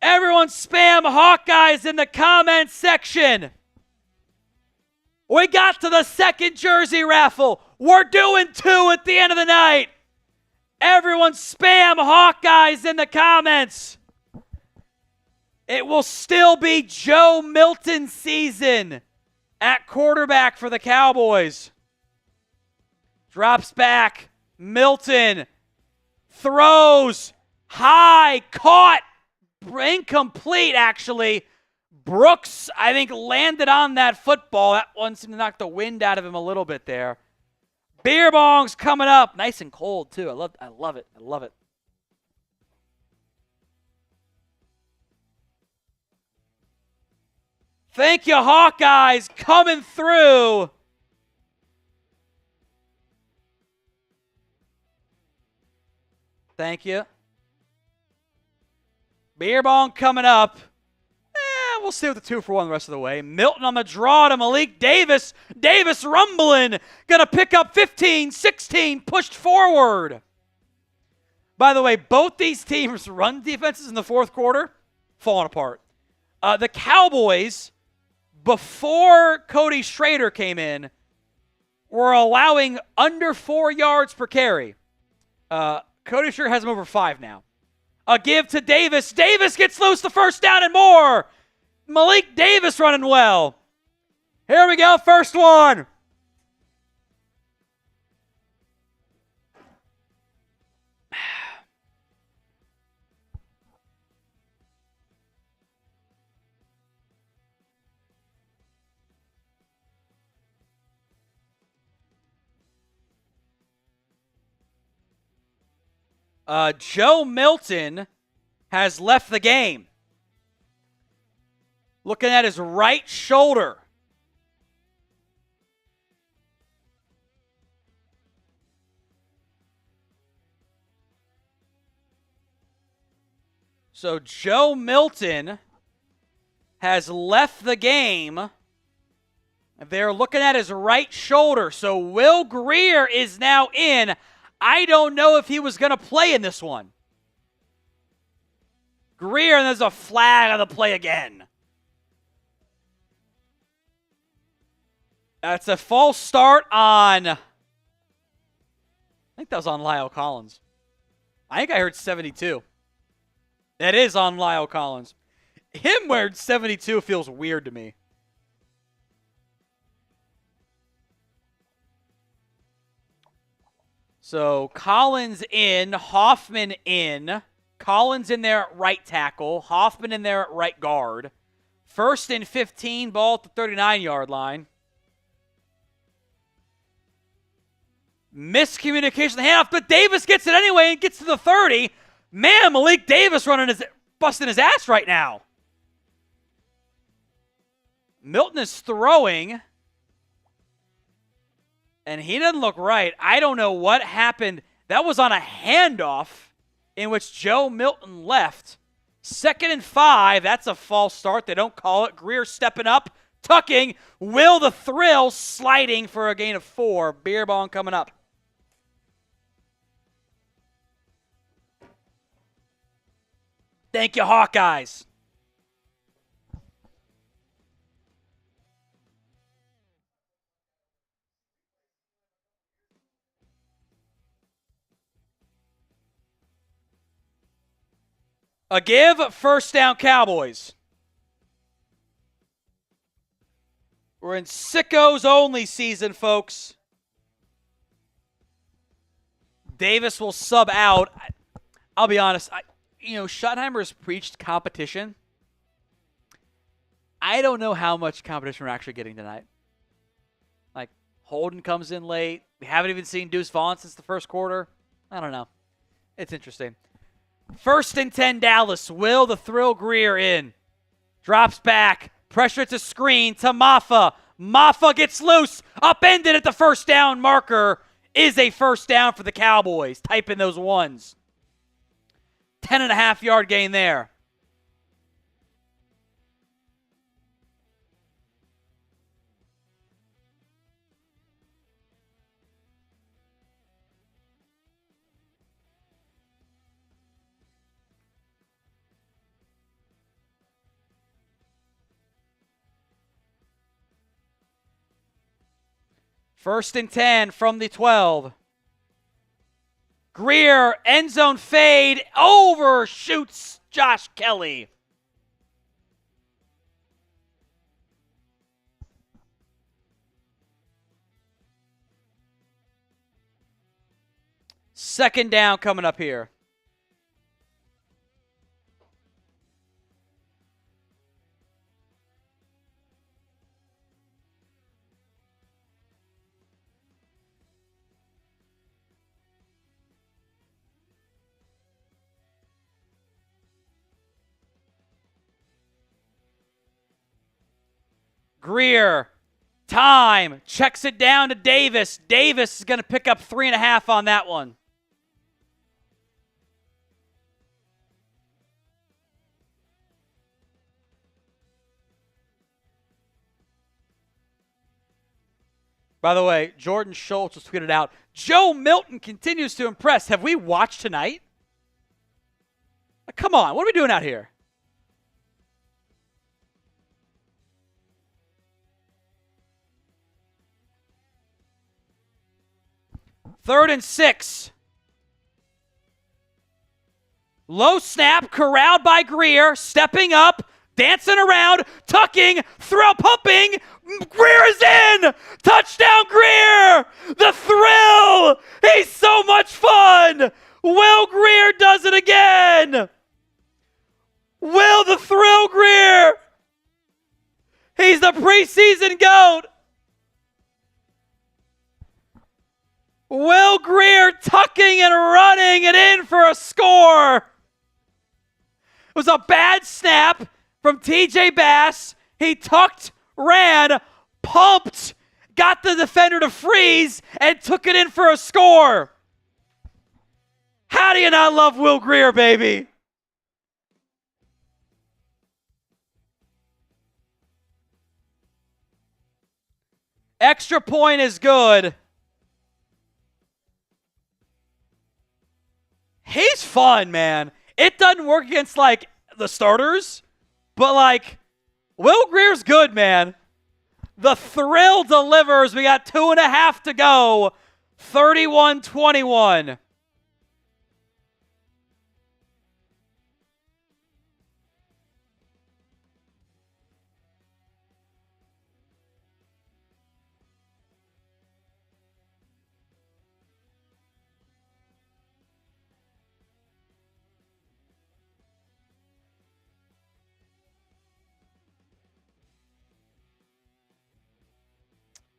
Speaker 1: Everyone spam Hawkeyes in the comments section. We got to the second jersey raffle. We're doing 2 at the end of the night. Everyone spam Hawkeyes in the comments. It will still be Joe Milton season at quarterback for the Cowboys. Drops back. Milton throws high, caught, incomplete actually. Brooks, I think, landed on that football. That one seemed to knock the wind out of him a little bit there. Beer bongs coming up. Nice and cold, too. I love it. I love it. Thank you, Hawkeyes, coming through. Thank you. Beer bong coming up. We'll stay with the 2-for-1 the rest of the way. Milton on the draw to Malik Davis. Davis rumbling. Going to pick up 15, 16, pushed forward. By the way, both these teams' run defenses in the fourth quarter falling apart. The Cowboys, before Cody Schrader came in, were allowing under 4 yards per carry. Cody Schrader has him over 5 now. A give to Davis. Davis gets loose, the first down and more. Malik Davis running well. Here we go, first one. Joe Milton has left the game. Looking at his right shoulder. So Joe Milton has left the game. They're looking at his right shoulder. So Will Grier is now in. I don't know if he was going to play in this one. Grier, and there's a flag on the play again. That's a false start on, I think that was on Lyle Collins. I think I heard 72. That is on Lyle Collins. Him wearing 72 feels weird to me. So Collins in, Hoffman in. Collins in there at right tackle. Hoffman in there at right guard. 1st and 15, ball at the 39-yard line. Miscommunication, the handoff, but Davis gets it anyway and gets to the 30. Man, Malik Davis busting his ass right now. Milton is throwing, and he doesn't look right. I don't know what happened. That was on a handoff in which Joe Milton left. 2nd and 5, that's a false start. They don't call it. Grier stepping up, tucking. Will the Thrill sliding for a gain of 4. Beer bong coming up. Thank you, Hawkeyes. A give, 1st down Cowboys. We're in sickos only season, folks. Davis will sub out. I'll be honest. Schottenheimer's preached competition. I don't know how much competition we're actually getting tonight. Like, Holden comes in late. We haven't even seen Deuce Vaughn since the first quarter. I don't know. It's interesting. 1st and 10 Dallas. Will the Thrill Grier in. Drops back. Pressure to screen to Maffa. Maffa gets loose. Upended at the 1st down marker. Is a 1st down for the Cowboys. Type in those ones. 10.5-yard gain there. First and 10 from the 12. Grier, end zone fade, overshoots Josh Kelly. Second down coming up here. Grier, time, checks it down to Davis. Davis is going to pick up 3.5 on that one. By the way, Jordan Schultz was tweeted out, Joe Milton continues to impress. Have we watched tonight? Come on, what are we doing out here? Third and 6. Low snap, corralled by Grier, stepping up, dancing around, tucking, throw, pumping. Grier is in! Touchdown, Grier! The Thrill! He's so much fun! Will Grier does it again! Will the Thrill Grier! He's the preseason GOAT! Will Grier tucking and running it in for a score. It was a bad snap from TJ Bass. He tucked, ran, pumped, got the defender to freeze, and took it in for a score. How do you not love Will Grier, baby? Extra point is good. He's fun, man. It doesn't work against, like, the starters, but, like, Will Greer's good, man. The thrill delivers. We got 2.5 to go. 31-21.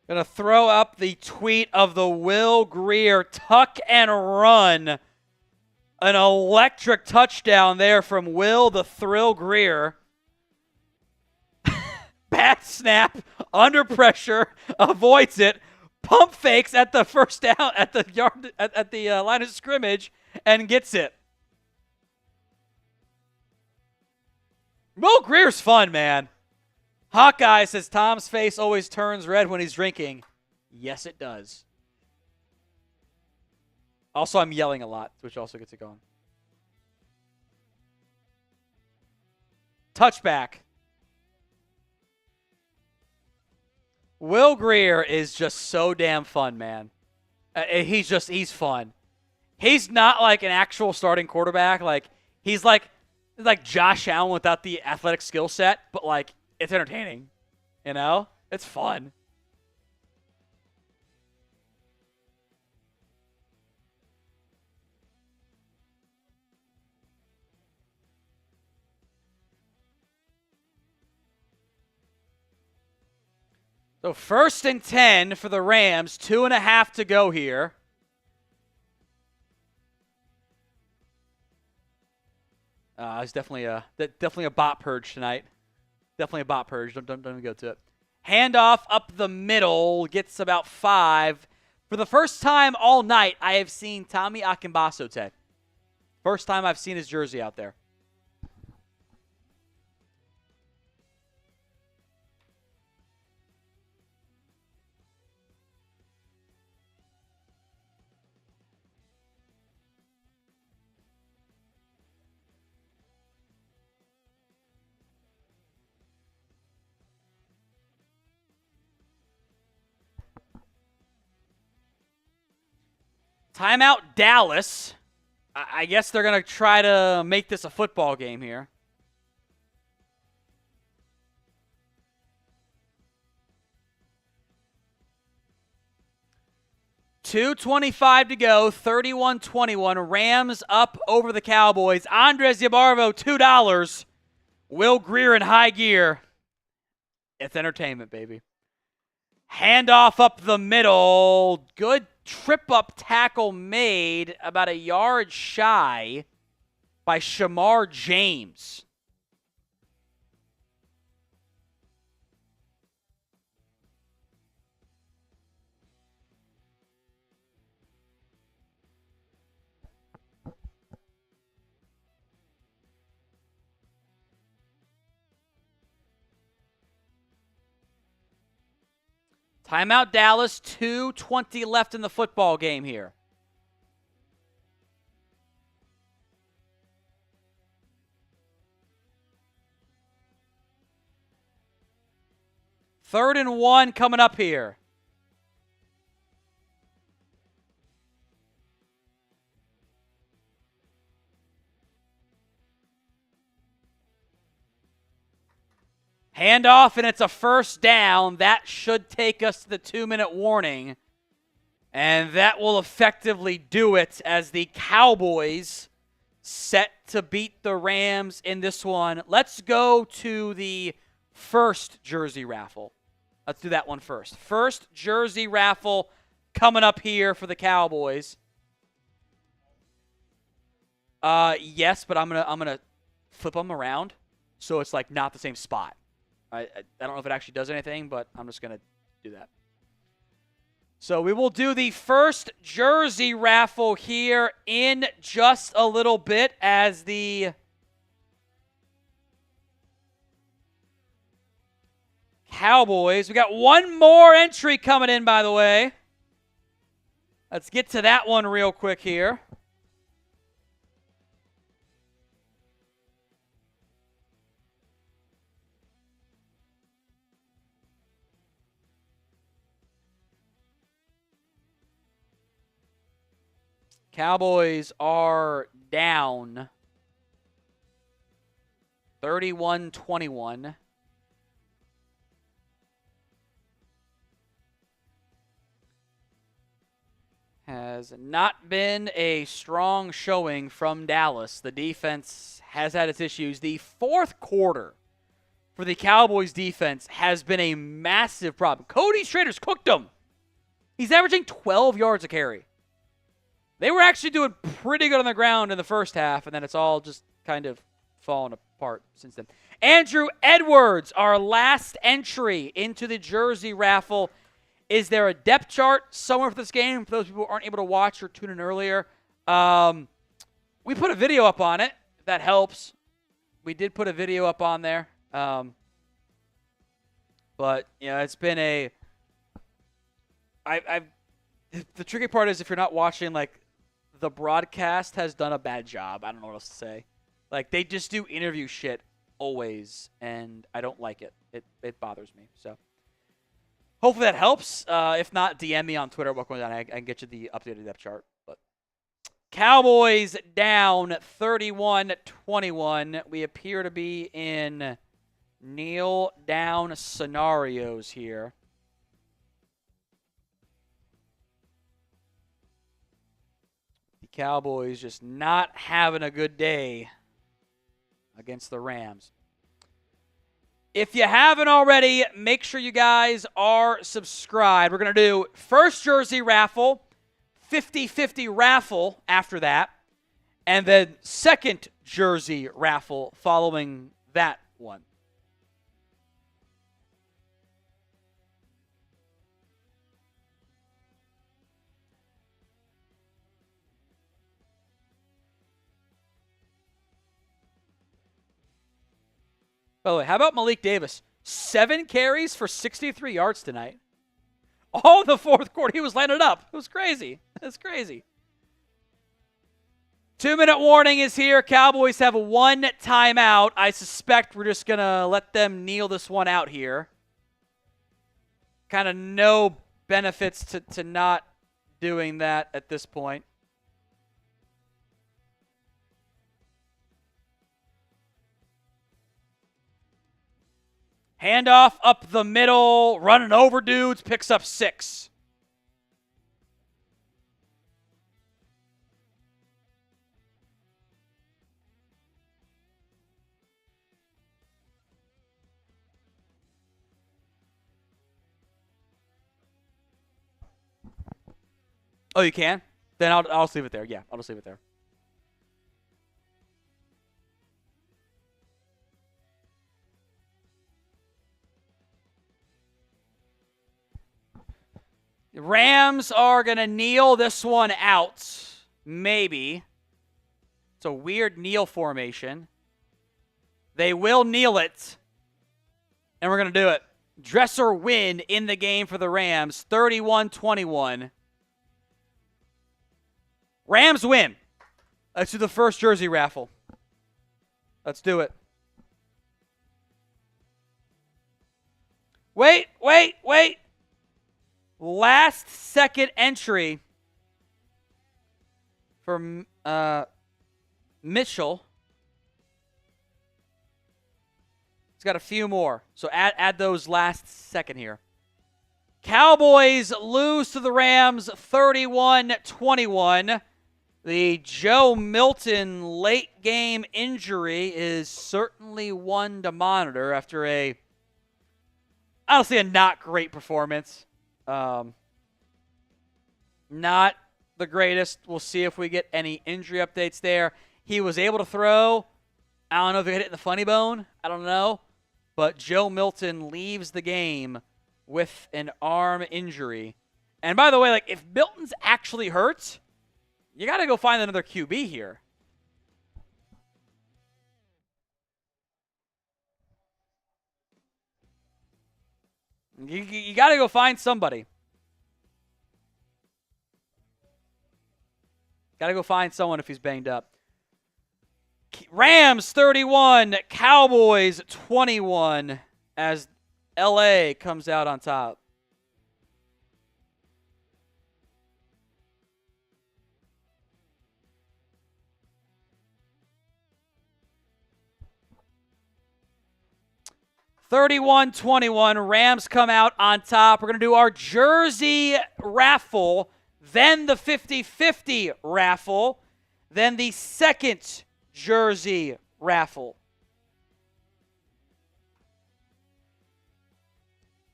Speaker 1: Going to throw up the tweet of the Will Greer tuck and run. An electric touchdown there from Will the Thrill Greer. Bad snap, under pressure, avoids it, pump fakes at the first down, at the yard, at the line of scrimmage, and gets it. Will Greer's fun, man. Hawkeye says Tom's face always turns red when he's drinking. Yes, it does. Also, I'm yelling a lot, which also gets it going. Touchback. Will Greer is just so damn fun, man. He's fun. He's not like an actual starting quarterback. Like, he's like Josh Allen without the athletic skill set, but like, it's entertaining, you know? It's fun. So 1st and 10 for the Rams. 2.5 to go here. It's definitely a bot purge tonight. Definitely a bot purge. Don't even go to it. Handoff up the middle. Gets about 5. For the first time all night, I have seen Tommy Akinbasote. First time I've seen his jersey out there. Timeout Dallas. I guess they're going to try to make this a football game here. $2:25 to go, 31-21. Rams up over the Cowboys. Andres Yabarvo, $2. Will Greer in high gear. It's entertainment, baby. Handoff up the middle. Good trip-up tackle made about a yard shy by Shamar James. Timeout Dallas, 2:20 left in the football game here. Third and 1 coming up here. Handoff, and it's a first down. That should take us to the 2-minute warning. And that will effectively do it as the Cowboys set to beat the Rams in this one. Let's go to the first jersey raffle. Let's do that one first. First jersey raffle coming up here for the Cowboys. Yes, but I'm gonna flip them around so it's like not the same spot. I don't know if it actually does anything, but I'm just going to do that. So we will do the first jersey raffle here in just a little bit as the Cowboys. We got one more entry coming in, by the way. Let's get to that one real quick here. Cowboys are down 31-21. Has not been a strong showing from Dallas. The defense has had its issues. The fourth quarter for the Cowboys defense has been a massive problem. Cody Schrader's cooked them. He's averaging 12 yards a carry. They were actually doing pretty good on the ground in the first half, and then it's all just kind of fallen apart since then. Andrew Edwards, our last entry into the jersey raffle. Is there a depth chart somewhere for this game for those people who aren't able to watch or tune in earlier? We put a video up on it, if that helps. We did put a video up on there. But, it's been a... The tricky part is if you're not watching, the broadcast has done a bad job. I don't know what else to say. They just do interview shit always, and I don't like it. It bothers me. So hopefully that helps. If not, DM me on Twitter. What goes on? I can get you the updated depth chart. But Cowboys down 31-21. We appear to be in kneel down scenarios here. Cowboys just not having a good day against the Rams. If you haven't already, make sure you guys are subscribed. We're going to do first jersey raffle, 50-50 raffle after that, and then second jersey raffle following that one. By the way, how about Malik Davis? 7 carries for 63 yards tonight. All in the fourth quarter, he was lining up. It was crazy. It's crazy. 2-minute warning is here. Cowboys have 1 timeout. I suspect we're just going to let them kneel this one out here. Kind of no benefits to not doing that at this point. Handoff up the middle, running over dudes, picks up 6. Oh, you can? Then I'll just leave it there. Yeah, I'll just leave it there. The Rams are going to kneel this one out. Maybe. It's a weird kneel formation. They will kneel it. And we're going to do it. Dresser win in the game for the Rams. 31-21. Rams win. Let's do the first jersey raffle. Let's do it. Wait. Last second entry for Mitchell. He's got a few more. So add those last second here. Cowboys lose to the Rams 31-21. The Joe Milton late game injury is certainly one to monitor after honestly a not great performance. Not the greatest. We'll see if we get any injury updates there. He was able to throw. I don't know if he hit it in the funny bone. I don't know. But Joe Milton leaves the game with an arm injury. And by the way, if Milton's actually hurt, you got to go find another QB here. You got to go find somebody. Got to go find someone if he's banged up. Rams 31, Cowboys 21 as LA comes out on top. (31-21). Rams come out on top. We're going to do our jersey raffle, then the 50-50 raffle, then the second jersey raffle.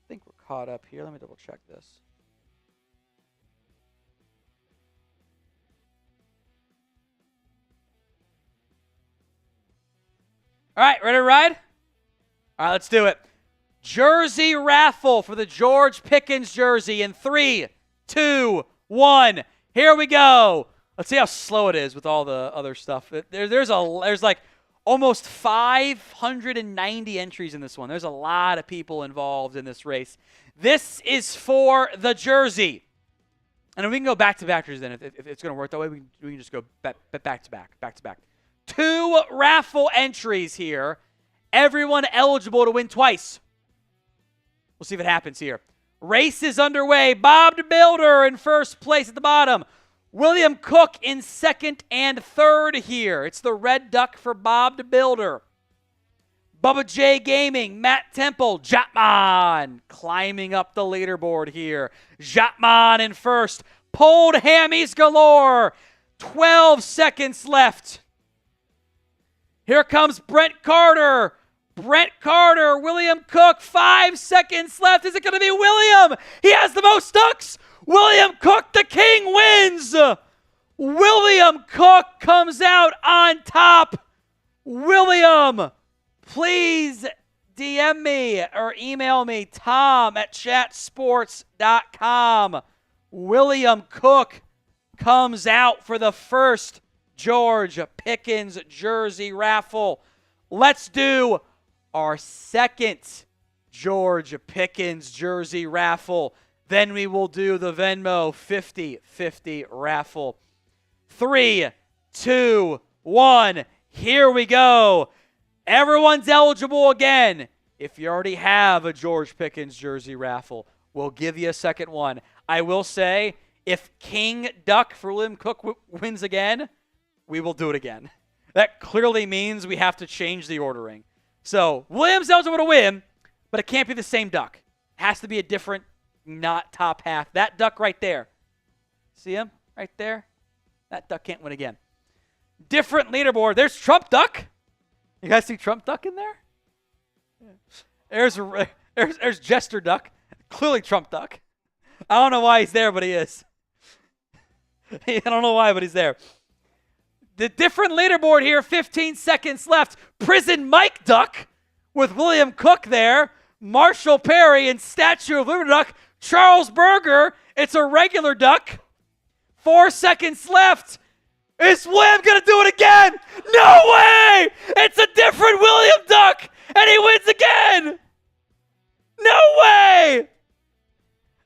Speaker 1: I think we're caught up here. Let me double check this. All right, ready to ride? All right, let's do it. Jersey raffle for the George Pickens jersey in 3, 2, 1. Here we go. Let's see how slow it is with all the other stuff. There's like almost 590 entries in this one. There's a lot of people involved in this race. This is for the jersey. And we can go back-to-back then if it's going to work that way. We can just go back-to-back. 2 raffle entries here. Everyone eligible to win twice. We'll see if it happens here. Race is underway. Bob the Builder in first place at the bottom. William Cook in second and third here. It's the red duck for Bob the Builder. Bubba J Gaming, Matt Temple, Jatman climbing up the leaderboard here. Jatman in first. Pulled hammies galore. 12 seconds left. Here comes Brent Carter. William Cook, 5 seconds left. Is it going to be William? He has the most ducks. William Cook, the king, wins. William Cook comes out on top. William, please DM me or email me, tom@chatsports.com. William Cook comes out for the first George Pickens jersey raffle. Let's do our second George Pickens jersey raffle. Then we will do the Venmo 50-50 raffle. 3, 2, 1. Here we go. Everyone's eligible again. If you already have a George Pickens jersey raffle, we'll give you a second one. I will say, if King Duck for William Cook wins again, we will do it again. That clearly means we have to change the ordering. So, William's eligible to win, but it can't be the same duck. It has to be a different, not top half. That duck right there. See him right there? That duck can't win again. Different leaderboard. There's Trump Duck. You guys see Trump Duck in there? Yeah. There's Jester Duck. Clearly Trump Duck. I don't know why he's there, but he is. I don't know why, but he's there. The different leaderboard here, 15 seconds left. Prison Mike Duck with William Cook there. Marshall Perry and Statue of Liberty Duck. Charles Berger, it's a regular duck. 4 seconds left. Is William going to do it again? No way! It's a different William Duck, and he wins again! No way!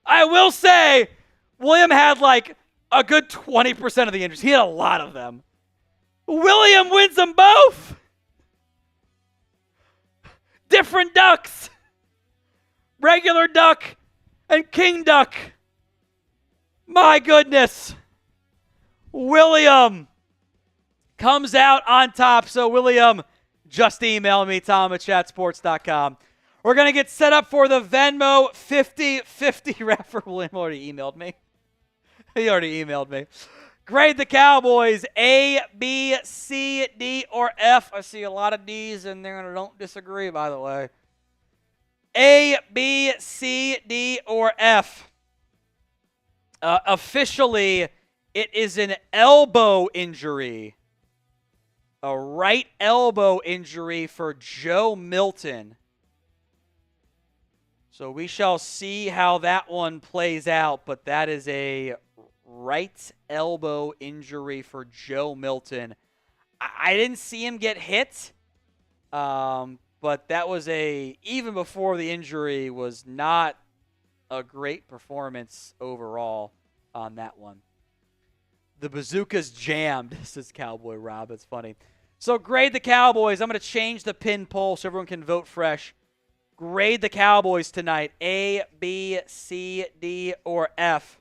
Speaker 1: I will say, William had like a good 20% of the injuries. He had a lot of them. William wins them both. Different ducks. Regular duck and king duck. My goodness. William comes out on top. So, William, just email me, tom@chatsports.com. We're going to get set up for the Venmo 50-50 raffle. William already emailed me. He already emailed me. Grade the Cowboys, A, B, C, D, or F. I see a lot of D's in there, and I don't disagree, by the way. A, B, C, D, or F. Officially, it is an elbow injury. A right elbow injury for Joe Milton. So we shall see how that one plays out, but that is a right elbow injury for Joe Milton. I didn't see him get hit, but that was even before the injury, was not a great performance overall on that one. The bazooka's jammed, says Cowboy Rob. It's funny. So grade the Cowboys. I'm going to change the pin poll so everyone can vote fresh. Grade the Cowboys tonight. A, B, C, D, or F.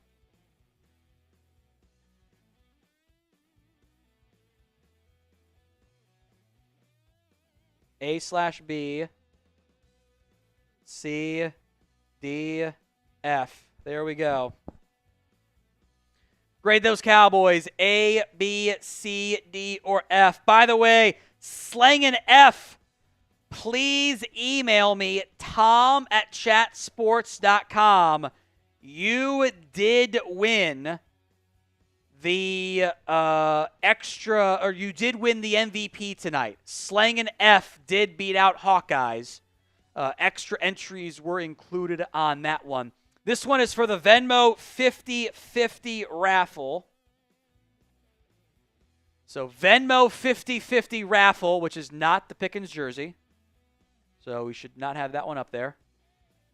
Speaker 1: A/B, C, D, F. There we go. Grade those Cowboys. A, B, C, D, or F. By the way, slang an F. Please email me, tom@chatsports.com. You did win the you did win the MVP tonight. Slang an F did beat out Hawkeyes. Extra entries were included on that one. This one is for the Venmo 50/50 raffle. So Venmo 50/50 raffle, which is not the Pickens jersey. So we should not have that one up there.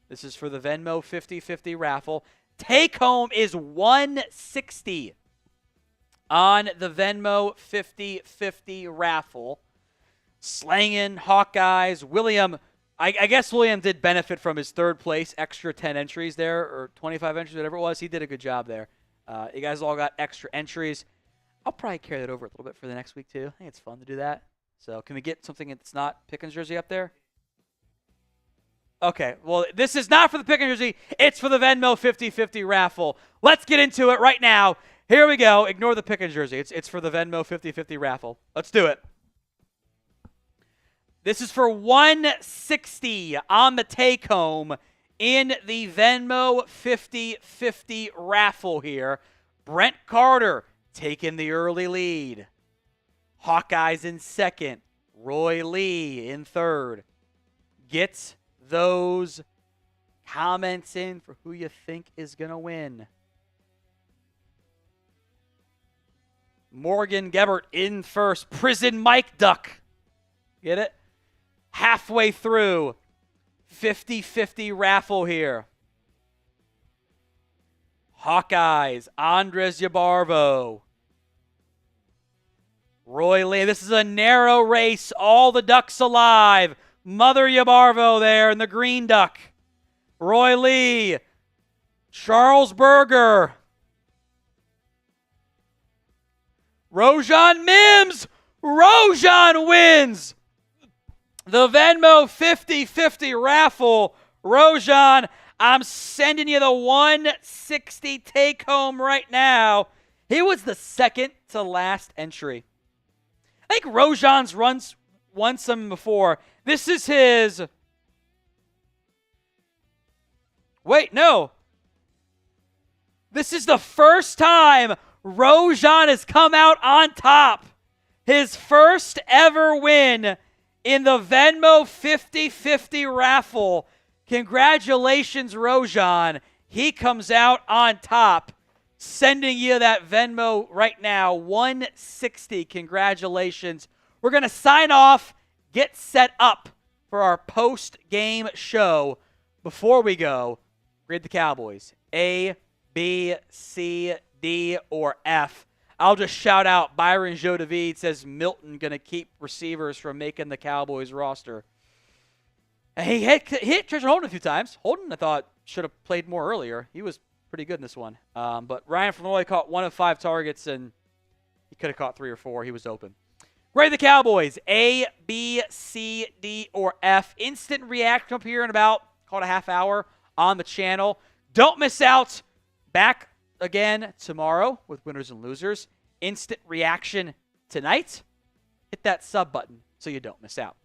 Speaker 1: This is for the Venmo 50/50 raffle. Take home is $160 on the Venmo 50/50 raffle. Slangin', Hawkeyes, William. I guess William did benefit from his third place, extra 10 entries there, or 25 entries, whatever it was. He did a good job there. You guys all got extra entries. I'll probably carry that over a little bit for the next week, too. I think it's fun to do that. So can we get something that's not Pickens jersey up there? Okay, well, this is not for the Pickens jersey. It's for the Venmo 50/50 raffle. Let's get into it right now. Here we go. Ignore the Pickens jersey. It's for the Venmo 50/50 raffle. Let's do it. This is for $160 on the take-home in the Venmo 50/50 raffle here. Brent Carter taking the early lead. Hawkeyes in second. Roy Lee in third. Get those comments in for who you think is going to win. Morgan Gebert in first. Prison Mike Duck. Get it? Halfway through. 50/50 raffle here. Hawkeyes. Andres Yabarvo. Roy Lee. This is a narrow race. All the ducks alive. Mother Yabarvo there in the green duck. Roy Lee. Charles Berger. Rojan Mims. Rojan wins the Venmo 50/50 raffle. Rojan, I'm sending you the $160 take home right now. He was the second to last entry. I think Rojan's won some before. This is his. Wait, no. This is the first time Rojan has come out on top. His first ever win in the Venmo 50/50 raffle. Congratulations, Rojan. He comes out on top. Sending you that Venmo right now, $160. Congratulations. We're going to sign off, get set up for our post-game show. Before we go, grade the Cowboys. A, B, C, D, or F. I'll just shout out Byron Joe David says Milton going to keep receivers from making the Cowboys roster. He hit Tristan Holden a few times. Holden, I thought, should have played more earlier. He was pretty good in this one. But Ryan Floyd caught 1 of 5 targets, and he could have caught 3 or 4. He was open. Grade the Cowboys. A, B, C, D, or F. Instant reaction up here in about, call it a half hour on the channel. Don't miss out. Back again tomorrow with winners and losers. Instant reaction tonight. Hit that sub button so you don't miss out.